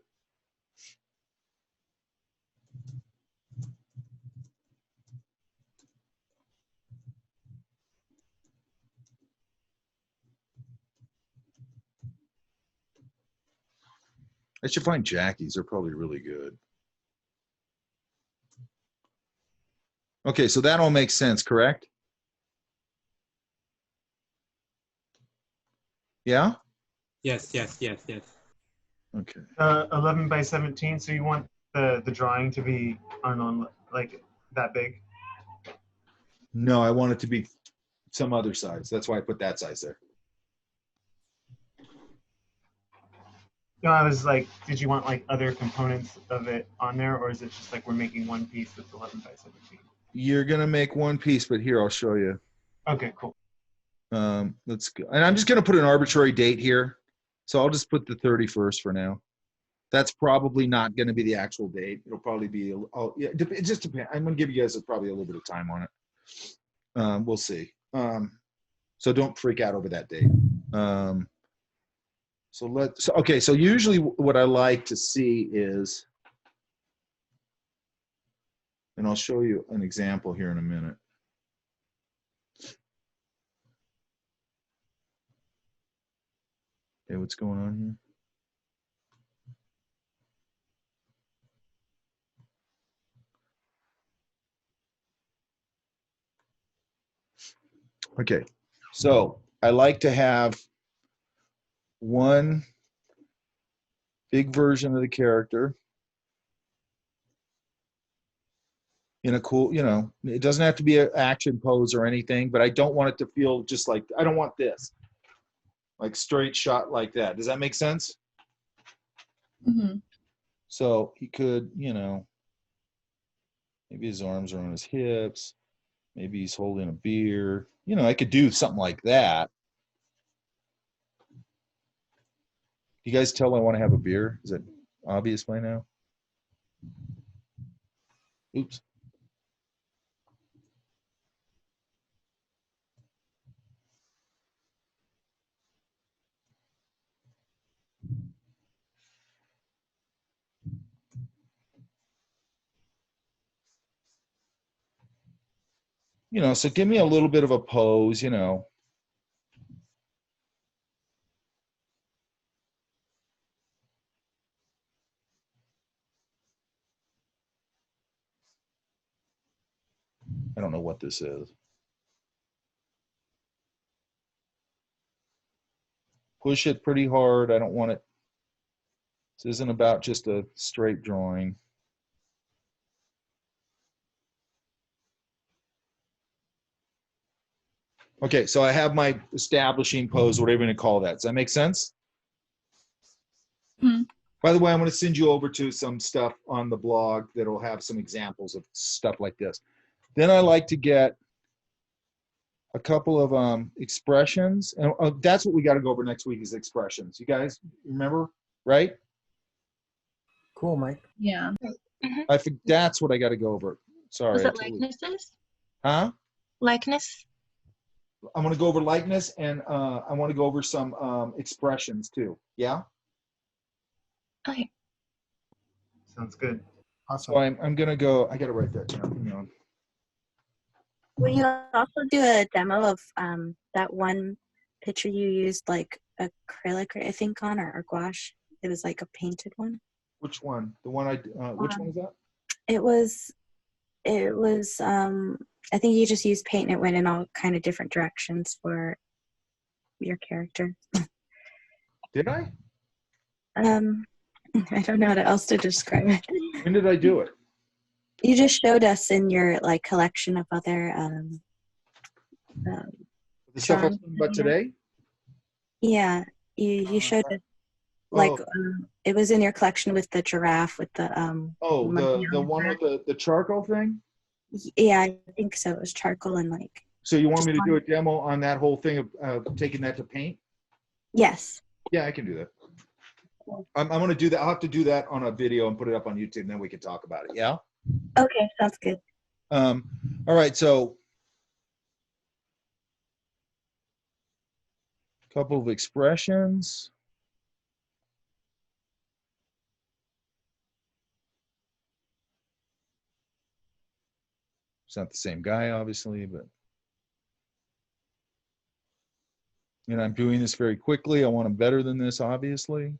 I should find Jackie's. They're probably really good. Okay, so that all makes sense, correct? Yeah? Yes, yes, yes, yes. Okay. 11 by 17. So you want the drawing to be on like that big? No, I want it to be some other size. That's why I put that size there. No, I was like, did you want like other components of it on there, or is it just like we're making one piece that's 11 by 17? You're gonna make one piece, but here I'll show you. Okay, cool. Let's go. And I'm just gonna put an arbitrary date here. So I'll just put the 31st for now. That's probably not gonna be the actual date. It'll probably be, yeah, it just depends. I'm gonna give you guys probably a little bit of time on it. We'll see. So don't freak out over that date. Okay, so usually what I like to see is, and I'll show you an example here in a minute. Okay, what's going on here? Okay, so I like to have one big version of the character in a cool, it doesn't have to be an action pose or anything, but I don't want it to feel just like, I don't want this, like straight shot like that. Does that make sense? Mm-hmm. So he could, maybe his arms are on his hips. Maybe he's holding a beer. I could do something like that. You guys tell I want to have a beer? Is it obvious by now? Oops. So give me a little bit of a pose, I don't know what this is. Push it pretty hard. I don't want it. This isn't about just a straight drawing. Okay, so I have my establishing pose, whatever you're going to call that. Does that make sense? Mm-hmm. By the way, I'm going to send you over to some stuff on the blog that'll have some examples of stuff like this. Then I like to get a couple of expressions, and that's what we got to go over next week is expressions. You guys remember, right? Cool, Mike. Yeah. Mm-hmm. I think that's what I got to go over. Sorry. Was it likenesses? Huh? Likeness? I'm going to go over likeness, and I want to go over some expressions too. Yeah? Okay. Sounds good. Awesome. So I'm going to go, I got to write that down. Hang on. Will you also do a demo of that one picture you used, like acrylic, I think, on or gouache? It was like a painted one. Which one? The one which one is that? It was I think you just used paint and it went in all kind of different directions for your character. Did I? I don't know how else to describe it. When did I do it? You just showed us in your like collection of other The stuff I was drawings. talking about today? Yeah, you showed us like it was in your collection with the giraffe with the Oh, monkey the on one back. with the charcoal thing? Yeah, I think so. It was charcoal and like So you want me to do a demo on that whole thing of taking that to paint? yes. Yeah, I can do that. I'm going to do that. I'll have to do that on a video and put it up on YouTube, and then we can talk about it. Yeah? Okay, sounds good. All right, so a couple of expressions. It's not the same guy, obviously, but I'm doing this very quickly. I want them better than this, obviously.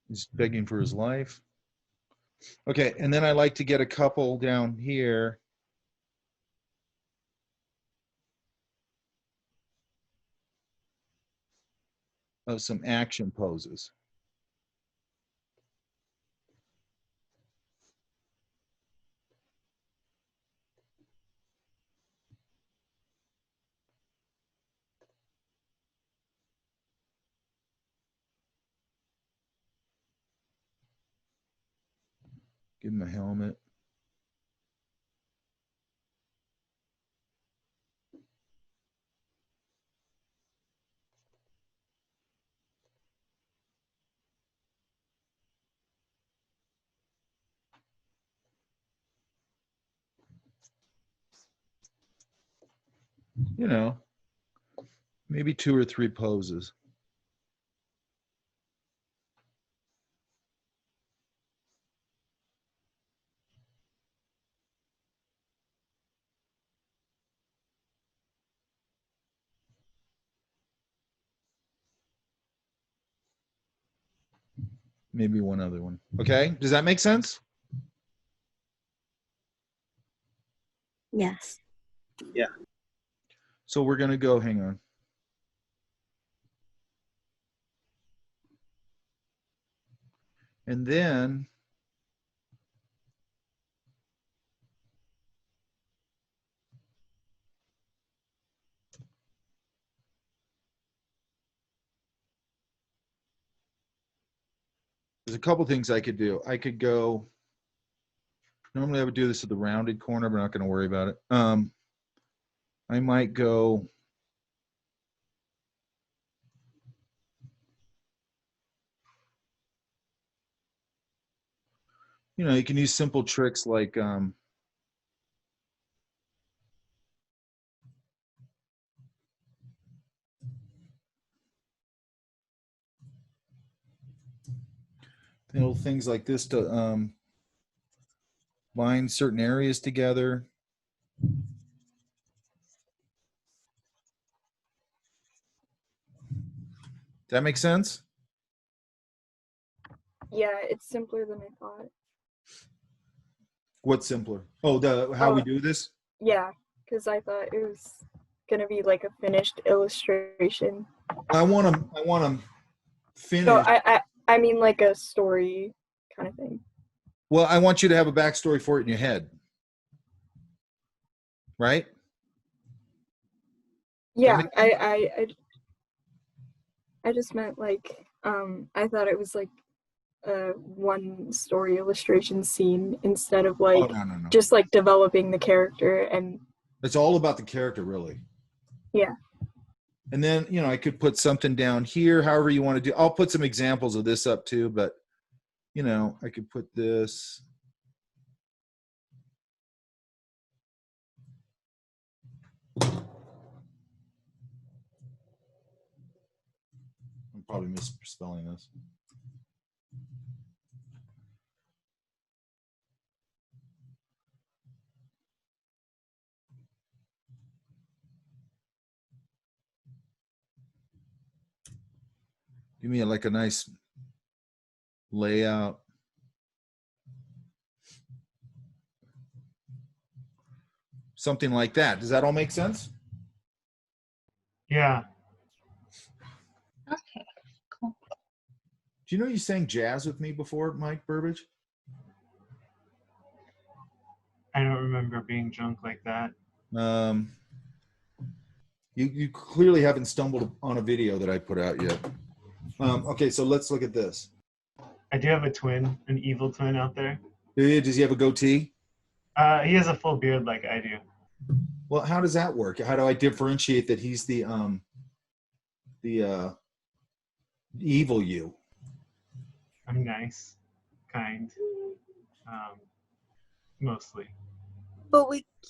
He's begging for his life. Okay, and then I like to get a couple down here. Of some action poses. Give him a helmet. Maybe 2 or 3 poses. Maybe one other one. Okay, does that make sense? Yes. Yeah. So we're going to go, hang on. And then there's a couple things I could do. I could go, normally I would do this at the rounded corner, but I'm not going to worry about it. I might go, you can use simple tricks like, things like this to bind certain areas together. Does that make sense? Yeah, it's simpler than I thought. What's simpler? Oh, how we do this? Yeah, because I thought it was gonna be like a finished illustration. I want them finished. No, I mean like a story kind of thing. Well, I want you to have a backstory for it in your head, right? Yeah, I just meant like I thought it was like a one story illustration scene instead of like no. just like developing the character. And It's all about the character, really. Yeah. And then, I could put something down here, however you want to do. I'll put some examples of this up too, but, I could put this. probably misspelling this. Give me like a nice layout. Something like that. Does that all make sense? Yeah. Okay, cool. Do you know you sang jazz with me before, Mike Burbage? I don't remember being drunk like that. You clearly haven't stumbled on a video that I put out yet. Okay, so let's look at this. I do have a twin, an evil twin out there. Does he have a goatee? He has a full beard like I do. Well, how does that work? How do I differentiate that he's the evil you? I'm nice, kind, mostly. But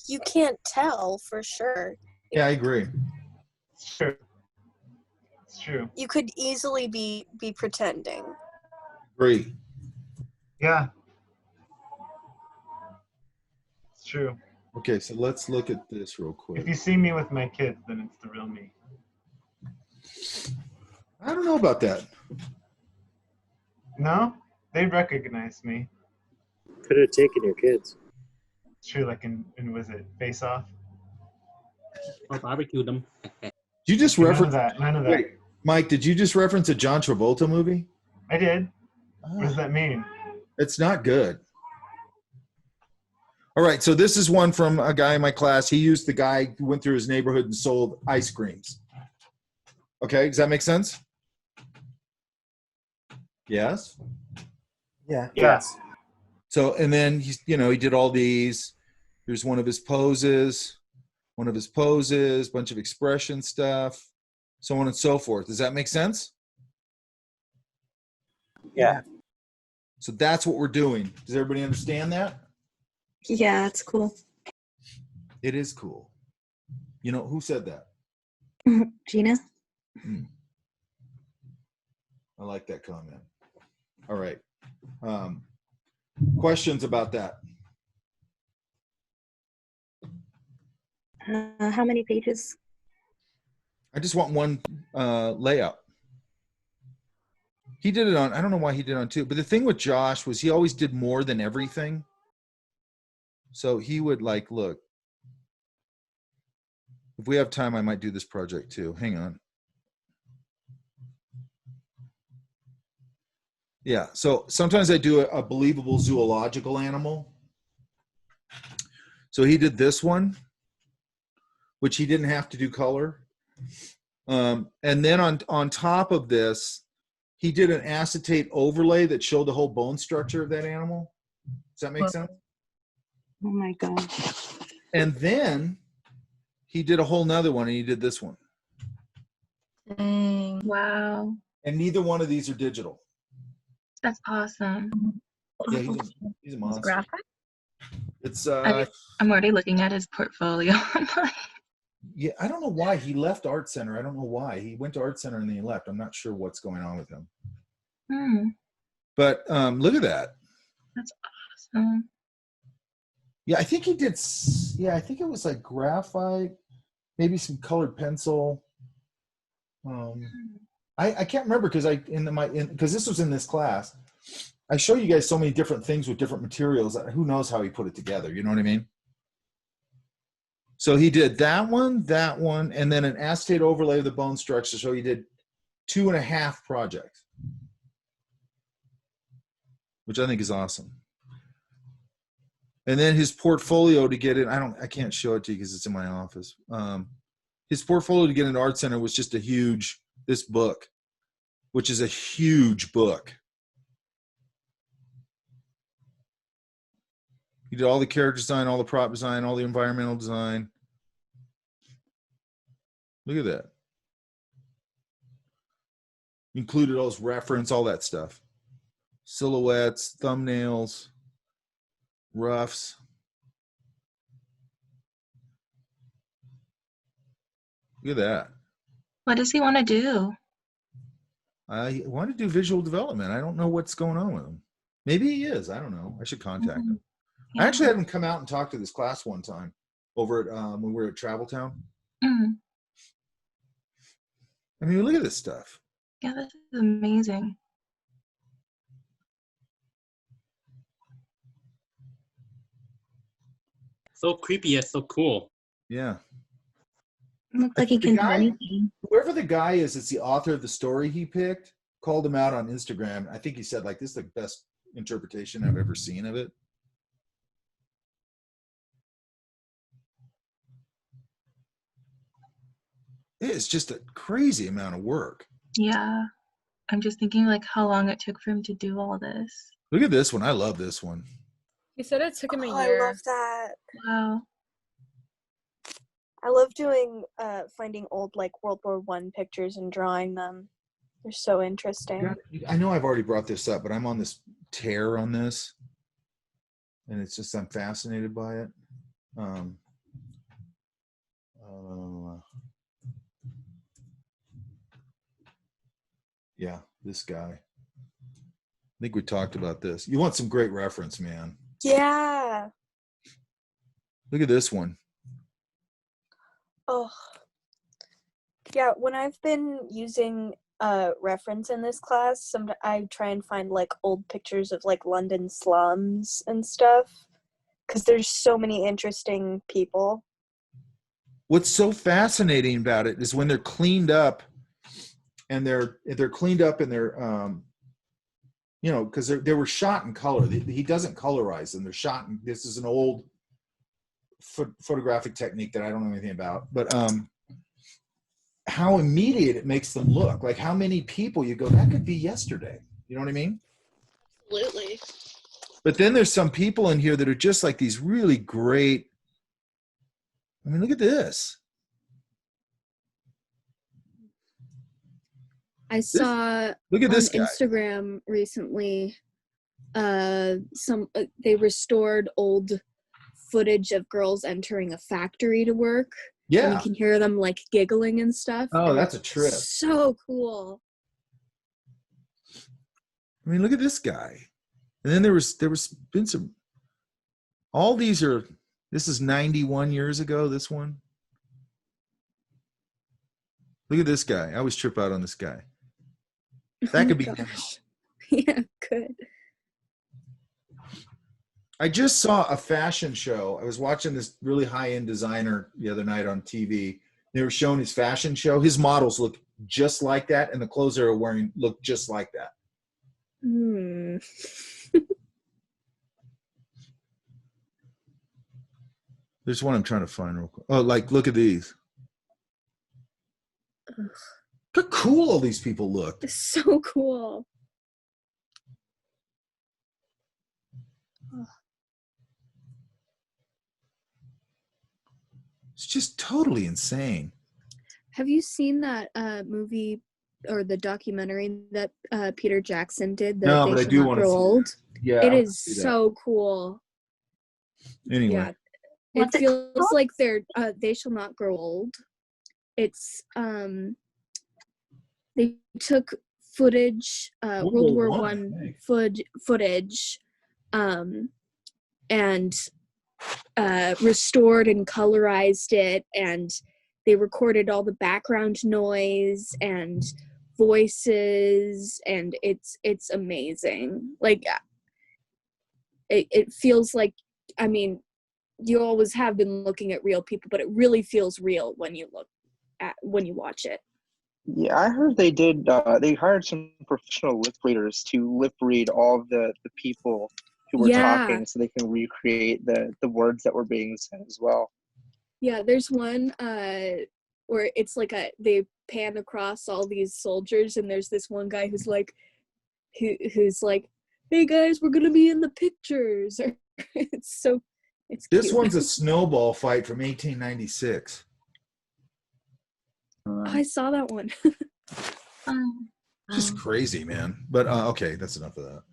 you can't tell for sure. Yeah, I agree. It's true. It's true. You could easily be pretending. Agree. Yeah. It's true. Okay, so let's look at this real quick. If you see me with my kids, then it's the real me. I don't know about that. No? They recognize me. Could have taken your kids. It's true, like in was it Face Off? I barbecued them. Did you just reference that? None of that. Wait, Mike, did you just reference a John Travolta movie? I did. What does that mean? It's not good. All right, so this is one from a guy in my class. He used the guy who went through his neighborhood and sold ice creams. Okay, does that make sense? Yes? Yeah. Yes. So, and then he's, he did all these. Here's one of his poses, bunch of expression stuff, so on and so forth. Does that make sense? Yeah. So that's what we're doing. Does everybody understand that? Yeah, it's cool. It is cool. Who said that? Gina? I like that comment. All right. Questions about that? How many pages? I just want one layout. He did it on, I don't know why he did it on two, but the thing with Josh was he always did more than everything. So he would look. If we have time, I might do this project too. Hang on. Yeah, so sometimes I do a believable zoological animal. So he did this one, which he didn't have to do color. And then on top of this, he did an acetate overlay that showed the whole bone structure of that animal. Does that make sense? Oh my God. And then he did a whole nother one, and he did this one. Dang. Wow. And neither one of these are digital. That's awesome. Yeah, he's a monster. Graphic? It's I'm already looking at his portfolio. yeah, I don't know why he left Art Center. I don't know why. He went to Art Center and then he left. I'm not sure what's going on with him. But look at that. That's awesome. Yeah, I think he did. Yeah, I think it was like graphite, maybe some colored pencil. I can't remember because because this was in this class. I show you guys so many different things with different materials. Who knows how he put it together? You know what I mean? So he did that one, and then an acetate overlay of the bone structure. So he did 2.5 projects, which I think is awesome. And then his portfolio to get it, I can't show it to you because it's in my office. His portfolio to get into Art Center was just this book, which is a huge book. He did all the character design, all the prop design, all the environmental design. Look at that. Included all his reference, all that stuff. Silhouettes, thumbnails, roughs. Look at that. What does he want to do? I want to do visual development. I don't know what's going on with him. Maybe he is. I don't know. I should contact him. I actually had him come out and talk to this class one time over at when we were at Travel Town. Mm. I mean, look at this stuff. Yeah, this is amazing. So creepy yet so cool. Yeah. Looks like he can do guy, anything. whoever the guy is, it's the author of the story he picked, called him out on Instagram. I think he said, like, this is the best interpretation I've ever seen of it. It's just a crazy amount of work. Yeah. I'm just thinking like how long it took for him to do all this. Look at this one. I love this one. He said it took him a I year. love that. Wow. I love doing finding old like World War I pictures and drawing them. They're so interesting. I know I've already brought this up, but I'm on this tear on this. And it's just, I'm fascinated by it. Yeah, this guy. I think we talked about this. You want some great reference, man. Yeah. Look at this one. Oh. Yeah, when I've been using reference in this class, I try and find like old pictures of like London slums and stuff because there's so many interesting people. What's so fascinating about it is when they're cleaned up and they're cleaned up and they're you know, because they were shot in color. He doesn't colorize them. They're shot in, this is an old photographic technique that I don't know anything about, but how immediate it makes them look. Like how many people you go, that could be yesterday. You know what I mean? Absolutely. But then there's some people in here that are just like these really great. I mean, look at this. I saw look at on this guy. Instagram recently they restored old footage of girls entering a factory to work. Yeah. And you can hear them like giggling and stuff. Oh, and that's a it's trip. So cool. I mean, look at this guy. And then there was been some, all these are, this is 91 years ago, this one. Look at this guy. I always trip out on this guy. That could be now. Yeah, good. I just saw a fashion show. I was watching this really high-end designer the other night on TV. They were showing his fashion show. His models look just like that, and the clothes they're wearing look just like that. Hmm. There's one I'm trying to find real quick. Oh, like, look at these. Ugh. Look how cool all these people look. It's so cool. It's just totally insane. Have you seen that movie or the documentary that Peter Jackson did? That No, They but I Shall do Not want to Grow see Old? that. Yeah, It I is wanna see that. so cool. Anyway. Yeah. It feels like they're They Shall Not Grow Old. It's they took footage, World War I footage, and restored and colorized it, and they recorded all the background noise and voices, and it's amazing. Like it feels like, I mean, you always have been looking at real people, but it really feels real when you watch it. Yeah, I heard they did. They hired some professional lip readers to lip read all of the people who were talking, so they can recreate the words that were being said as well. Yeah, there's one where it's like they pan across all these soldiers, and there's this one guy who's like, "Hey guys, we're gonna be in the pictures." It's This cute. one's a snowball fight from 1896. I saw that one. Just crazy, man. But okay, that's enough of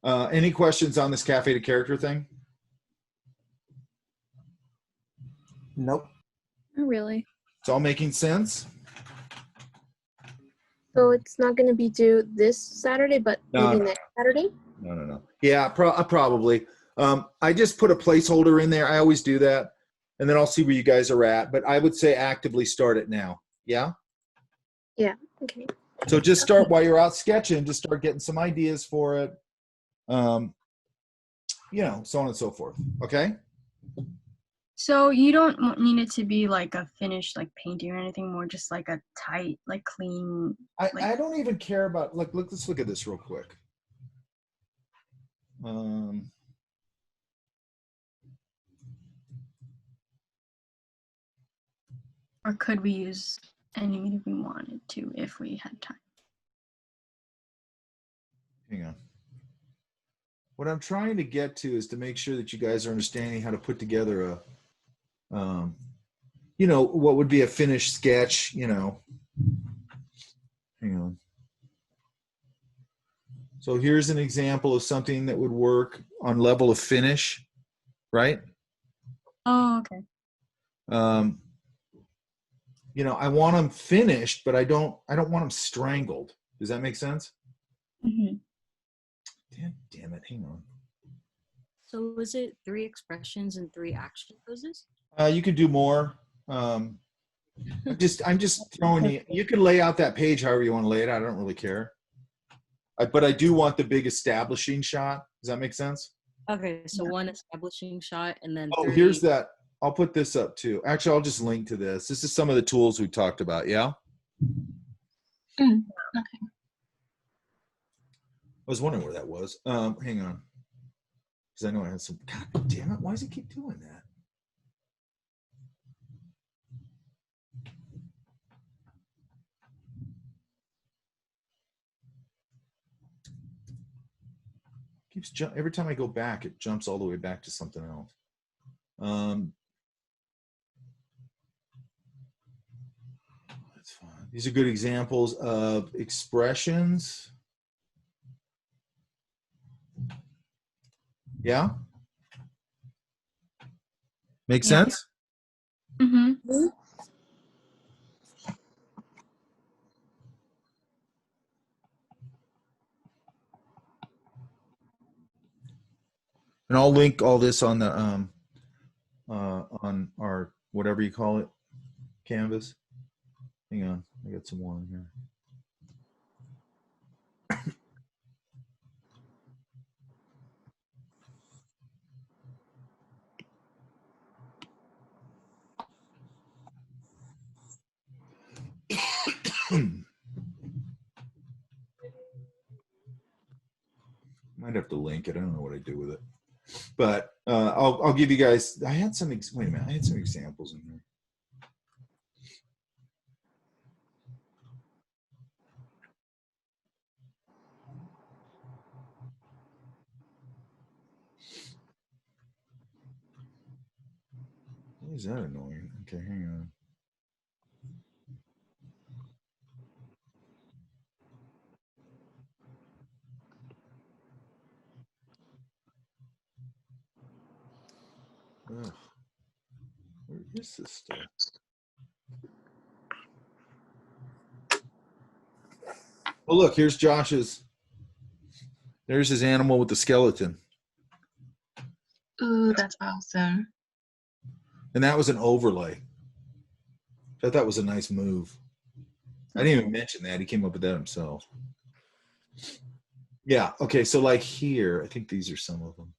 that. Any questions on this cafe to character thing? Nope. Not really. It's all making sense. So it's not going to be due this Saturday, but No, maybe no. next Saturday? No. Yeah, probably. I just put a placeholder in there. I always do that. And then I'll see where you guys are at. But I would say actively start it now. Yeah? Yeah, okay. So just start while you're out sketching. Just start getting some ideas for it. You know, so on and so forth. Okay? So you don't need it to be like a finished like painting or anything, more just like a tight, like clean. I don't even care about, like, let's look at this real quick. Or could we use any if we wanted to, if we had time? Hang on. What I'm trying to get to is to make sure that you guys are understanding how to put together a, you know, what would be a finished sketch, you know. Hang on. So here's an example of something that would work on level of finish, right? Oh, okay. You know, I want them finished, but I don't want them strangled. Does that make sense? Mm-hmm. Damn it, hang on. So was it 3 expressions and 3 action poses? You could do more. I'm just throwing you. You can lay out that page however you want to lay it out. I don't really care. But I do want the big establishing shot. Does that make sense? Okay, so 1 establishing shot and then Oh, 3. here's that. I'll put this up too. Actually, I'll just link to this. This is some of the tools we talked about. Yeah. Okay. I was wondering where that was. Hang on. Because I know I had some. God damn it! Why does it keep doing that? Keeps every time I go back, it jumps all the way back to something else. That's fine. These are good examples of expressions. Yeah. Make sense? Mm-hmm. And I'll link all this on the on our whatever you call it, canvas. Hang on, I got some more in here. Might have to link it. I don't know what I do with it, but I'll give you guys. I had some. Wait a minute. I had some examples in here. Why is that annoying? Okay, hang on. Ugh. Where is this stuff? Oh, look, here's Josh's. There's his animal with the skeleton. Ooh, that's awesome. And that was an overlay. I thought that was a nice move. I didn't even mention that. He came up with that himself. Yeah, okay, so like here, I think these are some of them.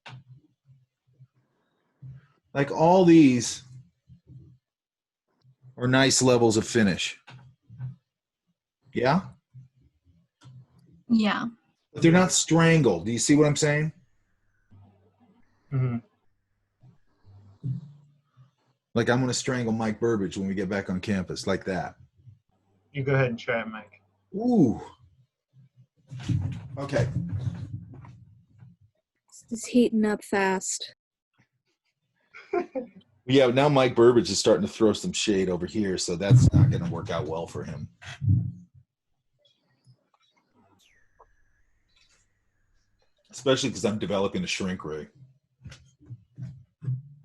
Like all these are nice levels of finish. Yeah? Yeah. But they're not strangled. Do you see what I'm saying? Mm-hmm. Like I'm going to strangle Mike Burbage when we get back on campus, like that. You go ahead and try it, Mike. Ooh. Okay. It's heating up fast. Yeah, now Mike Burbage is starting to throw some shade over here, so that's not going to work out well for him. Especially because I'm developing a shrink ray.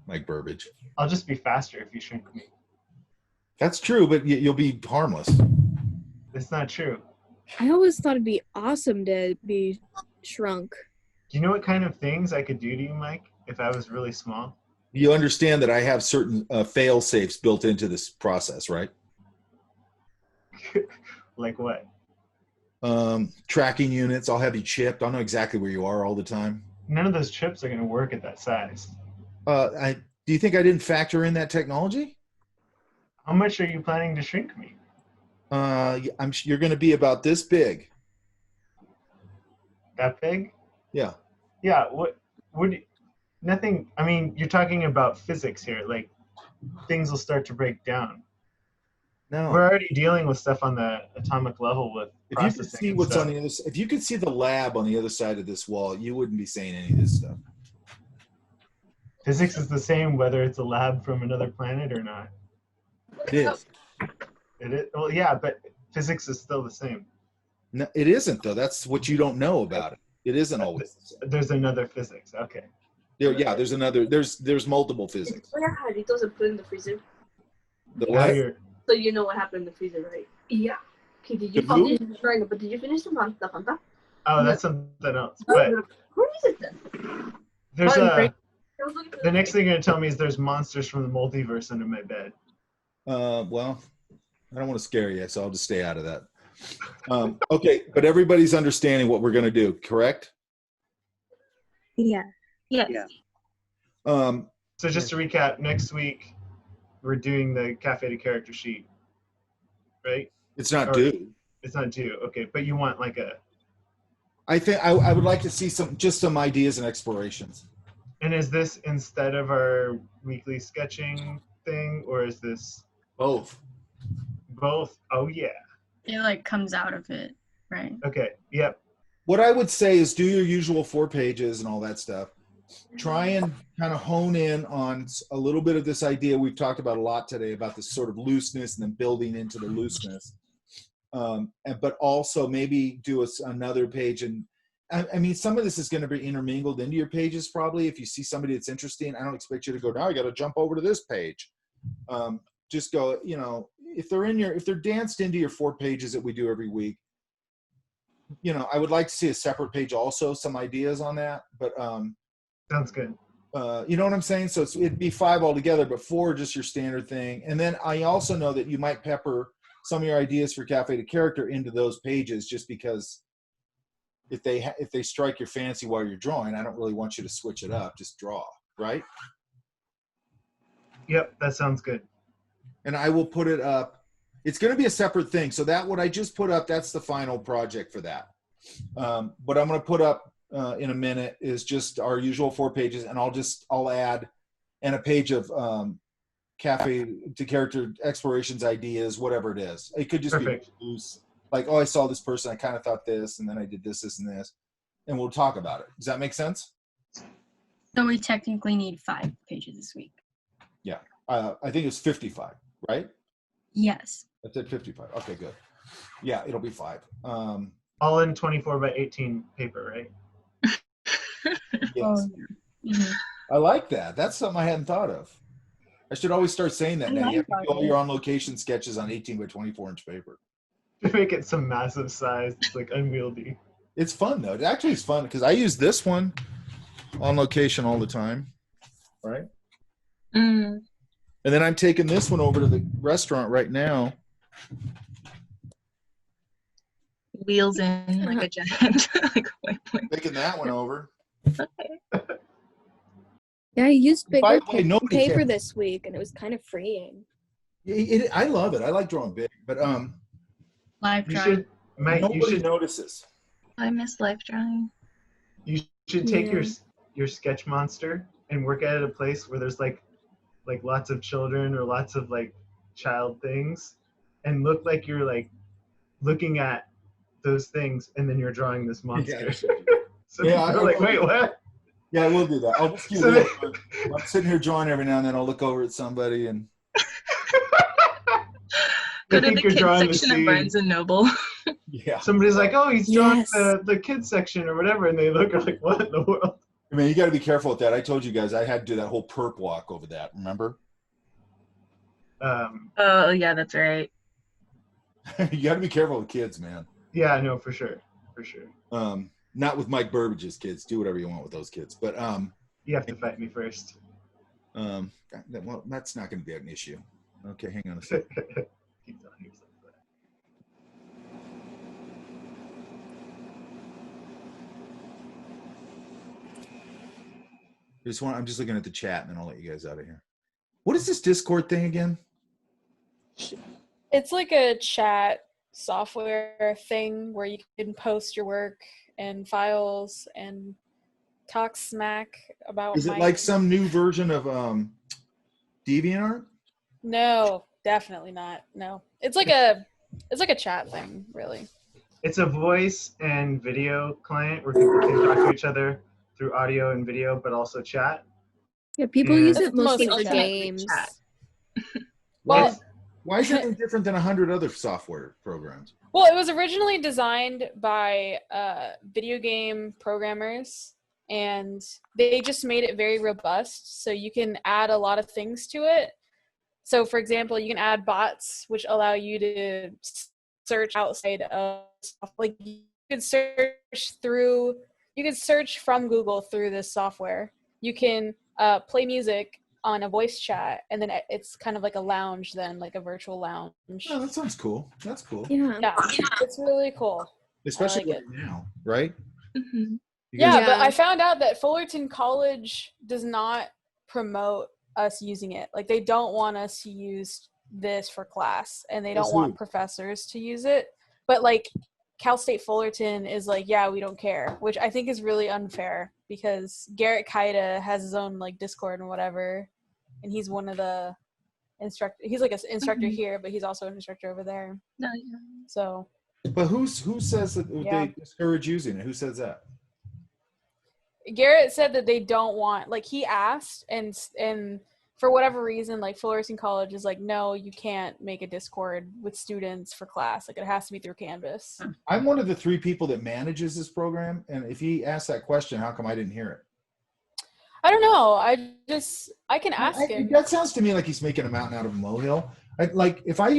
Mike Burbage. I'll just be faster if you shrink me. That's true, but you'll be harmless. That's not true. I always thought it'd be awesome to be shrunk. Do you know what kind of things I could do to you, Mike, if I was really small? You understand that I have certain fail safes built into this process, right? Like what? Tracking units. I'll have you chipped. I'll know exactly where you are all the time. None of those chips are going to work at that size. Do you think I didn't factor in that technology? How much are you planning to shrink me? You're going to be about this big. That big? Yeah. Yeah. What? Nothing. I mean, you're talking about physics here. Like, things will start to break down. No. We're already dealing with stuff on the atomic level with If you could processing. see and what's stuff. on the other, if you could see the lab on the other side of this wall, you wouldn't be saying any of this stuff. Physics is the same whether it's a lab from another planet or not. It is. It is. Well, yeah, but physics is still the same. No, it isn't though. That's what you don't know about it. It isn't always. There's another physics. Okay. Yeah, there's another. There's multiple physics. We have Jarritos and put in the freezer. The Now what? you're- So you know what happened in the freezer, right? Yeah. Okay, did you The who? finish right, but did you finish the Fanta? Oh, that's something else. But Where is it then? there's Fine, the next thing you're gonna tell me is there's monsters from the multiverse under my bed. Well, I don't want to scare you, so I'll just stay out of that. Okay, but everybody's understanding what we're going to do, correct? Yeah. Yes. Yeah. So just to recap, next week we're doing the Cafe to Character sheet, right? It's not Or- due. It's not due. Okay, but you want like a. I think I would like to see some ideas and explorations. And is this instead of our weekly sketching thing, or is this both? Both. Oh yeah. It like comes out of it, right? Okay. Yep. What I would say is do your usual 4 pages and all that stuff. Try and kind of hone in on a little bit of this idea we've talked about a lot today about this sort of looseness and then building into the looseness. But also maybe do another page. And I mean, some of this is going to be intermingled into your pages probably. If you see somebody that's interesting, I don't expect you to go, now I got to jump over to this page. Just go, you know, if they're danced into your 4 pages that we do every week, you know, I would like to see a separate page also, some ideas on that, but sounds good. You know what I'm saying? So it'd be 5 altogether, but 4 just your standard thing. And then I also know that you might pepper some of your ideas for Cafe to Character into those pages, just because if they strike your fancy while you're drawing, I don't really want you to switch it up. Just draw, right? Yep, that sounds good. And I will put it up. It's going to be a separate thing. So that what I just put up, that's the final project for that. What I'm going to put up in a minute is just our usual 4 pages, and I'll add and a page of Cafe to Character explorations, ideas, whatever it is. It could just Perfect. be loose, like, oh, I saw this person, I kind of thought this, and then I did this, and this, and we'll talk about it. Does that make sense? So we technically need 5 pages this week. Yeah, I think it's 55, right? Yes. I said 55. Okay, good. Yeah, it'll be 5. All in 24 by 18 paper, right? Yes. I like that. That's something I hadn't thought of. I should always start saying that I now. like You have to that. do all your on location sketches on 18 by 24 inch paper. To make it some massive size, it's like unwieldy. It's fun though. It actually is fun because I use this one on location all the time, right? Mm. And then I'm taking this one over to the restaurant right now. Wheels in like a giant. Like, Taking that one over. Yeah, I used By bigger the way, nobody paper cares. this week, and it was kind of freeing. I love it. I like drawing big, but Live You drawing. should, Mike. nobody You should notices. I miss life drawing. You should take Yeah. your sketch monster and work at a place where there's like lots of children or lots of like child things, and look like you're like looking at those things, and then you're drawing this monster. So Yeah, you're like, wait, what? Yeah, I will do that. I'll just do So this. I'm sitting here drawing every now and then. I'll look over at somebody and Go to think the you're kids drawing the section of scene. Barnes and Noble. Yeah. Somebody's like, oh, he's drawing Yes. the kids section or whatever, and they look like, what in the world? I mean, you got to be careful with that. I told you guys I had to do that whole perp walk over that. Remember? Oh yeah, that's right. You got to be careful with kids, man. Yeah, no, for sure. For sure. Not with Mike Burbage's kids. Do whatever you want with those kids. But you have to fight me first. Well, that's not going to be an issue. Okay, hang on a second. I'm just looking at the chat, and then I'll let you guys out of here. What is this Discord thing again? It's like a chat software thing where you can post your work and files and talk smack about. Is it like some new version of DeviantArt? No, definitely not. No, it's like a chat thing, really. It's a voice and video client where people can talk to each other through audio and video, but also chat. Yeah, people use it mostly for chat. games. Well, why is it any different than 100 other software programs? Well, it was originally designed by video game programmers, and they just made it very robust, so you can add a lot of things to it. So, for example, you can add bots, which allow you to search outside of stuff. Like you could search from Google through this software. You can play music on a voice chat, and then it's kind of like a lounge, then like a virtual lounge. Oh, that sounds cool. That's cool. Yeah, it's really cool. Especially like right now, right? Mm-hmm. Yeah, but I found out that Fullerton College does not promote us using it. Like they don't want us to use this for class, and they don't want professors to use it. But like Cal State Fullerton is like, yeah, we don't care, which I think is really unfair because Garrett Kaida has his own like Discord and whatever, and he's one of the instructor. He's like an instructor here, but he's also an instructor over there. No, yeah. So. But who says that they discourage using it? Who says that? Garrett said that they don't want, like he asked, and for whatever reason, like Fullerton College is like, no, you can't make a Discord with students for class. Like it has to be through Canvas. I'm one of the 3 people that manages this program, and if he asked that question, how come I didn't hear it? I don't know. I can ask him. That sounds to me like he's making a mountain out of a molehill. If I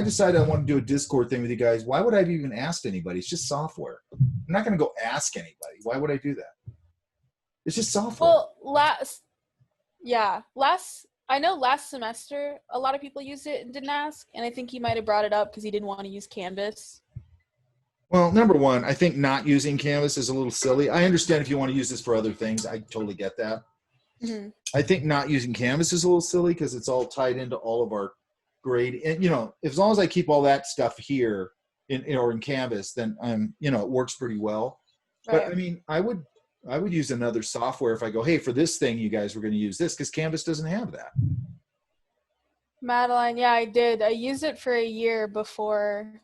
decide I want to do a Discord thing with you guys, why would I have even asked anybody? It's just software. I'm not going to go ask anybody. Why would I do that? It's just software. Well, I know last semester a lot of people used it and didn't ask, and I think he might have brought it up because he didn't want to use Canvas. Well, number one, I think not using Canvas is a little silly. I understand if you want to use this for other things. I totally get that. Mm-hmm. I think not using Canvas is a little silly because it's all tied into all of our grade. And, as long as I keep all that stuff here in Canvas, then, it works pretty well. Right. But, I mean, I would use another software if I go, hey, for this thing, you guys were going to use this because Canvas doesn't have that. Madeline, yeah, I did. I used it for a year before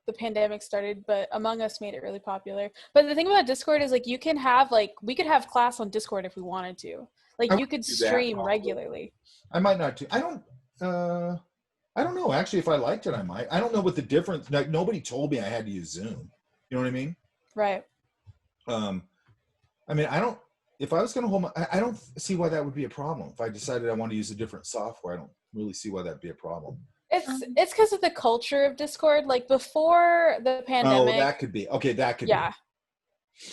the pandemic started, but Among Us made it really popular. But the thing about Discord is like you can have we could have class on Discord if we wanted to. Like you could stream regularly. I might not do. I don't know. Actually, if I liked it, I might. I don't know what the difference. Like nobody told me I had to use Zoom. You know what I mean? Right. I mean, if I was going to hold I don't see why that would be a problem. If I decided I want to use a different software, I don't really see why that'd be a problem. It's because of the culture of Discord. Like before the pandemic. Oh, that could be. Okay, that could be.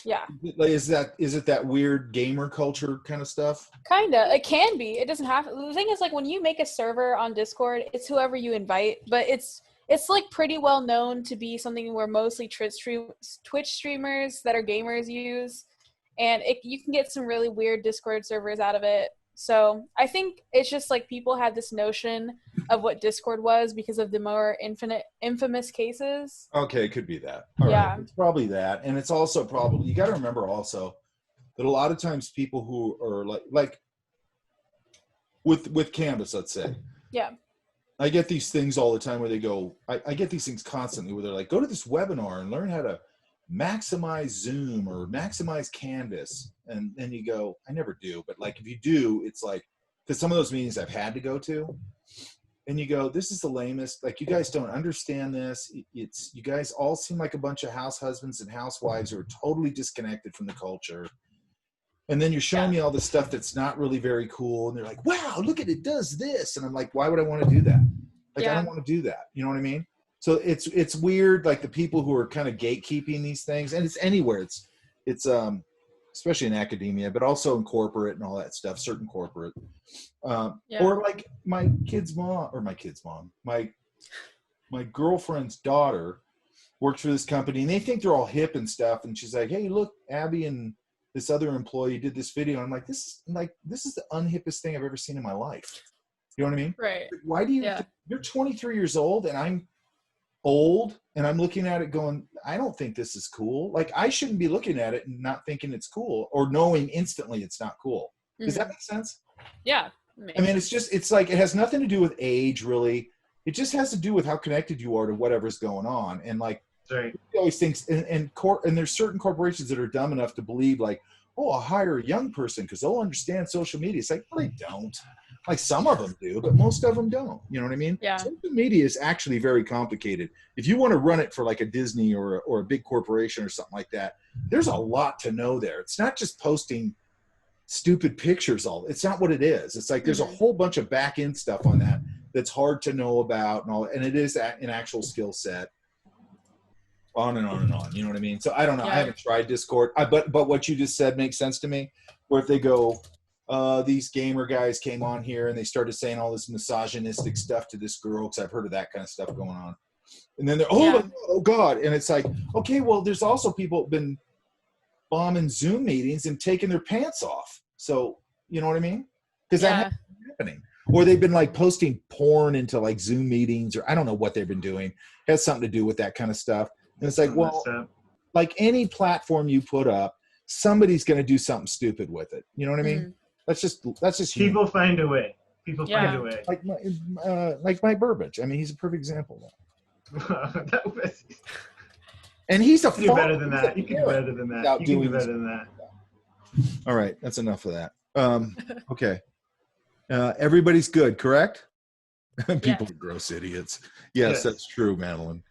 Yeah. Like, is it that weird gamer culture kind of stuff? Kinda. It can be. It doesn't have. The thing is, like, when you make a server on Discord, it's whoever you invite. But it's like pretty well known to be something where mostly Twitch streamers that are gamers use, and you can get some really weird Discord servers out of it. So I think it's just like people had this notion of what Discord was because of the more infamous cases. Okay, it could be that. All right. It's probably that. And it's also probably, you got to remember also that a lot of times people who are like with Canvas, let's say. Yeah. I get these things all the time where they go, I get these things constantly where they're like, go to this webinar and learn how to maximize Zoom or maximize Canvas. And then you go, I never do. But like, if you do, it's like, because some of those meetings I've had to go to, and you go, this is the lamest. Like, you guys don't understand this. You guys all seem like a bunch of house husbands and housewives who are totally disconnected from the culture. And then you're showing me all this stuff that's not really very cool. And they're like, wow, look at it does this. And I'm like, why would I want to do that? Like, I don't want to do that. You know what I mean? So it's weird, like the people who are kind of gatekeeping these things, and it's anywhere. It's especially in academia, but also in corporate and all that stuff. Certain corporate, or like my girlfriend's daughter works for this company, and they think they're all hip and stuff. And she's like, "Hey, look, Abby and this other employee did this video." And I'm like, "This is the unhippest thing I've ever seen in my life." You know what I mean? Right. Why do you? Yeah. You're 23 years old, and I'm old, and I'm looking at it going, I don't think this is cool. Like, I shouldn't be looking at it and not thinking it's cool, or knowing instantly it's not cool. Does that make sense? Yeah. I mean, it's like, it has nothing to do with age, really. It just has to do with how connected you are to whatever's going on. And like, right. he always thinks, and there's certain corporations that are dumb enough to believe like, oh, I'll hire a young person because they'll understand social media. It's like, well, they don't. Like, some of them do, but most of them don't. You know what I mean? Yeah. Social media is actually very complicated. If you want to run it for like a Disney or a big corporation or something like that, there's a lot to know there. It's not just posting stupid pictures. It's not what it is. It's like there's a whole bunch of back end stuff on that that's hard to know about, and all. And it is an actual skill set. On and on and on. You know what I mean? So I don't know. Yeah. I haven't tried Discord. But what you just said makes sense to me. Where if they go, these gamer guys came on here and they started saying all this misogynistic stuff to this girl, because I've heard of that kind of stuff going on. And then they're, oh God. And it's like, okay, well, there's also people who've been bombing Zoom meetings and taking their pants off. So, you know what I mean? Because that's happening. Or they've been like posting porn into like Zoom meetings, or I don't know what they've been doing. It has something to do with that kind of stuff. And it's like, well, like any platform you put up, somebody's going to do something stupid with it. You know what I mean? That's just people find a way. People find a way. Like Mike Burbage. I mean, he's a perfect example of that. And he's a you can do better than that. You can do better than that. You can do better than that. All right, that's enough of that. Okay. Everybody's good, correct? People are gross idiots. Yes, that's true, Madeline.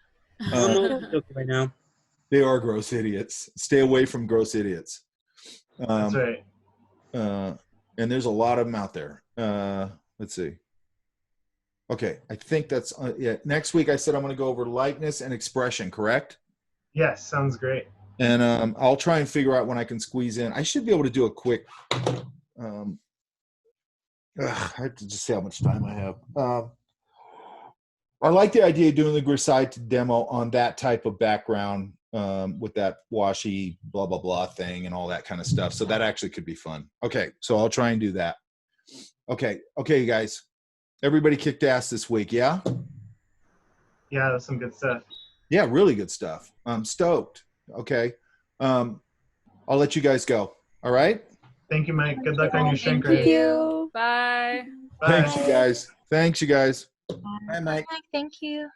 Right now. They are gross idiots. Stay away from gross idiots. That's right. And there's a lot of them out there. Let's see. Okay, I think that's next week. I said I'm going to go over likeness and expression, correct? Yes, sounds great. And I'll try and figure out when I can squeeze in. I should be able to do a quick. I have to just see how much time I have. I like the idea of doing the Griside demo on that type of background with that washy blah, blah, blah thing and all that kind of stuff. So that actually could be fun. Okay, so I'll try and do that. Okay, you guys. Everybody kicked ass this week, yeah? Yeah, that's some good stuff. Yeah, really good stuff. I'm stoked. Okay. I'll let you guys go. All right? Thank you, Mike. Good luck on your shrink ray. Thank you. Bye. Thanks, you guys. Thanks, you guys. Bye, Mike. Thank you.